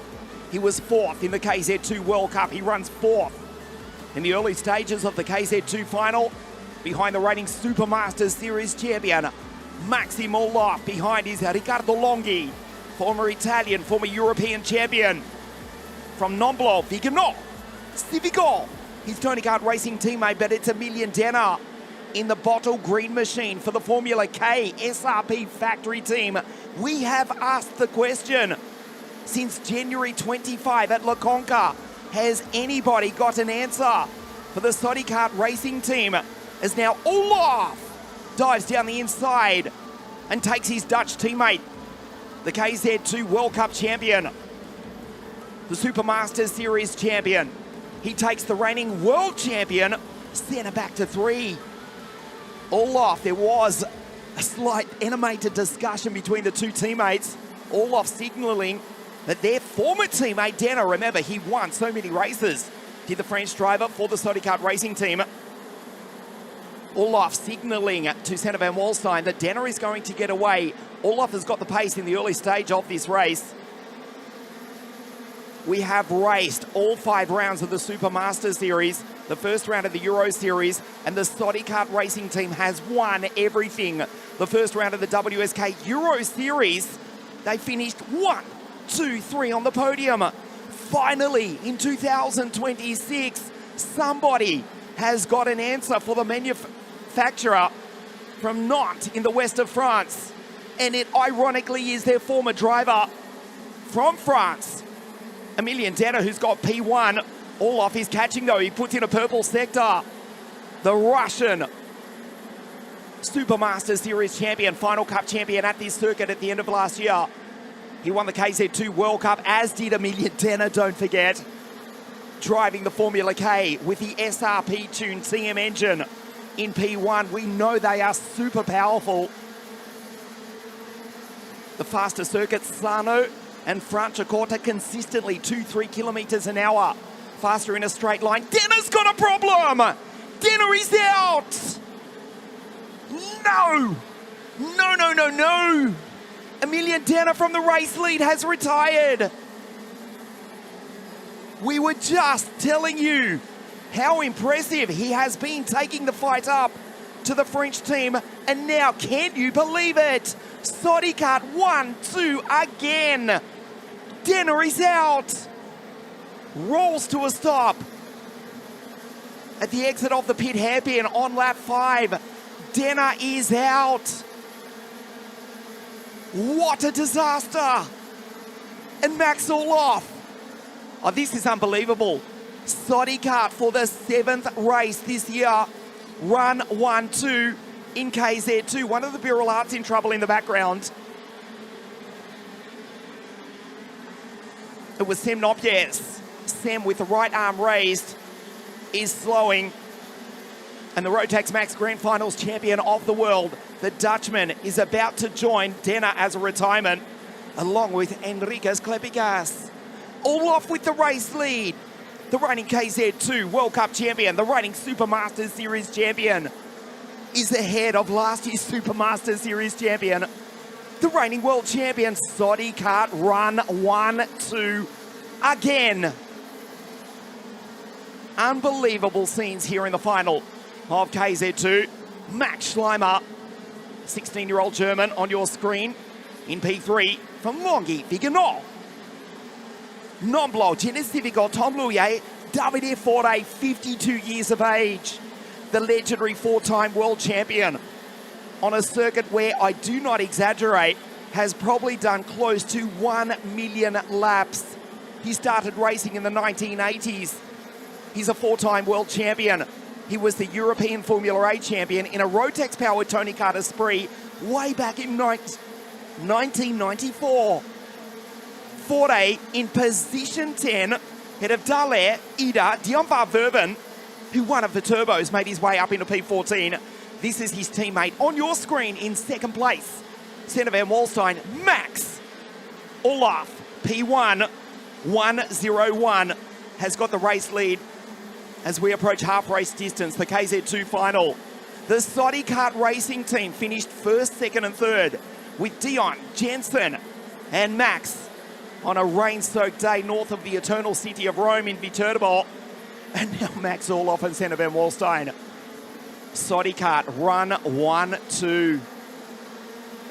He was 4th in the KZ2 World Cup. He runs 4th in the early stages of the KZ2 final, behind the reigning Supermasters Series champion, Maxim Orloff. Behind is Riccardo Longhi, former Italian, former European champion. From Nonblo, Vigano, Civico, his Tony Kart Racing teammate, but it's Emilian Denner in the bottle green machine for the Formula K SRP factory team. We have asked the question since January 25 at La Conca. Has anybody got an answer for the Tony Kart Racing team? As now Orloff dives down the inside and takes his Dutch teammate, the KZ2 World Cup champion, the Supermasters Series champion. He takes the reigning world champion, Senna, back to 3. Orloff, there was a slight animated discussion between the two teammates. Orloff signalling that their former teammate, Denner, remember, he won so many races, did the French driver for the Tony Kart Racing team. Orloff signalling to Senna van Wallstein that Denner is going to get away. Orloff has got the pace in the early stage of this race. We have raced all 5 rounds of the Supermaster Series, the first round of the Euro Series, and the Tony Kart Racing team has won everything. The first round of the WSK Euro Series, they finished 1, 2, 3 on the podium. Finally, in 2026, somebody has got an answer for the manufacturer from Nantes in the west of France. And it ironically is their former driver from France, Emilian Denner, who's got P1. Orloff is catching though, he puts in a purple sector. The Russian Supermaster Series champion, Final Cup champion at this circuit at the end of last year. He won the KZ2 World Cup, as did Emilian Denner, don't forget. Driving the Formula K with the SRP tuned CM engine in P1. We know they are super powerful. The faster circuits, Sano and Franciacorta, consistently 2-3 kilometers an hour faster in a straight line. Denner's got a problem! Denner is out! No! No, no, no, no! Emilian Denner from the race lead has retired. We were just telling you how impressive he has been taking the fight up to the French team. And now, can you believe it? Tony Kart 1-2 again. Denner is out. Rolls to a stop at the exit of the pit hairpin on lap 5. Denner is out. What a disaster. And Max Orloff. Oh, this is unbelievable. Tony Kart for the 7th race this year. Run 1-2 in KZ2. One of the Birol Arts in trouble in the background. It was Sam Nopjes. Sam with the right arm raised is slowing. And the Rotax Max Grand Finals champion of the world, the Dutchman, is about to join Denner as a retirement, along with Enriquez Klepikas. Orloff with the race lead. The reigning KZ2 World Cup champion, the reigning Supermasters Series champion, is ahead of last year's Supermasters Series champion, the reigning world champion, Tony Kart Run 1-2 again. Unbelievable scenes here in the final of KZ2. Max Schleimer, 16-year-old German on your screen in P3 from Longhi, Vigano. Nonblo, Genesivico, Tom Louye, Davide Forte, 52 years of age. The legendary 4-time world champion on a circuit where, I do not exaggerate, has probably done close to 1 million laps. He started racing in the 1980s. He's a 4-time world champion. He was the European Formula A champion in a Rotax-powered Tony Kart Esprit way back in 1994. Forte in position 10, head of Dallaire, Ida, Dion van Verven, who won at Viterbo, has made his way up into P14. This is his teammate on your screen in second place. Centre Van Wallstein, Max Olaf, P1, 1:01, has got the race lead as we approach half race distance, the KZ2 final. The Soddy Kart Racing team finished first, second and third with Dion, Jensen and Max on a rain-soaked day north of the eternal city of Rome in Viterbo. And now Max Orloff and Centre Van Wallstein. Soddy Kart run 1-2.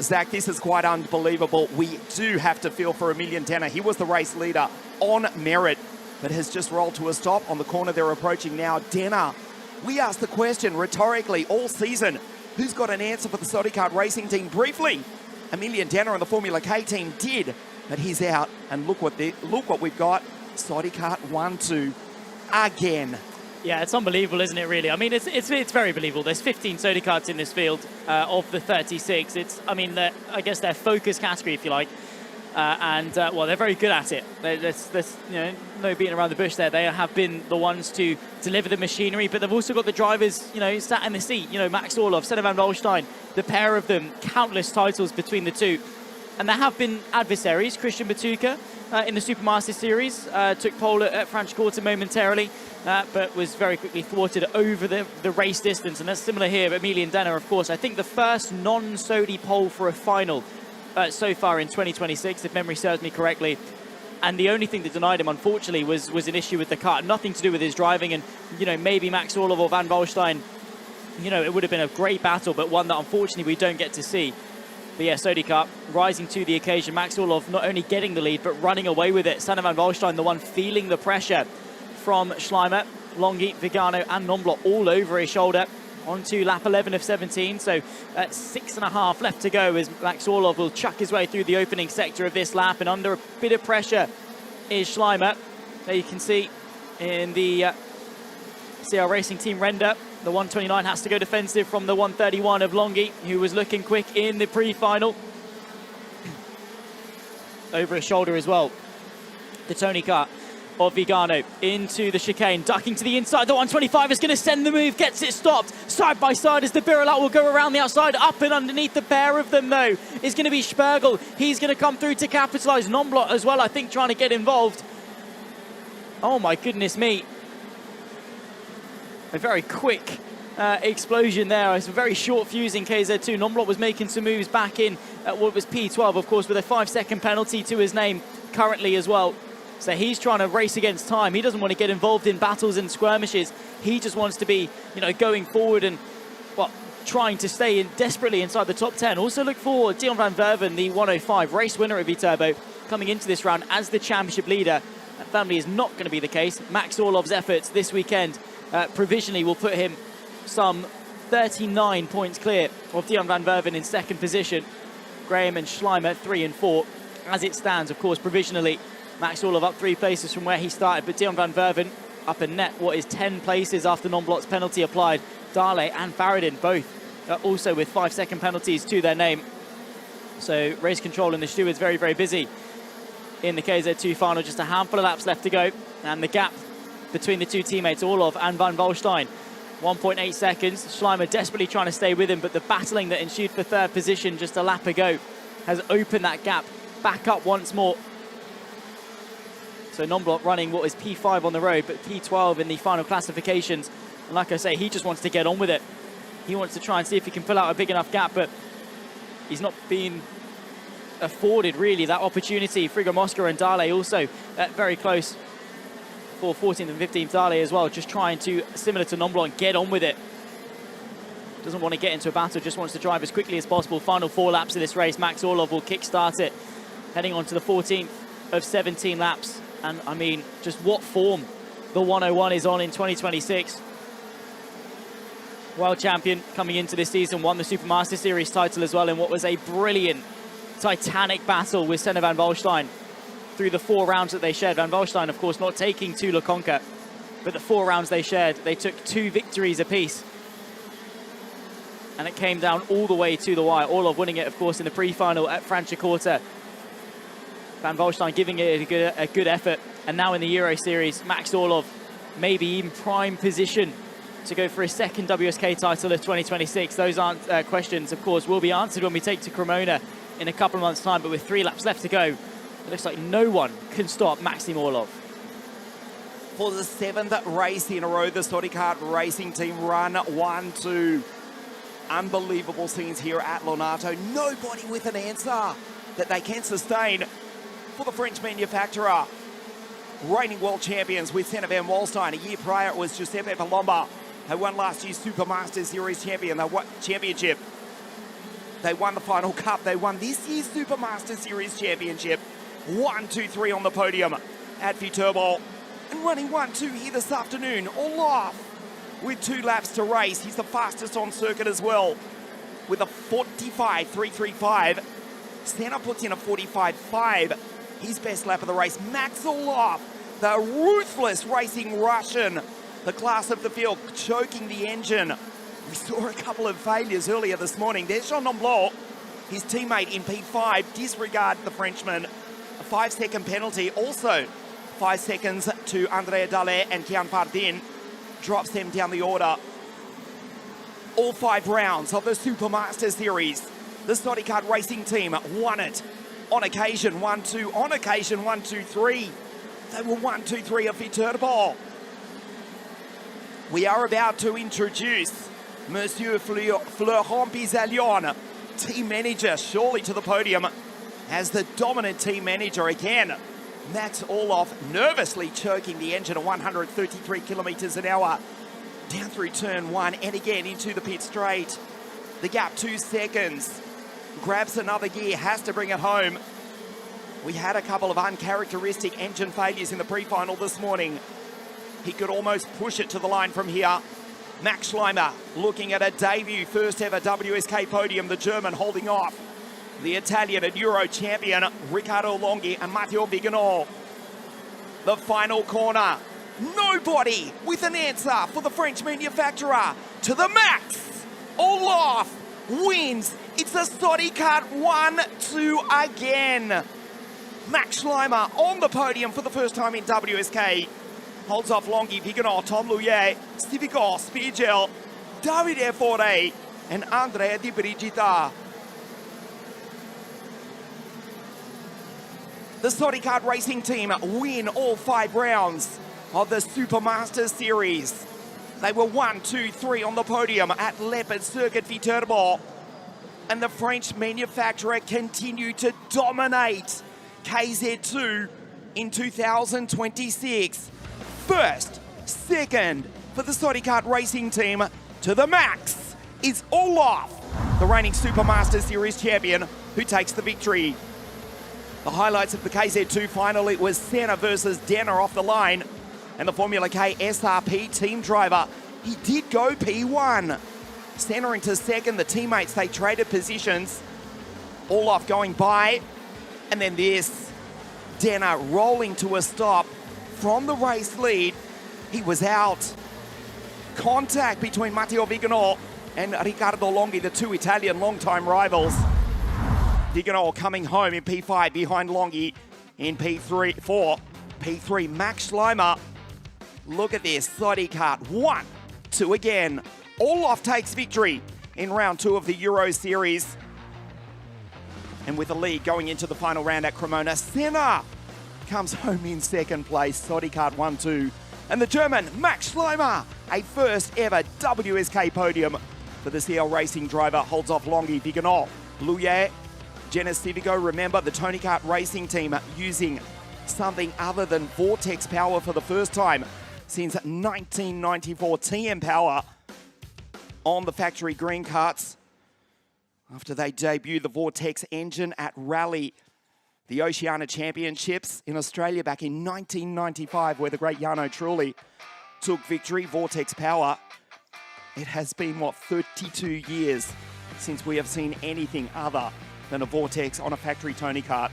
Zach, this is quite unbelievable. We do have to feel for Emilian Denner. He was the race leader on merit, but has just rolled to a stop on the corner they're approaching now. Denner, we asked the question rhetorically all season, who's got an answer for the Soddy Kart Racing team? Briefly, Emilian Denner and the Formula K team did, but he's out. And look what we've got. Soddy Kart 1-2 again. Yeah, it's unbelievable, isn't it, really? I mean, it's very believable. There's 15 Soddy Karts in this field of the 36. I guess their focus category, if you like. Well, they're very good at it. There's no beating around the bush there. They have been the ones to deliver the machinery, but they've also got the drivers, sat in the seat. Max Orloff, Centre Van Wallstein, the pair of them, countless titles between the two. And there have been adversaries. Christian Batuka in the Supermaster Series took pole at Franciacorta momentarily, but was very quickly thwarted over the race distance. And that's similar here. Emilian Denner, of course, I think the first non-Sodi pole for a final so far in 2026, if memory serves me correctly. And the only thing that denied him, unfortunately, was an issue with the kart. Nothing to do with his driving. And, maybe Max Orloff or Van Wallstein, it would have been a great battle, but one that unfortunately we don't get to see. But yeah, Soddy Kart rising to the occasion. Max Orloff not only getting the lead, but running away with it. Centre Van Wallstein, the one feeling the pressure from Schleimer, Longi, Vigano and Nomblot all over his shoulder. On to lap 11 of 17, so 6.5 left to go as Max Orloff will chuck his way through the opening sector of this lap, and under a bit of pressure is Schleimer. There you can see in the CR Racing Team render, the 129 has to go defensive from the 131 of Longi, who was looking quick in the pre-final. Over his shoulder as well, the Tony Kart of Vigano into the chicane, ducking to the inside. The 125 is going to send the move, gets it stopped. Side by side as the Birilat will go around the outside. Up and underneath the pair of them, though, is going to be Spergel. He's going to come through to capitalise. Nomblot as well, I think, trying to get involved. Oh, my goodness me. A very quick explosion there. It's a very short fuse in KZ2. Nomblot was making some moves back in at what was P12, of course, with a 5-second penalty to his name currently as well. So he's trying to race against time. He doesn't want to get involved in battles and skirmishes. He just wants to be, going forward and, trying to stay desperately inside the top 10. Also look for Dion van Verven, the 105 race winner at Viterbo, coming into this round as the championship leader. That family is not going to be the case. Max Orloff's efforts this weekend provisionally will put him some 39 points clear of Dion van Verven in second position. Graham and Schleimer 3 and 4. As it stands, of course, provisionally, Max Orloff up 3 places from where he started, but Dion van Verven up in net what is 10 places after Nomblot's penalty applied. Dale and Faradin both also with 5-second penalties to their name. So race control and the stewards very, very busy in the KZ2 final. Just a handful of laps left to go, and the gap between the two teammates, Orloff and Van Wallstein, 1.8 seconds. Schleimer desperately trying to stay with him, but the battling that ensued for third position just a lap ago has opened that gap back up once more. So Nomblot running what is P5 on the road, but P12 in the final classifications. And like I say, he just wants to get on with it. He wants to try and see if he can pull out a big enough gap, but he's not been afforded really that opportunity. Frigo Mosca and Dale also very close for 14th and 15th. Dale as well, just trying to, similar to Nomblot, get on with it. Doesn't want to get into a battle, just wants to drive as quickly as possible. Final 4 laps of this race. Max Orloff will kick-start it, heading on to the 14th of 17 laps. And I mean, just what form the 101 is on in 2026. World champion coming into this season, won the Supermaster Series title as well in what was a brilliant, titanic battle with Centre Van Wallstein through the 4 rounds that they shared. Van Wallstein, of course, not taking to Le Conquer, but the 4 rounds they shared, they took 2 victories apiece. And it came down all the way to the wire. Orlov winning it, of course, in the pre-final at Franciacorta. Van Wallstein giving it a good effort. And now in the Euro Series, Max Orloff maybe in prime position to go for his second WSK title of 2026? Those aren't questions, of course, will be answered when we take to Cremona in a couple of months' time, but with 3 laps left to go, it looks like no one can stop Maxim Orlov. For the 7th race in a row, the Story Kart Racing Team run 1-2. Unbelievable scenes here at Lonato. Nobody with an answer that they can sustain for the French manufacturer. Reigning world champions with Senna Van Walstein. A year prior, it was Giuseppe Palomba. They won last year's Supermaster Series championship. They won the final cup. They won this year's Supermaster Series championship. 1, 2, 3 on the podium at Viterbo. And running 1-2 here this afternoon. Orlov with 2 laps to race. He's the fastest on circuit as well with a 45.335. Senna puts in a 45.5. His best lap of the race. Max Orlov, the ruthless racing Russian, the class of the field, choking the engine. We saw a couple of failures earlier this morning. There's Jean Blanc, his teammate in P5, disregard the Frenchman. A 5-second penalty. Also 5 seconds to Andrea Dalle and Kian Fardin. Drops them down the order. All 5 rounds of the Supermaster Series. The Story Kart Racing Team won it. On occasion, 1-2. On occasion, 1-2-3. They were 1-2-3 of Viterbo. We are about to introduce Monsieur Florent Bizalion, team manager, surely to the podium as the dominant team manager again. Max Orlov nervously choking the engine at 133 kilometers an hour down through turn 1 and again into the pit straight. The gap 2 seconds. Grabs another gear, has to bring it home. We had a couple of uncharacteristic engine failures in the pre-final this morning. He could almost push it to the line from here. Max Schleimer looking at a debut first ever WSK podium, the German holding off the Italian and Euro champion Riccardo Longhi and Matteo Viganò. The final corner. Nobody with an answer for the French manufacturer. To the max. Orlov wins. It's a Story Kart 1-2 again. Max Schleimer on the podium for the first time in WSK. Holds off Longhi, Viganò, Tom Louillet, Stivico, Spiegel, Davide Fore, and Andrea Di Brigida. The Story Kart Racing Team win all 5 rounds of the Supermaster Series. They were 1, 2, 3 on the podium at Leopard Circuit Viterbo. And the French manufacturer continued to dominate KZ2 in 2026. First, second for the Story Kart Racing Team to the max is Orlov, the reigning Supermaster Series champion, who takes the victory. The highlights of the KZ2 final, it was Senna versus Denner off the line, and the Formula K SRP team driver, he did go P1. Senna into second, the teammates, they traded positions. Orlov going by, and then this, Denner rolling to a stop from the race lead. He was out. Contact between Matteo Viganò and Riccardo Longhi, the 2 Italian long-time rivals. Viganò coming home in P5 behind Longhi in P4. P3, Max Schleimer. Look at this, Story Kart 1-2 again. Orlov takes victory in round 2 of the Euro Series. And with the lead going into the final round at Cremona, Senna comes home in second place, Story Kart 1-2. And the German, Max Schleimer, a first ever WSK podium for the CL Racing driver, holds off Longhi, Viganò, Louillet, Genis Civico. Remember, the Tony Kart Racing Team using something other than Vortex power for the first time since 1994. TM power on the factory green karts after they debuted the Vortex engine at Rally, the Oceania Championships in Australia back in 1995, where the great Jarno Trulli took victory. Vortex power. It has been, 32 years since we have seen anything other than a Vortex on a factory Tony Kart.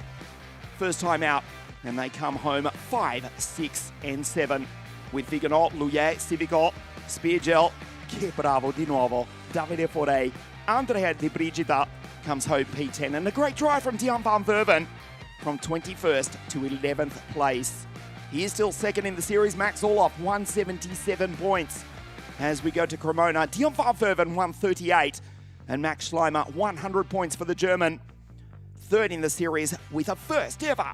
First time out, and they come home 5, 6, and 7 with Viganò, Louillet, Civico, Spiegel, che bravo di nuovo, Davide Fore, Andrea Di Brigida comes home P10, and a great drive from Dion van Verven from 21st to 11th place. He is still second in the series. Max Orlov, 177 points. as we go to Cremona. Dion van Verven, 138, and Max Schleimer, 100 points for the German. Third in the series with a first ever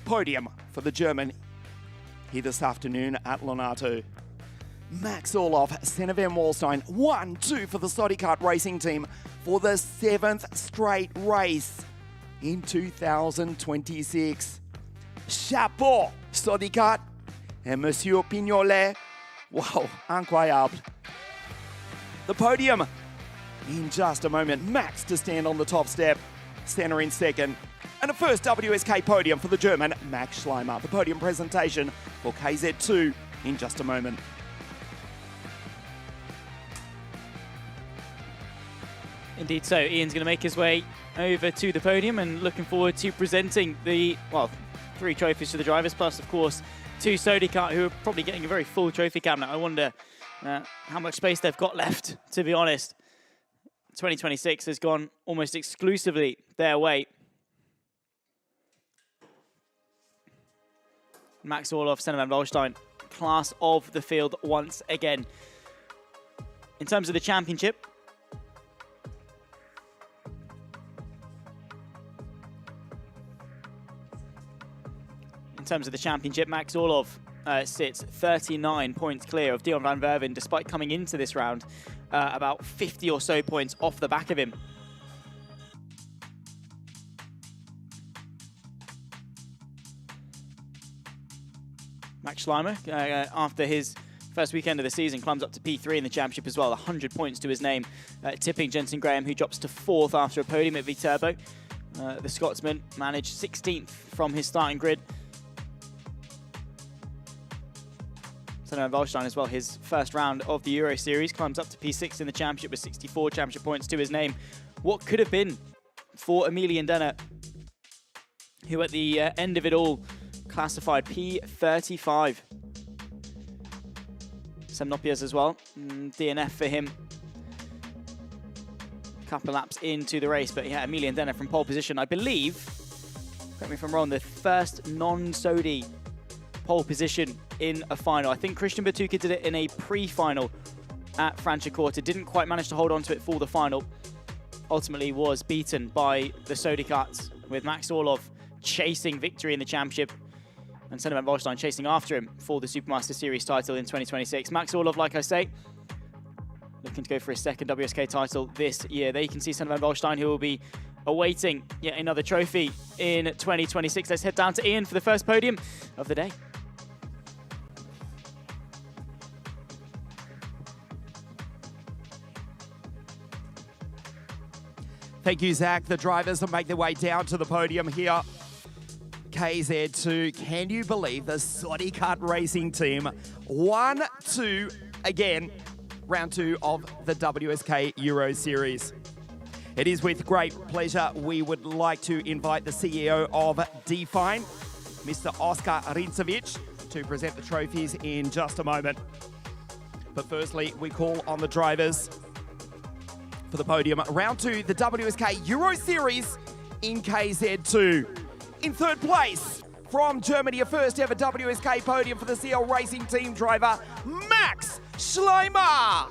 podium for the German here this afternoon at Lonato. Max Orloff, Senna van Wallstein, 1-2 for the Soddy Kart racing team for the 7th straight race in 2026. Chapeau, Soddy Kart and Monsieur Pignolet. Wow, incroyable. The podium in just a moment. Max to stand on the top step, Senna in second, and a first WSK podium for the German Max Schleimer. The podium presentation for KZ2 in just a moment. Indeed so. Ian's going to make his way over to the podium and looking forward to presenting the, well, 3 trophies to the drivers, plus, of course, 2 Soddy Kart, who are probably getting a very full trophy cabinet. I wonder how much space they've got left, to be honest. 2026 has gone almost exclusively their way. Max Orloff, Senna van Wallstein, class of the field once again. In terms of the championship, Max Orloff sits 39 points clear of Dion van Verven, despite coming into this round about 50 or so points off the back of him. Max Schleimer, after his first weekend of the season, climbs up to P3 in the championship as well, 100 points to his name, tipping Jensen Graham, who drops to 4th after a podium at Viterbo. The Scotsman managed 16th from his starting grid. Senna van Wallstein as well, his first round of the Euro Series, climbs up to P6 in the championship with 64 championship points to his name. What could have been for Emilian Denner, who at the end of it all classified P35. Sam Nopiers as well, DNF for him. A couple of laps into the race, but yeah, Emilian Denner from pole position, I believe, correct me if I'm wrong, the first non-Soddy pole position in a final. I think Christian Batuka did it in a pre-final at Franciacorta. Didn't quite manage to hold on to it for the final. Ultimately was beaten by the Soddy Karts, with Max Orloff chasing victory in the championship and Senna van Wallstein chasing after him for the Supermaster Series title in 2026. Max Orloff, like I say, looking to go for his second WSK title this year. There you can see Senna van Wallstein, who will be awaiting yet another trophy in 2026. Let's head down to Ian for the first podium of the day. Thank you, Zach. The drivers will make their way down to the podium here. KZ2, can you believe the Soddy Kart racing team 1-2 again, round 2 of the WSK Euro Series. It is with great pleasure we would like to invite the CEO of Define, Mr. Oskar Rincevic, to present the trophies in just a moment. But firstly, we call on the drivers for the podium. Round 2, the WSK Euro Series in KZ2. In third place, from Germany, a first ever WSK podium for the CL Racing Team driver, Max Schleimer.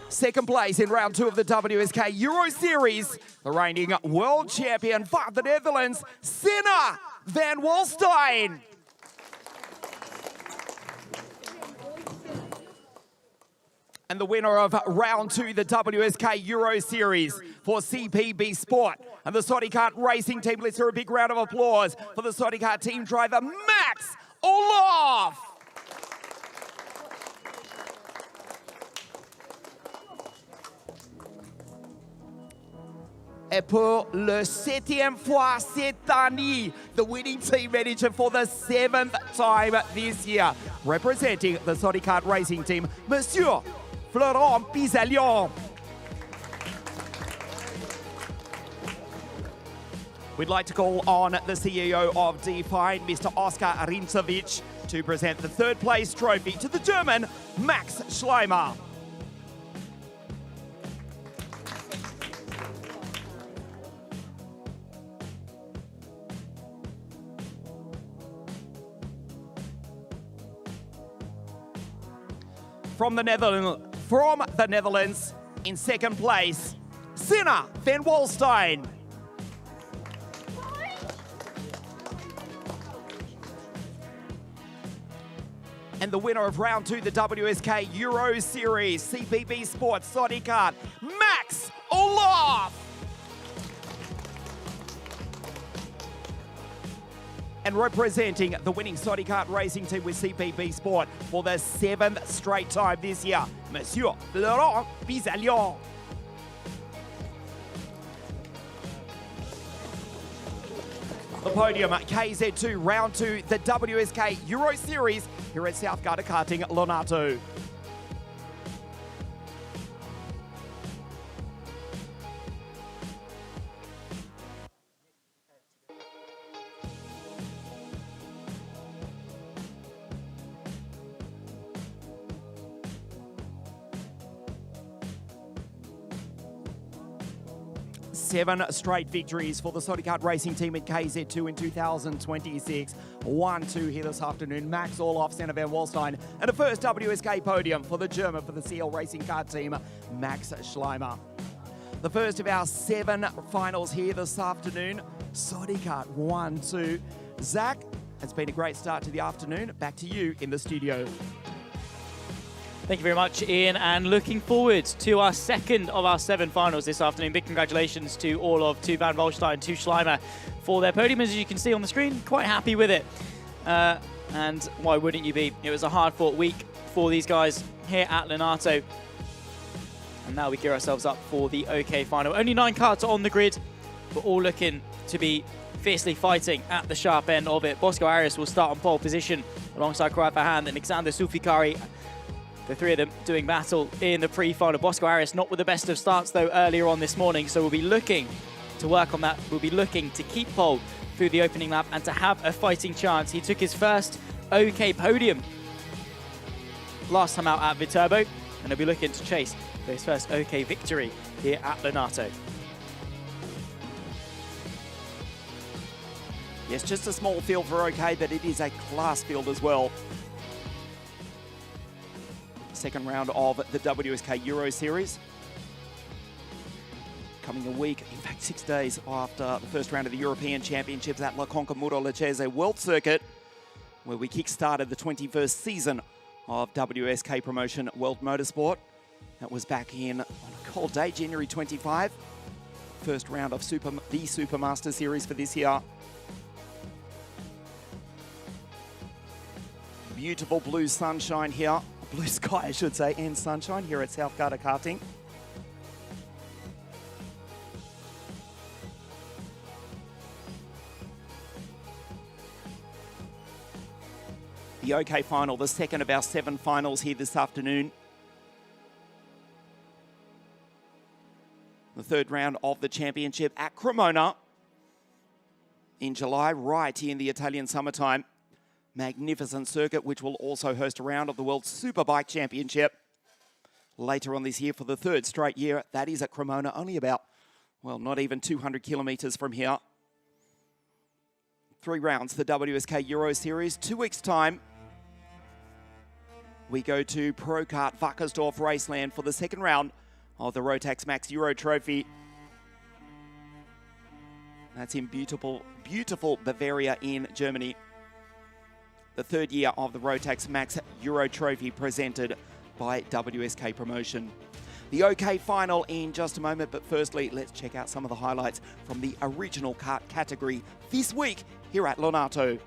Second place in round 2 of the WSK Euro Series, the reigning world champion for the Netherlands, Senna van Wallstein. And the winner of round 2, the WSK Euro Series for CPB Sport and the Soddy Kart Racing Team. Let's hear a big round of applause for the Soddy Kart team driver, Max Orloff. Et pour le 7e fois cette année, the winning team manager for the 7th time this year, representing the Soddy Kart Racing Team, Monsieur Florent Pizalion. We'd like to call on the CEO of Define, Mr. Oskar Rincevic, to present the third place trophy to the German Max Schleimer. from the Netherlands, in second place, Sinna van Walstein. And the winner of round 2, the WSK Euro Series, CPB Sports Sodikart, Max Olaf. And representing the winning Sodikart racing team with CPB Sport for the 7th straight time this year, Monsieur Laurent Bizalion. The podium at KZ2, round 2, the WSK Euro Series here at South Garda Karting, Lonato. Seven straight victories for the Sodikart racing team at KZ2 in 2026. 1-2 here this afternoon. Max Orloff, Sinna van Walstein, and a first WSK podium for the German for the CL Racing Kart team, Max Schleimer. The first of our 7 finals here this afternoon. Sodikart 1-2. Zach, it's been a great start to the afternoon. Back to you in the studio. Thank you very much, Ian, and looking forward to our second of our 7 finals this afternoon. Big congratulations to all of to Van Volstein, to Schleimer for their podium. As you can see on the screen, quite happy with it. And why wouldn't you be? It was a hard-fought week for these guys here at Lonato. And now we gear ourselves up for the OK final. Only 9 karts on the grid, but all looking to be fiercely fighting at the sharp end of it. Bosco Arias will start on pole position alongside Kroat Verhaan and Alexander Sufikari. The 3 of them doing battle in the pre-final. Bosco Arias not with the best of starts, though, earlier on this morning. So we'll be looking to work on that. We'll be looking to keep pole through the opening lap and to have a fighting chance. He took his first OK podium last time out at Viterbo, and he'll be looking to chase for his first OK victory here at Lonato. Yes, just a small field for OK, but it is a class field as well. Second round of the WSK Euro Series. Coming a week, in fact 6 days after the first round of the European Championships at La Conca Muro Lecce World Circuit, where we kick-started the 21st season of WSK Promotion World Motorsport. That was back in, on a cold day, January 25. First round of the Supermaster Series for this year. Beautiful blue sunshine here. Blue sky, I should say, and sunshine here at South Garda Karting. The OK final, the second of our 7 finals here this afternoon. The third round of the championship at Cremona in July, right here in the Italian summertime. Magnificent circuit, which will also host a round of the World Superbike Championship later on this year for the 3rd straight year. That is at Cremona, only about, well, not even 200 kilometres from here. 3 rounds, the WSK Euro Series. 2 weeks' time, we go to Procart Wackersdorf Raceland for the second round of the Rotax Max Euro Trophy. That's in beautiful, beautiful Bavaria in Germany. The 3rd year of the Rotax Max Euro Trophy presented by WSK Promotion. The OK final in just a moment, but firstly, let's check out some of the highlights from the original kart category this week here at Lonato.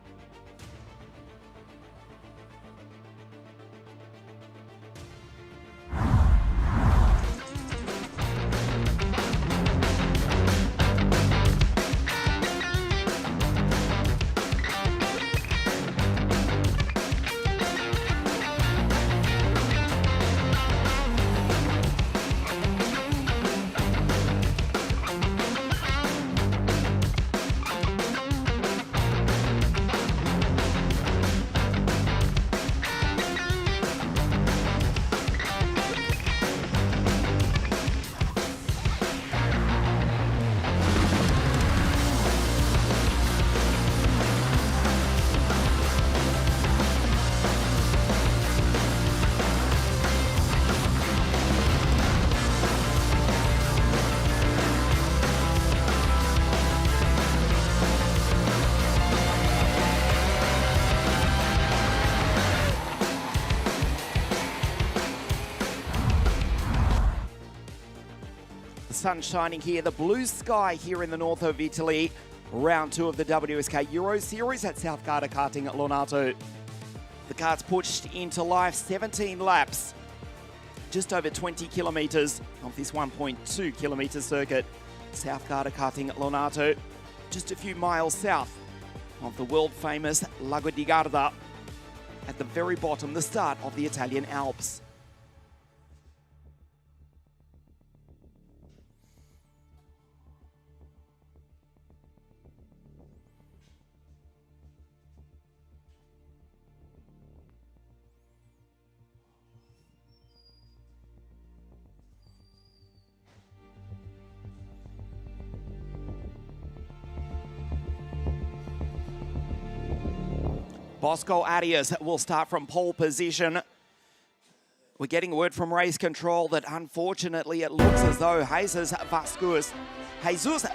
sun shining here. The blue sky here in the north of Italy. Round 2 of the WSK Euro Series at South Garda Karting at Lonato. The kart's pushed into life 17 laps. Just over 20 kilometres of this 1.2 kilometre circuit. South Garda Karting at Lonato. Just a few miles south of the world famous Lago di Garda. At the very bottom, the start of the Italian Alps. Bosco Arias will start from pole position. We're getting word from race control that unfortunately it looks as though Jesus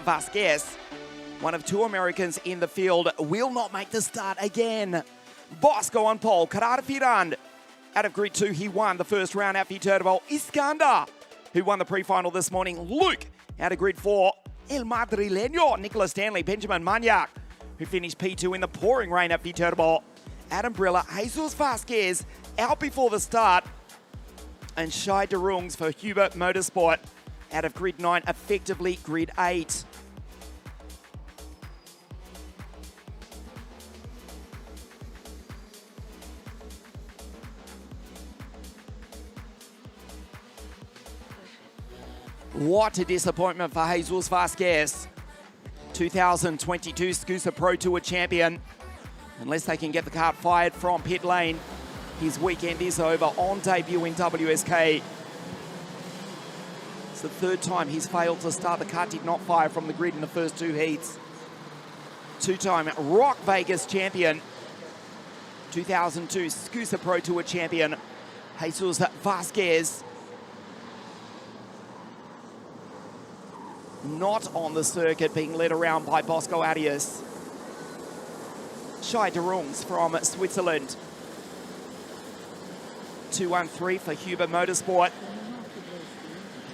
Vasquez, one of 2 Americans in the field, will not make the start again. Bosco on pole, Carrara Firand. Out of grid 2, he won the first round at Viterbo. Iskandar, who won the pre-final this morning. Luke, out of grid 4. El Madrileño, Nicolas Stanley, Benjamin Magnac, who finished P2 in the pouring rain at Viterbo. Adam Brilla, Jesus Vasquez, out before the start. And Shai de Rungs for Hubert Motorsport, out of grid 9, effectively grid 8. What a disappointment for Jesus Vasquez. 2022 SCUSA Pro Tour champion. Unless they can get the kart fired from pit lane, his weekend is over on debut in WSK. It's the 3rd time he's failed to start. The kart did not fire from the grid in the first 2 heats. 2-time Rock Vegas champion. 2002 SCUSA Pro Tour champion, Jesus Vasquez. Not on the circuit, being led around by Bosco Arias. Shai de Rungs from Switzerland. 213 for Hubert Motorsport.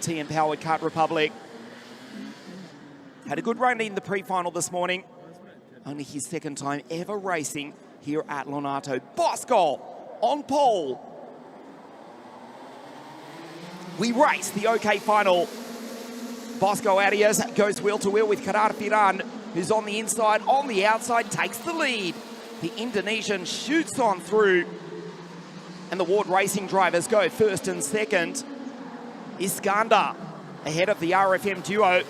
TM-powered Kart Republic. Had a good run in the pre-final this morning. Only his 2nd time ever racing here at Lonato. Bosco on pole. We race the OK final. Bosco Arias goes wheel to wheel with Carrara Firand, who's on the inside, on the outside, takes the lead. The Indonesian shoots on through. And the Ward Racing drivers go 1st and 2nd. Iskandar ahead of the RFM duo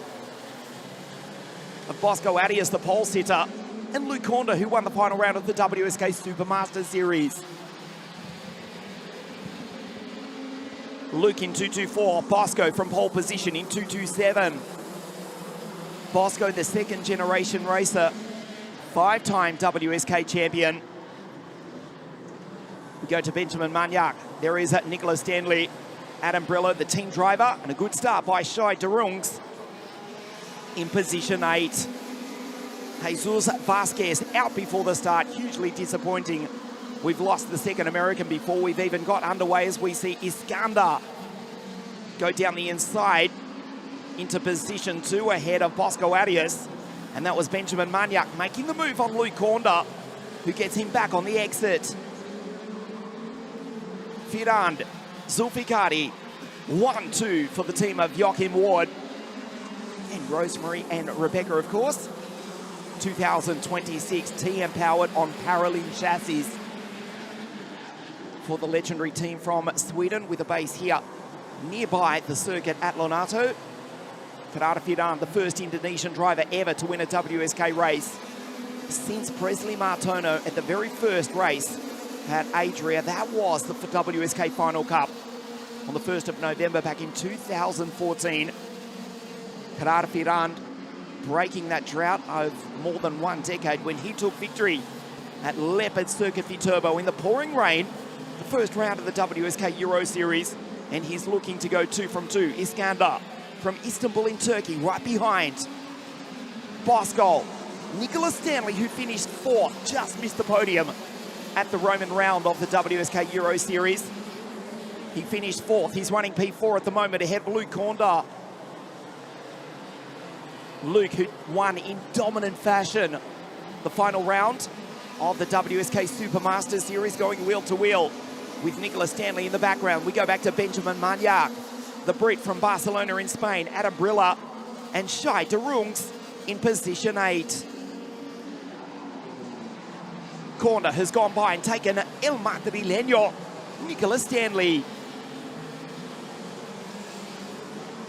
of Bosco Arias, the pole sitter, and Luke Honda, who won the final round of the WSK Supermaster Series. Luke in 224, Bosco from pole position in 227. Bosco, the 2nd generation racer, 5-time WSK champion. We go to Benjamin Magnac. There is Nicolas Stanley, Adam Brilla, the team driver, and a good start by Shai de Rungs in position 8. Jesus Vasquez out before the start, hugely disappointing. We've lost the 2nd American before we've even got underway, as we see Iskandar go down the inside into position 2 ahead of Bosco Arias. And that was Benjamin Magnac making the move on Luke Honda, who gets him back on the exit. Firand, Zulfikari, 1-2 for the team of Joachim Ward. And Rosemary and Rebecca, of course. 2026 TM powered on Paralin chassis for the legendary team from Sweden, with a base here nearby the circuit at Lonato. Carrara Firand, the 1st Indonesian driver ever to win a WSK race since Presley Martono at the very 1st race at Adria. That was the WSK Final Cup on the 1st of November back in 2014. Carrara Firand breaking that drought of more than 1 decade when he took victory at Leopard Circuit Viterbo in the pouring rain, the first round of the WSK Euro Series, and he's looking to go 2 from 2. Iskandar from Istanbul in Turkey, right behind Bosco. Nicolas Stanley, who finished 4th, just missed the podium at the Roman round of the WSK Euro Series. He finished 4th. He's running P4 at the moment ahead of Luke Honda. Luke, who won in dominant fashion the final round of the WSK Supermaster Series, going wheel to wheel with Nicola Stanley in the background. We go back to Benjamin Magnac, the Brit from Barcelona in Spain, Adam Brilla and Shai de Rungs in position 8. Corner has gone by and taken El Madrileño, Nicola Stanley.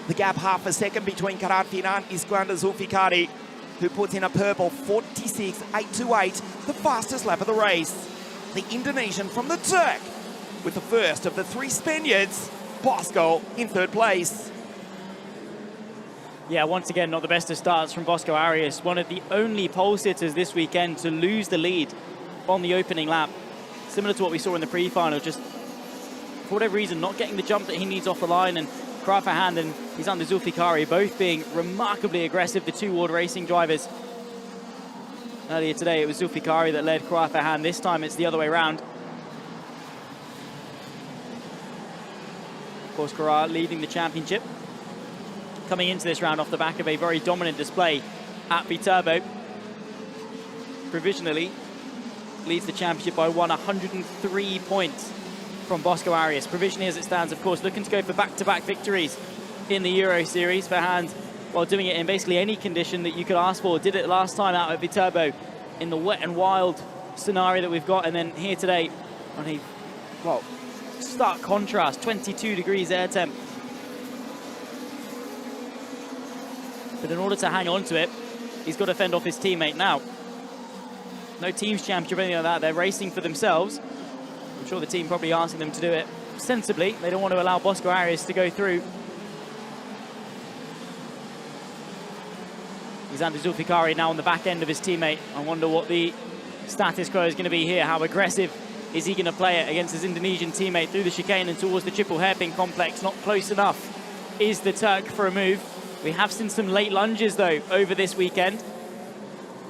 The gap half a second between Karan Finan and Iskandar Zulfikari, who puts in a purple 46.828, the fastest lap of the race. The Indonesian from the Turk, with the first of the 3 Spaniards, Bosco in 3rd place. Yeah, once again, not the best of starts from Bosco Arias, one of the only pole sitters this weekend to lose the lead on the opening lap. Similar to what we saw in the pre-final, just for whatever reason, not getting the jump that he needs off the line, and Krafahan and Iskandar Zulfikari both being remarkably aggressive, the 2 Ward Racing drivers. Earlier today, it was Zulfikari that led Krafahan. This time, it's the other way around. Of course, Kara leading the championship. Coming into this round off the back of a very dominant display at Viterbo. Provisionally leads the championship by 103 points from Bosco Arias. Provisionally as it stands, of course, looking to go for back-to-back victories in the Euro Series. Verhand, while doing it in basically any condition that you could ask for, did it last time out at Viterbo in the wet and wild scenario that we've got, and then here today on a, well, stark contrast, 22 degrees air temp. But in order to hang on to it, he's got to fend off his teammate now. No team's championship or anything like that. They're racing for themselves. I'm sure the team probably asking them to do it sensibly. They don't want to allow Bosco Arias to go through. Iskandar Zulfikari now on the back end of his teammate. I wonder what the status quo is going to be here. How aggressive is he going to play it against his Indonesian teammate through the chicane and towards the triple hairpin complex? Not close enough is the Turk for a move. We have seen some late lunges, though, over this weekend.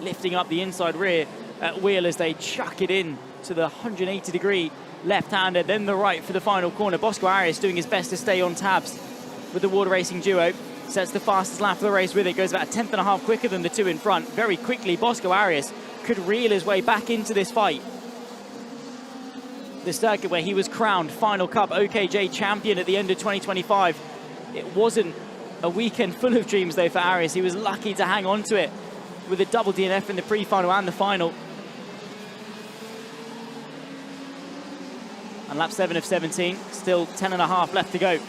Lifting up the inside rear wheel as they chuck it in to the 180-degree left-hander, then the right for the final corner. Bosco Arias doing his best to stay on tabs with the Water Racing duo. Sets the fastest lap of the race with it. Goes about a 10th and a half quicker than the 2 in front. Very quickly, Bosco Arias could reel his way back into this fight. The circuit where he was crowned Final Cup OKJ champion at the end of 2025. It wasn't a weekend full of dreams, though, for Arias. He was lucky to hang on to it with a double DNF in the pre-final and the final. And lap 7 of 17, still 10 and a half left to go.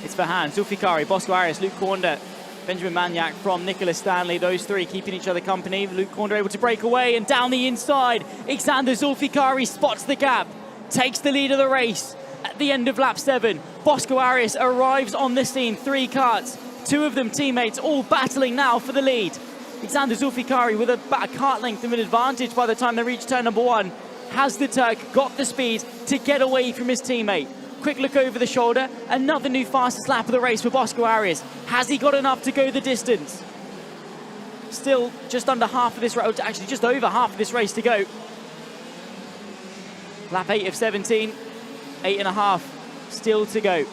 It's Verhand, Zulfikari, Bosco Arias, Luke Cornder, Benjamin Magnac from Nicola Stanley. Those 3 keeping each other company. Luke Cornder able to break away, and down the inside, Iskandar Zulfikari spots the gap, takes the lead of the race. At the end of lap 7, Bosco Arias arrives on the scene. 3 karts, 2 of them teammates, all battling now for the lead. Iskandar Zulfikari with about a kart length of an advantage by the time they reach turn number 1. Has the Turk got the speed to get away from his teammate? Quick look over the shoulder. Another new fastest lap of the race for Bosco Arias. Has he got enough to go the distance? Still just under half of this race, actually just over half of this race to go. Lap 8 of 17, 8 and a half still to go.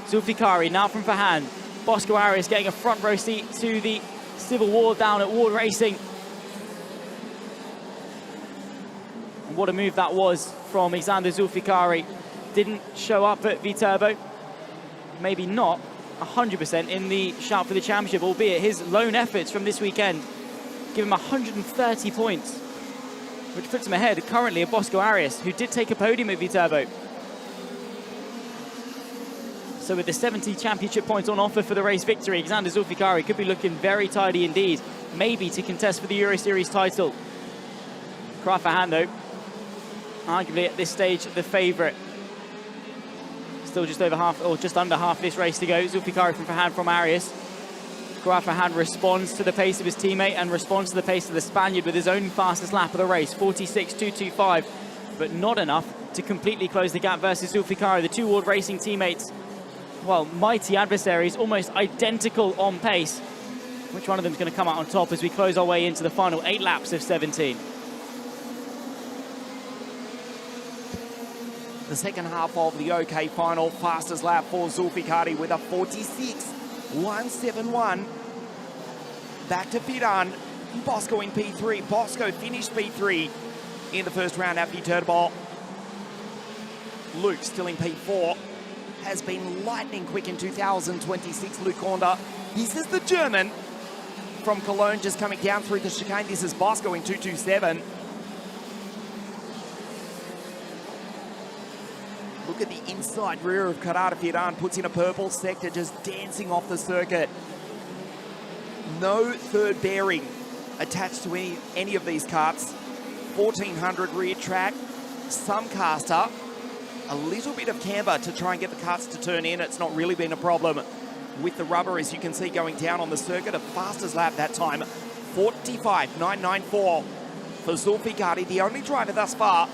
Zulfikari now from Verhand. Bosco Arias getting a front row seat to the Civil War down at Ward Racing. And what a move that was from Iskandar Zulfikari. Didn't show up at Viterbo. Maybe not 100% in the shout for the championship, albeit his lone efforts from this weekend give him 130 points, which puts him ahead currently of Bosco Arias, who did take a podium at Viterbo. So with the 70 championship points on offer for the race victory, Iskandar Zulfikari could be looking very tidy indeed, maybe to contest for the Euro Series title. Krafahan, though, arguably at this stage the favourite. Still just over half, or just under half this race to go. Zulfikari from Verhand from Arias. Krafahan responds to the pace of his teammate and responds to the pace of the Spaniard with his own fastest lap of the race, 46.225, but not enough to completely close the gap versus Zulfikari. The 2 Ward Racing teammates, well, mighty adversaries, almost identical on pace. Which one of them is going to come out on top as we close our way into the final 8 laps of 17? The second half of the OK final, fastest lap for Zulfikari with a 46.171. back to Fidan. Bosco in P3. Bosco finished P3 in the first round at Viterbo. Luke still in P4. Has been lightning quick in 2026. Luke Honda. This is the German from Cologne just coming down through the chicane. This is Bosco in 227. Look at the inside rear of Karada Fidan. Puts in a purple sector, just dancing off the circuit. No third bearing attached to any of these carts. 1400 rear track, some caster, a little bit of camber to try and get the carts to turn in. It's not really been a problem with the rubber, as you can see going down on the circuit. A fastest lap that time, 45.994 for Zulfikari, the only driver thus far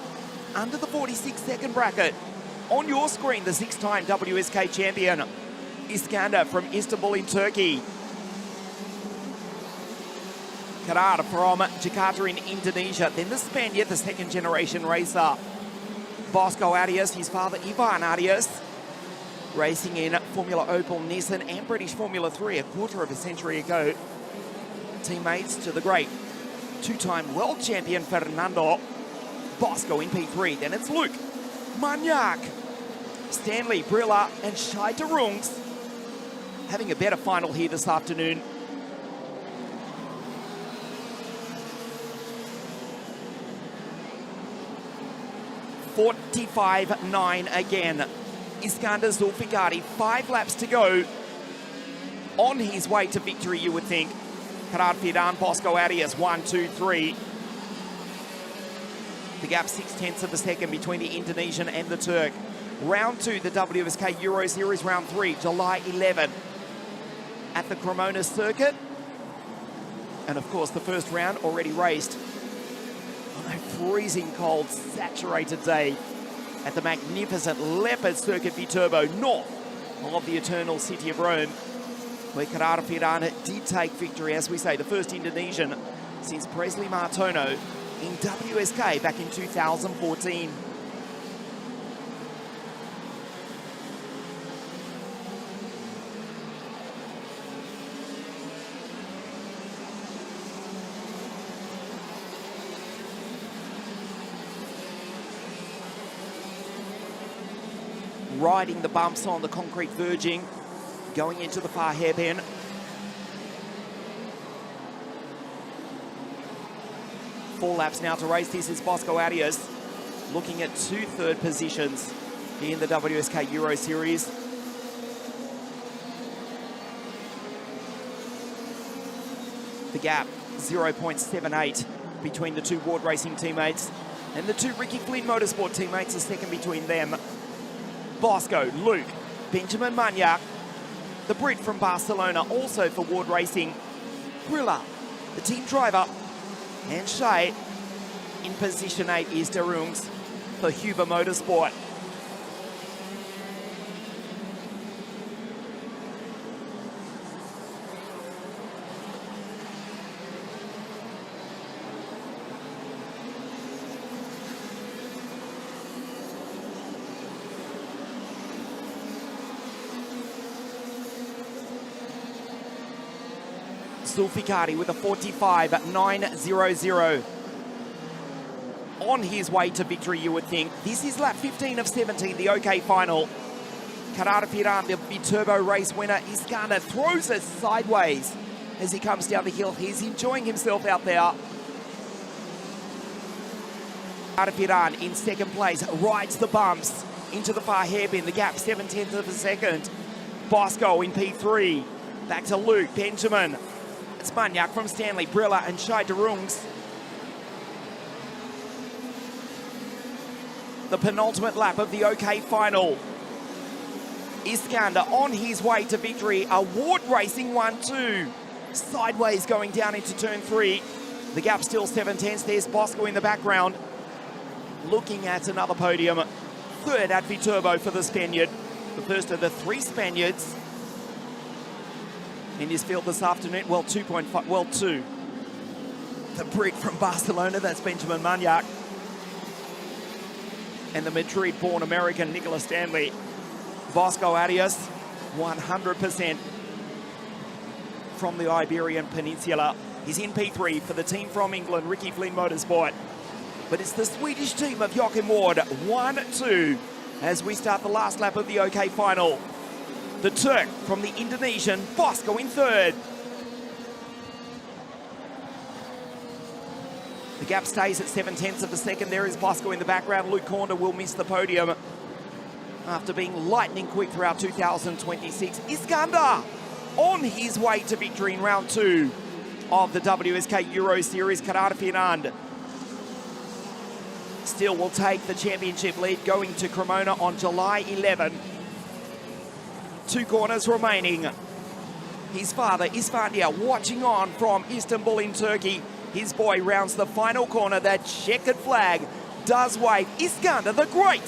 under the 46-second bracket. On your screen, the 6-time WSK champion, Iskander from Istanbul in Turkey. Karar from Jakarta in Indonesia. Then the Spaniard, the second-generation racer, Bosco Arias, his father Ivan Arias, racing in Formula Opel, Nissan and British Formula 3 a quarter of a century ago. Teammates to the great two-time world champion Fernando. Bosco in P3. Then it's Luke, Magnac, Stanley, Brilla and Shai Rungs having a better final here this afternoon. .45.9 again. Iskander Zulfikari, 5 laps to go. On his way to victory, you would think. Karar Fidan, Bosco Arias, 1, 2, 3. The gap 0.6 of a second between the Indonesian and the Turk. Round 2, the WSK Euro Series, round 3, July 11. At the Cremona circuit. And of course, the first round already raced on a freezing cold, saturated day at the magnificent Leopard Circuit Viterbo, north of the eternal city of Rome, where Karar Fidan did take victory, as we say, the first Indonesian since Presley Martono in WSK back in 2014. Riding the bumps on the concrete verging, going into the far hairpin. Four laps now to race. This is Bosco Arias looking at 2 third positions in the WSK Euro Series. The gap 0.78 between the 2 Ward Racing teammates and the 2 Ricky Flynn Motorsport teammates, a second between them. Bosco, Luke, Benjamin Magnac, the Brit from Barcelona, also for Ward Racing. Brilla, the team driver, and Shai in position 8 is De Rungs for Huber Motorsport. Zulfikari with a 45.900. On his way to victory, you would think. This is lap 15 of 17, the OK final. Karar Fidan, the Viterbo race winner. Iskander throws it sideways as he comes down the hill. He's enjoying himself out there. Karar Fidan in second place, rides the bumps into the far hairpin. The gap 0.7 of a second. Bosco in P3. Back to Luke, Benjamin. It's Magnac from Stanley, Brilla and Shai Rungs. The penultimate lap of the OK final. Iskander on his way to victory. Ward Racing 1-2. Sideways going down into turn 3. The gap still 0.7. There's Bosco in the background. Looking at another podium. Third at Viterbo for the Spaniard. The first of the 3 Spaniards in his field this afternoon. Well, 2.5, well, 2. The Brit from Barcelona, that's Benjamin Magnac. And the Madrid-born American, Nicola Stanley. Bosco Arias, 100%. from the Iberian Peninsula. He's in P3 for the team from England, Ricky Flynn Motorsport. But it's the Swedish team of Joachim Ward, 1-2, as we start the last lap of the OK final. The Turk from the Indonesian, Bosco in third. The gap stays at 7/10 of a second. There is Bosco in the background. Luke Corner will miss the podium after being lightning quick throughout 2026. Iskander on his way to victory in round 2 of the WSK Euro Series. Karada Finland still will take the championship lead, going to Cremona on July 11. 2 corners remaining. His father, Isfandia, watching on from Istanbul in Turkey. His boy rounds the final corner. That checkered flag does wave. Iskander, the great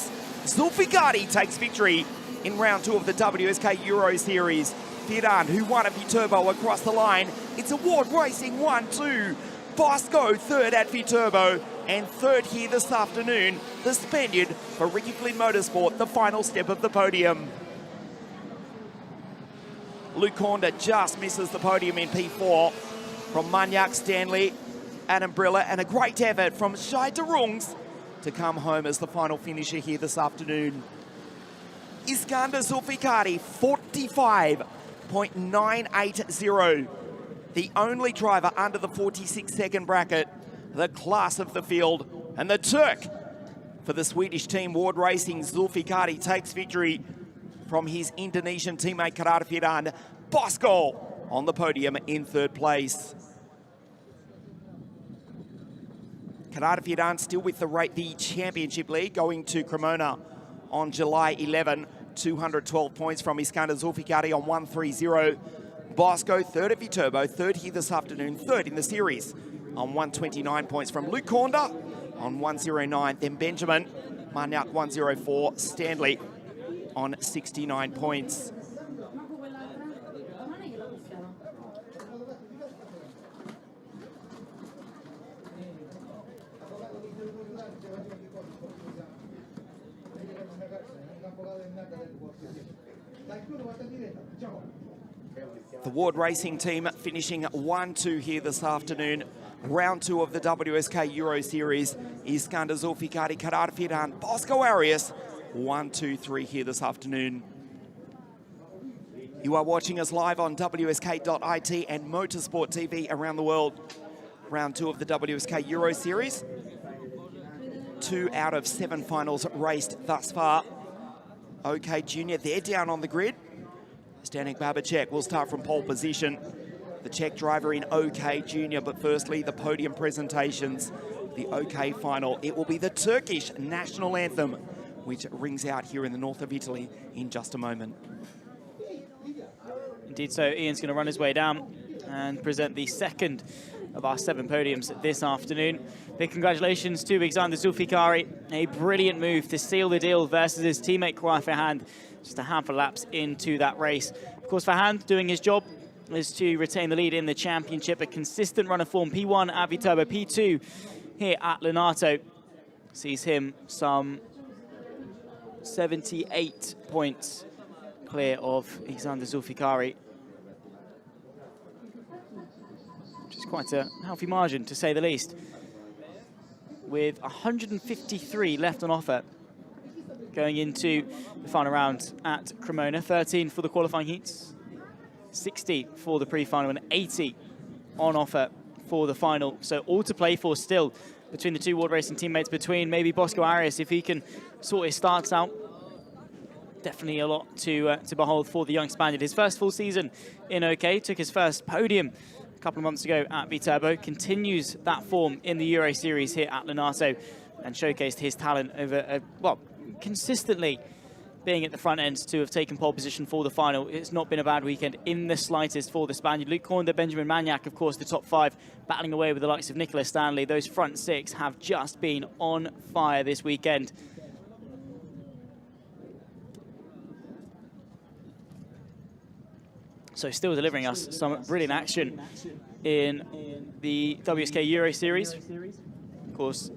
Zulfikari, takes victory in round 2 of the WSK Euro Series. Fidan, who won a Viterbo across the line. It's Award Racing 1-2. Bosco third at Viterbo, and third here this afternoon, the Spaniard for Ricky Flynn Motorsport, the final step of the podium. Luke Corner just misses the podium in P4 from Manyak, Stanley, Adam Brilla, and a great effort from Shai Derungs to come home as the final finisher here this afternoon. Iskander Zulfikari, 45.980. The only driver under the 46-second bracket, the class of the field. And the Turk for the Swedish team, Ward Racing, Zulfikari takes victory from his Indonesian teammate Karada Fidan. Bosco on the podium in third place. Karada Fidan still with the championship lead, going to Cremona on July 11. 212 points from Iskander Zulfikari on 130. Bosco third at Viterbo, third here this afternoon, third in the series on 129 points from Luke Corner on 109. Then Benjamin Marniak 104, Stanley on 69 points. The Ward Racing team finishing 1-2 here this afternoon. Round 2 of the WSK Euro Series. Iskander Zulfikari, Karada Fidan, Bosco Arias. 1-2-3 here this afternoon. You are watching us live on WSK.IT and Motorsport TV around the world. Round 2 of the WSK Euro Series. 2 out of 7 finals raced thus far. OK Junior, they're down on the grid. Stanek Babacek will start from pole position. The Czech driver in OK Junior, but firstly, the podium presentations. The OK final, it will be the Turkish national anthem, which rings out here in the north of Italy in just a moment. Indeed so, Ian's going to run his way down and present the second of our 7 podiums this afternoon. Big congratulations to Alexander Zulfikari. A brilliant move to seal the deal versus his teammate Kwai Verhand, just a handful of laps into that race. Of course, Verhand doing his job is to retain the lead in the championship. A consistent run of form, P1 at Viterbo, P2 here at Lonato. Sees him some 78 points clear of Alexander Zulfikari. Which is quite a healthy margin, to say the least. With 153 left on offer going into the final round at Cremona. 13 for the qualifying heats, 60 for the pre-final, and 80 on offer for the final. So all to play for still between the 2 Ward Racing teammates, between maybe Bosco Arias, if he can sort his starts out. Definitely a lot to behold for the young Spaniard. His first full season in OK, took his first podium a couple of months ago at Viterbo, continues that form in the Euro Series here at Lonato, and showcased his talent over, well, consistently being at the front end to have taken pole position for the final. It's not been a bad weekend in the slightest for the Spaniard. Luke Corner, Benjamin Manyak, of course, the top 5, battling away with the likes of Nicola Stanley. Those front 6 have just been on fire this weekend. So still delivering us some brilliant action in the WSK Euro Series. Of course,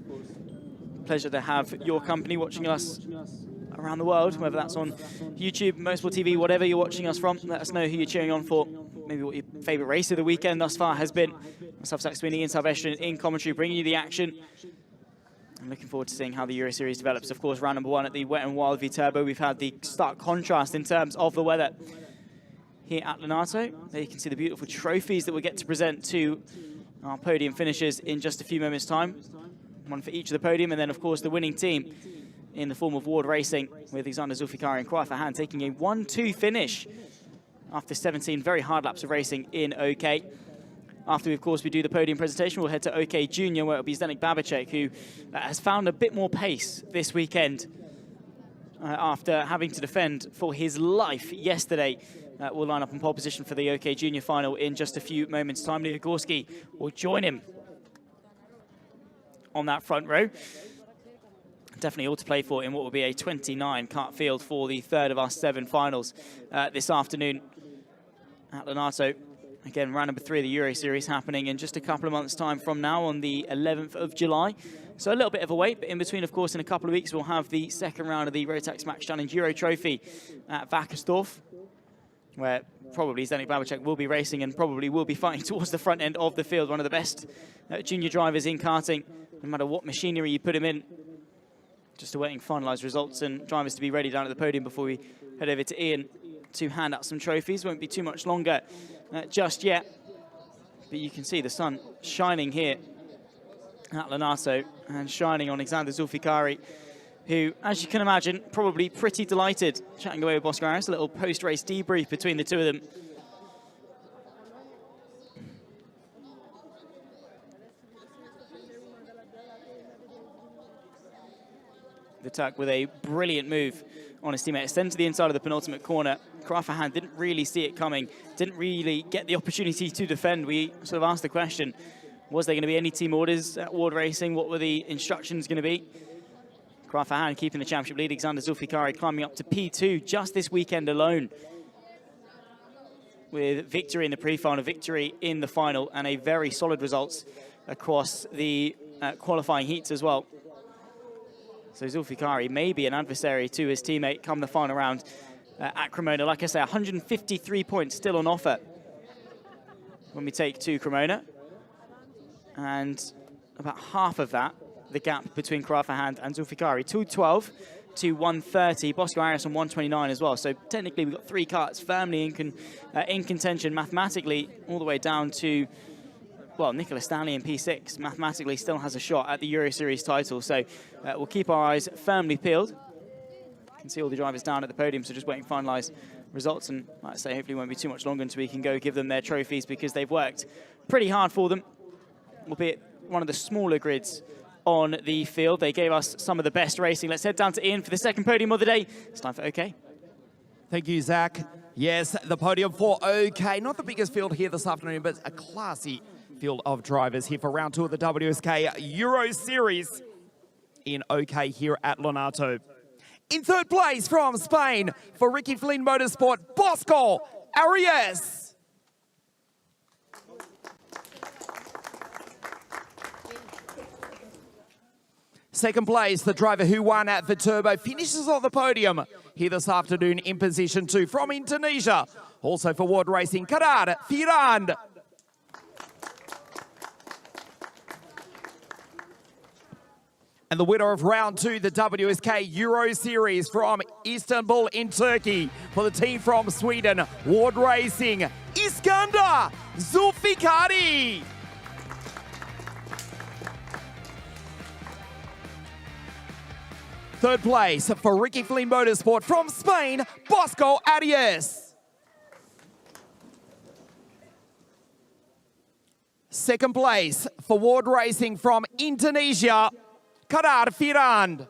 pleasure to have your company watching us around the world, whether that's on YouTube, Motorsport TV, whatever you're watching us from. Let us know who you're cheering on for. maybe what your favourite race of the weekend thus far has been. Myself, Zach Sweeney, and Salvation in commentary, bringing you the action. I'm looking forward to seeing how the Euro Series develops. Of course, round number 1 at the Wet and Wild V-Turbo, we've had the stark contrast in terms of the weather here at Lonato. There you can see the beautiful trophies that we'll get to present to our podium finishers in just a few moments' time. One for each of the podium, and then, of course, the winning team in the form of Ward Racing, with Alexander Zulfikari and Kwai Fahan taking a 1-2 finish after 17 very hard laps of racing in OK. After, of course, we do the podium presentation, we'll head to OK Junior, where it'll be Zdenek Babacek, who has found a bit more pace this weekend after having to defend for his life yesterday. Will line up in pole position for the OK Junior final in just a few moments' time. Leo Gorski will join him on that front row. Definitely all to play for in what will be a 29 kart field for the third of our 7 finals this afternoon at Lonato. Again, round number 3 of the Euro Series happening in just a couple of months' time from now on the 11th of July. So a little bit of a wait, but in between, of course, in a couple of weeks, we'll have the second round of the Rotax Max Challenge Euro Trophy at Wackersdorf, where probably Zdenek Babacek will be racing and probably will be fighting towards the front end of the field. One of the best junior drivers in karting, no matter what machinery you put him in. Just awaiting finalised results and drivers to be ready down at the podium before we head over to Ian to hand out some trophies. Won't be too much longer just yet. But you can see the sun shining here at Lonato and shining on Alexander Zulfikari, who, as you can imagine, probably pretty delighted, chatting away with Bosco Harris, a little post-race debrief between the two of them. The Turk with a brilliant move on his teammate. Extend to the inside of the penultimate corner. Kwai Fahan didn't really see it coming, didn't really get the opportunity to defend. We sort of asked the question, was there going to be any team orders at Ward Racing? What were the instructions going to be? Kwai Fahan keeping the championship lead. Alexander Zulfikari climbing up to P2 just this weekend alone, with victory in the pre-final, victory in the final, and a very solid results across the qualifying heats as well. So Zulfikari may be an adversary to his teammate come the final round at Cremona. Like I say, 153 points still on offer when we take to Cremona. And about half of that, the gap between Kwai Fahan and Zulfikari, 212 to 130. Bosco Harris on 129 as well. So technically we've got 3 karts firmly in contention mathematically, all the way down to, well, Nicola Stanley in P6 mathematically still has a shot at the Euro Series title. So we'll keep our eyes firmly peeled. You can see all the drivers down at the podium, so just waiting to finalise results. And like I say, hopefully it won't be too much longer until we can go give them their trophies, because they've worked pretty hard for them, albeit one of the smaller grids on the field. They gave us some of the best racing. Let's head down to Ian for the second podium of the day. It's time for OK. Thank you, Zach. Yes, the podium for OK. Not the biggest field here this afternoon, but a classy field of drivers here for round 2 of the WSK Euro Series in OK here at Lonato. In third place from Spain for Ricky Flynn Motorsport, Bosco Arias. Second place, the driver who won at the Turbo, finishes on the podium here this afternoon in position 2 from Indonesia. Also for Ward Racing, Kadar Firand. And the winner of round 2, the WSK Euro Series from Istanbul in Turkey for the team from Sweden, Ward Racing, Iskandar Zulfikari. Third place for Ricky Flynn Motorsport from Spain, Bosco Arias. Second place for Ward Racing from Indonesia, Kadar Firand.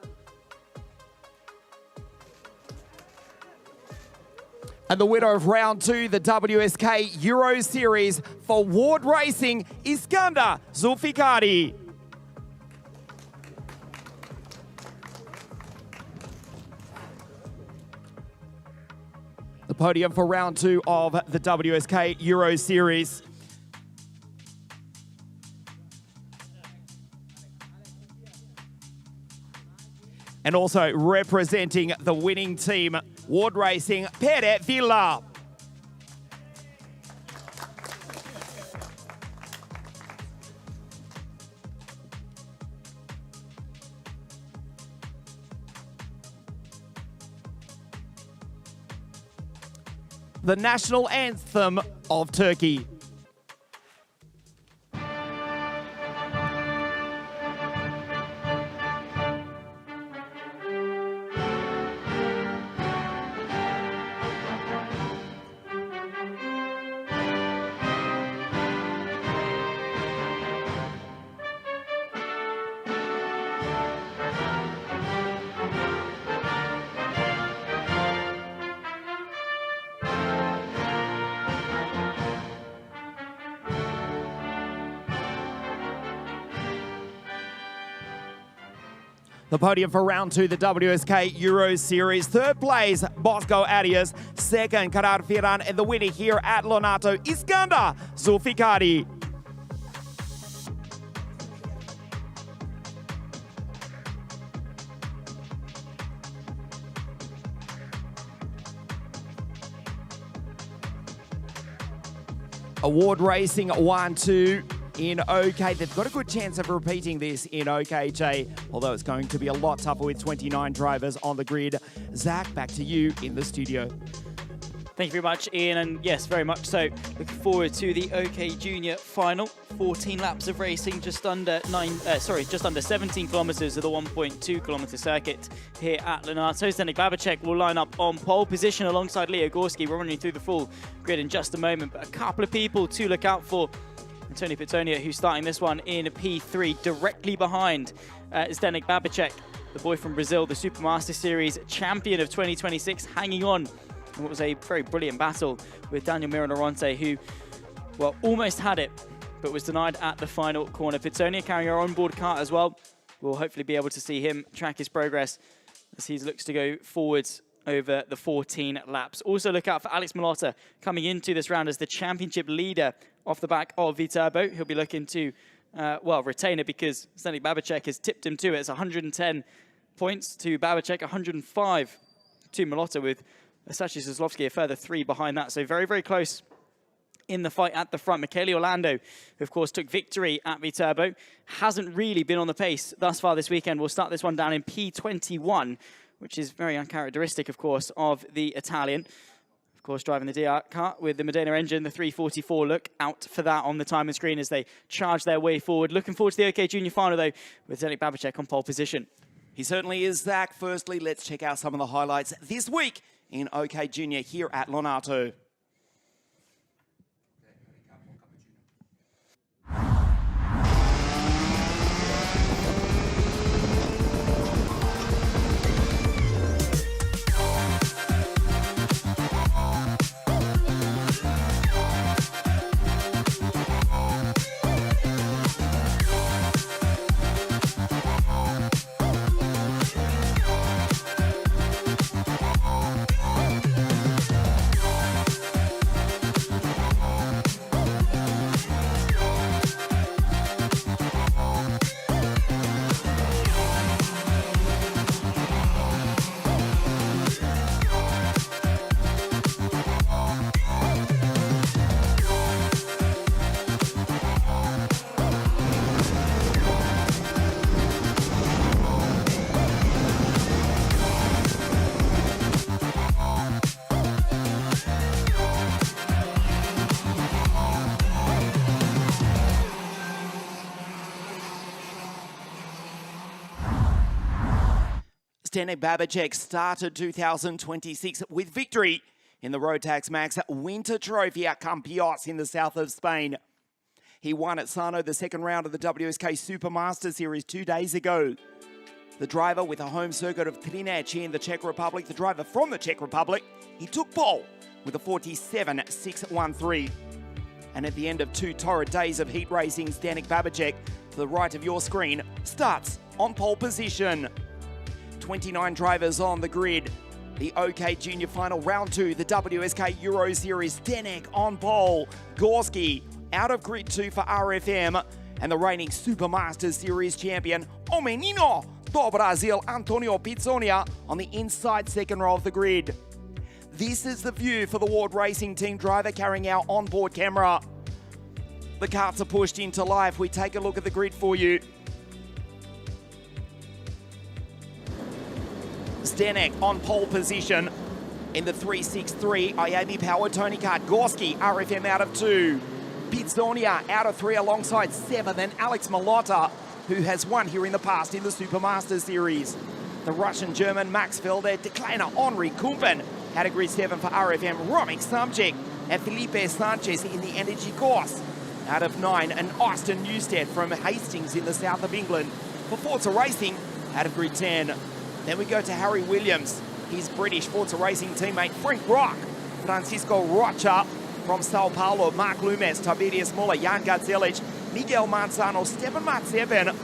And the winner of round 2, the WSK Euro Series for Ward Racing, Iskandar Zulfikari. The podium for round 2 of the WSK Euro Series. And also representing the winning team, Ward Racing, Pere Villa. the national anthem of Turkey. The podium for round 2, the WSK Euro Series. Third place, Bosco Arias. Second, Karar Firan. And the winner here at Lonato, Iskandar Zulfikari. Award Racing 1-2. In OK. They've got a good chance of repeating this in OKJ, although it's going to be a lot tougher with 29 drivers on the grid. Zach, back to you in the studio. Thank you very much, Ian, and yes, very much so. Looking forward to the OK Junior final. 14 laps of racing, just under 17 kilometers of the 1.2 kilometer circuit here at Lonato. Zdenek Babacek will line up on pole position alongside Leo Gorski. We're running through the full grid in just a moment, but a couple of people to look out for. Tony Pitonia, who's starting this one in P3, directly behind Zdenek Babacek, the boy from Brazil, the Supermaster Series champion of 2026, hanging on in what was a very brilliant battle with Daniel Miranorante, who, well, almost had it, but was denied at the final corner. Pitonia carrying our onboard cart as well. We'll hopefully be able to see him track his progress as he looks to go forwards over the 14 laps. Also look out for Alex Malotta coming into this round as the championship leader off the back of Viterbo. He'll be looking to, retain it because Zdenek Babacek has tipped him to it. It's 110 points to Babacek, 105 to Malotta, with Sashi Zuzlowski a further 3 behind that. So very, very close in the fight at the front. Michele Orlando, who of course took victory at Viterbo, hasn't really been on the pace thus far this weekend. We'll start this one down in P21, which is very uncharacteristic, of course, of the Italian. Of course, driving the DR car with the Modena engine, the 344. Look out for that on the timing screen as they charge their way forward. Looking forward to the OK Junior final, though, with Zdenek Babacek on pole position. He certainly is, Zach. Firstly, let's check out some of the highlights this week in OK Junior here at Lonato. Zdenek Babacek started 2026 with victory in the Rotax Max Winter Trophy at Campillos in the south of Spain. He won at Sano the second round of the WSK Supermaster Series 2 days ago. The driver with a home circuit of Třinec in the Czech Republic, the driver from the Czech Republic, he took pole with a 47.613. And at the end of 2 torrid days of heat racing, Zdenek Babacek, to the right of your screen, starts on pole position. 29 drivers on the grid. The OK Junior Final Round 2, the WSK Euro Series, Zdenek on pole. Gorski out of grid 2 for RFM. And the reigning Supermaster Series champion, O Menino do Brasil, Antonio Pizzonia, on the inside second row of the grid. This is the view for the Ward Racing Team driver carrying our onboard camera. The carts are pushed into life. We take a look at the grid for you. Zdenek on pole position. In the 363, IAB powered Tony Kart, Gorski, RFM out of 2. Pitsonia out of 3 alongside 7. Then Alex Malotta, who has won here in the past in the Supermaster Series. The Russian-German Max Felder, decliner Henri Kumpen, category 7 for RFM, Romik Samcik, and Felipe Sanchez in the Energy course. Out of 9, and Austin Newstead from Hastings in the south of England for Forza Racing, out of grid 10. Then we go to Harry Williams, his British Forza Racing teammate Frank Rock, Francisco Rocha from Sao Paulo, Mark Lumes, Tiberius Muller, Jan Gadzelic, Miguel Manzano, Stepan Matseven,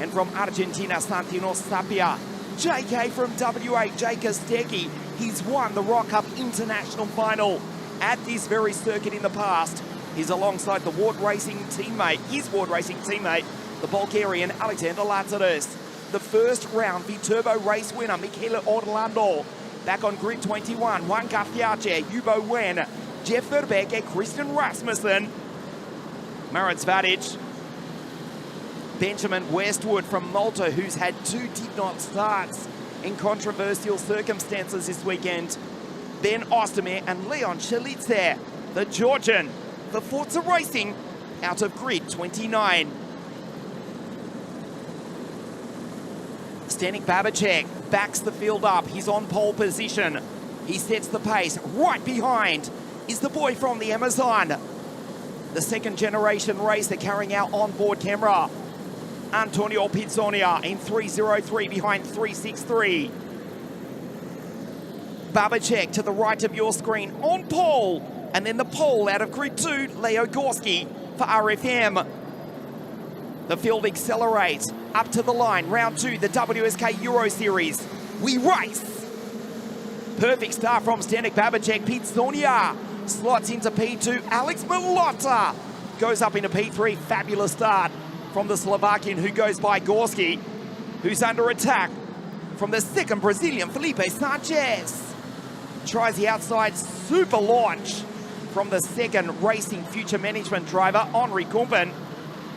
and from Argentina, Santino Sapia. JK from WA, Jake Kostecki. He's won the Rock Cup International Final at this very circuit in the past. He's alongside the Ward Racing teammate, his Ward Racing teammate, the Bulgarian Alexander Lazaris. The first round V-Turbo race winner, Michele Orlando. Back on grid 21, Juan Garfiace, Yubo Wen, Jeff Verbeek, Christian Rasmussen, Marit Svadic, Benjamin Westwood from Malta, who's had 2 did-not starts in controversial circumstances this weekend. Ben Ostermeier and Leon Chalitze, the Georgian, for Forza Racing, out of grid 29. Stanik Babacek backs the field up. He's on pole position. He sets the pace. Right behind is the boy from the Amazon, the second generation racer carrying out onboard camera, Antonio Pizzonia in 303 behind 363. Babacek to the right of your screen on pole, and then the pole out of grid 2, Leo Gorski for RFM. The field accelerates up to the line. Round 2, the WSK Euro Series. We race. Perfect start from Stanik Babacek. Pizzonia slots into P2. Alex Malotta goes up into P3. Fabulous start from the Slovakian who goes by Gorski, who's under attack from the second Brazilian, Felipe Sanchez. Tries the outside super launch from the second Racing Future Management driver, Henri Kumpen.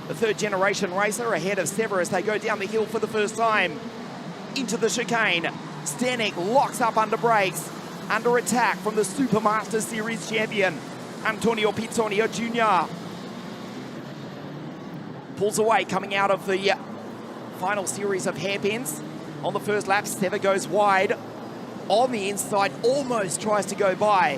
The third generation racer ahead of Severus. They go down the hill for the first time into the chicane. Stanik locks up under brakes. Under attack from the Supermaster Series champion, Antonio Pizzonia Jr. Pulls away coming out of the final series of hairpins. On the first lap, Sever goes wide. On the inside, almost tries to go by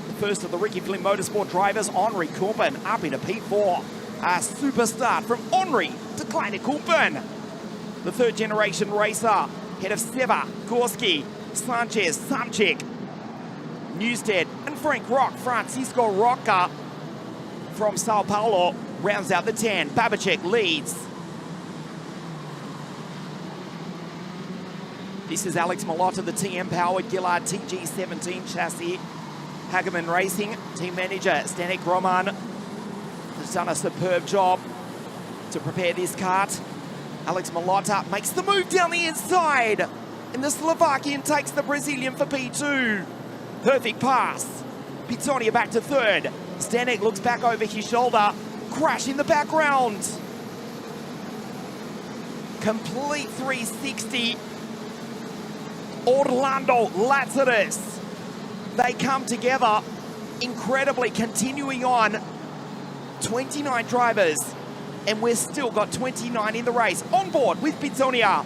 the first of the Ricky Flynn Motorsport drivers, Henri Kumpen, up into P4. A super start from Henri to Kleine Kumpen. The third generation racer, head of Sever, Gorski, Sanchez, Samcik, Newstead, and Frank Rock. Francisco Roca from Sao Paulo rounds out the 10. Babacek leads. This is Alex Malotta, the TM-powered Gillard TG17 chassis. Hageman Racing, team manager Stanik Roman has done a superb job to prepare this kart. Alex Malotta makes the move down the inside, and the Slovakian takes the Brazilian for P2. Perfect pass. Pizzonia back to third. Stanik looks back over his shoulder. Crash in the background. Complete 360. Orlando Lazaris. They come together incredibly, continuing on. 29 drivers, and we've still got 29 in the race. On board with Pizzonia.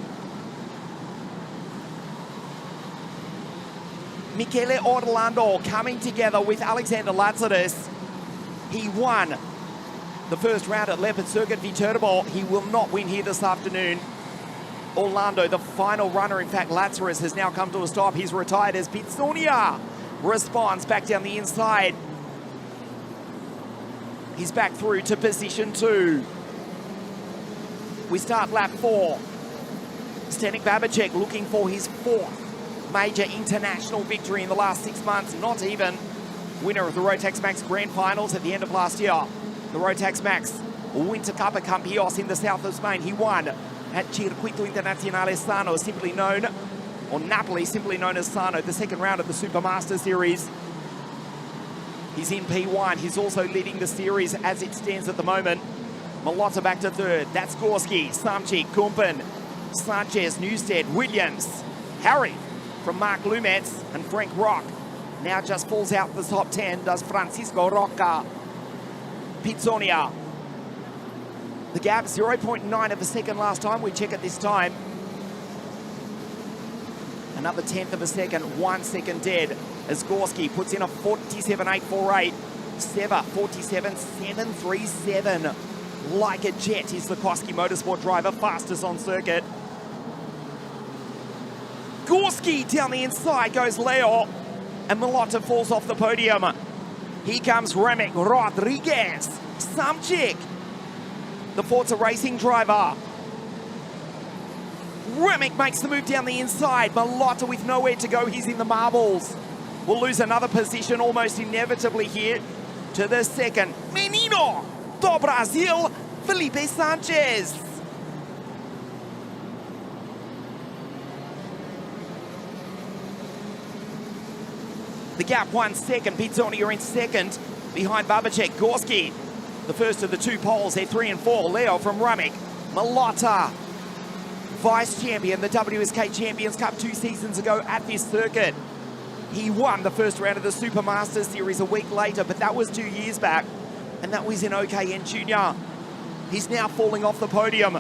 Michele Orlando coming together with Alexander Lazaris. He won the first round at Leopard Circuit V-Turbo. He will not win here this afternoon. Orlando, the final runner. In fact, Lazaris has now come to a stop. He's retired as Pizzonia responds back down the inside. He's back through to position 2. We start lap 4. Stanik Babacek looking for his 4th major international victory in the last 6 months. Not even. Winner of the Rotax Max Grand Finals at the end of last year. The Rotax Max Winter Cup at Campillos in the south of Spain. He won at Circuito Internazionale Sano, simply known, or Napoli, simply known as Sano, the second round of the Supermaster Series. He's in P1. He's also leading the series as it stands at the moment. Malotta back to third. That's Gorski, Samcik, Kumpen, Sanchez, Newstead, Williams, Harry from Mark Lumetz and Frank Rock. Now just falls out the top 10, does Francisco Roca. Pizzonia. The gap, 0.9 of a second last time. We check it this time. Another tenth of a second, 1 second dead as Gorski puts in a 47.848. Seva, 47.737. Like a jet is the Koski Motorsport driver, fastest on circuit. Gorski down the inside goes Leo, and Lonato falls off the podium. Here comes Remek Rodriguez. Samchik, the Forza Racing driver. Remek makes the move down the inside. Lonato with nowhere to go, he's in the marbles. We'll lose another position almost inevitably here to the second. Menino do Brasil, Felipe Sanchez. The gap 1 second, Pizzonia in second, behind Babacek. Gorski, the first of the two poles, they're 3 and 4. Leo from Remek. Lonato, vice champion, the WSK Champions Cup 2 seasons ago at this circuit. He won the first round of the Super Masters Series a week later, but that was 2 years back, and that was in OKN Junior. He's now falling off the podium.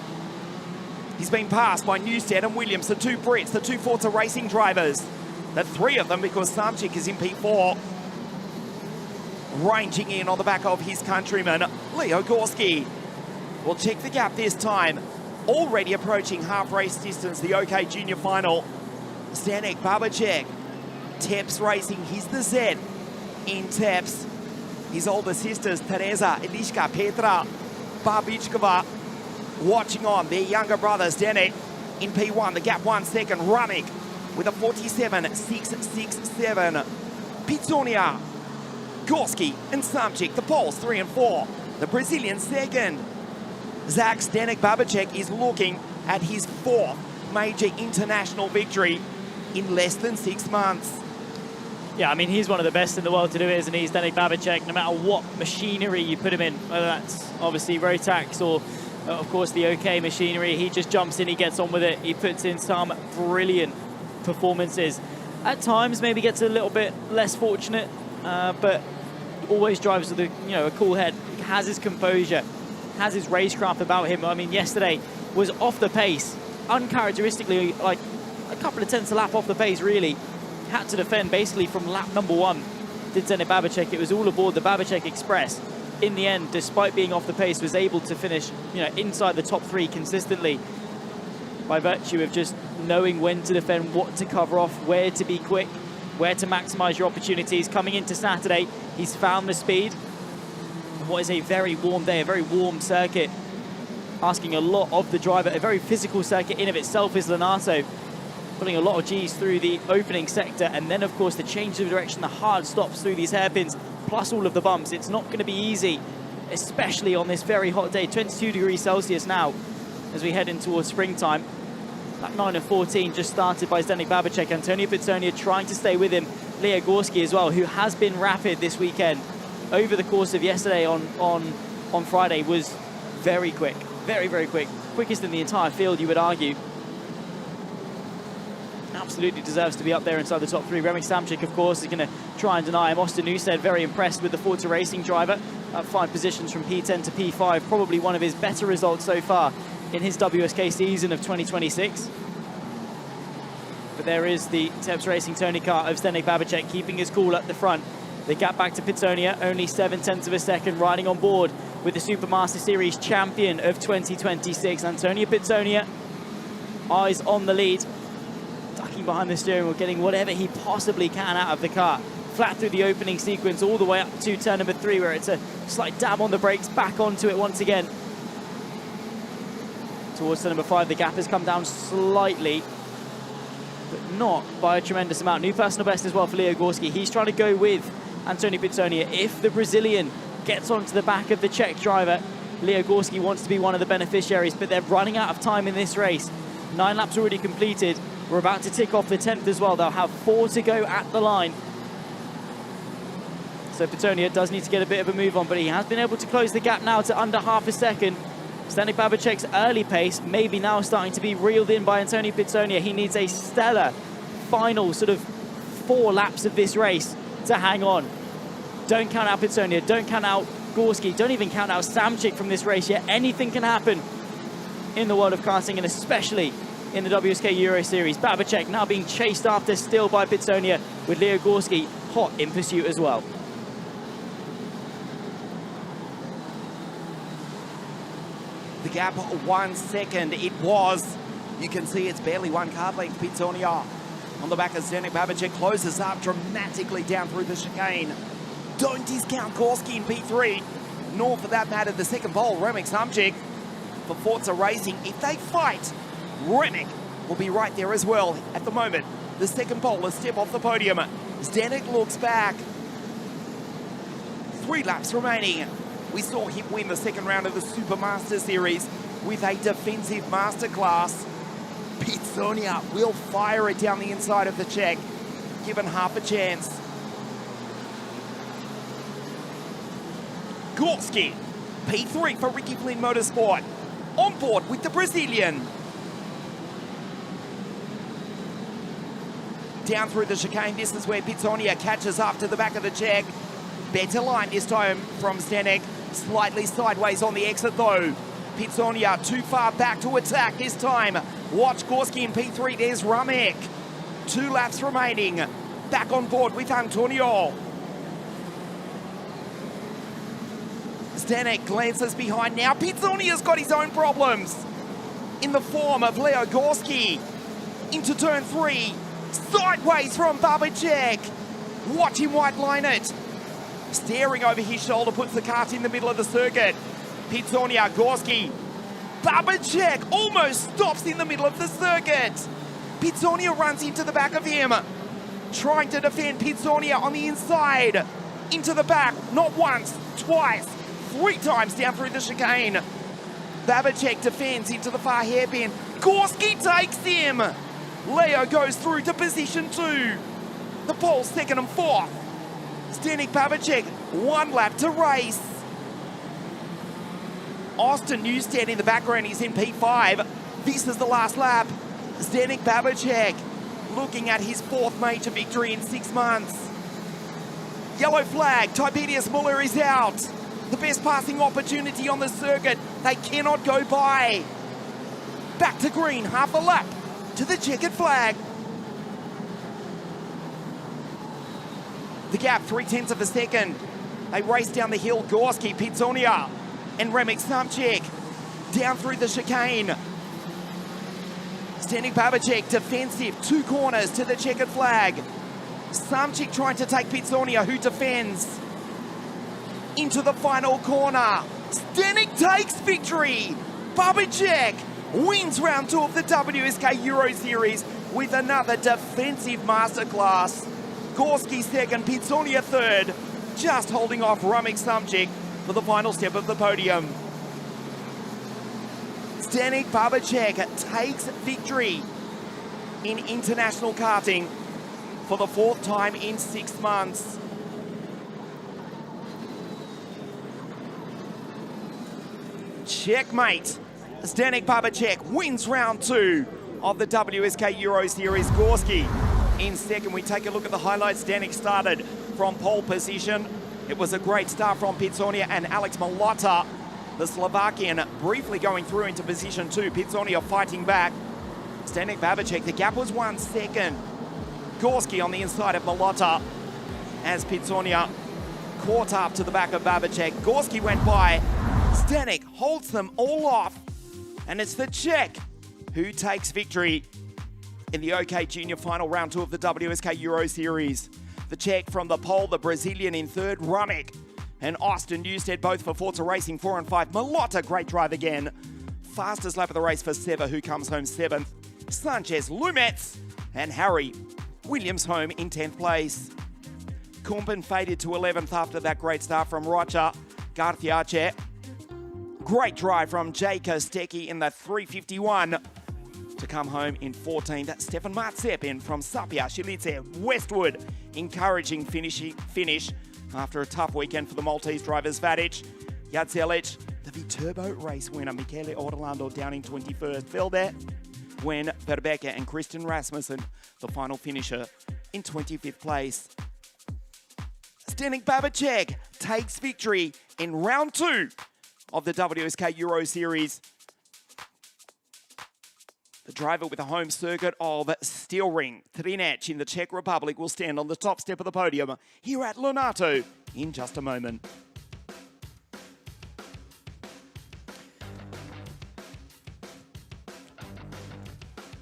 He's been passed by Newstead and Williams, the two Brits, the two Forza Racing drivers. The three of them because Samchik is in P4. Ranging in on the back of his countryman, Leo Gorski. We'll check the gap this time. Already approaching half race distance, the OK Junior final. Zdenek Babacek. Teps Racing, he's the Z in Teps. His older sisters, Teresa, Elishka, Petra, Babichkova, watching on. Their younger brother, Zdenek, in P1. The gap 1 second. Remek with a 47.667. Pizzonia, Gorski and Samchik, the Poles 3 and 4. The Brazilian second. Zach Zdenek Babacek is looking at his 4th major international victory in less than 6 months. Yeah, I mean, he's one of the best in the world to do it, isn't he? Zdenek Babacek, no matter what machinery you put him in, whether that's obviously Rotax or, of course, the OK machinery, he just jumps in, he gets on with it. He puts in some brilliant performances. At times, maybe gets a little bit less fortunate, but always drives with a cool head, has his composure, has his racecraft about him. I mean, yesterday was off the pace, uncharacteristically, like a couple of tenths a lap off the pace, really. Had to defend basically from lap number 1. Did Zdenek Babacek. It was all aboard the Babacek Express. In the end, despite being off the pace, was able to finish, inside the top 3 consistently by virtue of just knowing when to defend, what to cover off, where to be quick, where to maximize your opportunities. Coming into Saturday, he's found the speed. What is a very warm day, a very warm circuit, asking a lot of the driver. A very physical circuit in of itself is Lonato, putting a lot of G's through the opening sector, and then of course the change of direction, the hard stops through these hairpins, plus all of the bumps. It's not going to be easy, especially on this very hot day. 22 degrees Celsius now as we head in towards springtime. Lap 9 of 14 just started by Zdenek Babacek. Antonio Pizzonia trying to stay with him. Leo Gorski as well, who has been rapid this weekend. Over the course of yesterday on Friday was very quick, very, very quick. Quickest in the entire field, you would argue. Absolutely deserves to be up there inside the top 3. Remek Samchik, of course, is going to try and deny him. Austin Newstead, very impressed with the Forza Racing driver. Up 5 positions from P10 to P5. Probably one of his better results so far in his WSK season of 2026. But there is the Teps Racing Tony car of Zdenek Babacek keeping his cool at the front. The gap back to Pizzonia, only 7/10 of a second, riding on board with the Supermaster Series champion of 2026. Antonio Pizzonia, eyes on the lead. Ducking behind the steering wheel, getting whatever he possibly can out of the car. Flat through the opening sequence, all the way up to turn number 3, where it's a slight dab on the brakes, back onto it once again. Towards turn number 5, the gap has come down slightly, but not by a tremendous amount. New personal best as well for Leo Gorski. He's trying to go with Antonio Pizzonia. If the Brazilian gets onto the back of the Czech driver, Leo Gorski wants to be one of the beneficiaries, but they're running out of time in this race. 9 laps already completed. We're about to tick off the 10th as well. They'll have 4 to go at the line. So Pizzonia does need to get a bit of a move on, but he has been able to close the gap now to under half a second. Zdenek Babacek's early pace maybe now starting to be reeled in by Antonio Pizzonia. He needs a stellar final sort of 4 laps of this race to hang on. Don't count out Pitsonia, don't count out Gorski, don't even count out Samchik from this race yet. Anything can happen in the world of karting, and especially in the WSK Euro Series. Babacek now being chased after still by Pitsonia, with Leo Gorski hot in pursuit as well. The gap 1 second. It was. You can see it's barely 1 card length. Pitsonia on the back of Zdenek Babacek closes up dramatically down through the chicane. Don't discount Gorski in P3. Nor for that matter the second pole, Remek Samchik. For Forza Racing, if they fight, Remek will be right there as well. At the moment, the second pole, a step off the podium. Zdenek looks back. 3 laps remaining. We saw him win the second round of the Supermaster Series with a defensive masterclass. Pitsonia will fire it down the inside of the Czech, given half a chance. Gorski, P3 for Ricky Flynn Motorsport, on board with the Brazilian. Down through the chicane, this is where Pitsonia catches up to the back of the Czech. Better line this time from Zdenek, slightly sideways on the exit though. Pitsonia too far back to attack this time. Watch Gorski in P3, there's Remek. 2 laps remaining, back on board with Antonio. Zdenek glances behind now. Pitsonia's got his own problems in the form of Leo Gorski. Into turn 3, sideways from Babacek. Watch him white line it. Staring over his shoulder, puts the kart in the middle of the circuit. Pitsonia, Gorski. Babacek almost stops in the middle of the circuit. Pitsonia runs into the back of him, trying to defend Pitsonia on the inside. Into the back, not once, twice, 3 times down through the chicane. Babacek defends into the far hairpin. Gorski takes him. Leo goes through to position 2. The pole 2nd and 4th. Zdenek Babacek, 1 lap to race. Austin Newstead in the background, he's in P5. This is the last lap. Zdenek Babacek looking at his 4th major victory in 6 months. Yellow flag, Tiberius Muller is out. The best passing opportunity on the circuit. They cannot go by. Back to green, half a lap to the checkered flag. The gap, 0.3 of a second. They race down the hill, Gorski, Pitsonia, and Remek Samchik down through the chicane. Zdenek Babacek defensive, 2 corners to the checkered flag. Samchik trying to take Pitsonia, who defends. Into the final corner. Zdenek takes victory. Babacek wins round 2 of the WSK Euro Series with another defensive masterclass. Gorski 2nd, Pitsonia 3rd, just holding off Remek Samchik for the final step of the podium. Zdenek Babacek takes victory in international karting for the 4th time in 6 months. Checkmate. Zdenek Babacek wins round 2 of the WSK Euro Series. Gorski in 2nd. We take a look at the highlights. Zdenek started from pole position. It was a great start from Pitsonia and Alex Malota, the Slovakian, briefly going through into position 2. Pitsonia fighting back. Zdenek Babacek, the gap was 1 second. Gorski on the inside of Malota as Pitsonia caught up to the back of Babacek. Gorski went by. Zdenek holds them all off, and it's the Czech who takes victory in the OK Junior final round 2 of the WSK Euro Series. The Czech from the pole, the Brazilian in 3rd, Remek and Austin Newstead both for Forza Racing 4 and 5. Malota, great drive again. Fastest lap of the race for Seva, who comes home 7th. Sanchez, Lumets, and Harry Williams home in 10th place. Kumpen faded to 11th after that great start from Rocha Garthiace. Great drive from Jake Kostecki in the 351 to come home in 14th. Stefan Matsepin from Sapia Shilice Westwood. Encouraging finish after a tough weekend for the Maltese drivers. Vadic, Jacelic, the Viterbo race winner, Michele Orlando down in 21st. Felder Gwen Verbeek and Kristen Rasmussen, the final finisher in 25th place. Zdeněk Babicek takes victory in round 2 of the WSK Euro Series. The driver with the home circuit of Steel Ring, Třinec in the Czech Republic, will stand on the top step of the podium here at Lonato in just a moment.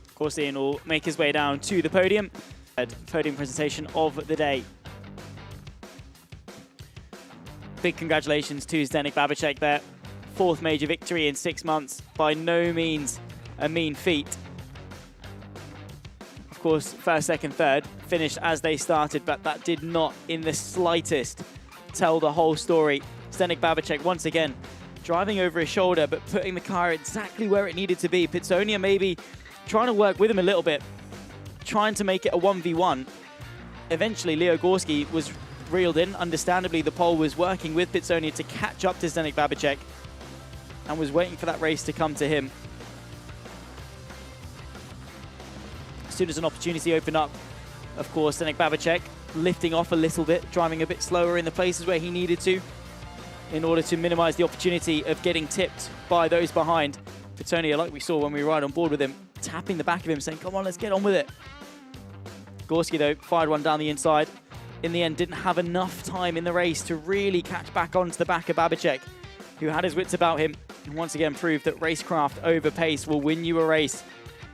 Of course, Ian will make his way down to the podium. Podium presentation of the day. Big congratulations to Zdeněk Babicek there. 4th major victory in 6 months. By no means a mean feat. Of course, 1st, 2nd, 3rd finished as they started, but that did not in the slightest tell the whole story. Zdeněk Babicek once again driving over his shoulder, but putting the car exactly where it needed to be. Pitsonia maybe trying to work with him a little bit, trying to make it a 1v1. Eventually, Leo Gorski was reeled in. Understandably, the pole was working with Pitsonia to catch up to Zdeněk Babicek and was waiting for that race to come to him. As soon as an opportunity opened up, of course, Zdeněk Babicek lifting off a little bit, driving a bit slower in the places where he needed to in order to minimize the opportunity of getting tipped by those behind. Pitsonia, like we saw when we were right on board with him, tapping the back of him, saying, come on, let's get on with it. Gorski, though, fired one down the inside. In the end, didn't have enough time in the race to really catch back onto the back of Babicek, who had his wits about him and once again proved that racecraft over pace will win you a race.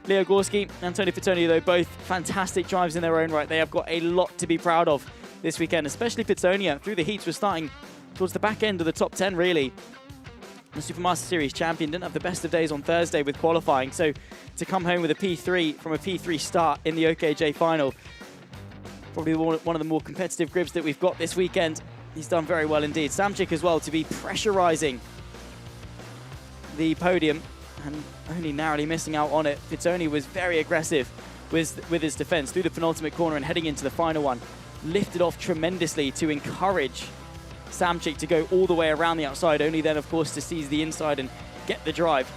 Leo Gorski and Antonio Pitsonia, though, both fantastic drives in their own right. They have got a lot to be proud of this weekend, especially Pitsonia. Through the heats, was starting towards the back end of the top 10, really. The Supermaster Series champion didn't have the best of days on Thursday with qualifying, so to come home with a P3 from a P3 start in the OKJ final, probably one of the more competitive grids that we've got this weekend. He's done very well indeed. Samchik as well to be pressurizing the podium and only narrowly missing out on it. Pitsonia was very aggressive with his defense through the penultimate corner and heading into the final one. Lifted off tremendously to encourage Samchik to go all the way around the outside, only then, of course, to seize the inside and get the drive,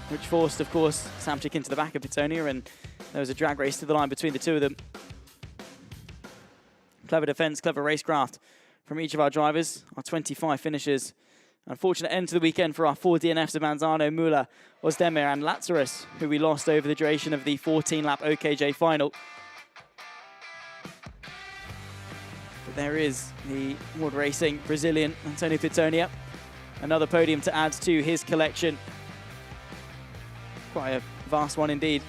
which forced, of course, Samchik into the back of Pitsonia, and there was a drag race to the line between the two of them. Clever defense, clever racecraft from each of our drivers, our 25 finishers. Unfortunate end to the weekend for our 4 DNFs of Manzano, Müller, Ozdemir and Lazarus, who we lost over the duration of the 14-lap OKJ final. But there is the World Racing Brazilian, Antonio Pitsonia. Another podium to add to his collection. Quite a vast one indeed.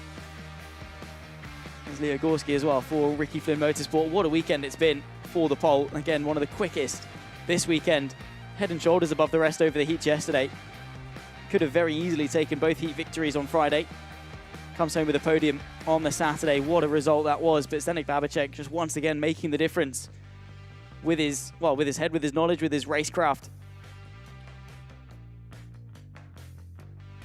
There's Leo Gorski as well for Ricky Flynn Motorsport. What a weekend it's been for the pole. Again, one of the quickest this weekend. Head and shoulders above the rest over the heats yesterday. Could have very easily taken both heat victories on Friday. Comes home with a podium on the Saturday. What a result that was. But Zdeněk Babicek just once again making the difference with his, well, with his head, with his knowledge, with his racecraft.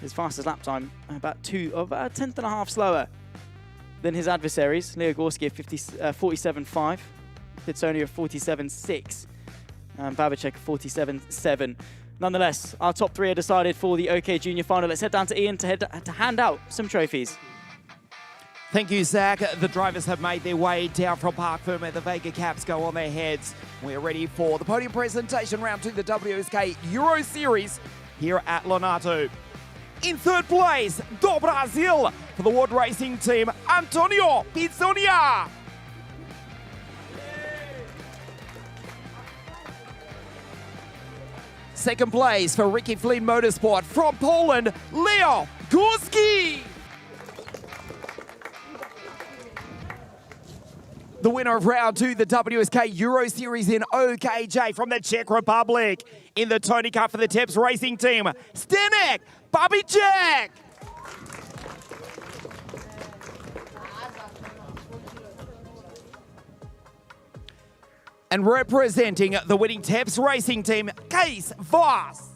His fastest lap time, about a tenth and a half slower than his adversaries. Leo Gorski at 47.5, Pitsonia 47.6, and Babicek 47.7. Nonetheless, our top 3 are decided for the OK Junior final. Let's head down to Ian to hand out some trophies. Thank you, Zach. The drivers have made their way down from Park Fermé. The Vega caps go on their heads. We're ready for the podium presentation round 2, the WSK Euro Series here at Lonato. In 3rd place, do Brasil for the World Racing Team, Antonio Pitsonia. Second place for Ricky Flynn Motorsport from Poland, Leo Gorski. The winner of round 2, the WSK Euro Series in OKJ from the Czech Republic. In the Tony Cup for the Teps Racing Team, Zdeněk Babicek. And representing the winning Teps Racing Team, Kees Vos.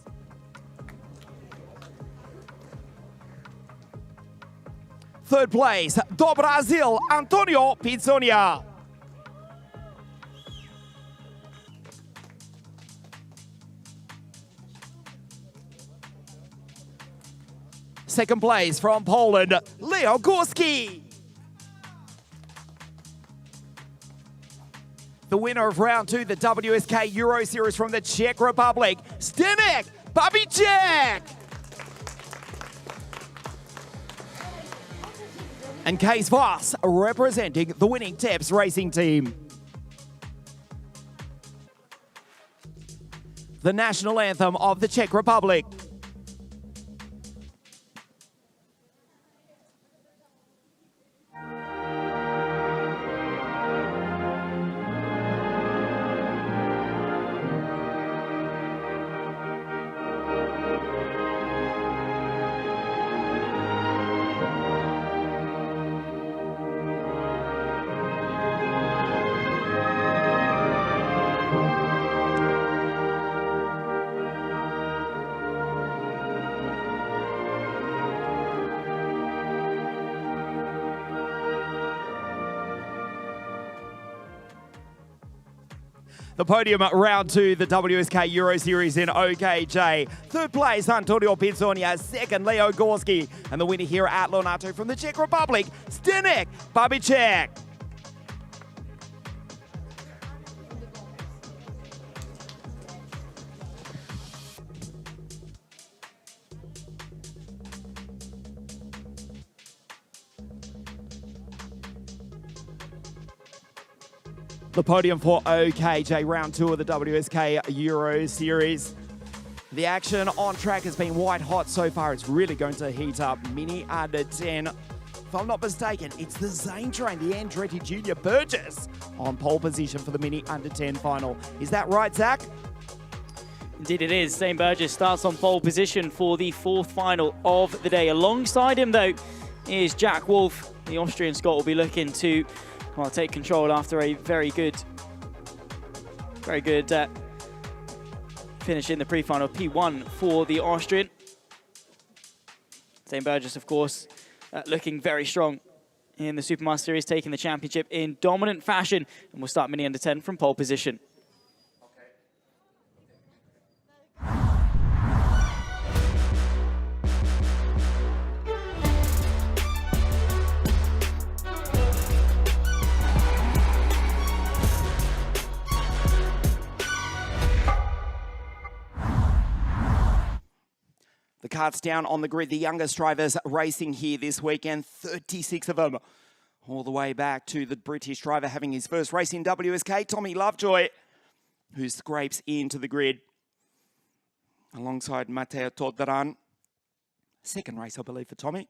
Third place, do Brasil, Antonio Pitsonia. second place from Poland, Leo Górski. The winner of round 2, the WSK Euro Series from the Czech Republic, Zdeněk Babíček. And Kees Vos representing the winning Teps racing team. The national anthem of the Czech Republic. The podium at round 2, the WSK Euro Series in OKJ. Third place, Antonio Pizzonia. Second, Leo Górski. And the winner here at Lonato from the Czech Republic, Zdeněk Babíček. The podium for OKJ, round 2 of the WSK Euro Series. The action on track has been white hot so far. It's really going to heat up. Mini under 10. If I'm not mistaken, it's the Zane train, the Andretti Junior Burgess, on pole position for the Mini under 10 final. Is that right, Zach? Indeed it is. Zane Burgess starts on pole position for the 4th final of the day. Alongside him, though, is Jack Wolf. The Austrian Scot will be looking to take control after a very good finish in the pre-final. P1 for the Austrian. Zane Burgess, of course, looking very strong in the Supermaster Series, taking the championship in dominant fashion. And we'll start Mini under 10 from pole position. The karts down on the grid, the youngest drivers racing here this weekend, 36 of them, all the way back to the British driver having his first race in WSK, Tommy Lovejoy, who scrapes into the grid alongside Matteo Todran. Second race, I believe, for Tommy.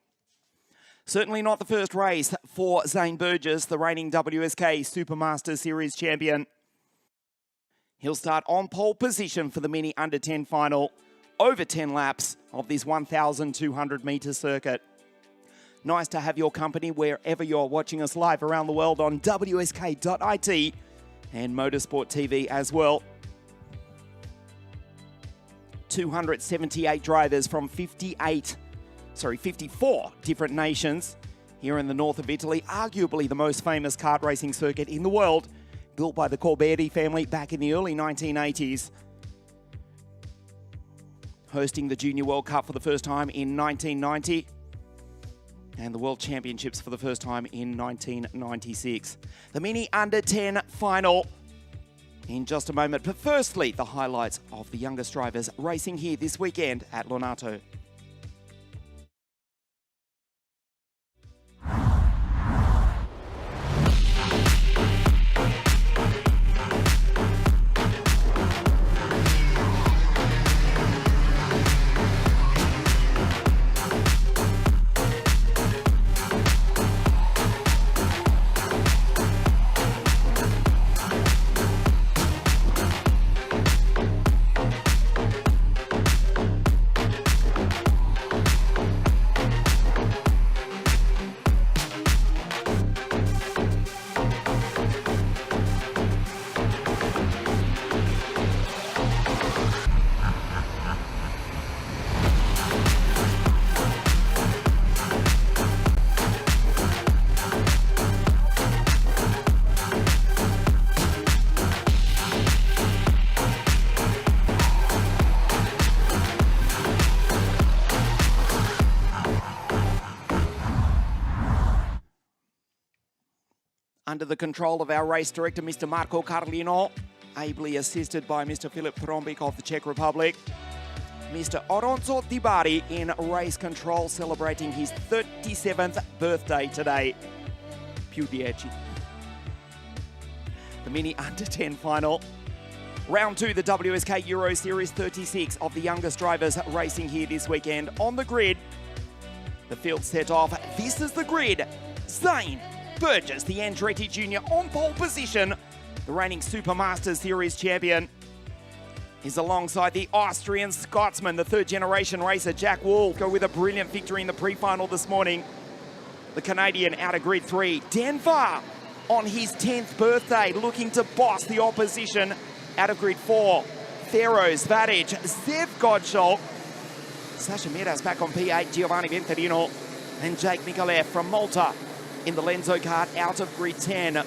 Certainly not the first race for Zane Burgess, the reigning WSK Supermaster Series champion. He'll start on pole position for the Mini under 10 final. Over 10 laps of this 1,200 metre circuit. Nice to have your company wherever you're watching us live around the world on WSK.it and Motorsport TV as well. 278 drivers from 54 different nations here in the north of Italy, arguably the most famous kart racing circuit in the world, built by the Corberti family back in the early 1980s. Hosting the Junior World Cup for the first time in 1990 and the World Championships for the first time in 1996. The Mini under 10 final in just a moment. But firstly, the highlights of the youngest drivers racing here this weekend at Lonato. under the control of our race director, Mr. Marco Carlino, ably assisted by Mr. Filip Trombik of the Czech Republic. Mr. Oronzo Dibari in race control, celebrating his 37th birthday today. Più 10. The Mini Under-10 final. Round 2, the WSK Euro Series 36 of the youngest drivers racing here this weekend. On the grid, the field set off. This is the grid. Zane Burgess, the Andretti Junior, on pole position. The reigning Supermasters Series champion is alongside the Austrian Scotsman, the third-generation racer Jack Wolf, go with a brilliant victory in the pre-final this morning. The Canadian out of grid 3, Denver, on his 10th birthday, looking to boss the opposition. Out of grid 4, Theros, Vadic, Zev Gottschalk, Sasha Miras back on P8, Giovanni Venturino, and Jake Mikolev from Malta in the Lenzo kart out of grid 10.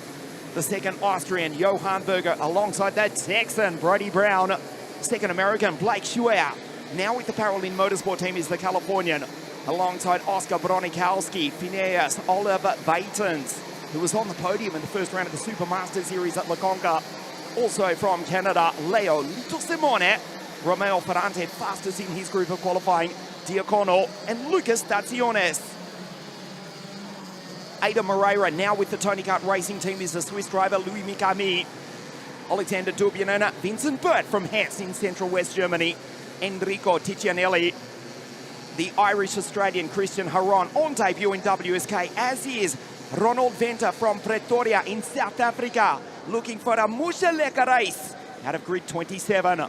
The second Austrian, Johan Berger, alongside that Texan, Brody Brown. Second American, Blake Schuer. Now with the Paralin Motorsport team is the Californian, alongside Oscar Bronikowski, Phineas, Oliver Vaitens, who was on the podium in the first round of the Supermaster Series at La Conca. Also from Canada, Leo Lito Simone, Romeo Ferrante, fastest in his group of qualifying, Diacono, and Lucas Staciones. Ada Moreira, now with the Tony Kart Racing team, is the Swiss driver Louis Mikami. Alexander Dubyanen, Vincent Burt from Hesse in central West Germany. Enrico Ticcianelli, the Irish-Australian Christian Haron on debut in WSK, as is Ronald Venter from Pretoria in South Africa, looking for a Musheleka race out of grid 27.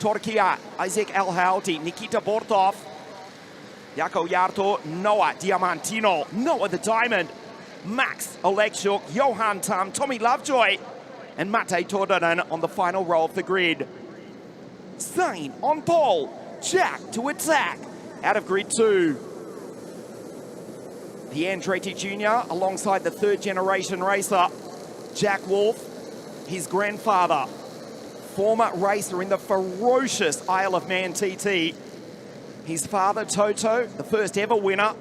Turkey, Isaac El-Houti, Nikita Bortov, Jaco Yarto, Noah Diamantino, Noah the Diamond, Max Olekshuk, Johan Tam, Tommy Lovejoy, and Mate Tordonen on the final row of the grid. Zane on pole, Jack to attack, out of grid 2. The Andretti Junior alongside the third generation racer, Jack Wolf, his grandfather, former racer in the ferocious Isle of Man TT. His father, Toto, the first ever winner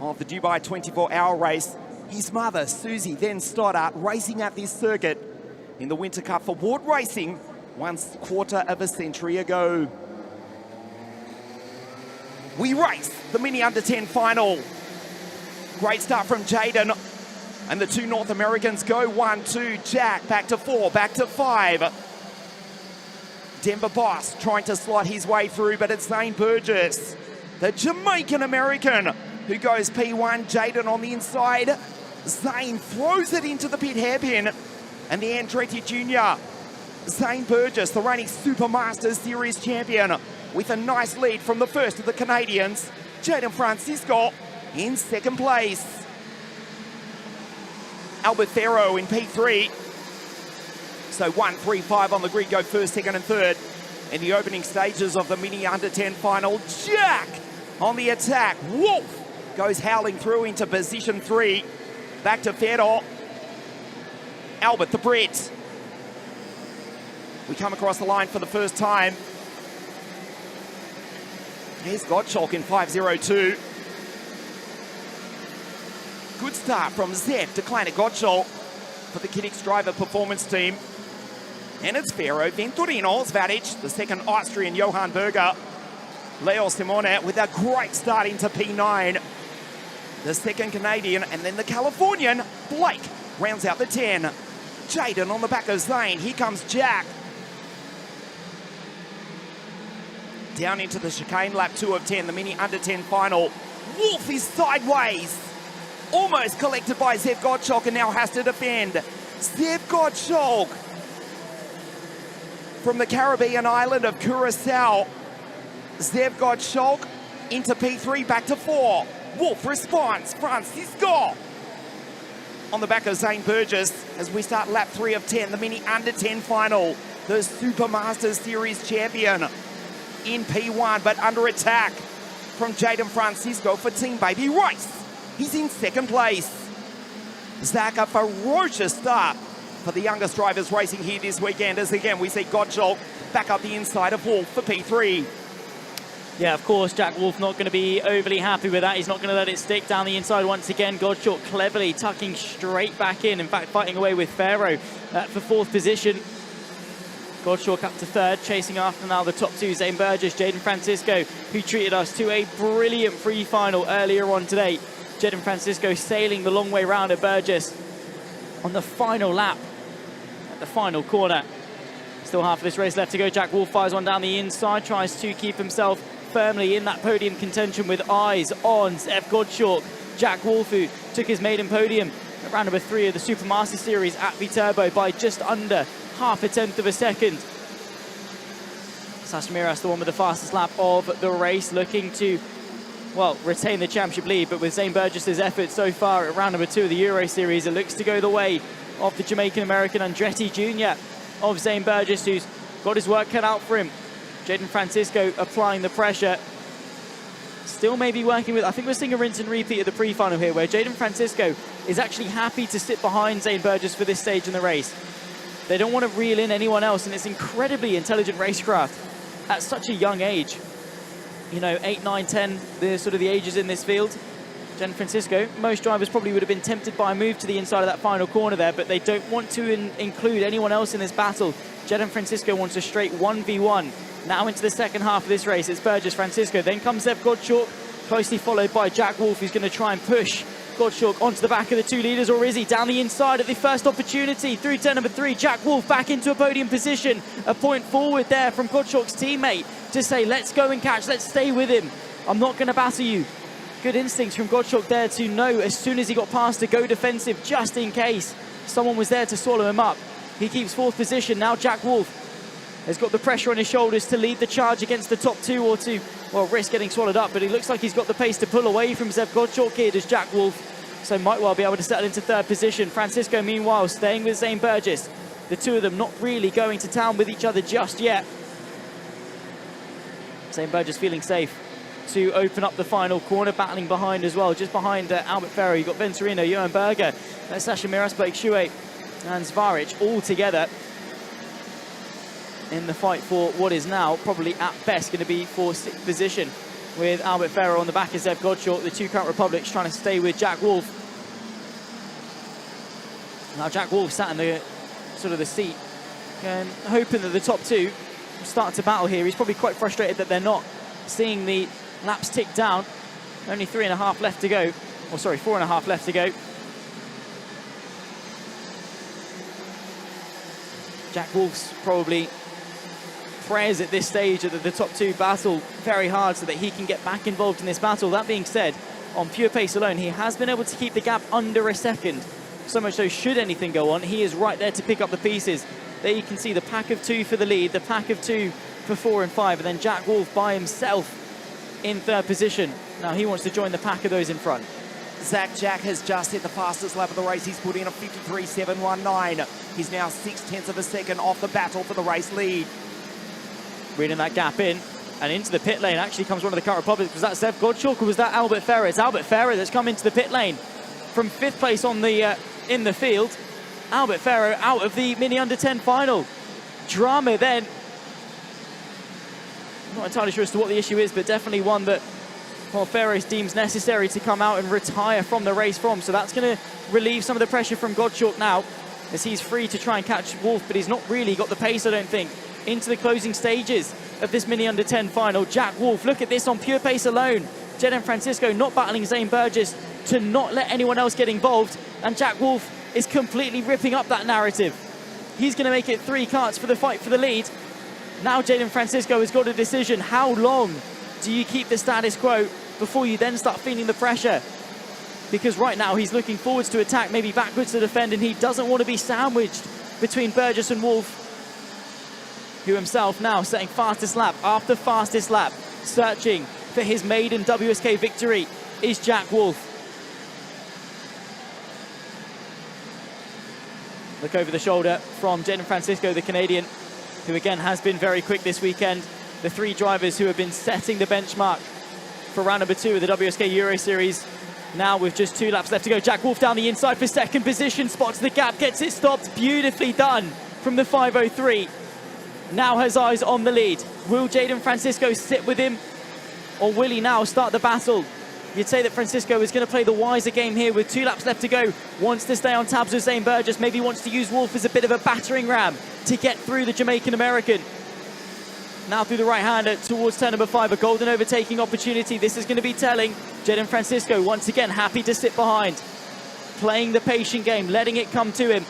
of the Dubai 24-hour race. His mother, Susie, then Stoddart, racing at this circuit in the Winter Cup for Ward Racing once quarter of a century ago. We race the Mini Under-10 final. Great start from Jaden, and the two North Americans go 1, 2, Jack, back to 4, back to 5. Denver Boss trying to slot his way through, but it's Zane Burgess, the Jamaican-American, who goes P1. Jaden on the inside. Zane throws it into the pit hairpin, and the Andretti Junior, Zane Burgess, the reigning Supermasters Series champion, with a nice lead from the first of the Canadians, Jaden Francisco, in second place. Albert Ferro in P3. So 1, 3, 5 on the grid go first, second and third in the opening stages of the Mini Under-10 final. Jack on the attack. Wolf goes howling through into position 3. Back to Ferro. Albert the Brit. We come across the line for the first time. Here's Gottschalk in 5.02. Good start from Zev to Kleiner Gottschalk for the Kiddix driver performance team. And it's Ferro, Venturino, Zvadic, the second Austrian Johan Berger. Leo Simone with a great start into P9. The second Canadian, and then the Californian, Blake, rounds out the 10. Jaden on the back of Zane. Here comes Jack. Down into the chicane, lap 2 of 10, the Mini Under-10 final. Wolf is sideways. Almost collected by Zev Gottschalk, and now has to defend. Zev Gottschalk from the Caribbean island of Curacao. Zev Gottschalk into P3, back to 4. Wolf responds. Francisco on the back of Zane Burgess as we start lap 3 of 10, the Mini Under-10 final. The Supermasters Series champion in P1, but under attack from Jaden Francisco for Team Baby Race. He's in second place. Zach, a ferocious start for the youngest drivers racing here this weekend, as again we see Gottschalk back up the inside of Wolf for P3. Yeah, of course, Jack Wolf not going to be overly happy with that. He's not going to let it stick down the inside once again. Gottschalk cleverly tucking straight back in fact, fighting away with Pharaoh for 4th position. Gottschalk up to 3rd, chasing after now the top 2, Zane Burgess, Jaden Francisco, who treated us to a brilliant free final earlier on today. Jaden Francisco sailing the long way round at Burgess on the final lap at the final corner. Still half of this race left to go. Jack Wolf fires one down the inside, tries to keep himself firmly in that podium contention with eyes on Zev Gottschalk. Jack Wolf, who took his maiden podium at round number 3 of the Supermaster Series at Viterbo by just under half a tenth of a second. Sasha Miras, the one with the fastest lap of the race, looking to, well, retain the championship lead, but with Zane Burgess's effort so far at round number 2 of the Euro Series, it looks to go the way of the Jamaican-American Andretti Jr. of Zane Burgess, who's got his work cut out for him. Jaden Francisco applying the pressure. Still maybe working with, I think we're seeing a rinse and repeat of the pre-final here, where Jaden Francisco is actually happy to sit behind Zane Burgess for this stage in the race. They don't want to reel in anyone else, and it's incredibly intelligent racecraft at such a young age. You know, 8, 9, 10, the sort of the ages in this field. Jaden Francisco, most drivers probably would have been tempted by a move to the inside of that final corner there, but they don't want to include anyone else in this battle. Jaden Francisco wants a straight 1v1. Now into the second half of this race, it's Burgess, Francisco, then comes Zev Gottschalk, closely followed by Jack Wolf, who's going to try and push Gottschalk onto the back of the 2 leaders, or is he? Down the inside at the first opportunity, through turn number 3, Jack Wolf back into a podium position. A point forward there from Gottschalk's teammate to say, let's go and catch, let's stay with him. I'm not going to battle you. Good instincts from Gottschalk there to know as soon as he got past to go defensive, just in case someone was there to swallow him up. He keeps 4th position. Now Jack Wolf has got the pressure on his shoulders to lead the charge against the top 2, or to, well, risk getting swallowed up, but he looks like he's got the pace to pull away from Zev Gottschalk here, does Jack Wolf, so might well be able to settle into 3rd position. Francisco, meanwhile, staying with Zane Burgess. The 2 of them not really going to town with each other just yet. Zane Burgess feeling safe to open up the final corner, battling behind as well, just behind Albert Ferrer. You've got Venturino, Johan Berger, Sasha Miras, Blake Shuey, and Zvaric all together in the fight for what is now probably at best going to be for 6th position, with Albert Ferrer on the back of Zev Gottschalk, the 2 current Republics trying to stay with Jack Wolf. Now Jack Wolf sat in the sort of the seat and hoping that the top 2 start to battle here. He's probably quite frustrated that they're not seeing the laps tick down. Only 3.5 left to go, or sorry, 4.5 left to go. Jack Wolf's probably prayers at this stage that the top 2 battle very hard so that he can get back involved in this battle. That being said, on pure pace alone, he has been able to keep the gap under a second. So much so, should anything go on, he is right there to pick up the pieces. There you can see the pack of 2 for the lead, the pack of 2 for 4 and 5, and then Jack Wolf by himself in 3rd position. Now he wants to join the pack of those in front. Zach Jack has just hit the fastest lap of the race. He's put in a 53.719. He's now 0.6 of a second off the battle for the race lead. Reading that gap in, and into the pit lane actually comes one of the current Republics. Was that Zev Gottschalk or was that Albert Ferrer? It's Albert Ferrer that's come into the pit lane from 5th place on the in the field. Albert Ferrer out of the Mini Under 10 final. Drama then. Not entirely sure as to what the issue is, but definitely one that, well, Ferrer deems necessary to come out and retire from the race from. So that's going to relieve some of the pressure from Gottschalk now, as he's free to try and catch Wolf, but he's not really got the pace, I don't think, into the closing stages of this Mini Under 10 final. Jack Wolf, look at this on pure pace alone. Jaden Francisco not battling Zane Burgess to not let anyone else get involved, and Jack Wolf is completely ripping up that narrative. He's going to make it 3 karts for the fight for the lead. Now Jaden Francisco has got a decision. How long do you keep the status quo before you then start feeling the pressure? Because right now he's looking forwards to attack, maybe backwards to defend, and he doesn't want to be sandwiched between Burgess and Wolf, who himself now setting fastest lap after fastest lap, searching for his maiden WSK victory, is Jack Wolf. Look over the shoulder from Jaden Francisco, the Canadian, who again has been very quick this weekend. The 3 drivers who have been setting the benchmark for round number 2 of the WSK Euro Series. Now with just 2 laps left to go, Jack Wolf down the inside for 2nd position, spots the gap, gets it stopped. Beautifully done from the 503. Now has eyes on the lead. Will Jaden Francisco sit with him or will he now start the battle? You'd say that Francisco is going to play the wiser game here with 2 laps left to go. Wants to stay on tabs with Zane Burgess. Maybe wants to use Wolf as a bit of a battering ram to get through the Jamaican-American. Now through the right-hander towards turn number 5, a golden overtaking opportunity. This is going to be telling. Jaden Francisco, once again, happy to sit behind. Playing the patient game, letting it come to him.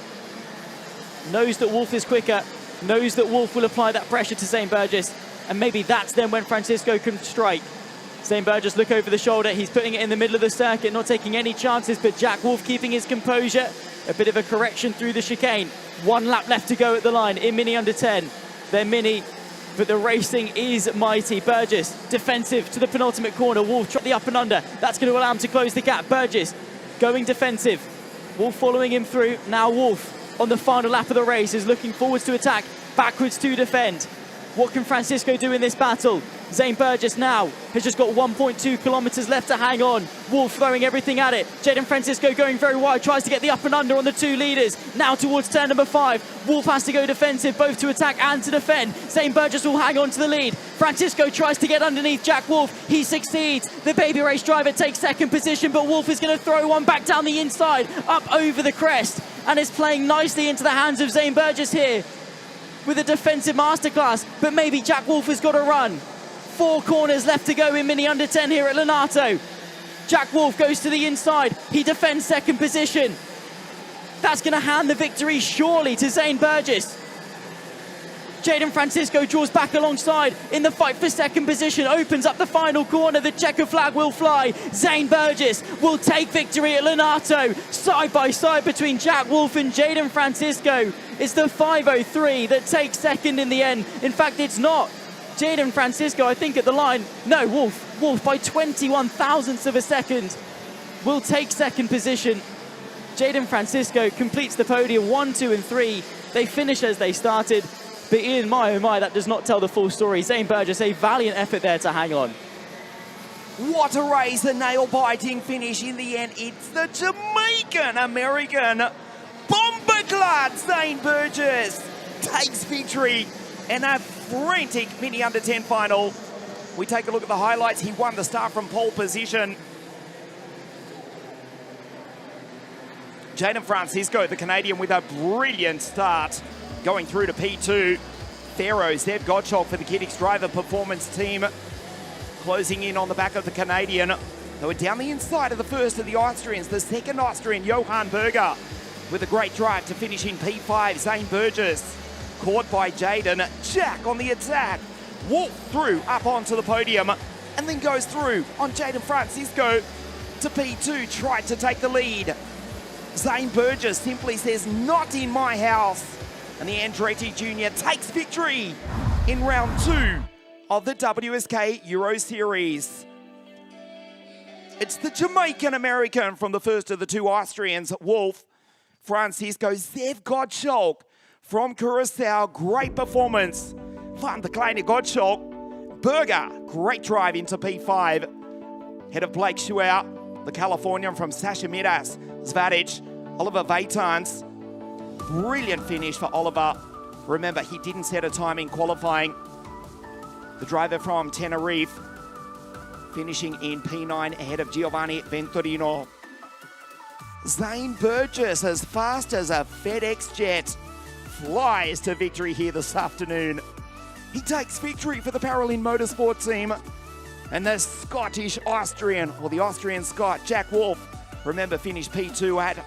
Knows that Wolf is quicker. Knows that Wolf will apply that pressure to Zane Burgess. And maybe that's then when Francisco can strike. Zane Burgess look over the shoulder. He's putting it in the middle of the circuit, not taking any chances, but Jack Wolf keeping his composure. A bit of a correction through the chicane. 1 lap left to go at the line in Mini under 10. They're Mini, but the racing is mighty. Burgess defensive to the penultimate corner. Wolf tried the up and under. That's going to allow him to close the gap. Burgess going defensive. Wolf following him through. Now Wolf on the final lap of the race is looking forwards to attack, backwards to defend. What can Francisco do in this battle? Zane Burgess now has just got 1.2 kilometers left to hang on. Wolf throwing everything at it. Jaden Francisco going very wide, tries to get the up and under on the 2 leaders. Now towards turn number 5. Wolf has to go defensive, both to attack and to defend. Zane Burgess will hang on to the lead. Francisco tries to get underneath Jack Wolf. He succeeds. The baby race driver takes 2nd position, but Wolf is going to throw one back down the inside, up over the crest, and is playing nicely into the hands of Zane Burgess here with a defensive masterclass. But maybe Jack Wolf has got to run. 4 corners left to go in Mini under 10 here at Lonato. Jack Wolf goes to the inside. He defends 2nd position. That's going to hand the victory surely to Zane Burgess. Jaden Francisco draws back alongside in the fight for 2nd position. Opens up the final corner. The checker flag will fly. Zane Burgess will take victory at Lonato. Side by side between Jack Wolf and Jaden Francisco. It's the 5:03 that takes 2nd in the end. In fact, it's not. Jaden Francisco, I think, at the line. No, Wolf. Wolf by 21 thousandths of a second will take 2nd position. Jaden Francisco completes the podium 1, 2, and 3. They finish as they started. But Ian, my oh my, that does not tell the full story. Zane Burgess, a valiant effort there to hang on. What a race, a nail-biting finish in the end. It's the Jamaican-American bomber-clad Zane Burgess takes victory in a frantic Mini under 10 final. We take a look at the highlights. He won the start from pole position. Jaden Francisco, the Canadian, with a brilliant start, going through to P2. Pharaoh, Zev Gottschalk for the Giddix Driver Performance Team, closing in on the back of the Canadian. They were down the inside of the first of the Austrians. The 2nd Austrian, Johann Berger, with a great drive to finish in P5. Zane Burgess caught by Jaden. Jack on the attack. Wolf through up onto the podium and then goes through on Jaden Francisco to P2. Tried to take the lead. Zane Burgess simply says, not in my house. And the Andretti Jr. takes victory in round 2 of the WSK Euro Series. It's the Jamaican-American from the first of the 2 Austrians, Wolf. Francisco, Zev Gottschalk from Curacao, great performance. Van der Kleine Gottschalk. Berger, great drive into P5. Head of Blake Schuer, the Californian from Sasha Midas. Zvadic, Oliver Vaitans. Brilliant finish for Oliver. Remember, he didn't set a time in qualifying. The driver from Tenerife, finishing in P9 ahead of Giovanni Venturino. Zane Burgess, as fast as a FedEx jet, flies to victory here this afternoon. He takes victory for the Paralin Motorsport team. And the Scottish-Austrian, or the Austrian-Scot, Jack Wolf, remember, finished P2 at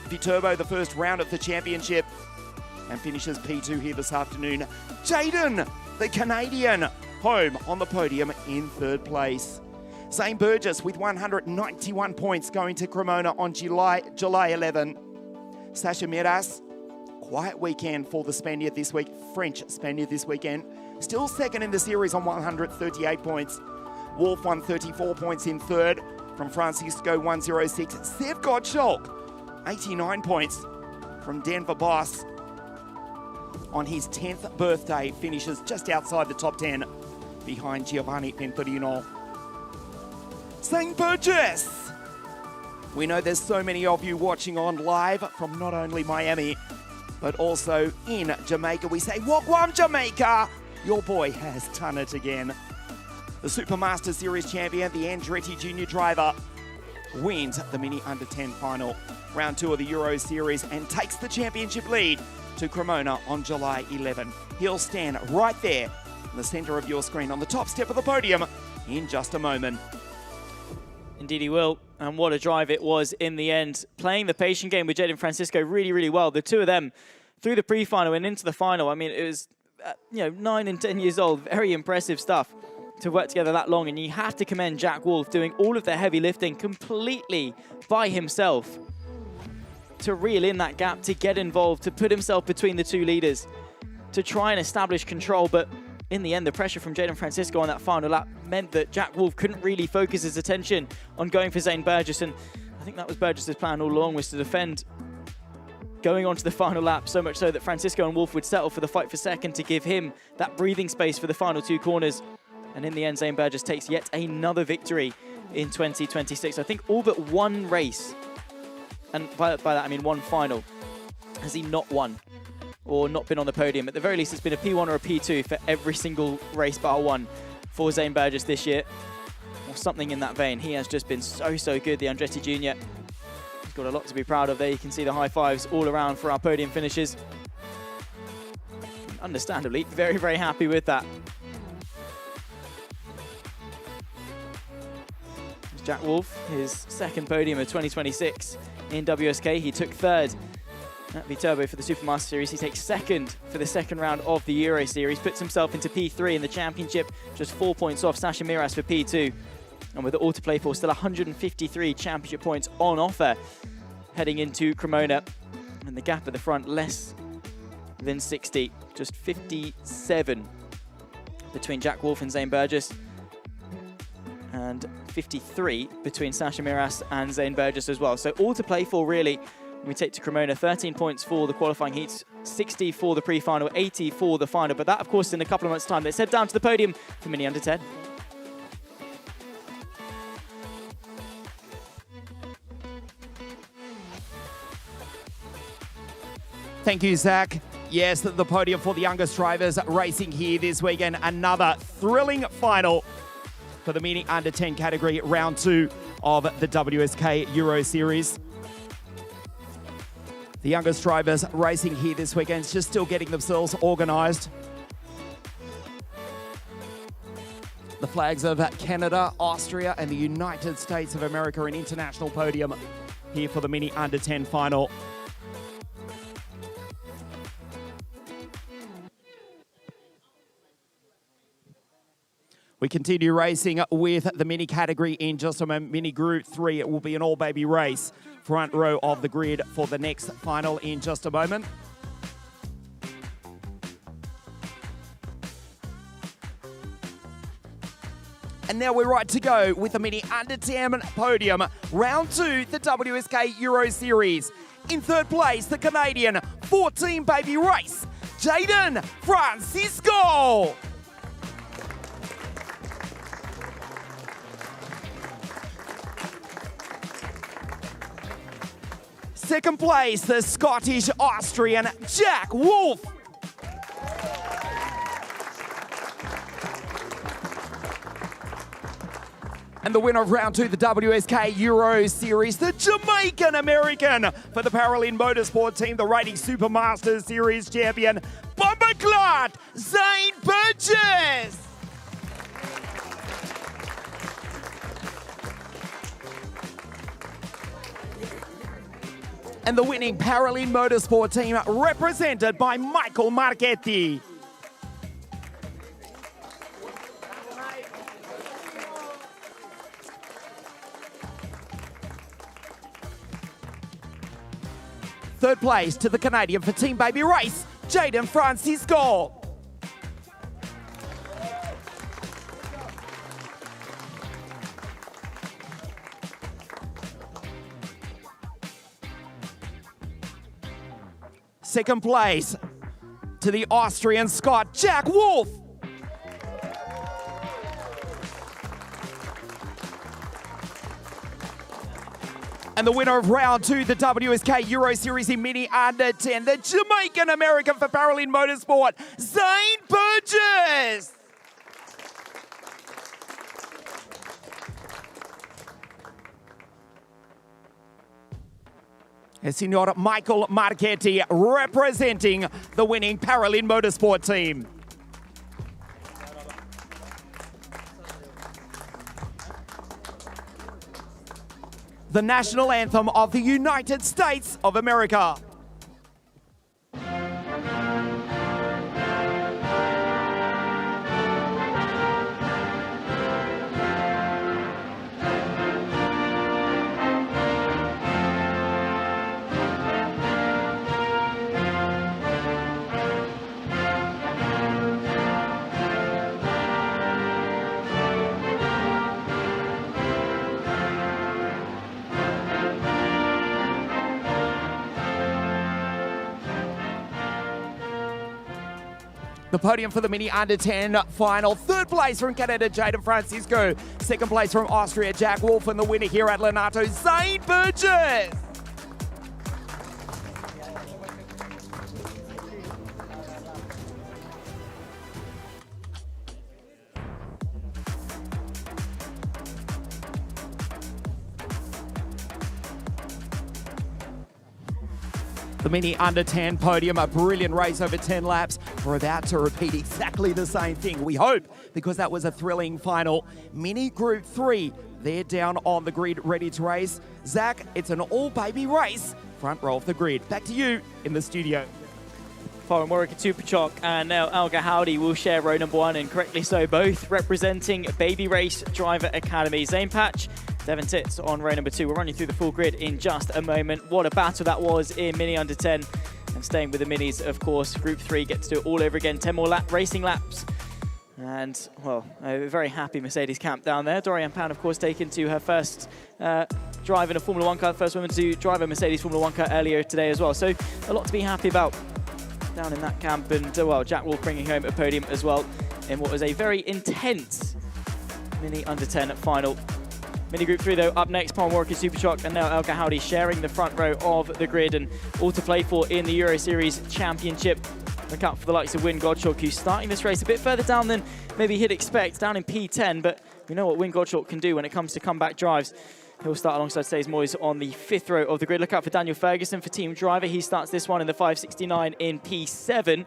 Viterbo, the first round of the championship, and finishes P2 here this afternoon. Jaden, the Canadian, home on the podium in 3rd place. Zane Burgess with 191 points going to Cremona on July 11. Sasha Miras, quiet weekend for the Spaniard this week, French Spaniard this weekend. Still 2nd in the series on 138 points. Wolf 134 points in 3rd. From Francisco 106. Zev Gottschalk 89 points from Denver Boss. On his 10th birthday, finishes just outside the top 10 behind Giovanni Venturino. Zane Burgess. We know there's so many of you watching on live from not only Miami, but also in Jamaica. We say, Wagwan Jamaica. Your boy has done it again. The Supermaster Series champion, the Andretti Junior driver, wins the Mini Under-10 final, round 2 of the Euro Series, and takes the championship lead to Cremona on July 11. He'll stand right there in the centre of your screen on the top step of the podium in just a moment. Indeed he will, and what a drive it was in the end. Playing the patient game with Jaden Francisco really, really well. The two of them through the pre-final and into the final. I mean, it was 9 and 10 years old. Very impressive stuff to work together that long, and you have to commend Jack Wolf doing all of the heavy lifting completely by himself to reel in that gap, to get involved, to put himself between the two leaders, to try and establish control. But in the end, the pressure from Jaden Francisco on that final lap meant that Jack Wolf couldn't really focus his attention on going for Zane Burgess, and I think that was Burgess's plan all along, was to defend going on to the final lap, so much so that Francisco and Wolf would settle for the fight for second to give him that breathing space for the final two corners. And in the end, Zane Burgess takes yet another victory in 2026. I think all but one race, and by that I mean one final, has he not won or not been on the podium. At the very least, it's been a P1 or a P2 for every single race bar one for Zane Burgess this year, or something in that vein. He has just been so, so good, the Andretti Junior. He's got a lot to be proud of there. You can see the high fives all around for our podium finishes. Understandably, very, very happy with that. Jack Wolf, his second podium of 2026 in WSK. He took third at Viterbo for the Supermaster Series. He takes second for the second round of the Euro Series, puts himself into P3 in the championship, just 4 points off Sasha Miras for P2. And with the all to play for, still 153 championship points on offer heading into Cremona. And the gap at the front, less than 60, just 57 between Jack Wolf and Zane Burgess, and 53 between Sasha Miras and Zane Burgess as well. So all to play for, really. We take to Cremona, 13 points for the qualifying heats, 60 for the pre-final, 80 for the final. But that, of course, in a couple of months' time. Let's head down to the podium for Mini Under 10. Thank you, Zach. Yes, the podium for the youngest drivers racing here this weekend. Another thrilling final for the Mini Under 10 category, round 2 of the WSK Euro Series. The youngest drivers racing here this weekend, just still getting themselves organised. The flags of Canada, Austria, and the United States of America, an international podium here for the Mini Under 10 final. We continue racing with the mini category in just a moment. Mini Group 3, it will be an all-baby race. Front row of the grid for the next final in just a moment. And now we're right to go with the Mini Under 10 podium. Round 2, the WSK Euro Series. In third place, the Canadian 14 baby race, Jaden Francisco. Second place, the Scottish-Austrian Jack Wolf. And the winner of round 2, the WSK Euro Series, the Jamaican-American for the Paralympic Motorsport team, the Reigning Supermaster Series champion, Bomberclad Zane Burgess. And the winning Paralympic Motorsport team represented by Michael Marchetti. Third place to the Canadian for Team Baby Race, Jaden Francisco. Second place to the Austrian Scot, Jack Wolf. And the winner of round 2, the WSK Euro Series in Mini Under 10, the Jamaican-American for Paralympic Motorsport, Zane Burgess. Signor Michael Marchetti representing the winning Paralin Motorsport team. The national anthem of the United States of America. The podium for the Mini Under 10 final. Third place from Canada, Jaden Francisco. Second place from Austria, Jack Wolf. And the winner here at Lonato, Zane Burgess. The Mini Under 10 podium, a brilliant race over 10 laps. We're about to repeat exactly the same thing, we hope, because that was a thrilling final. Mini Group 3, they're down on the grid, ready to race. Zach, it's an all-baby race. Front row of the grid. Back to you in the studio. Foreign Warwick Superchock and now Alga Howdy will share row number 1, and correctly so, both representing Baby Race Driver Academy. Zane Patch, Devon Tits on row number 2. We'll run you through the full grid in just a moment. What a battle that was in Mini Under 10. And staying with the Minis, of course, Group 3 gets to do it all over again. 10 more racing laps. And, well, a very happy Mercedes camp down there. Dorian Pan, of course, taken to her first drive in a Formula 1 car. First woman to drive a Mercedes Formula 1 car earlier today as well. So a lot to be happy about down in that camp. And, well, Jack Wolf bringing home a podium as well in what was a very intense Mini Under 10 final. Mini Group 3, though, up next, Palm Warwick Superchock and now Elka Howdy sharing the front row of the grid, and all to play for in the Euro Series Championship. Look out for the likes of Wyn Gottschalk, who's starting this race a bit further down than maybe he'd expect, down in P10, but we know what Wyn Gottschalk can do when it comes to comeback drives. He'll start alongside Stays Moyes on the 5th row of the grid. Look out for Daniel Ferguson for Team Driver. He starts this one in the 569 in P7.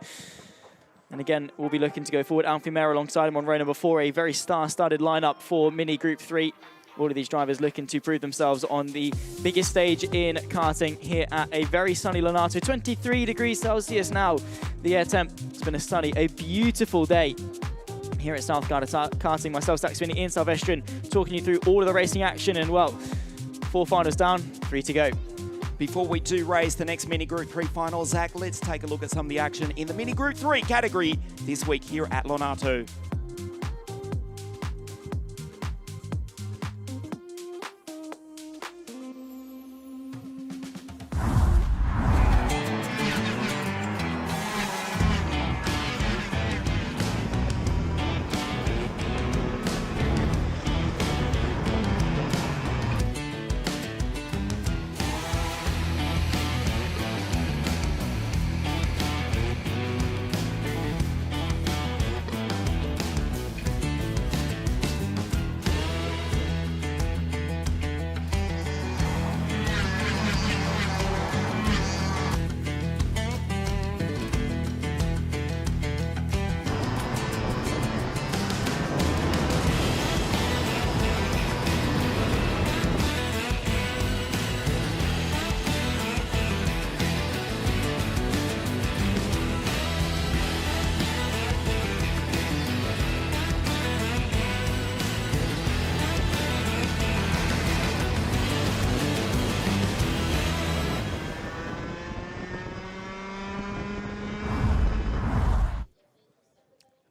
And again, we'll be looking to go forward. Alfie Mayer alongside him on row number 4, a very star-studded lineup for Mini Group 3. All of these drivers looking to prove themselves on the biggest stage in karting here at a very sunny Lonato. 23 degrees Celsius now. The air temp, it's been a sunny, a beautiful day here at South Garda Karting. Myself, Zach Swinney, Ian Silvestrin, talking you through all of the racing action. And, well, 4 finals down, 3 to go. Before we do race the next Mini Group 3 final, Zach, let's take a look at some of the action in the Mini Group 3 category this week here at Lonato.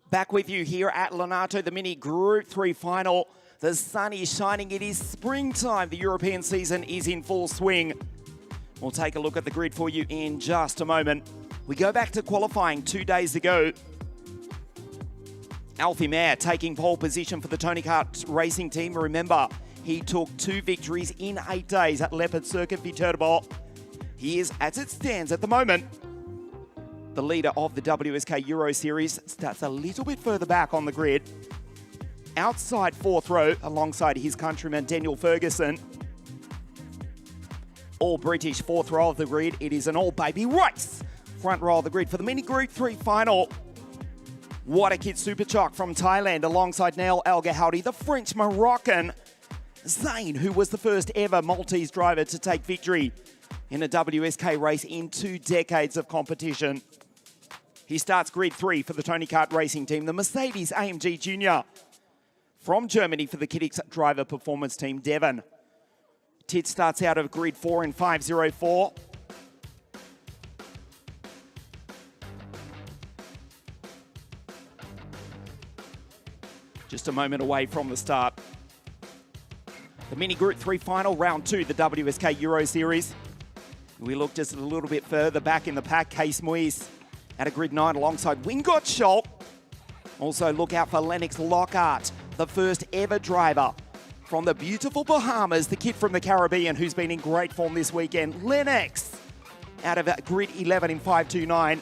Back with you here at Lonato, the Mini Group 3 final. The sun is shining. It is springtime. The European season is in full swing. We'll take a look at the grid for you in just a moment. We go back to qualifying 2 days ago. Alfie Mayer taking pole position for the Tony Kart racing team. Remember, he took 2 victories in 8 days at Leopard Circuit Viterbo. He is, as it stands at the moment, the leader of the WSK Euro Series. Starts a little bit further back on the grid. Outside 4th row, alongside his countryman Daniel Ferguson. all British fourth row of the grid. It is an all baby race. Front row of the grid for the mini Group 3 final. What a Kid Superchalk from Thailand alongside Nail El Gahoudi, the French Moroccan Zayn, who was the first ever Maltese driver to take victory in a WSK race in 2 decades of competition. He starts grid 3 for the Tony Kart racing team, the Mercedes AMG Junior. From Germany for the Kiddix driver performance team, Devon. Tit starts out of grid 4 in 504. Just a moment away from the start. The mini Group 3 final, round 2, the WSK Euro Series. We look just a little bit further back in the pack. Case Muis at a grid 9 alongside Wingott Scholt. Also look out for Lennox Lockhart, the first ever driver from the beautiful Bahamas, the kid from the Caribbean who's been in great form this weekend. Lennox out of grid 11 in 529.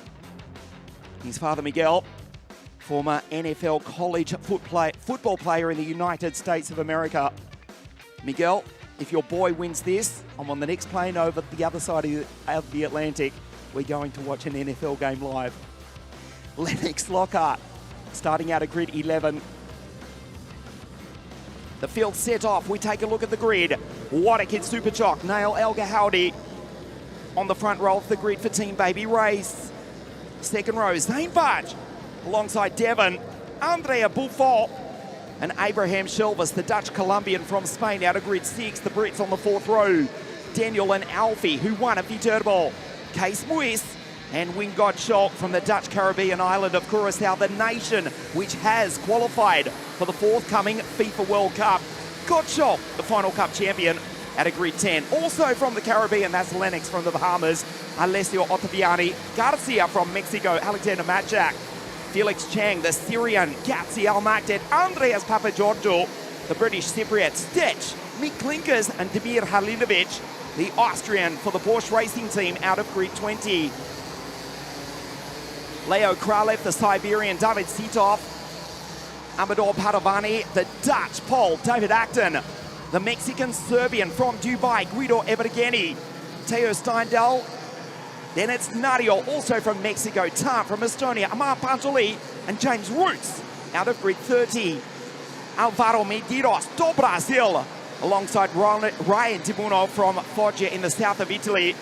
His father Miguel, former NFL college football player in the United States of America. Miguel, if your boy wins this, I'm on the next plane over the other side of the Atlantic. We're going to watch an NFL game live. Lennox Lockhart starting out of grid 11. The field set off. We take a look at the grid. What a Kid Superchalk. Nail El Gahoudi on the front row of the grid for Team Baby Race. Second row, Zayn Budge alongside Devon, Andrea Buffon, and Abraham Shelvis, the Dutch Colombian from Spain, out of grid 6. The Brits on the fourth row, Daniel and Alfie, who won a Viterbo. Case Muis and Wingott Scholt from the Dutch Caribbean island of Curaçao, the nation which has qualified for the forthcoming FIFA World Cup. Gottschalk, the final cup champion, at a grid 10. Also from the Caribbean, that's Lennox from the Bahamas, Alessio Ottaviani, Garcia from Mexico, Alexander Matchak, Felix Chang, the Syrian, Gatsi Al-Makdad, Andreas Papagiorgio, the British Cypriot, Stech, Mick Klinkers, and Demir Halilovic, the Austrian for the Porsche racing team, out of grid 20. Leo Kralev, the Siberian, David Sitov, Amador Padovani, the Dutch Pole, David Acton, the Mexican Serbian from Dubai, Guido Evergeni, Teo Steindl. Then it's Nadio, also from Mexico, Tar from Estonia, Amar Pantoli, and James Roots out of grid 30. Alvaro Medeiros do Brasil, alongside Ryan Tibuno from Foggia in the south of Italy.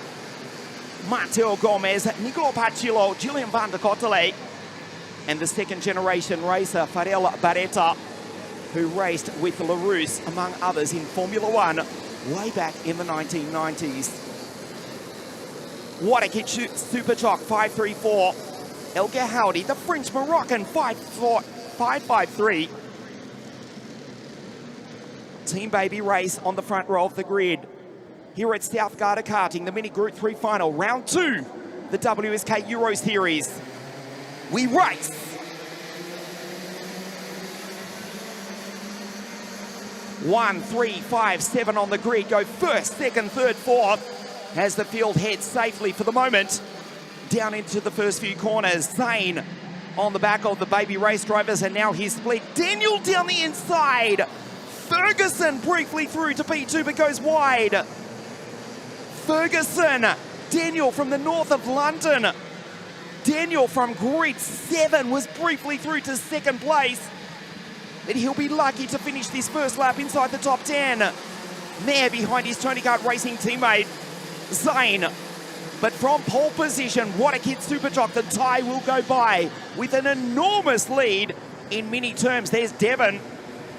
Matteo Gomez, Nicolo Pacillo, Gillian van der Kotele, and the second generation racer, Farel Barretta, who raced with LaRousse, among others, in Formula One way back in the 1990s. What a Kid Superchalk, 534. El Gahoudi, the French Moroccan, 553. Team Baby Race on the front row of the grid. Here at South Garda Karting, the Mini Group 3 final, round 2, the WSK Euro Series. We race. One, 3, 5, 7 on the grid. Go first, second, third, fourth, as the field heads safely for the moment down into the first few corners. Zayn on the back of the Baby Race drivers, and now he's split. Daniel down the inside. Ferguson briefly through to P2 but goes wide. Ferguson, Daniel from the north of London. Daniel from grid 7 was briefly through to second place. But he'll be lucky to finish this first lap inside the top 10. There behind his Tony Kart racing teammate, Zayn. But from pole position, what a Kid Superchalk, the Thai will go by with an enormous lead in mini terms. There's Devon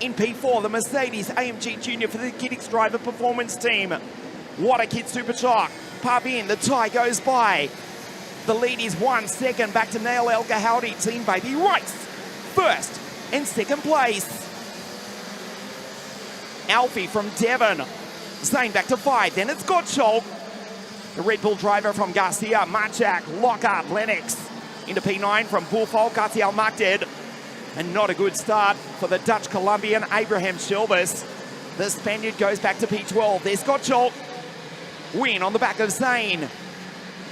in P4, the Mercedes AMG Junior for the Kiddix driver performance team. What a Kid Superchalk. Pavin, the Thai goes by. The lead is 1 second back to Nail El Gahoudi. Team Baby Race first and second place. Alfie from Devon. Zayn back to 5, then it's Gottschalk. The Red Bull driver from Garcia, Matchak, Lockhart, Lennox. Into P9 from Buffon, Gatsi Al-Makdad. And not a good start for the Dutch Colombian, Abraham Shelvis. The Spaniard goes back to P12. There's Gottschalk. Win on the back of Zayn.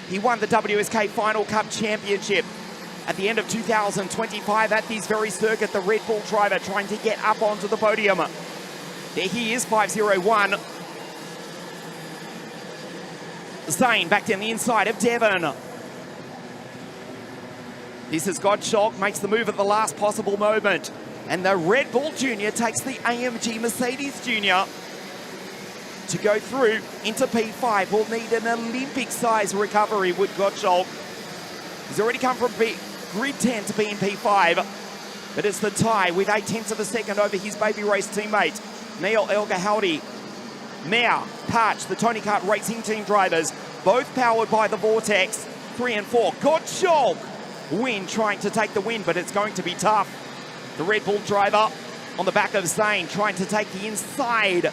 He won the WSK Final Cup Championship at the end of 2025 at this very circuit. The Red Bull driver trying to get up onto the podium. There he is, 501. Zane back down the inside of Devon. This is Gottschalk, makes the move at the last possible moment. And the Red Bull Junior takes the AMG Mercedes Junior to go through into P5. Will need an Olympic-size recovery, would Gottschalk. He's already come from grid 10 to be in P5. But it's the tie with 0.8 of a second over his baby race teammate, Neil El Ghaoudy. Mao, Parch, the Tony Kart Racing Team drivers, both powered by the Vortex, 3 and 4. Gottschalk, Win trying to take the win, but it's going to be tough. The Red Bull driver on the back of Zane trying to take the inside.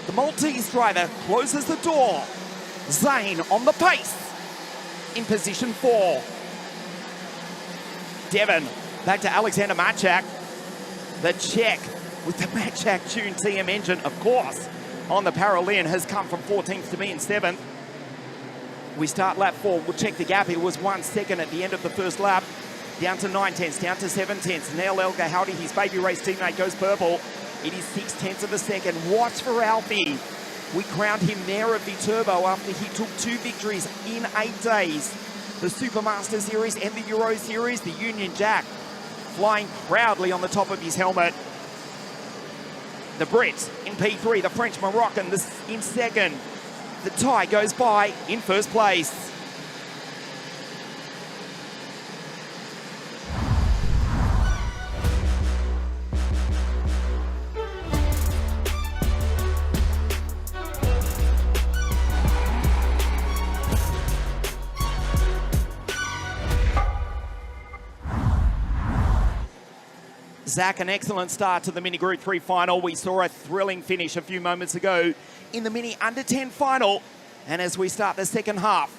The Maltese driver closes the door. Zane on the pace in position 4. Devon back to Alexander Machak. The Czech with the Machak tuned TM engine, of course, on the Paralympian has come from 14th to be in 7th. We start lap 4. We'll check the gap. It was 1 second at the end of the first lap. Down to 9/10, down to 7/10. Neil El Ghaoudy, his baby race teammate, goes purple. It is 6/10 of a second. Watch for Alfie. We crowned him mayor of Viterbo after he took 2 victories in 8 days. The Supermaster Series and the Euro Series. The Union Jack flying proudly on the top of his helmet. The Brits in P3, the French Moroccan in second. The tie goes by in first place. Zach, an excellent start to the Mini Group 3 final. We saw a thrilling finish a few moments ago in the Mini Under 10 final. And as we start the second half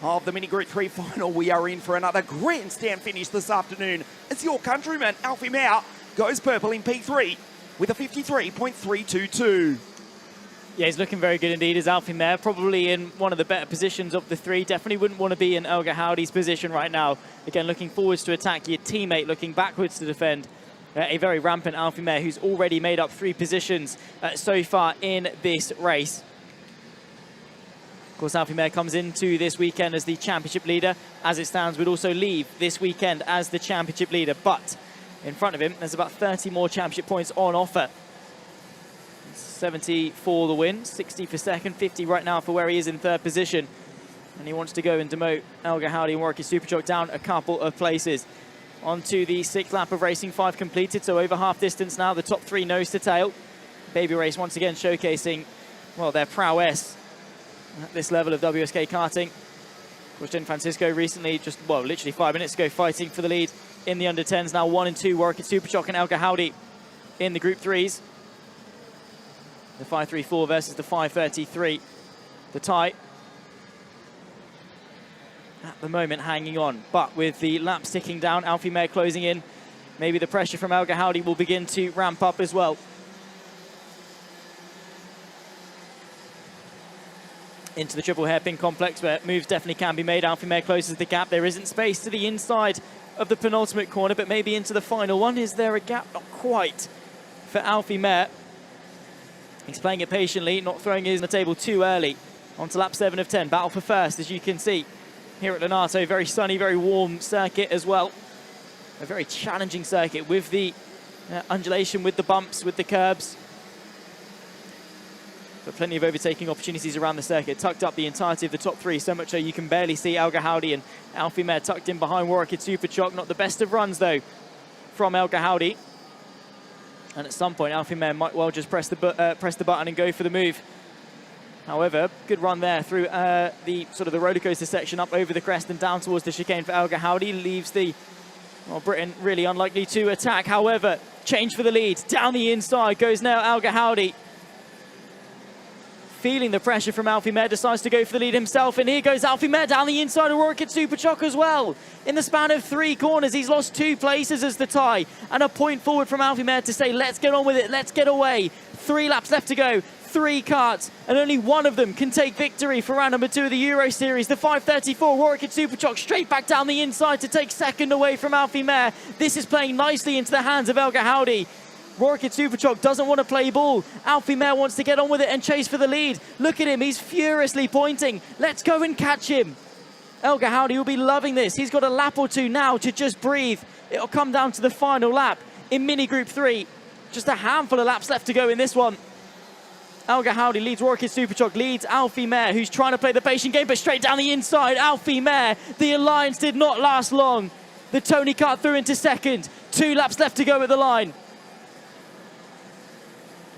of the Mini Group 3 final, we are in for another grandstand finish this afternoon as your countryman, Alfie Mao, goes purple in P3 with a 53.322. Yeah, he's looking very good indeed as Alfie Mao, probably in one of the better positions of the 3. Definitely wouldn't want to be in El Ghaoudy's position right now. Again, looking forwards to attack your teammate, looking backwards to defend. A very rampant Alfie Mao who's already made up 3 positions so far in this race. Of course, Alfie Mao comes into this weekend as the championship leader. As it stands, would also leave this weekend as the championship leader. But in front of him, there's about 30 more championship points on offer. 70 for the win, 60 for second, 50 right now for where he is in 3rd position. And he wants to go and demote El Ghaoudy and work his Superchalk down a couple of places. Onto the 6th lap of racing, 5 completed, so over half distance now, the top 3 nose to tail. Baby race once again showcasing, well, their prowess at this level of WSK karting. Of course, Jin Francisco recently, just, well, literally 5 minutes ago, fighting for the lead in the under 10s. Now 1 and 2, Warwick Superchalk and El Ghaoudy in the Group 3s. The 5.34 versus the 5.33. The tie at the moment hanging on, but with the laps ticking down, Alfie Mao closing in, maybe the pressure from El Ghaoudy will begin to ramp up as well. Into the triple hairpin complex where moves definitely can be made. Alfie Mao closes the gap. There isn't space to the inside of the penultimate corner, but maybe into the final one. Is there a gap? Not quite for Alfie Mao. He's playing it patiently, not throwing his on the table too early. On to lap 7 of 10. Battle for first, as you can see here at Lonato. Very sunny, very warm circuit as well. A very challenging circuit with the undulation, with the bumps, with the curbs. But plenty of overtaking opportunities around the circuit. Tucked up the entirety of the top 3, so much so you can barely see El Ghaoudy and Alfie Mao tucked in behind Warwick Superchalk. Not the best of runs, though, from El Ghaoudy. And at some point, Alfie Mao might well just press the button and go for the move. However, good run there through the sort of the roller coaster section up over the crest and down towards the chicane for El Ghaoudy. Leaves the, well, Britain really unlikely to attack. However, change for the lead. Down the inside goes now El Ghaoudy. Feeling the pressure from Alfie Mao, decides to go for the lead himself. And here goes Alfie Mao down the inside of Warwick Superchalk as well. In the span of 3 corners, he's lost 2 places as the tie. And a point forward from Alfie Mao to say, let's get on with it, let's get away. 3 laps left to go. 3 karts, and only one of them can take victory for round number 2 of the Euro Series. The 5.34 Warwick Superchalk straight back down the inside to take second away from Alfie Mao. This is playing nicely into the hands of El Ghaoudy. Rocket Superchalk doesn't want to play ball. Alfie Mare wants to get on with it and chase for the lead. Look at him, he's furiously pointing. Let's go and catch him. Elgar Howdy will be loving this. He's got a lap or two now to just breathe. It'll come down to the final lap in mini group 3. Just a handful of laps left to go in this one. Elgar Howdy leads Rocket Superchalk, leads Alfie Mare, who's trying to play the patient game, but straight down the inside. Alfie Mare, the alliance did not last long. The Tony Kart through into second. 2 laps left to go at the line.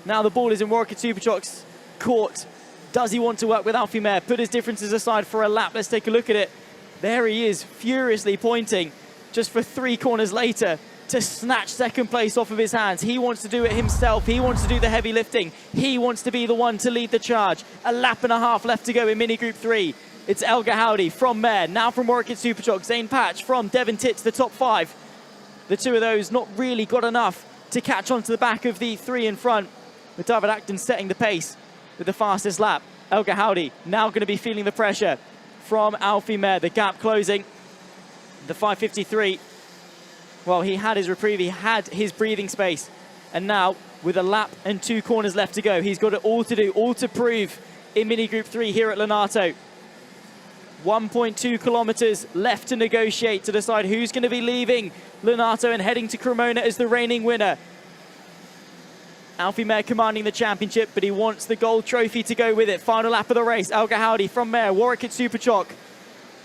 Now the ball is in Rocket Superchalk's court. Does he want to work with Alfie Mare? Put his differences aside for a lap. Let's take a look at it. There he is, furiously pointing, just for 3 corners later, to snatch second place off of his hands. He wants to do it himself. He wants to do the heavy lifting. He wants to be the one to lead the charge. A lap and a half left to go in mini group 3. It's Elgar Howdy from Mare, now from Rocket Superchalk. Zane Patch from Devon Tits, the top 5. The 2 of those not really got enough to catch onto the back of the 3 in front, with David Acton setting the pace with the fastest lap. Elgar Howdy now going to be feeling the pressure from Alfie Mare. The gap closing. The 5:53. Well, he had his reprieve, he had his breathing space. And now, with a lap and 2 corners left to go, he's got it all to do, all to prove in mini group 3 here at Lonato. 1.2 kilometers left to negotiate to decide who's going to be leaving Lonato and heading to Cremona as the reigning winner. Alfie Mare commanding the championship, but he wants the gold trophy to go with it. Final lap of the race. Elgar Howdy from Mare, Warwick at Superchalk.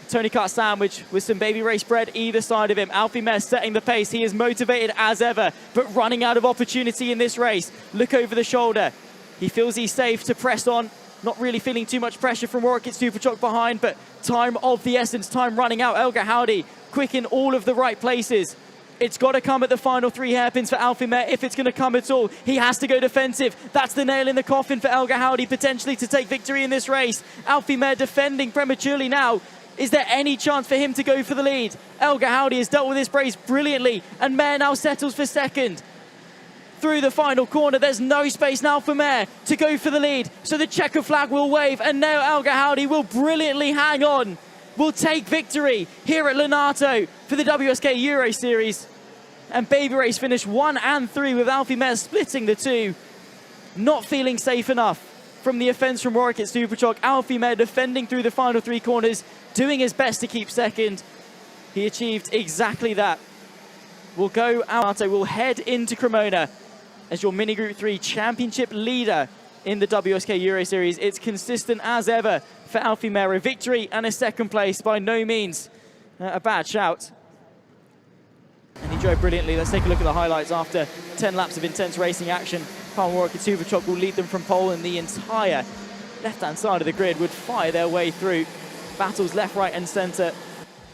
Tony Kart sandwich with some baby race bread either side of him. Alfie Mare setting the pace. He is motivated as ever, but running out of opportunity in this race. Look over the shoulder. He feels he's safe to press on. Not really feeling too much pressure from Warwick at Superchalk behind, but time of the essence, time running out. Elgar Howdy quick in all of the right places. It's got to come at the final 3 hairpins for Alfie Mare if it's going to come at all. He has to go defensive. That's the nail in the coffin for Elgar Howdy potentially to take victory in this race. Alfie Mare defending prematurely now. Is there any chance for him to go for the lead? Elgar Howdy has dealt with this race brilliantly, and Mare now settles for second. Through the final corner, there's no space now for Mare to go for the lead, so the checker flag will wave, and now Elgar Howdy will brilliantly hang on. Will take victory here at Lonato for the WSK Euro Series. And Baby Race finished 1 and 3 with Alfie Mare splitting the 2. Not feeling safe enough from the offense from Warwick at Superchalk. Alfie Mare defending through the final 3 corners, doing his best to keep second. He achieved exactly that. We'll go out, we'll head into Cremona as your Mini Group 3 championship leader in the WSK Euro Series. It's consistent as ever for Alfie Mare. A victory and a second place, by no means a bad shout. And he drove brilliantly. Let's take a look at the highlights after 10 laps of intense racing action. Palmer Warwick and Superchalk will lead them from pole, and the entire left-hand side of the grid would fire their way through. Battles left, right and centre.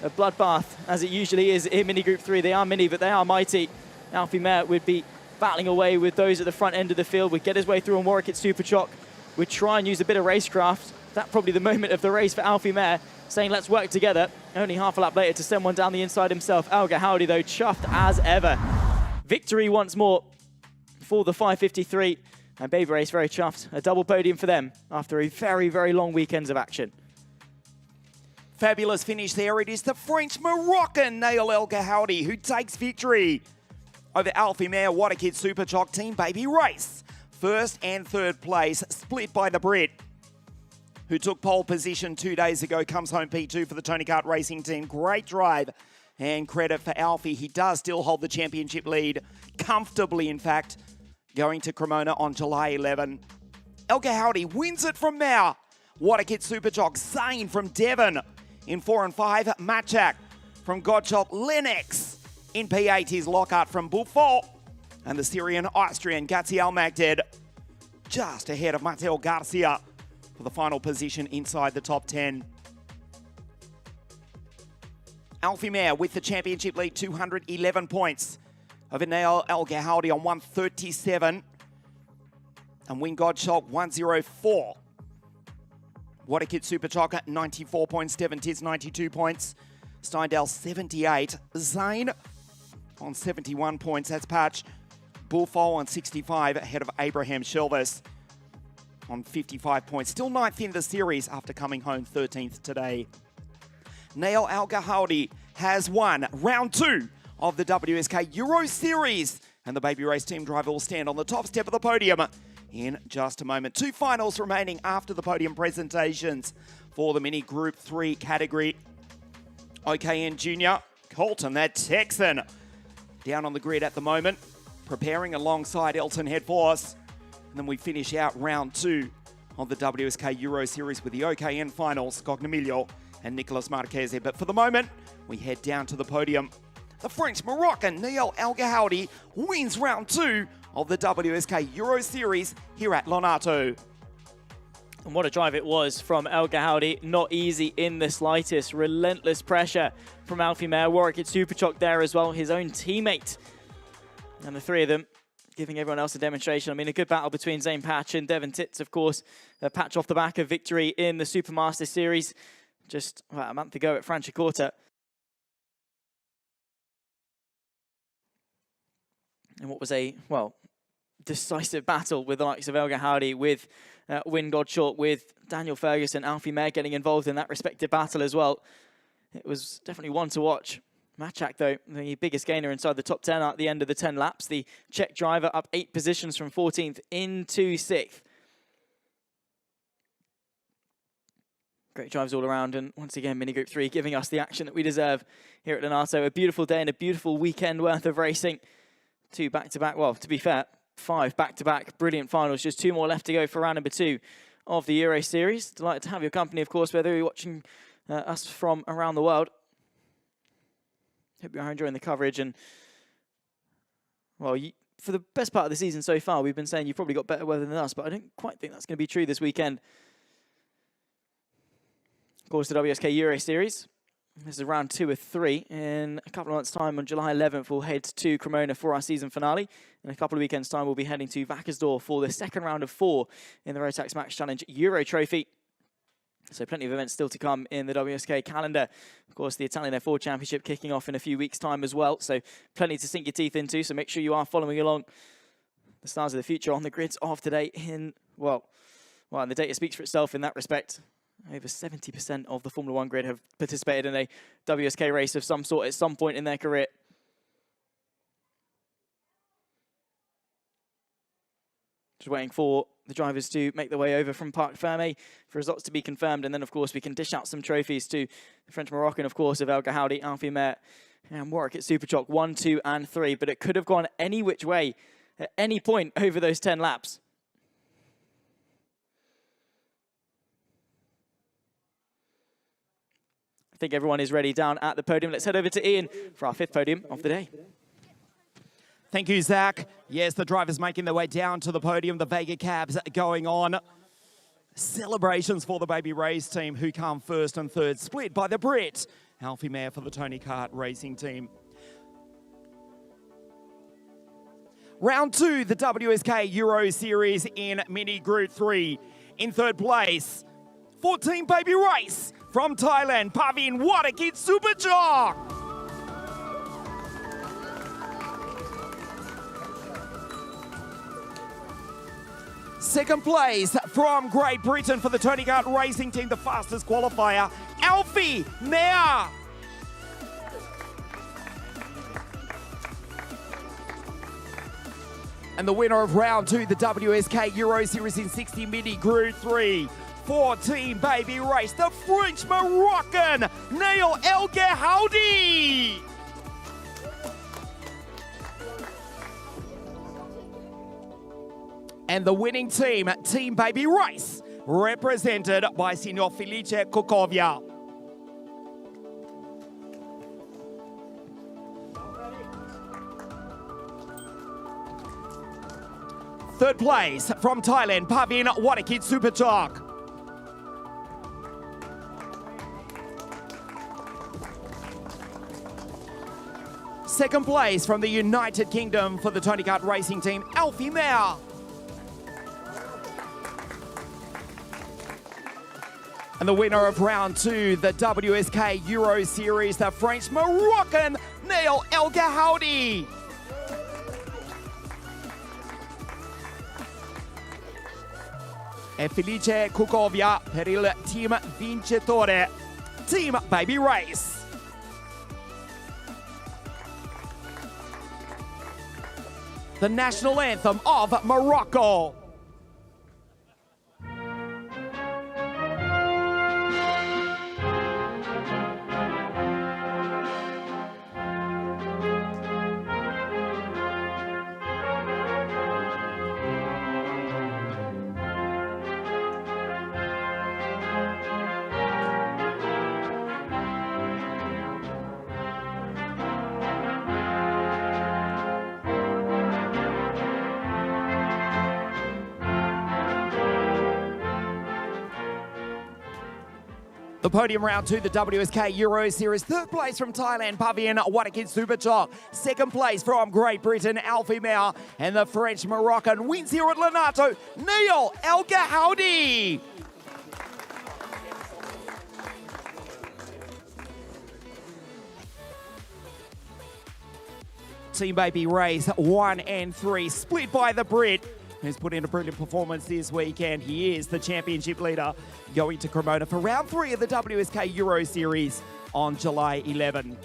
A bloodbath, as it usually is in Mini Group 3. They are mini, but they are mighty. Alfie Mare would be battling away with those at the front end of the field, would get his way through on Warwick at Superchalk, would try and use a bit of racecraft. That's probably the moment of the race for Alfie Mare, saying let's work together. Only half a lap later to send one down the inside himself. Elgar Howdy, though, chuffed as ever. Victory once more for the 5:53. And Baby Race very chuffed. A double podium for them after a very, very long weekends of action. Fabulous finish there. It is the French-Moroccan Nail Elgar Howdy who takes victory over Alfie Mare, Waterkid Superchalk Team Baby Race. First and third place split by the Brit, who took pole position 2 days ago, comes home P2 for the Tony Kart Racing Team. Great drive and credit for Alfie. He does still hold the championship lead, comfortably in fact, going to Cremona on July 11. Elgar Howdy wins it from Mare. Waterkid Superchalk, Zane from Devon in 4 and 5. Matchak from Godchop, Lennox in P8 is Lockhart from Buffon. And the Syrian Austrian Gazi Almagded just ahead of Mateo Garcia for the final position inside the top 10. Alfie Mare with the championship lead, 211 points over Nail Elgar Howdy on 137. And Wing Godshot 104. Waterkid Superchalk at 94 points. Devon Tits 92 points. Steindale 78. Zane on 71 points. That's Patch. Bullfall on 65 ahead of Abraham Shelvis on 55 points. Still 9th in the series after coming home 13th today. Nail Elgar Howdy has won round 2 of the WSK Euro Series and the Baby Race team driver will stand on the top step of the podium in just a moment. 2 finals remaining after the podium presentations for the mini Group 3 category. OKN Junior, Colton, that Texan, down on the grid at the moment, preparing alongside Elton Head Force. And then we finish out round 2 of the WSK Euro Series with the OKN finals, Cognamillo and Nicolas Marquez. But for the moment, we head down to the podium. The French-Moroccan Neil El Gahoudi wins round 2 of the WSK Euro Series here at Lonato. And what a drive it was from El Gahoudi. Not easy in the slightest. Relentless pressure from Alfie Mayer. Warwick at Superchock there as well, his own teammate. And the 3 of them giving everyone else a demonstration. I mean, a good battle between Zane Patch and Devon Titz, of course. Patch off the back of victory in the Supermaster Series just about a month ago at Franciacorta. And what was a, well, decisive battle with the likes of El Gahoudi, with Wyn Godshort, with Daniel Ferguson, Alfie Mayer getting involved in that respective battle as well. It was definitely one to watch. Mačák, though, the biggest gainer inside the top 10 at the end of the 10 laps. The Czech driver up 8 positions from 14th into 6th. Great drives all around, and once again, Mini Group 3 giving us the action that we deserve here at Lonato. A beautiful day and a beautiful weekend worth of racing. 2 back-to-back, well, to be fair, 5 back-to-back brilliant finals. Just 2 more left to go for round number 2 of the Euro Series. Delighted to have your company, of course, whether you're watching us from around the world. Hope you're enjoying the coverage. And, well, for the best part of the season so far, we've been saying you've probably got better weather than us, but I don't quite think that's going to be true this weekend. Of course, the WSK Euro Series. This is round 2 of 3. In a couple of months' time, on July 11th, we'll head to Cremona for our season finale. In a couple of weekends' time, we'll be heading to Vackersdorp for the second round of 4 in the Rotax Max Challenge Euro Trophy. So plenty of events still to come in the WSK calendar. Of course, the Italian F4 Championship kicking off in a few weeks' time as well. So plenty to sink your teeth into. So make sure you are following along the stars of the future on the grids of today. And the data speaks for itself in that respect. Over 70% of the Formula 1 grid have participated in a WSK race of some sort at some point in their career. Just waiting for the drivers to make their way over from Parc Fermé for results to be confirmed. And then, of course, we can dish out some trophies to the French-Moroccan, of course, of El Gahoudi, Alfie Mayer, and Warwick at Superchock 1, 2, and 3. But it could have gone any which way at any point over those 10 laps. I think everyone is ready down at the podium. Let's head over to Ian for our 5th podium of the day. Thank you, Zach. Yes, the drivers making their way down to the podium. The Vega cabs going on. Celebrations for the Baby Race team, who come 1st and 3rd, split by the Brit. Alfie Mayer for the Tony Kart racing team. Round 2, the WSK Euro Series in Mini Group 3. In 3rd place, 14 Baby Race from Thailand, Pavin Watakit Superchock. Second place from Great Britain for the Tony Kart racing team, the fastest qualifier, Alfie Mayer. And the winner of round 2, the WSK Euro Series in 60 Mini Group 3, 14 Baby Race, the French-Moroccan Neil El Gahoudi. And the winning team, Team Baby Race, represented by Signor Felice Kukovia. Third place from Thailand, Pavin Watakit Superchock. Second place from the United Kingdom for the Tony Kart racing team, Alfie Mayer. And the winner of round 2, the WSK Euro Series, the French-Moroccan Neil El Gahoudi. E Felice Kukovia per il team vincitore, Team Baby Race. the national anthem of Morocco. The podium round 2, the WSK Euro Series. Third place from Thailand, Pavian Wadakin Superchok. Second place from Great Britain, Alfie Mao. And the French Moroccan wins here at Lonato, Neil El Gahoudi. Team Baby race 1 and 3, split by the Brit, who's put in a brilliant performance this weekend. He is the championship leader, going to Cremona for round 3 of the WSK Euro Series on July 11.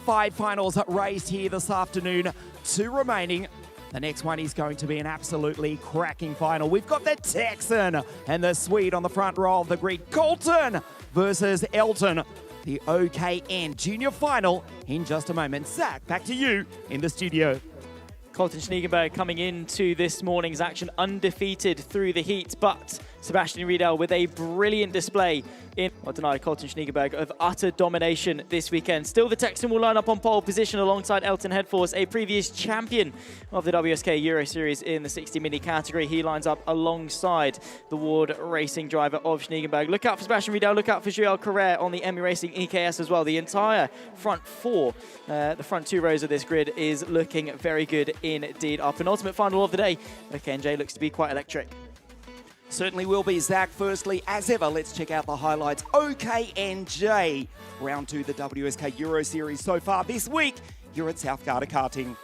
5 finals raced here this afternoon, 2 remaining. The next one is going to be an absolutely cracking final. We've got the Texan and the Swede on the front row of the grid. Colton versus Elton. The OKN Junior Final in just a moment. Zach, back to you in the studio. Colton Schniegenberg coming into this morning's action undefeated through the heat, but Sebastian Riedel with a brilliant display in what denied Colton Schniegenberg of utter domination this weekend. Still, the Texan will line up on pole position alongside Elton Headforce, a previous champion of the WSK Euro Series in the 60 mini category. He lines up alongside the Ward Racing driver of Schniegenberg. Look out for Sebastian Riedel, look out for Joel Carrere on the Emmy Racing EKS as well. The entire front 4, the front 2 rows of this grid is looking very good indeed. Our penultimate final of the day, OKNJ, looks to be quite electric. Certainly will be, Zach. Firstly, as ever, let's check out the highlights. OKNJ, round 2, the WSK Euro Series so far this week here at South Garda Karting.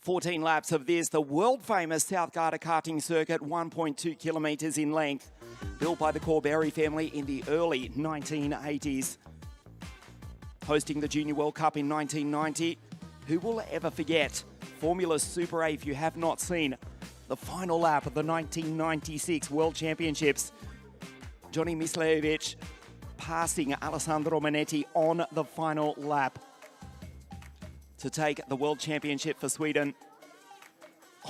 ...14 laps of this, the world-famous South Garda karting circuit, 1.2 kilometres in length, built by the Corberry family in the early 1980s. Hosting the Junior World Cup in 1990, who will ever forget Formula Super A if you have not seen the final lap of the 1996 World Championships? Johnny Mislevich passing Alessandro Manetti on the final lap to take the World Championship for Sweden.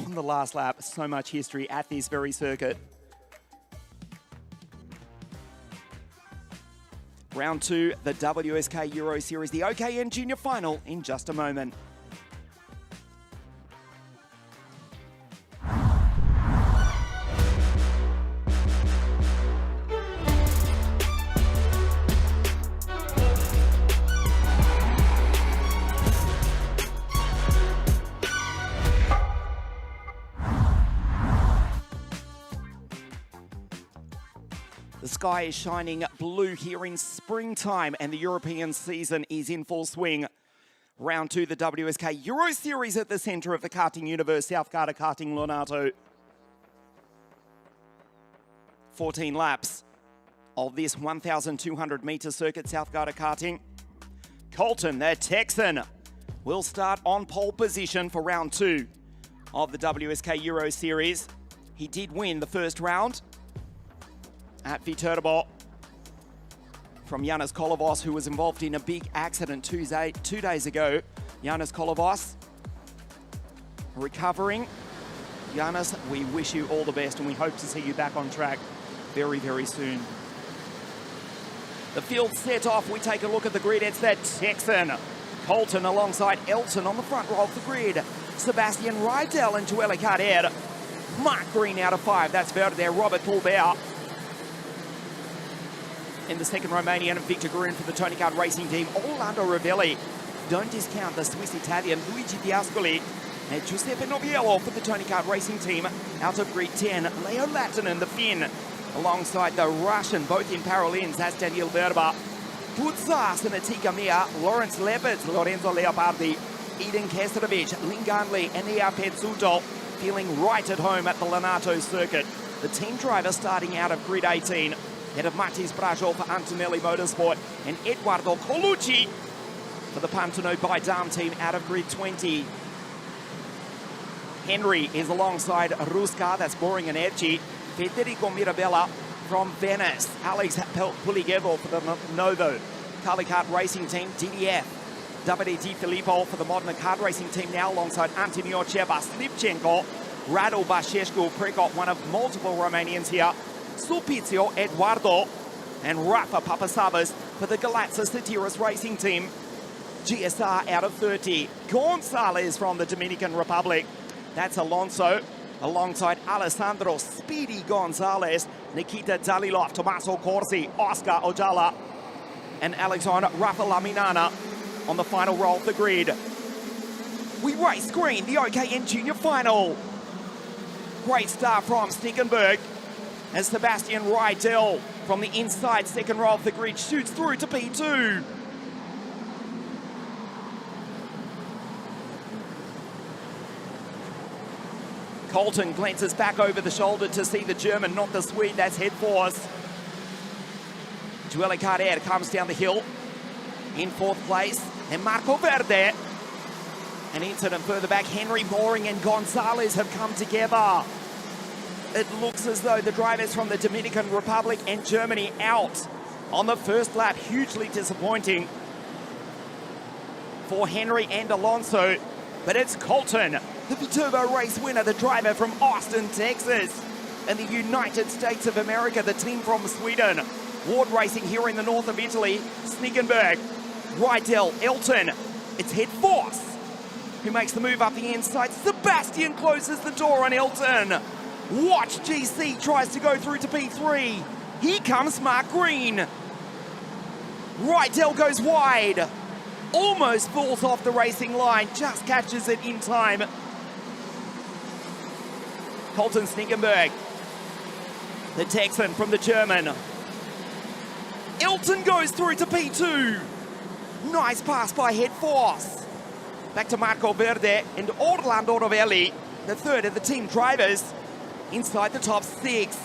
On the last lap, so much history at this very circuit. Round 2, the WSK Euro Series, the OKN Junior Final in just a moment. The sky is shining blue here in springtime and the European season is in full swing. Round 2, the WSK Euro Series at the centre of the karting universe, South Garda Karting Lonato. 14 laps of this 1,200 metre circuit, South Garda Karting. Colton, the Texan, will start on pole position for round 2. of the WSK Euro Series. He did win the first round at Viterbo from Yanis Kolovos, who was involved in a big accident 2 days ago. Yanis Kolovos recovering. Yanis, we wish you all the best and we hope to see you back on track very, very soon. The field set off. We take a look at the grid. It's that Texan. Colton alongside Elton on the front row of the grid. Sebastian Rydell and Joelle Carter. Mark Green out of 5. That's Verde. Robert Paulbauer. In the second, Romanian Victor Garun for the Tony Kart Racing Team. Orlando Ravelli. Don't discount the Swiss-Italian Luigi Diascoli. And Giuseppe Noviello for the Tony Kart Racing Team. Out of grid 10, Leo Lattinen, the Finn. Alongside the Russian, both in parallels, that's Daniel Verba. Putzas and Atika Mia, Lawrence Leopards, Lorenzo Leopardi, Eden Kesterovic, Linganli, and Ea Pezzuto feeling right at home at the Lonato circuit. The team driver starting out of grid 18, head of Matis Brajo for Antonelli Motorsport, and Eduardo Colucci for the Pantano by Dam team out of grid 20. Henry is alongside Ruska, that's Boring and Erci. Federico Mirabella from Venice. Alex Puligevo for the Novo Kali Kart Racing Team. DDF. Davide Di Filippo for the Modena Kart Racing Team now alongside Antonio Cheba, Slipchenko, Radu Bashescu, Prekop, one of multiple Romanians here. Sulpizio, Eduardo, and Rafa Papasavas for the Galazza Satiras Racing Team. GSR out of 30. Gonzalez from the Dominican Republic. That's Alonso. Alongside Alessandro Speedy Gonzalez, Nikita Dalilov, Tommaso Corsi, Oscar Ojala, and Alexander Rafa Laminana on the final roll of the grid. We race green, the OKN Junior Final. Great start from Snickenberg as Sebastian Rydell from the inside second row of the grid shoots through to P2. Colton glances back over the shoulder to see the German, not the Swede. That's head force. Joelle Carter comes down the hill in 4th place. And Marco Verde. An incident further back. Henry Mooring and Gonzalez have come together. It looks as though the drivers from the Dominican Republic and Germany out on the first lap. Hugely disappointing for Henry and Alonso. But it's Colton, the Viterbo race winner, the driver from Austin, Texas, and the United States of America, the team from Sweden. Ward Racing here in the north of Italy. Snickenberg, Rydell, Elton. It's head force who makes the move up the inside. Sebastian closes the door on Elton. Watch GC tries to go through to P3. Here comes Mark Green. Rydell goes wide. Almost falls off the racing line, just catches it in time. Colton Snickenberg, the Texan from the German. Elton goes through to P2. Nice pass by head force. Back to Marco Verde and Orlando Rovelli, the third of the team drivers, inside the top 6.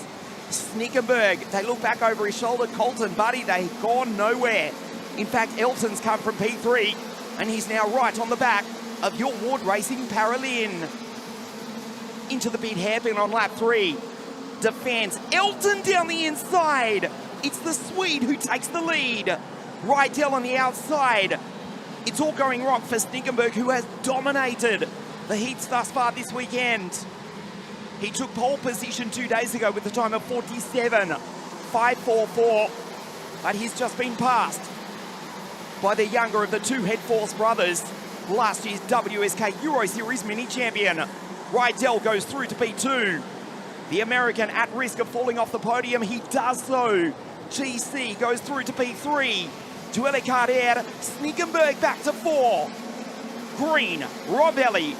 Snickenberg, they look back over his shoulder. Colton, buddy, they've gone nowhere. In fact, Elton's come from P3, and he's now right on the back of your Ward Racing Paralyn. Into the big hairpin on lap 3. Defense, Elton down the inside. It's the Swede who takes the lead. Rydell on the outside. It's all going wrong for Snickenberg, who has dominated the heats thus far this weekend. He took pole position 2 days ago with a time of 47.544, but he's just been passed by the younger of the two head force brothers, last year's WSK Euro Series mini champion. Rydell goes through to P2. The American at risk of falling off the podium. He does so. GC goes through to P3. Joelle Carter, Snickenberg back to 4. Green, Rovelli,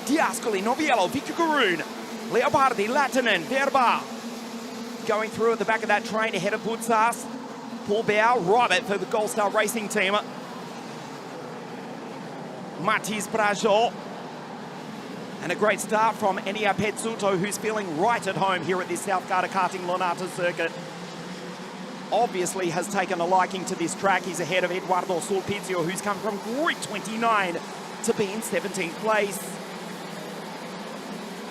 Diascoli, Noviello, Victor Garun, Leopardi, Lattinen, Verba. Going through at the back of that train ahead of Putzas. Paulbauer, Robert for the Gold Star Racing Team. Matis Brajo. And a great start from Enia Pezzuto, who's feeling right at home here at this South Garda Karting Lonato circuit. Obviously has taken a liking to this track. He's ahead of Eduardo Sulpizio, who's come from grid 29 to be in 17th place.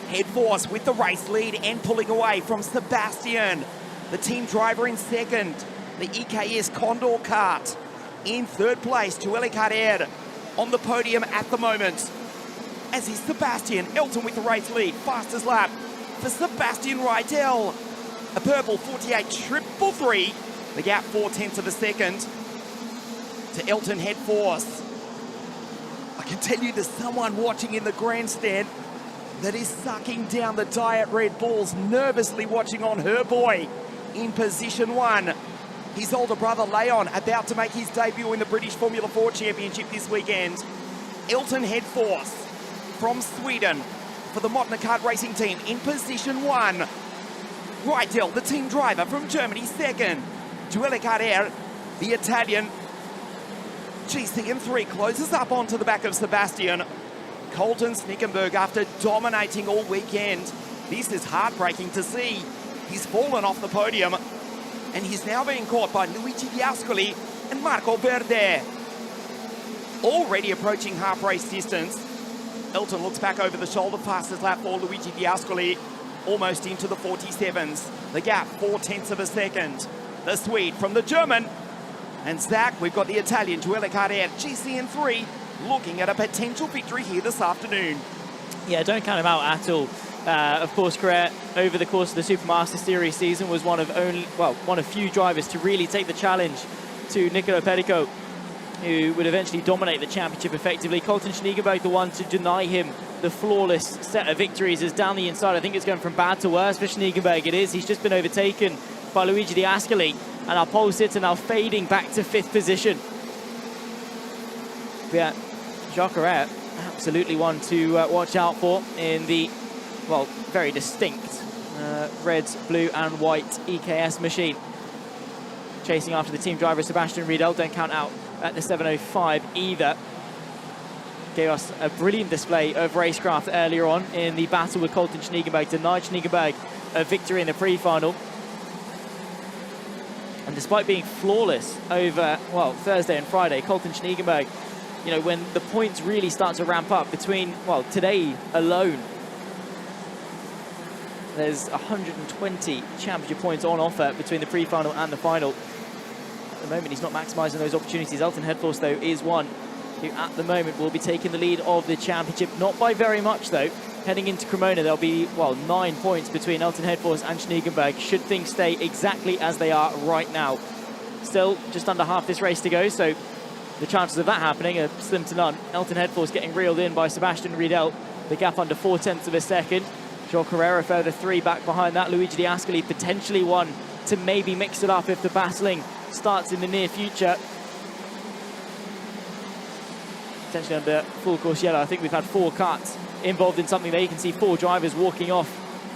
Head Force with the race lead and pulling away from Sebastian. The team driver in second. The EKS Condor kart in third place. Joelle Carrère on the podium at the moment. As is Sebastian. Elton with the race lead. Fastest lap for Sebastian Rydell. A purple 48.333. The gap 0.4 of a second to Elton Head Force. I can tell you there's someone watching in the grandstand that is sucking down the Diet Red Bulls, nervously watching on her boy in position 1. His older brother Leon about to make his debut in the British Formula 4 Championship this weekend. Elton Head Force from Sweden for the Modena Kart Racing team in position 1. Rydell, the team driver from Germany, second. Joelle Carrère, the Italian, GC3 closes up onto the back of Sebastian. Colton Snickenberg, after dominating all weekend, this is heartbreaking to see. He's fallen off the podium and he's now being caught by Luigi Diascoli and Marco Verde. Already approaching half race distance. Elton looks back over the shoulder, fastest lap for Luigi Diascoli, almost into the 47s. The gap, 0.4 of a second. The Swede from the German. And Zach, we've got the Italian, Joelle Carrère, GCN3, looking at a potential victory here this afternoon. Yeah, don't count him out at all. Of course, Carrère, over the course of the Supermaster Series season, was one of few drivers to really take the challenge to Nicolo Perico, who would eventually dominate the championship effectively. Colton Schniegenberg, the one to deny him the flawless set of victories, is down the inside. I think it's going from bad to worse for Schniegenberg. It is. He's just been overtaken by Luigi Diascoli, and our pole sitter now fading back to 5th position. But yeah, Jacques Carrère, absolutely one to watch out for in the, well, very distinct red, blue and white EKS machine. Chasing after the team driver Sebastian Rydell, don't count out at the 7:05 either. Gave us a brilliant display of racecraft earlier on in the battle with Colton Schniegenberg, denied Schniegenberg a victory in the pre-final. And despite being flawless over, well, Thursday and Friday, Colton Schniegenberg, you know, when the points really start to ramp up between, well, today alone, there's 120 championship points on offer between the pre-final and the final. At the moment, he's not maximising those opportunities. Elton Head Force, though, is one who at the moment will be taking the lead of the championship. Not by very much, though. Heading into Cremona, there'll be, well, 9 points between Elton Head Force and Schniegenberg, should things stay exactly as they are right now. Still, just under half this race to go, so the chances of that happening are slim to none. Elton Head Force getting reeled in by Sebastian Rydell, the gap under 0.4 of a second. Joel Carrera further 3 back behind that. Luigi Diascoli potentially one to maybe mix it up if the battling starts in the near future. Potentially under full course yellow. I think we've had 4 karts involved in something there. You can see 4 drivers walking off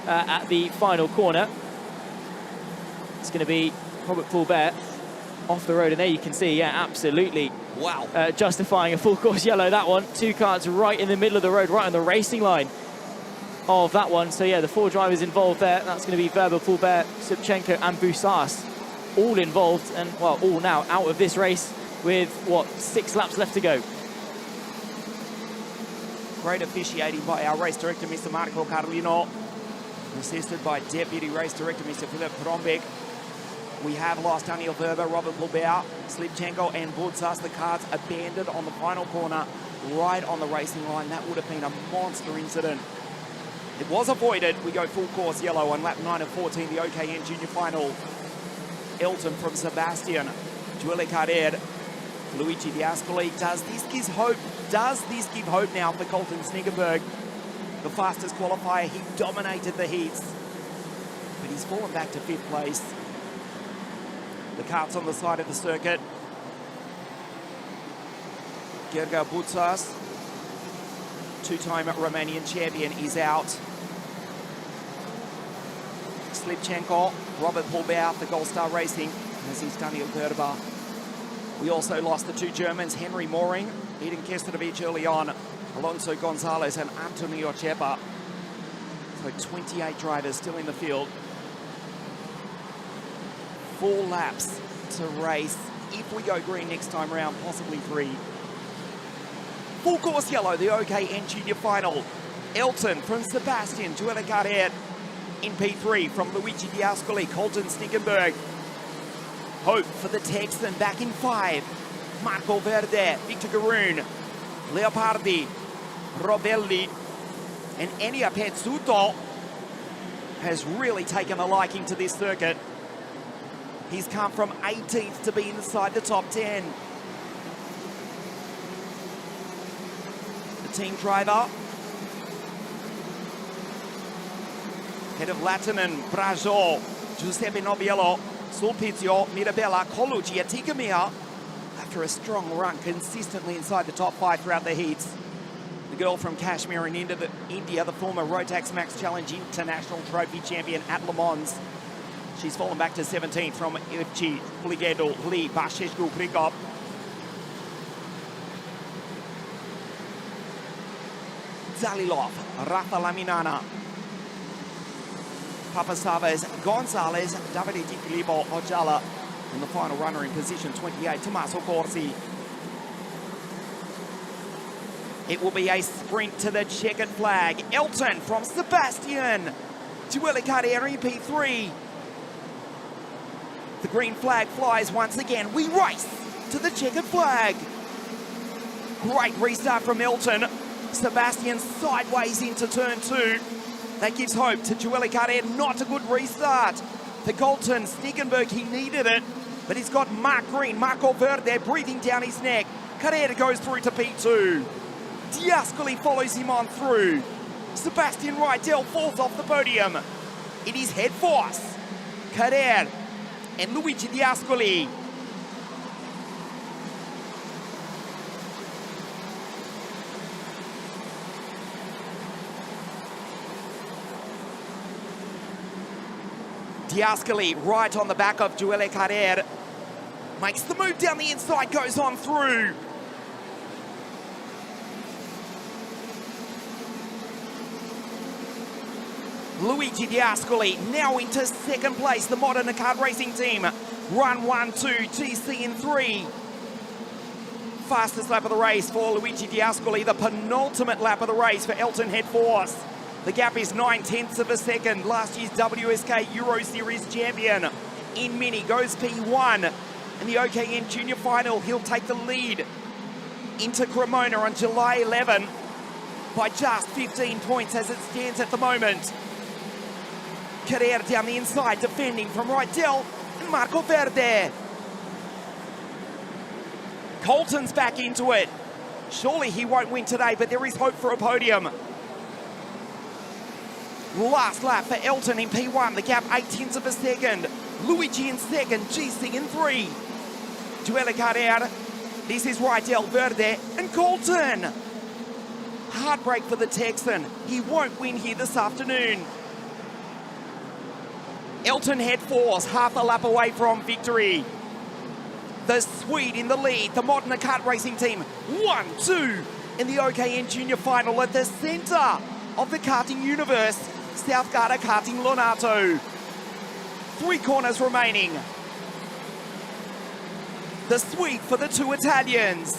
at the final corner. It's going to be Robert Poulbert off the road, and there you can see, yeah, absolutely. Wow. Justifying a full course yellow, that one. 2 karts right in the middle of the road, right on the racing line of that one. So yeah, the 4 drivers involved there. That's going to be Verba, Poulbert, Subchenko and Boussas, all involved, and well, all now out of this race with, what, 6 laps left to go. Great officiating by our race director, Mr. Marco Carlino, assisted by Deputy Race Director, Mr. Philip Brombeck. We have lost Daniel Verba, Robert Poulbert, Slipchenko and Boussas. The cars abandoned on the final corner, right on the racing line. That would have been a monster incident. It was avoided. We go full course yellow on lap 9 of 14, the OKN Junior Final. Elton from Sebastian, Joelle Carrère, Luigi Diascoli. Does this give hope? Does this give hope now for Colton Schniegenberg? The fastest qualifier, he dominated the heats, but he's fallen back to 5th place. The kart's on the side of the circuit. Gerga Boussas, 2-time Romanian champion, is out. Slipchenko, Robert Poulbert for Gold Star Racing, as is Daniel Verba. We also lost the 2 Germans, Henry Mooring, Eden Kestanovic early on, Alonso Gonzalez and Antonio Chepa. So 28 drivers still in the field. 4 laps to race. If we go green next time round, possibly 3. Full course yellow, the OKN Junior Final. Elton from Sebastian, Joelle Carrier in P3 from Luigi Diascoli, Colton Snickenberg. Hope for the Texan back in 5. Marco Verde, Victor Garoon, Leopardi, Rovelli, and Enia Pezzuto has really taken a liking to this circuit. He's come from 18th to be inside the top 10. The team driver, head of Latinen, Brajo, Giuseppe Noviello, Sulpizio, Mirabella, Colucci, Aticamia, after a strong run consistently inside the top 5 throughout the heats. The girl from Kashmir in India, the former Rotax Max Challenge International Trophy champion at Le Mans. She's fallen back to 17th from Ivci, Pligedo, Lee, Basheshku, Prikop. Zalilov, Rafa Laminana, Papasavas, Gonzalez, Davide Di Filippo, Ojala, and the final runner in position 28, Tommaso Corsi. It will be a sprint to the checkered flag. Elton from Sebastian, Joelle Carrier in P3. The green flag flies once again. We race to the checkered flag. Great restart from Elton. Sebastian sideways into turn 2. That gives hope to Joelle Carrier. Not a good restart. For Colton Snickenberg, he needed it, but he's got Mark Green, Marco Verde breathing down his neck. Carrier goes through to P2. Diascoli follows him on through. Sebastian Rydell falls off the podium. It is head force. Carrier and Luigi Diascoli. Diascoli right on the back of Joelle Carrier. Makes the move down the inside, goes on through. Luigi Diascoli now into second place. The Modern Kart Racing team run 1-2, GC in 3. Fastest lap of the race for Luigi Diascoli. The penultimate lap of the race for Elton Head Force. The gap is 9/10 of a second. Last year's WSK Euro Series champion in Mini goes P1. In the OKN Junior Final, he'll take the lead into Cremona on July 11 by just 15 points as it stands at the moment. Carrier down the inside, defending from Rydell and Marco Verde. Colton's back into it. Surely he won't win today, but there is hope for a podium. Last lap for Elton in P1, the gap 8/10 of a second. Luigi in second, GC in 3. Joelle Carrier, this is Rydell, Verde and Colton. Heartbreak for the Texan. He won't win here this afternoon. Elton Head Force, half a lap away from victory. The Swede in the lead, the Modern Kart Racing team, 1-2 in the OKN Junior Final at the centre of the karting universe, South Garda Karting Lonato. 3 corners remaining. The sweep for the 2 Italians.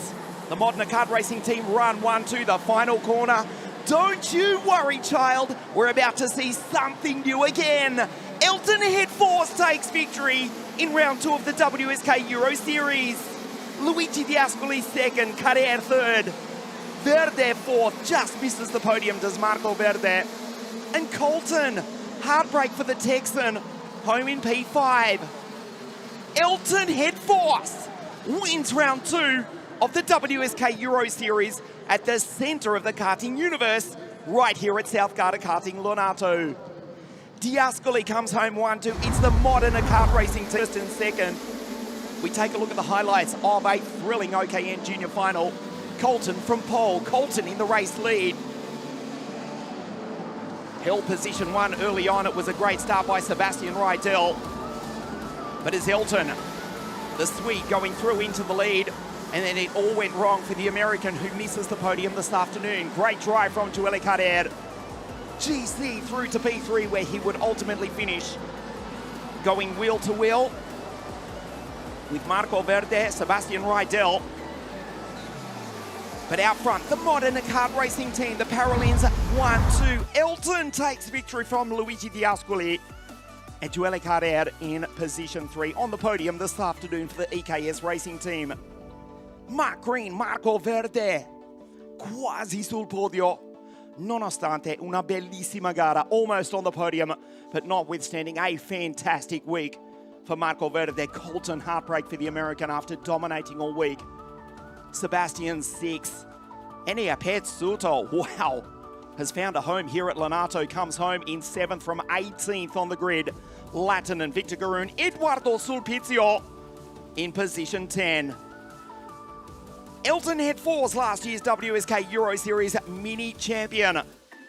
The Modern Kart Racing team run 1-2, the final corner. Don't you worry, child. We're about to see something new again. Elton Head Force takes victory in round 2 of the WSK Euro Series. Luigi Diascoli second, Carrier third. Verde fourth, just misses the podium, does Marco Verde. And Colton, heartbreak for the Texan, home in P5. Elton Head Force wins round 2 of the WSK Euro Series at the centre of the karting universe, right here at South Garda Karting Lonato. Diascoli comes home 1-2. It's the Modern Kart Racing first and second. We take a look at the highlights of a thrilling OKN Junior Final. Colton from pole. Colton in the race lead. Held position 1 early on. It was a great start by Sebastian Rydell. But it's Elton, the Swede, going through into the lead. And then it all went wrong for the American, who misses the podium this afternoon. Great drive from Joelle Carrier. GC through to P3, where he would ultimately finish. Going wheel to wheel with Marco Verde, Sebastian Rydell. But out front, the modern kart racing team, the Paralins 1-2. Elton takes victory from Luigi Diascoli. And Joelle Carter in position 3 on the podium this afternoon for the EKS racing team. Mark Green, Marco Verde, quasi sul podio. Nonostante una bellissima gara, almost on the podium, but notwithstanding a fantastic week for Marco Verde. Colton heartbreak for the American after dominating all week. Sebastian 6. Enia Pezzuto, wow, has found a home here at Lonato, comes home in 7th from 18th on the grid. Latin and Victor Garoon, Eduardo Sulpizio in position 10. Elton Head Force, last year's WSK Euro Series mini champion,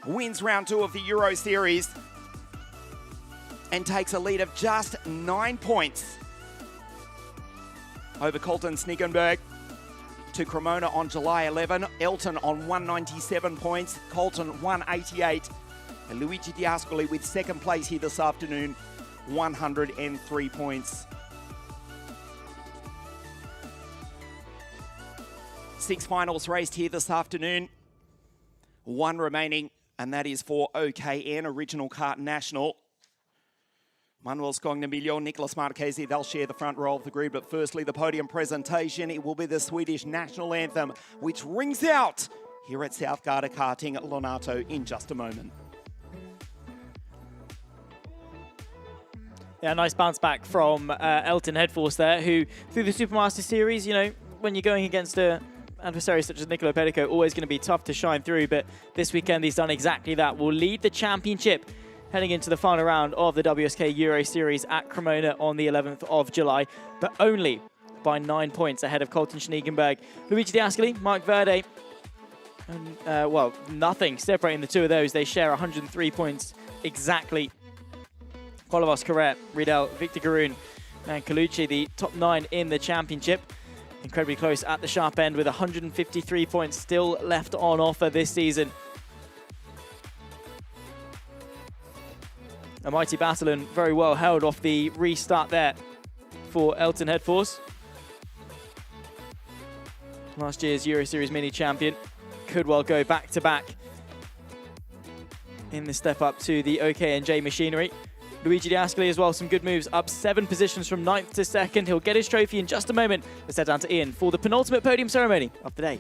wins round 2 of the Euro Series and takes a lead of just 9 points over Colton Snickenberg. To Cremona on July 11, Elton on 197 points, Colton 188, and Luigi Diascoli with second place here this afternoon, 103 points. 6 finals raced here this afternoon, 1 remaining, and that is for OKN, Original Kart National. Manuel Scognamiglio, Nicolas Marchesi, they'll share the front row of the grid, but firstly the podium presentation. It will be the Swedish national anthem, which rings out here at South Garda Karting at Lonato in just a moment. Yeah, nice bounce back from Elton Headforce there, who through the Supermaster Series, you know, when you're going against a adversary such as Nicolo Pedico, always going to be tough to shine through, but this weekend he's done exactly that. Will lead the championship heading into the final round of the WSK Euro Series at Cremona on the 11th of July, but only by 9 points ahead of Colton Schniegenberg. Luigi Diascoli, Mark Verde, and, well, nothing separating the two of those. They share 103 points exactly. Colavos, Corret, Riedel, Victor Garoon, and Colucci, the top 9 in the championship. Incredibly close at the sharp end with 153 points still left on offer this season. A mighty battle and very well held off the restart there for Elton Headforce. Last year's Euro Series mini champion could well go back-to-back in the step up to the OK&J machinery. Luigi Diascoli as well, some good moves, up 7 positions from 9th to 2nd. He'll get his trophy in just a moment. Let's head down to Ian for the penultimate podium ceremony of the day.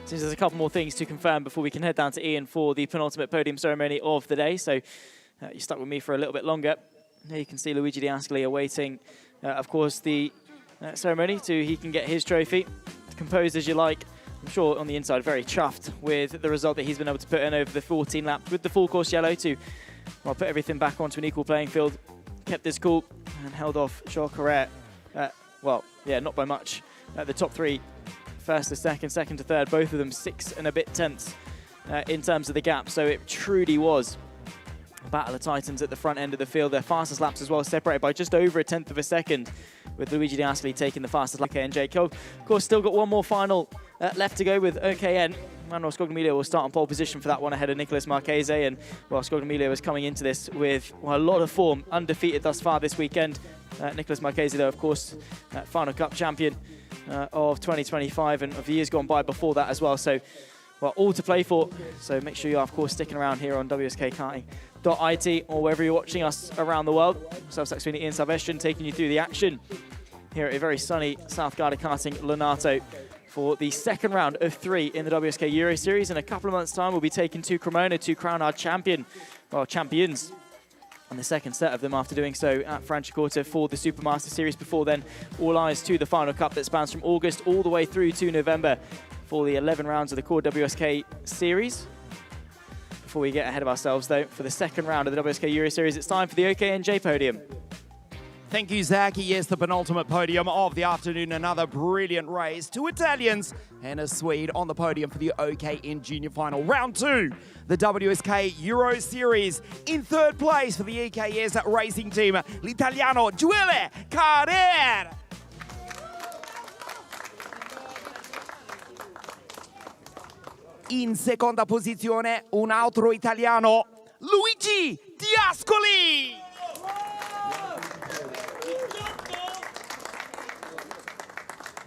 Seems there's a couple more things to confirm before we can head down to Ian for the penultimate podium ceremony of the day. So you're stuck with me for a little bit longer. Here you can see Luigi Diascoli awaiting, of course, the ceremony so he can get his trophy. Composed as you like. I'm sure on the inside very chuffed with the result that he's been able to put in over the 14 laps with the full course yellow to, well, put everything back onto an equal playing field. Kept this cool and held off Charles Corret. Well, yeah, not by much. The top 3, first to second, second to third, both of them 6 and a bit tenths in terms of the gap. So it truly was a battle of titans at the front end of the field. Their fastest laps as well, separated by just over a tenth of a second, with Luigi Diascoli taking the fastest lap. OKN. Of course, still got one more final left to go with OKN. Manuel Scognamiglio will start on pole position for that one ahead of Nicolas Marchese. And, well, Scognamiglio is coming into this with, well, a lot of form, undefeated thus far this weekend. Nicolas Marchese, though, of course, Final Cup champion of 2025 and of the years gone by before that as well. So, well, all to play for. So make sure you are, of course, sticking around here on WSK Karting it or wherever you're watching us around the world. Self-Saxony Ian Salvestrin taking you through the action here at a very sunny South Garda karting Lonato for the second round of 3 in the WSK Euro Series. In a couple of months' time, we'll be taking to Cremona to crown our champions, and the second set of them after doing so at Franciacorta for the Supermaster Series. Before then, all eyes to the final cup that spans from August all the way through to November for the 11 rounds of the core WSK Series. Before we get ahead of ourselves, though, for the second round of the WSK Euro Series, it's time for the OKNJ podium. Thank you, Zach. Yes, the penultimate podium of the afternoon. Another brilliant race. 2 Italians and a Swede on the podium for the OKN Junior Final. Round 2, the WSK Euro Series. In third place for the EKS racing team, l'Italiano Gioele Carrer. In seconda posizione, un altro italiano, Luigi Diascoli.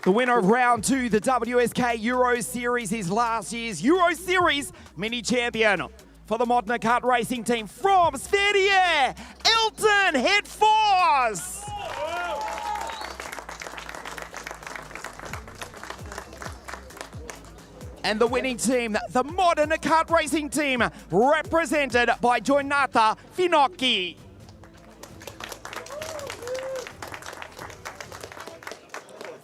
The winner of round 2, the WSK Euro Series, is last year's Euro Series mini champion for the Modena kart racing team from Sverige, Elton Hedfors. And the winning team, the Modena kart racing team, represented by Lonato Finocchi.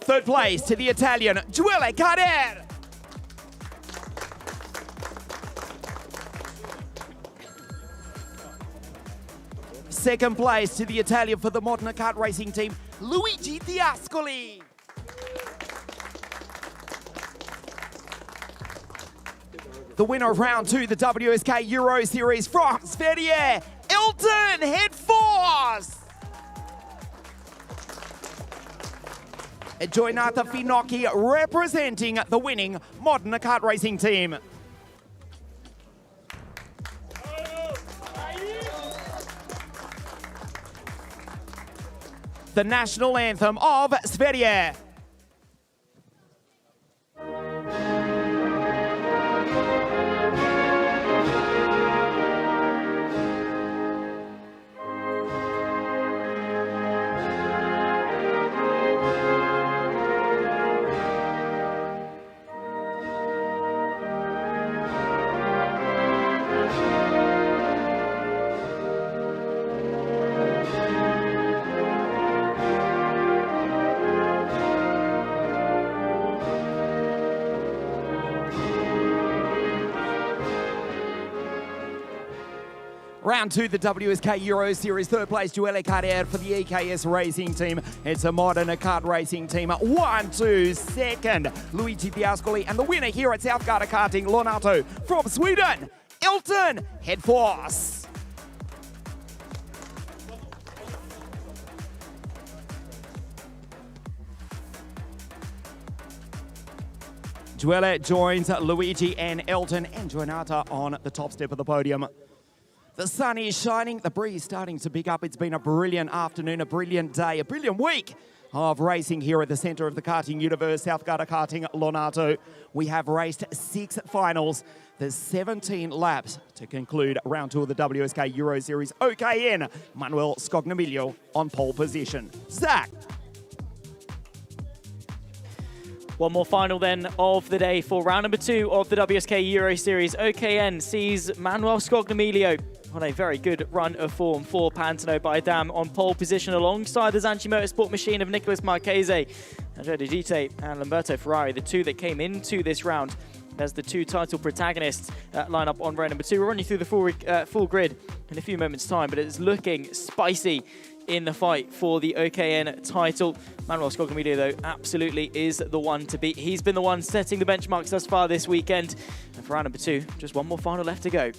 Third place to the Italian, Gioele Carrer. Second place to the Italian for the Modena kart racing team, Luigi Diascoli. The winner of round 2, the WSK Euro Series from Sverige, Elton Hedfors. Lonato Finocchi representing the winning Modena kart racing team. The national anthem of Sverige. Round 2, the WSK Euro Series. Third place, Gioele Carrer for the EKS racing team. It's a Modena kart racing team. 1-2. Second, Luigi Diascoli. And the winner here at South Garda Karting, Lonato from Sweden, Elton Hedfors. Gioele joins Luigi and Elton and Lonato on the top step of the podium. The sun is shining, the breeze starting to pick up. It's been a brilliant afternoon, a brilliant day, a brilliant week of racing here at the centre of the karting universe, South Garda Karting Lonato. We have raced 6 finals. There's 17 laps to conclude round 2 of the WSK Euro Series. OKN, Manuel Scognamiglio on pole position. Zach. One more final then of the day for round number 2 of the WSK Euro Series. OKN sees Manuel Scognamiglio on a very good run of form for Pantano by Dam on pole position alongside the Zanchi Motorsport machine of Nicolas Marchese, Andrea De Gite and Lamberto Ferrari, the 2 that came into this round as the 2 title protagonists line up on row number 2. We'll run you through the full grid in a few moments' time, but it's looking spicy in the fight for the OKN title. Manuel Scognamiglio, though, absolutely is the one to beat. He's been the one setting the benchmarks thus far this weekend. And for round number 2, just one more final left to go.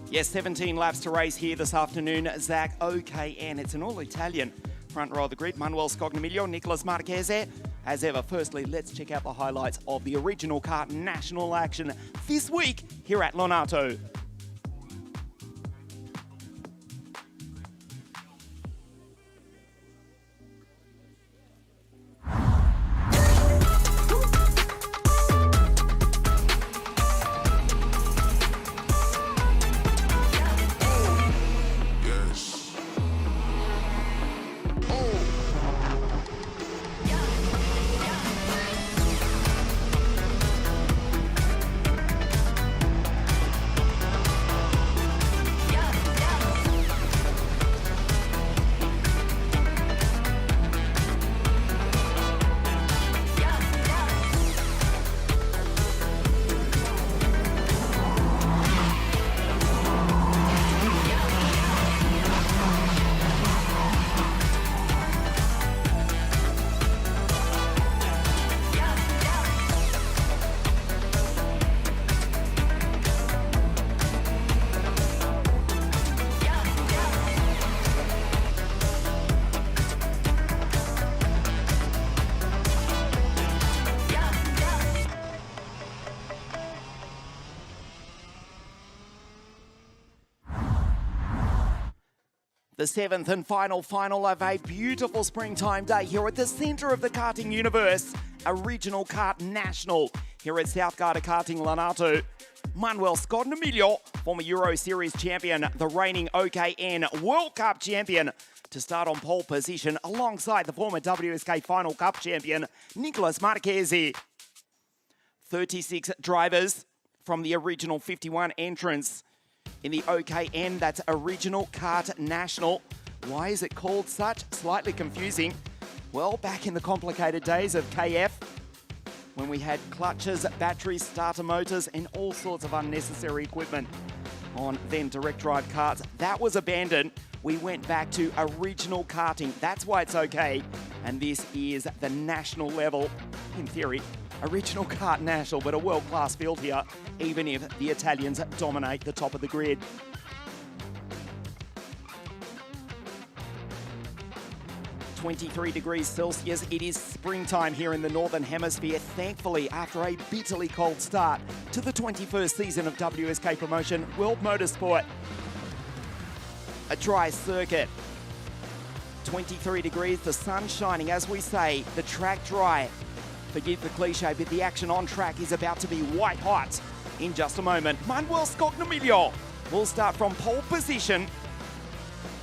Yes, 17 laps to race here this afternoon. Zach, OKN, it's an all-Italian front row of the grid. Manuel Scognamiglio, Nicolas Marchese. As ever, firstly, let's check out the highlights of the original kart national action this week here at Lonato. The seventh and final of a beautiful springtime day here at the centre of the karting universe, a regional kart national here at South Garda Karting Lonato. Manuel Scott-Emilio, former Euro Series champion, the reigning OKN World Cup champion, to start on pole position alongside the former WSK Final Cup champion, Nicolas Marchesi. 36 drivers from the original 51 entrants in the OKN, that's a regional kart national. Why is it called such? Slightly confusing. Well, back in the complicated days of KF, when we had clutches, batteries, starter motors, and all sorts of unnecessary equipment on then direct drive karts, that was abandoned. We went back to a regional karting. That's why it's okay. And this is the national level, in theory, a regional kart national, but a world-class field here, even if the Italians dominate the top of the grid. (23°C). It is springtime here in the Northern Hemisphere, thankfully, after a bitterly cold start to the 21st season of WSK Promotion World Motorsport. A dry circuit. 23 degrees, the sun shining, as we say, the track dry. Forgive the cliche, but the action on track is about to be white hot in just a moment. Manuel Scott-Emilio will start from pole position.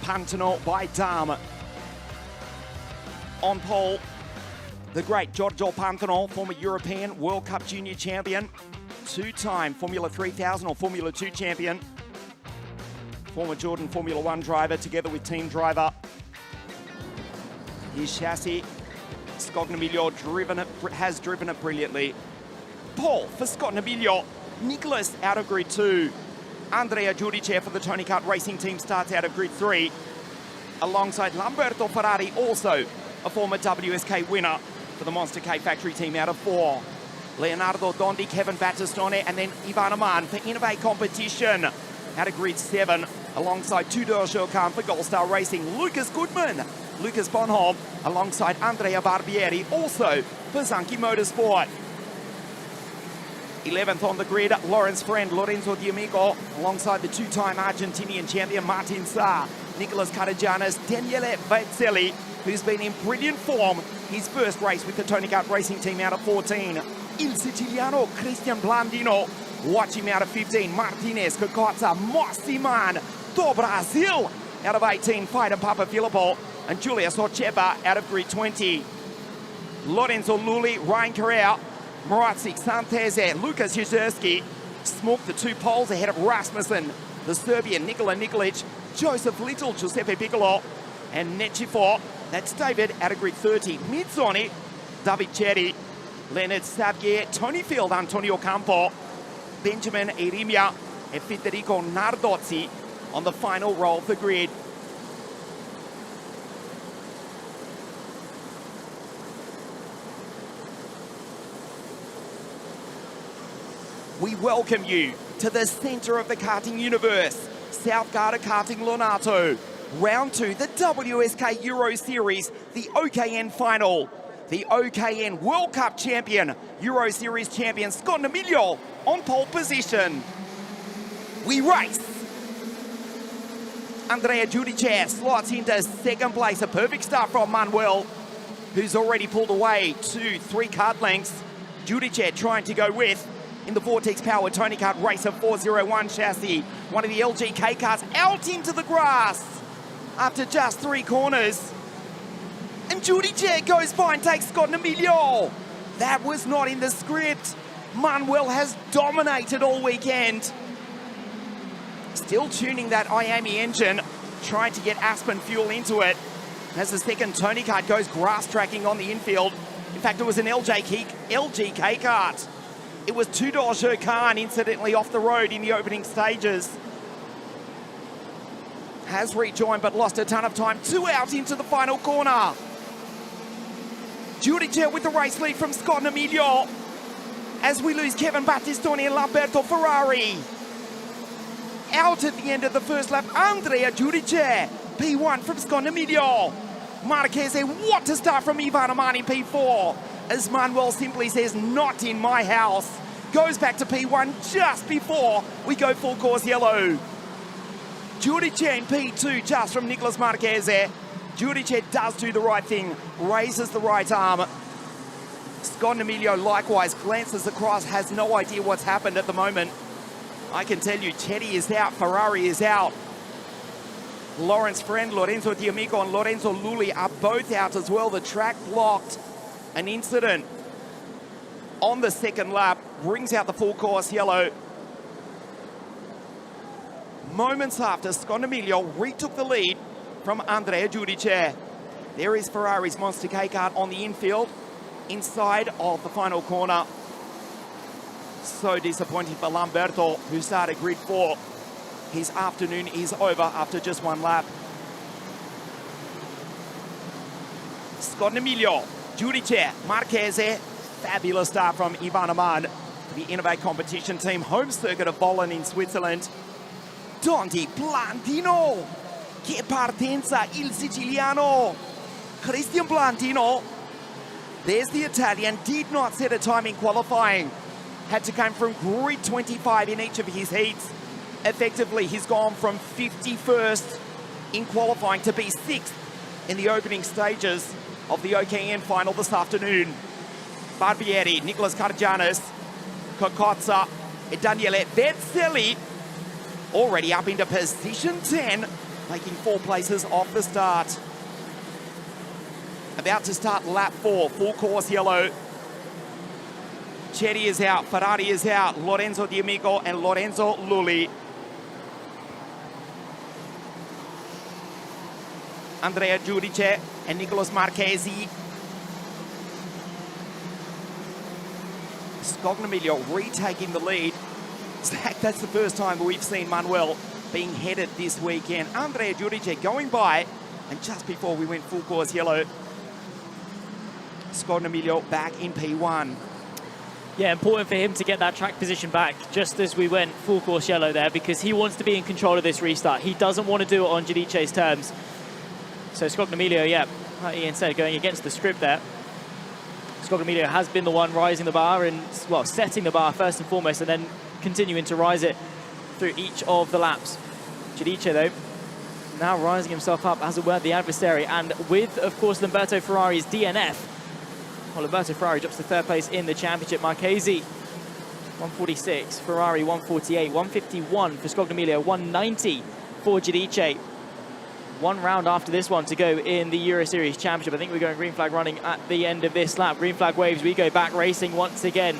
Pantano by Dam. On pole, the great Giorgio Pantano, former European World Cup Junior champion, two-time Formula 3000 or Formula 2 champion, former Jordan Formula 1 driver together with team driver. His chassis, Scott-Emilio has driven it brilliantly. Pole for Scott-Emilio. Nicolas out of grid 2. Andrea Giudice for the Tony Kart Racing Team starts out of grid 3. Alongside Lamberto Ferrari, also a former WSK winner for the Monster K Factory Team out of 4. Leonardo Dondi, Kevin Battistone, and then Ivan Aman for Innovate Competition out of grid 7. Alongside Tudor Jokan for Goldstar Racing. Lucas Goodman, Lucas Bonholm, alongside Andrea Barbieri, also for Zanchi Motorsport. 11th on the grid, Lawrence Friend, Lorenzo D'Amico, alongside the two-time Argentinian champion Martin Sa, Nicolas Cartagianis, Daniele Vezzelli, who's been in brilliant form. His first race with the Tony Kart Racing Team out of 14. Il Siciliano, Christian Blandino, watch him out of 15. Martinez, Cocozza, Mossiman, do Brasil out of 18. Fighter Papa Filippo, and Julius Ochepa out of grid 20. Lorenzo Lulli, Ryan Carrera, Moratzik, Santese, Lucas Jezerski smoked the two poles ahead of Rasmussen, the Serbian Nikola Nikolic, Joseph Little, Giuseppe Piccolo, and Netchifor. That's David out of grid 30. Midzoni, David Cherry, Leonard Savgier, Tony Field, Antonio Campo, Benjamin Erimia, and Federico Nardozzi on the final roll of the grid. We welcome you to the centre of the karting universe, South Garda Karting Lonato. Round 2, the WSK Euro Series, the OKN final. The OKN World Cup champion, Euro Series champion Scott-Emilio on pole position. We race. Andrea Giudice slots into second place. A perfect start from Manuel, who's already pulled away 2-3 kart lengths. Giudice trying to go with in the Vortex Power Tony Kart Racer 401 chassis. One of the LGK cars out into the grass after just 3 corners. And Giudice goes by and takes Scott-Emilio. That was not in the script. Manuel has dominated all weekend. Still tuning that Iami engine, trying to get Aspen fuel into it. As the second Tony Kart goes grass tracking on the infield. In fact, it was an LGK kart. It was Tudor Jokan incidentally off the road in the opening stages. Has rejoined but lost a ton of time. 2 out into the final corner. Giudice with the race lead from Scott-Emilio. As we lose Kevin Battistoni and Lamberto Ferrari. Out at the end of the first lap, Andrea Giudice, P1 from Scott-Emilio. Marquez, what to start from Ivan Amani, P4. As Manuel simply says, not in my house. Goes back to P1 just before we go full course yellow. Giudice in P2 just from Nicolas Marchese. Giudice does do the right thing, raises the right arm. Scott Emilio likewise glances across, has no idea what's happened at the moment. I can tell you, Chetty is out, Ferrari is out. Lawrence Friend, Lorenzo D'Amico and Lorenzo Lulli are both out as well. The track blocked. An incident on the second lap brings out the full course yellow. Moments after, Scott Emilio retook the lead from Andrea Giudice. There is Ferrari's Monster K-Kart on the infield, inside of the final corner. So disappointing for Lamberto, who started grid 4. His afternoon is over after just one lap. Scott Emilio, Giudice, Marchese. Fabulous start from Ivan Aman for the Innovate competition team. Home circuit of Bologna in Switzerland. Dondi, Blandino. Che partenza, il siciliano. Christian Blandino. There's the Italian. Did not set a time in qualifying. Had to come from grid 25 in each of his heats. Effectively, he's gone from 51st in qualifying to be 6th in the opening stages of the OKN final this afternoon. Barbieri, Nicolas Carjanis, Cocozza, and Daniele Vezzelli already up into position 10, making 4 places off the start. About to start lap 4, full course yellow. Chetty is out, Ferrari is out, Lorenzo D'Amico and Lorenzo Lulli. Andrea Giudice and Nicolas Marchese. Scott Emilio retaking the lead. Zach, that's the first time we've seen Manuel being headed this weekend. Andrea Giudice going by, and just before we went full course yellow, Scott Emilio back in P1. Yeah, important for him to get that track position back just as we went full course yellow there, because he wants to be in control of this restart. He doesn't want to do it on Giudice's terms. So Scott Emilio, yeah, instead of going against the script there, Scott Emilio has been the one rising the bar and, well, setting the bar first and foremost, and then continuing to rise it through each of the laps. Giudice, though, now rising himself up, as it were, the adversary, and with, of course, Lamberto Ferrari's DNF. Well, Lamberto Ferrari drops to 3rd place in the championship. Marchese, 146, Ferrari 148, 151 for Scott Emilio, 190 for Giudice. 1 round after this one to go in the Euro Series Championship. I think we're going green flag running at the end of this lap. Green flag waves, we go back racing once again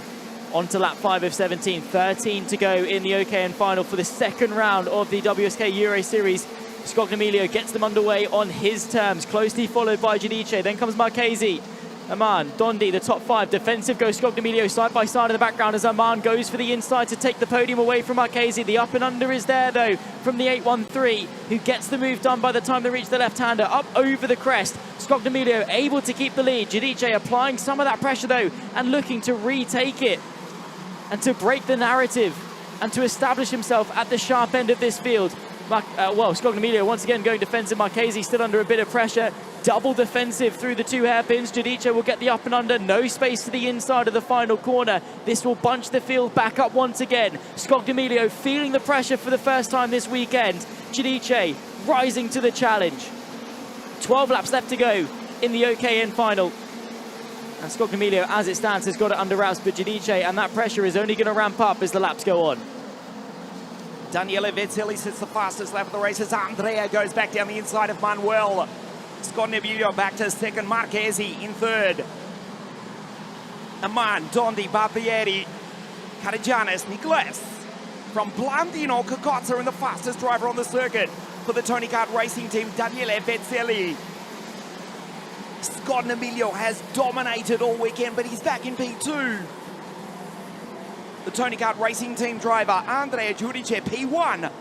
onto lap 5 of 17. 13 to go in the OKN final for the second round of the WSK Euro Series. Scott Emilio gets them underway on his terms, closely followed by Giudice. Then comes Marchese. Aman, Dondi, the top 5. Defensive goes Scott Emilio side by side in the background as Aman goes for the inside to take the podium away from Marchese. The up and under is there, though, from the 813, who gets the move done by the time they reach the left-hander. Up over the crest, Scott Emilio able to keep the lead. Giudice applying some of that pressure, though, and looking to retake it and to break the narrative and to establish himself at the sharp end of this field. Well, Scott Emilio once again going defensive. Marchese still under a bit of pressure. Double defensive through the 2 hairpins. Giudice will get the up and under. No space to the inside of the final corner. This will bunch the field back up once again. Scott Emilio feeling the pressure for the first time this weekend. Giudice rising to the challenge. 12 laps left to go in the OKN final. And Scott Emilio, as it stands, has got it under wraps, but Giudice, and that pressure is only going to ramp up as the laps go on. Daniele Vezzelli sits the fastest lap of the race as Andrea goes back down the inside of Manuel. Scott Emilio back to 2nd, Marchese in 3rd. Aman, Dondi, Barbieri, Carjanis, Nicolas. From Blandino, Cocozza, and the fastest driver on the circuit for the Tony Kart Racing Team, Daniele Vezzelli. Scott Emilio has dominated all weekend, but he's back in P2. The Tony Kart Racing Team driver, Andrea Giudice, P1.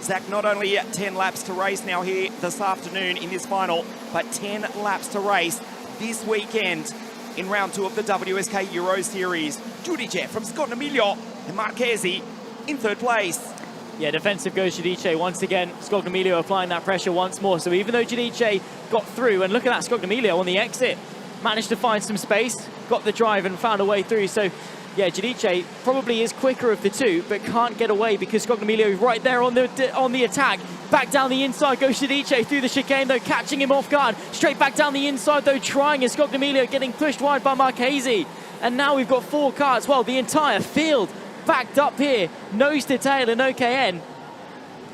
Zach, not only 10 laps to race now here this afternoon in this final, but 10 laps to race this weekend in round 2 of the WSK Euro Series. Giudice from Scott Emilio and Marchese in 3rd place. Yeah, defensive goes Giudice once again. Scott Emilio applying that pressure once more. So even though Giudice got through, and look at that, Scott Emilio on the exit, managed to find some space, got the drive and found a way through. So yeah, Giudice probably is quicker of the two, but can't get away because Scognamiglio right there on the attack. Back down the inside goes Giudice through the chicane, though, catching him off guard. Straight back down the inside, though, trying as Scognamiglio getting pushed wide by Marchesi. And now we've got 4 cars. Well, the entire field backed up here, nose to tail in OKN.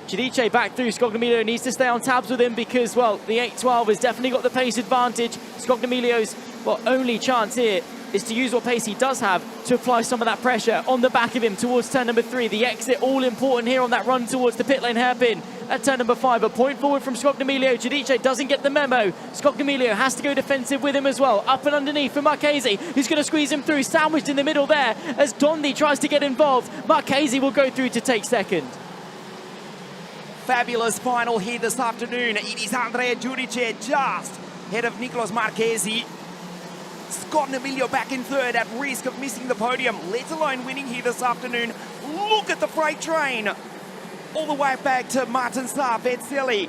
Giudice back through. Scognamiglio needs to stay on tabs with him because, well, the 812 has definitely got the pace advantage. Scognamiglio's, well, only chance here is to use what pace he does have to apply some of that pressure on the back of him towards turn number 3. The exit all important here on that run towards the pit lane hairpin at turn number 5. A point forward from Scognamiglio. Giudice doesn't get the memo. Scognamiglio has to go defensive with him as well. Up and underneath for Marchesi, who's going to squeeze him through. Sandwiched in the middle there as Dondi tries to get involved. Marchesi will go through to take second. Fabulous final here this afternoon. It is Andrea Giudice just ahead of Nicolas Marchesi. Scognamiglio back in third, at risk of missing the podium, let alone winning here this afternoon. Look at the freight train. All the way back to Martin Saar, Vezzelli,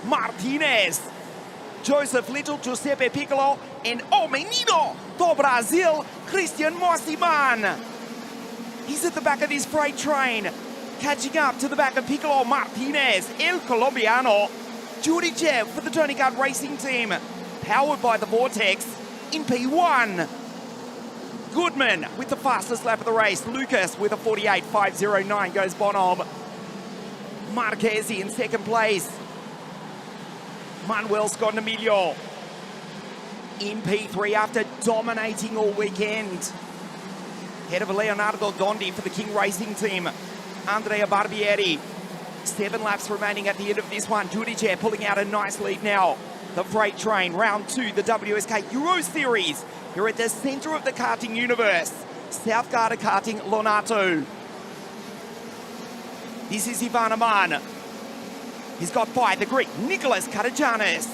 Martinez, Joseph Little, Giuseppe Piccolo, and O Menino do Brasil, Christian Mossiman. He's at the back of this freight train, catching up to the back of Piccolo, Martinez, El Colombiano, Giudice for the Tony Kart Racing Team, powered by the Vortex in P1. Goodman with the fastest lap of the race. Lucas with a 48.509 goes Bonhomme. Marchesi in second place. Manuel Scognamiglio in P3 after dominating all weekend. Head of Leonardo Dondi for the King Racing Team. Andrea Barbieri. 7 laps remaining at the end of this one. Giudice pulling out a nice lead now. The freight train, round 2, the WSK Euro Series. Here at the center of the karting universe. South Garda Karting, Lonato. This is Ivan Aman. He's got by the Greek, Nicholas Karajanis.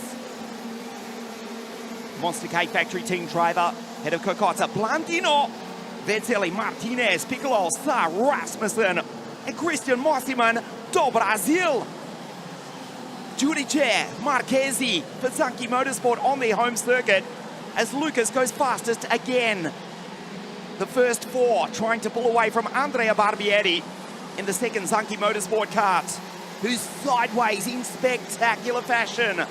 Monster K Factory team driver, head of Kokotsa, Blandino, Vezzelli, Martinez, Piccolo, Saar, Rasmussen, and Christian Mossiman do Brasil. Giudice, Marchesi for Zanchi Motorsport on their home circuit as Lucas goes fastest again. The first 4 trying to pull away from Andrea Barbieri in the second Zanchi Motorsport kart, who's sideways in spectacular fashion.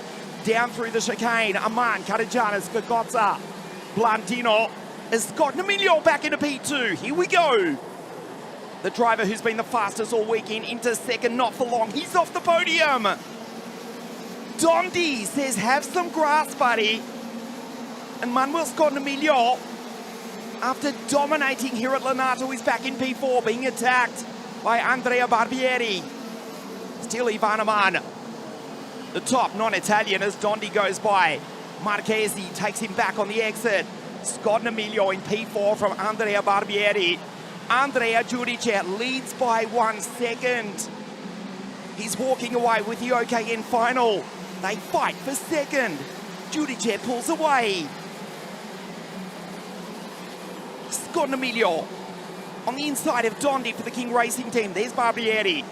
Down through the chicane, Aman, Karajanis, Gagotza, Blandino, Scognamiglio back into P2. Here we go. The driver who's been the fastest all weekend into second, not for long. He's off the podium. Dondi says, have some grass, buddy. And Manuel Scognamiglio, after dominating here at Lonato, is back in P4, being attacked by Andrea Barbieri. Still Ivan Aman, the top non-Italian, as Dondi goes by. Marchesi takes him back on the exit. Scognamiglio in P4 from Andrea Barbieri. Andrea Giudice leads by 1 second. He's walking away with the OKN final. They fight for second. Giudice pulls away. Scognamiglio on the inside of Dondi for the King Racing Team. There's Barbieri.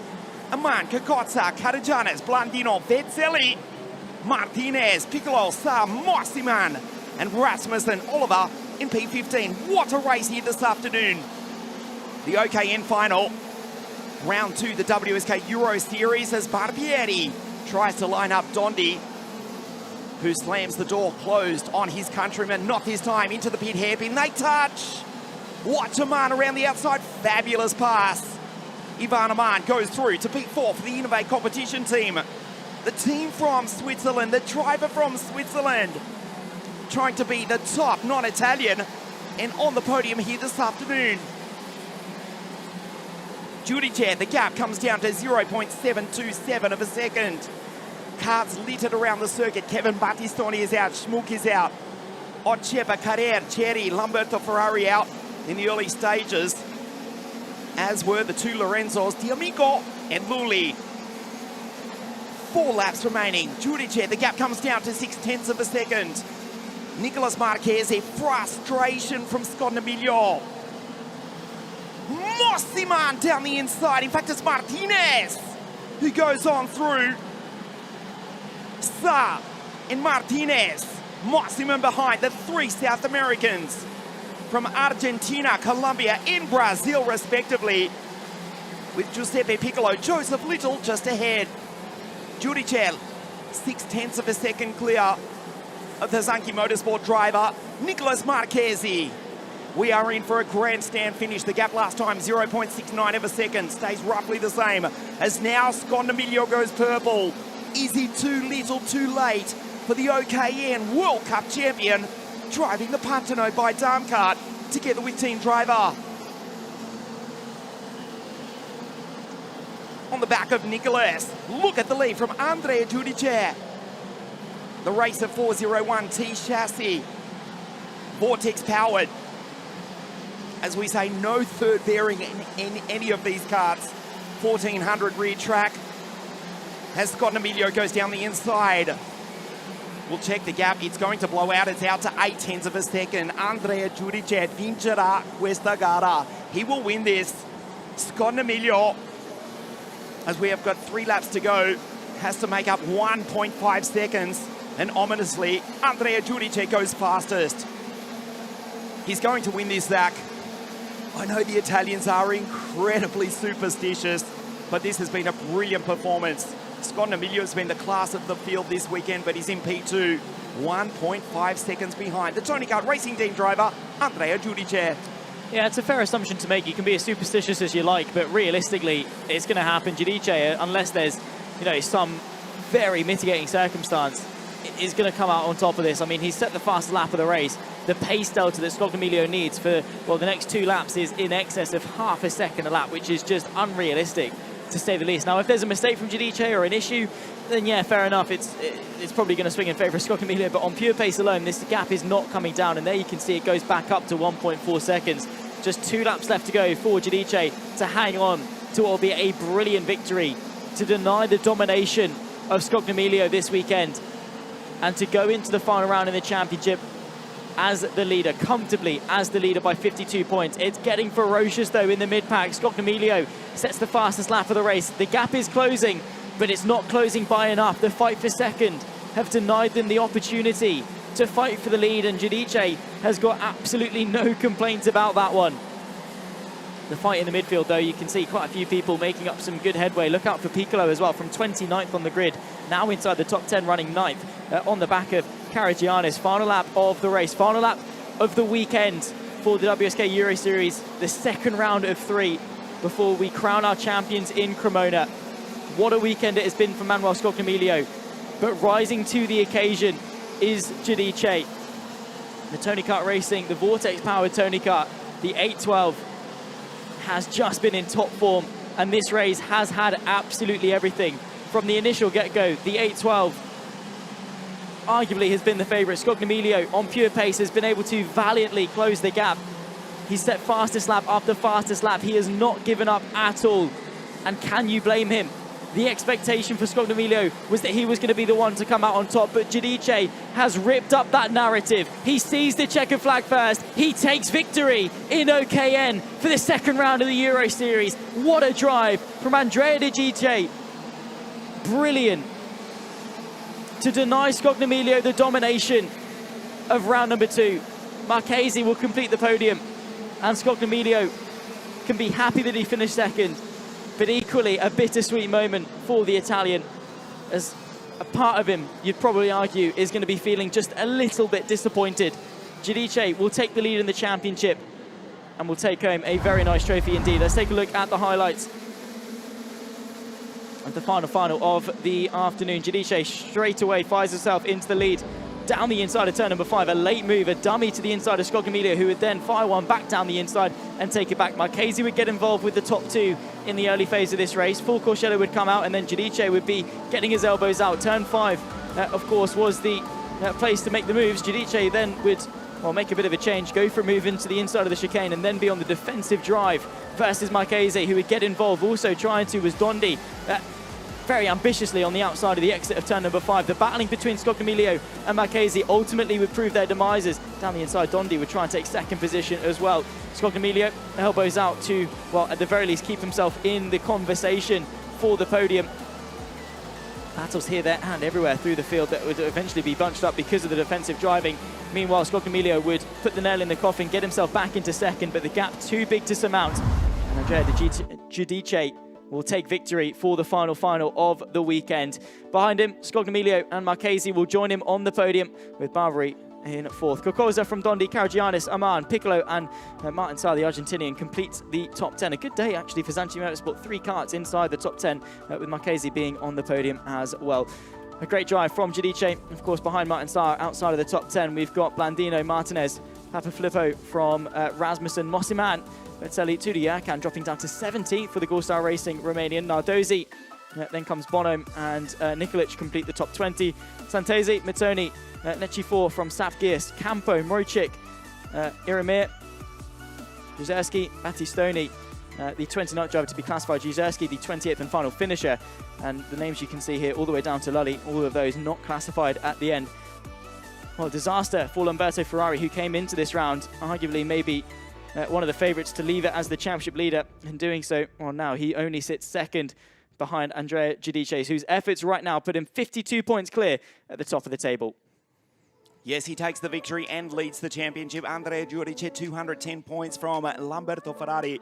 Aman, Kakotsa, Karajanis, Blandino, Vezzelli, Martinez, Piccolo, Saar, Mossiman, and Rasmussen, Oliver in P15. What a race here this afternoon. The OKN final. Round 2, the WSK Euro Series, as Barbieri tries to line up Dondi, who slams the door closed on his countryman. Not this time, into the pit hairpin. They touch. Watch Aman around the outside. Fabulous pass. Ivan Aman goes through to P4 for the Innovate competition team. The team from Switzerland, the driver from Switzerland, trying to be the top non-Italian and on the podium here this afternoon. Giudice, the gap comes down to 0.727 of a second. Carts littered around the circuit. Kevin Battistoni is out, Schmuck is out. Otchepa, Carrer, Cherry, Lamberto Ferrari out in the early stages, as were the 2 Lorenzos, D'Amico and Lully. 4 laps remaining. Giudice, the gap comes down to 0.6 of a second. Nicolas Marchesi, frustration from Scognamiglio. Mossiman down the inside. In fact, it's Martinez who goes on through. Saar and Martinez. Mossiman behind, the 3 South Americans from Argentina, Colombia, and Brazil, respectively, with Giuseppe Piccolo, Joseph Little just ahead. Giudice, 0.6 of a second clear of the Zanchi Motorsport driver, Nicolas Marchesi. We are in for a grandstand finish. The gap last time, 0.69 of a second, stays roughly the same as now Scondamilio goes purple. Is he too little too late for the OKN World Cup champion, driving the Pantano by Darmkart together with team driver? On the back of Nicolas, look at the lead from Andrea Giudice. The Racer 401T chassis, Vortex powered. As we say, no third bearing in any of these karts. 1400 rear track. As Scondamilio goes down the inside. We'll check the gap. It's going to blow out. It's out to 0.8 of a second. Andrea Giudice vincerà questa gara. He will win this. Scondamilio, as we have got 3 laps to go, has to make up 1.5 seconds. And ominously, Andrea Giudice goes fastest. He's going to win this, Zach. I know the Italians are incredibly superstitious, but this has been a brilliant performance. Scondamilio has been the class of the field this weekend, but he's in P2, 1.5 seconds behind the Tony Kart Racing Team driver, Andrea Giudice. Yeah, it's a fair assumption to make. You can be as superstitious as you like, but realistically, it's going to happen. Giudice, unless there's, some very mitigating circumstance, is going to come out on top of this. I mean, he's set the fastest lap of the race. The pace delta that Scondamilio needs for, well, the next 2 laps is in excess of half a second a lap, which is just unrealistic, to say the least. Now, if there's a mistake from Giudice or an issue, then yeah, fair enough. It's probably going to swing in favour of Scondamilio, but on pure pace alone, this gap is not coming down, and there you can see it goes back up to 1.4 seconds. Just 2 laps left to go for Giudice to hang on to what will be a brilliant victory, to deny the domination of Scondamilio this weekend, and to go into the final round in the championship as the leader, comfortably as the leader by 52 points. It's getting ferocious though in the mid-pack. Scondamilio sets the fastest lap of the race. The gap is closing, but it's not closing by enough. The fight for second have denied them the opportunity to fight for the lead, and Giudice has got absolutely no complaints about that one. The fight in the midfield though, you can see quite a few people making up some good headway. Look out for Piccolo as well, from 29th on the grid, now inside the top 10, running 9th on the back of Karagiannis. Final lap of the race, final lap of the weekend for the WSK Euro Series, the second round of 3 before we crown our champions in Cremona. What a weekend it has been for Manuel Scondamilio, but rising to the occasion is Giudice. The Tony Kart Racing, the Vortex powered Tony Kart, the 812, has just been in top form, and this race has had absolutely everything. From the initial get-go, the 812 arguably has been the favourite. Scondamilio on pure pace has been able to valiantly close the gap. He's set fastest lap after fastest lap. He has not given up at all, and can you blame him? The expectation for Scondamilio was that he was going to be the one to come out on top, but Giudice has ripped up that narrative. He sees the checkered flag first. He takes victory in OKN for the second round of the Euro Series. What a drive from Andrea Giudice. Brilliant to deny Scondamilio the domination of round number 2. Marchesi will complete the podium, and Scondamilio can be happy that he finished second. But equally a bittersweet moment for the Italian, as a part of him, you'd probably argue, is going to be feeling just a little bit disappointed. Giudice will take the lead in the championship and will take home a very nice trophy indeed. Let's take a look at the highlights of the final of the afternoon. Giudice straight away fires herself into the lead down the inside of turn number 5. A late move, a dummy to the inside of Scondamilio, who would then fire one back down the inside and take it back. Marchesi would get involved with the top 2 in the early phase of this race. Full Courchello would come out, and then Giudice would be getting his elbows out. Turn 5, of course, was the place to make the moves. Giudice then would, well, make a bit of a change, go for a move into the inside of the chicane, and then be on the defensive drive versus Marchesi, who would get involved. Also trying to was Dondi, very ambitiously on the outside of the exit of turn number 5. The battling between Scondamilio and Marchesi ultimately would prove their demises. Down the inside, Dondi would try and take second position as well. Scondamilio elbows out to, well, at the very least, keep himself in the conversation for the podium. battles here, there, and everywhere through the field that would eventually be bunched up because of the defensive driving. Meanwhile, Scognamiglio would put the nail in the coffin, get himself back into second, but the gap too big to surmount. And Andrea Giudice will take victory for the final of the weekend. Behind him, Scognamiglio and Marchesi will join him on the podium, with Barbary in fourth. Kokoza from Dondi, Karagiannis, Aman, Piccolo and Martin Sarr, the Argentinian, completes the top 10. A good day actually for Zanchi Motorsport. 3 karts inside the top 10, with Marchesi being on the podium as well. A great drive from Giudice. Of course, behind Martin Sarr, outside of the top 10, we've got Blandino, Martinez, Papafilippo from Rasmussen, Mossiman, Betzelli, Tudiakan dropping down to 17th for the Gorstar Racing Romanian. Nardozzi, then comes Bonham and Nikolic complete the top 20. Santesi, Mittoni, Nechi4 from Sapgirs, Campo, Mojcik, Iramir, Jezerski, Battistoni, the 29th driver to be classified, Jezerski, the 28th and final finisher. And the names you can see here all the way down to Lully, all of those not classified at the end. Well, disaster for Lamberto Ferrari, who came into this round arguably maybe one of the favourites to leave it as the championship leader. In doing so, well, now he only sits second behind Andrea Giudice, whose efforts right now put him 52 points clear at the top of the table. Yes, he takes the victory and leads the championship. Andrea Giudice, 210 points from Lamberto Ferrari.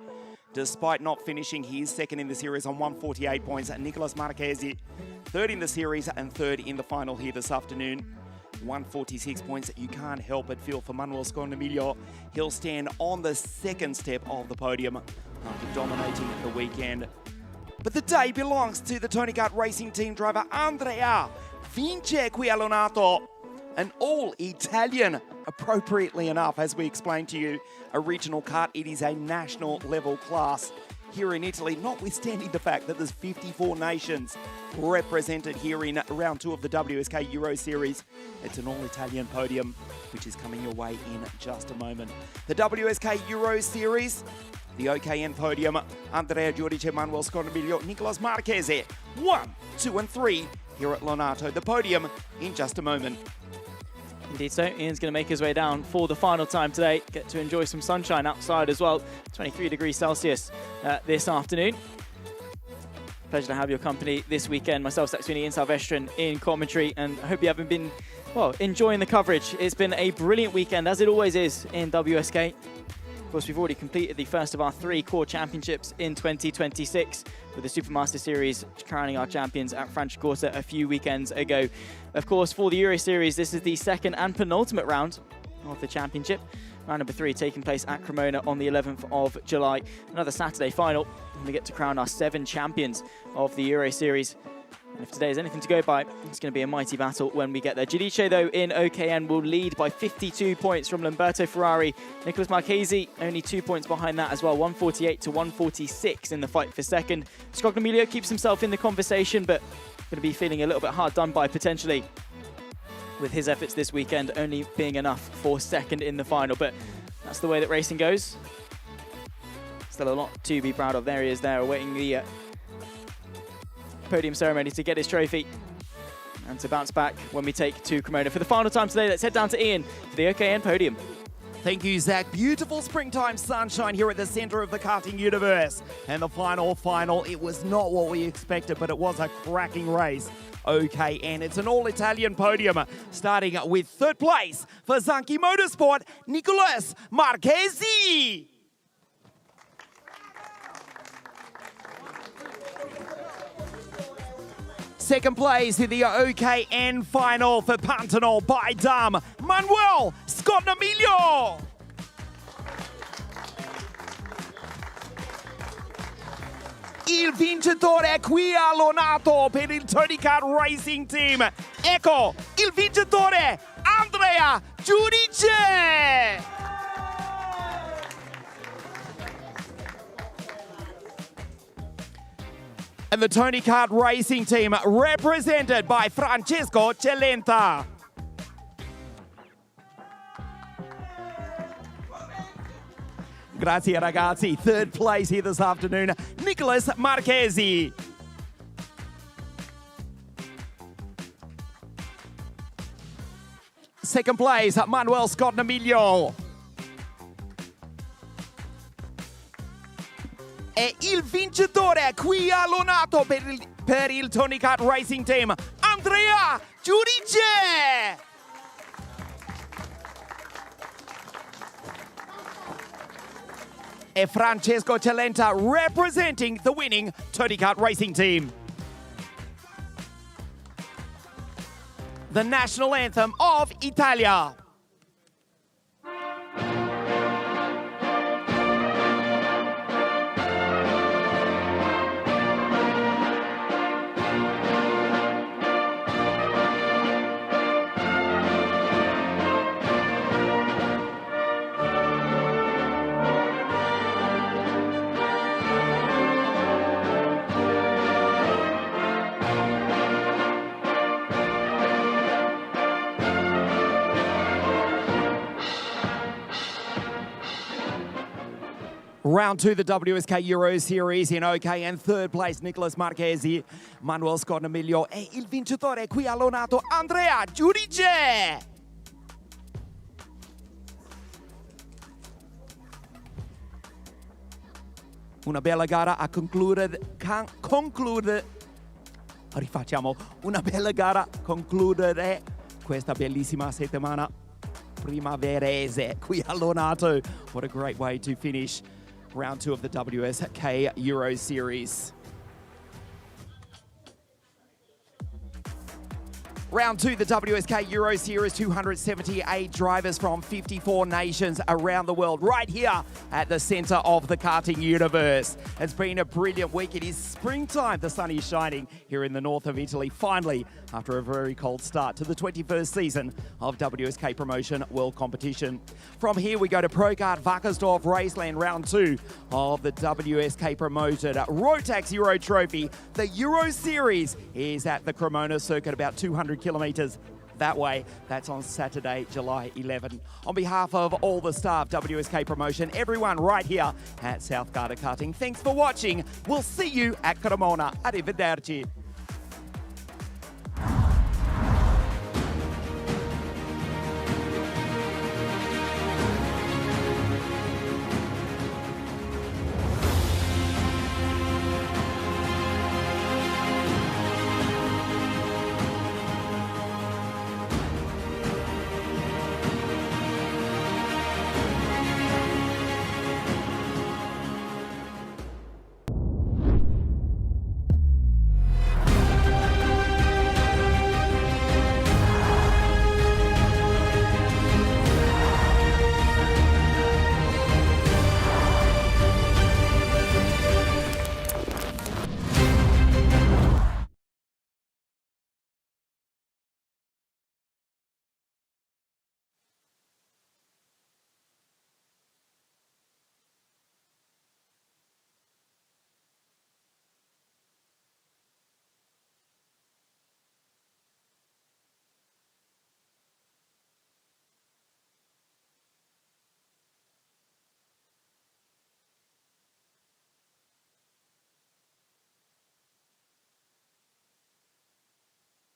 Despite not finishing, he is second in the series on 148 points. Nicolas Marchesi, third in the series and third in the final here this afternoon. 146 points. You can't help but feel for Manuel Scognamiglio. He'll stand on the second step of the podium after dominating the weekend. But the day belongs to the Tony Kart Racing Team driver Andrea Vince qui a Lonato. An all-Italian, appropriately enough, as we explained to you, a regional kart. It is a national level class here in Italy, notwithstanding the fact that there's 54 nations represented here in round 2 of the WSK Euro Series. It's an all-Italian podium, which is coming your way in just a moment. The WSK Euro Series, the OKN podium, Andrea Giudice, Manuel Scognamiglio, Nicolas Marchesi, 1, 2 and 3 here at Lonato. The podium in just a moment. Indeed so. Ian's going to make his way down for the final time today. Get to enjoy some sunshine outside as well. 23 degrees Celsius this afternoon. Pleasure to have your company this weekend. Myself, Saxony, Ian Salvestrin in commentary. And I hope you haven't been, well, enjoying the coverage. It's been a brilliant weekend, as it always is in WSK. Of course, we've already completed the first of our 3 core championships in 2026, with the Supermaster Series crowning our champions at Franciacorta a few weekends ago. Of course, for the Euro Series, this is the second and penultimate round of the championship. Round number 3 taking place at Cremona on the 11th of July. Another Saturday final, and we get to crown our 7 champions of the Euro Series. And if today is anything to go by, it's going to be a mighty battle when we get there. Giudice, though, in OKN will lead by 52 points from Lamberto Ferrari. Nicolas Marchesi only 2 points behind that as well, 148 to 146 in the fight for second. Scognamiglio keeps himself in the conversation, but going to be feeling a little bit hard done by potentially, with his efforts this weekend only being enough for second in the final. But that's the way that racing goes. Still a lot to be proud of. There he is there, awaiting the podium ceremony to get his trophy and to bounce back when we take to Cremona. For the final time today, let's head down to Ian for the OKN podium. Thank you, Zach. Beautiful springtime sunshine here at the center of the karting universe. And the final, it was not what we expected, but it was a cracking race. OKN, it's an all-Italian podium, starting with third place for Zanchi Motorsport, Nicolas Marchesi. Second place in the OKN final for Pantanal by Dam, Manuel Scognamiglio. Il vincitore qui a Lonato per il Tony Kart Racing Team. Ecco il vincitore, Andrea Giudice. And the Tony Kart Racing Team represented by Francesco Celenta. Grazie ragazzi. Third place here this afternoon, Nicolas Marchesi. Second place, Manuel Scognamiglio. E il vincitore qui a Lonato per per il Tony Kart Racing Team, Andrea Giudice. E Francesco Celenta representing the winning Tony Kart Racing Team. The national anthem of Italia. Round 2, the WSK Euro Series in OK, and third place Nicolas Marchesi, Manuel Scornamiglio e il vincitore qui a Lonato, Andrea Giudice. Una bella gara a rifacciamo, una bella gara a concludere questa bellissima settimana primaverese qui a Lonato. What a great way to finish round 2 of the WSK Euro Series. Round 2, the WSK Euro Series, 278 drivers from 54 nations around the world, right here at the center of the karting universe. It's been a brilliant week. It is springtime. The sun is shining here in the north of Italy, finally, after a very cold start to the 21st season of WSK Promotion World Competition. From here, we go to ProKart Wackersdorf Raceland, round 2 of the WSK promoted Rotax Euro Trophy. The Euro Series is at the Cremona circuit, about 200 kilometres that way. That's on Saturday, July 11. On behalf of all the staff, WSK Promotion, everyone right here at South Garda Karting, thanks for watching. We'll see you at Cremona. Arrivederci.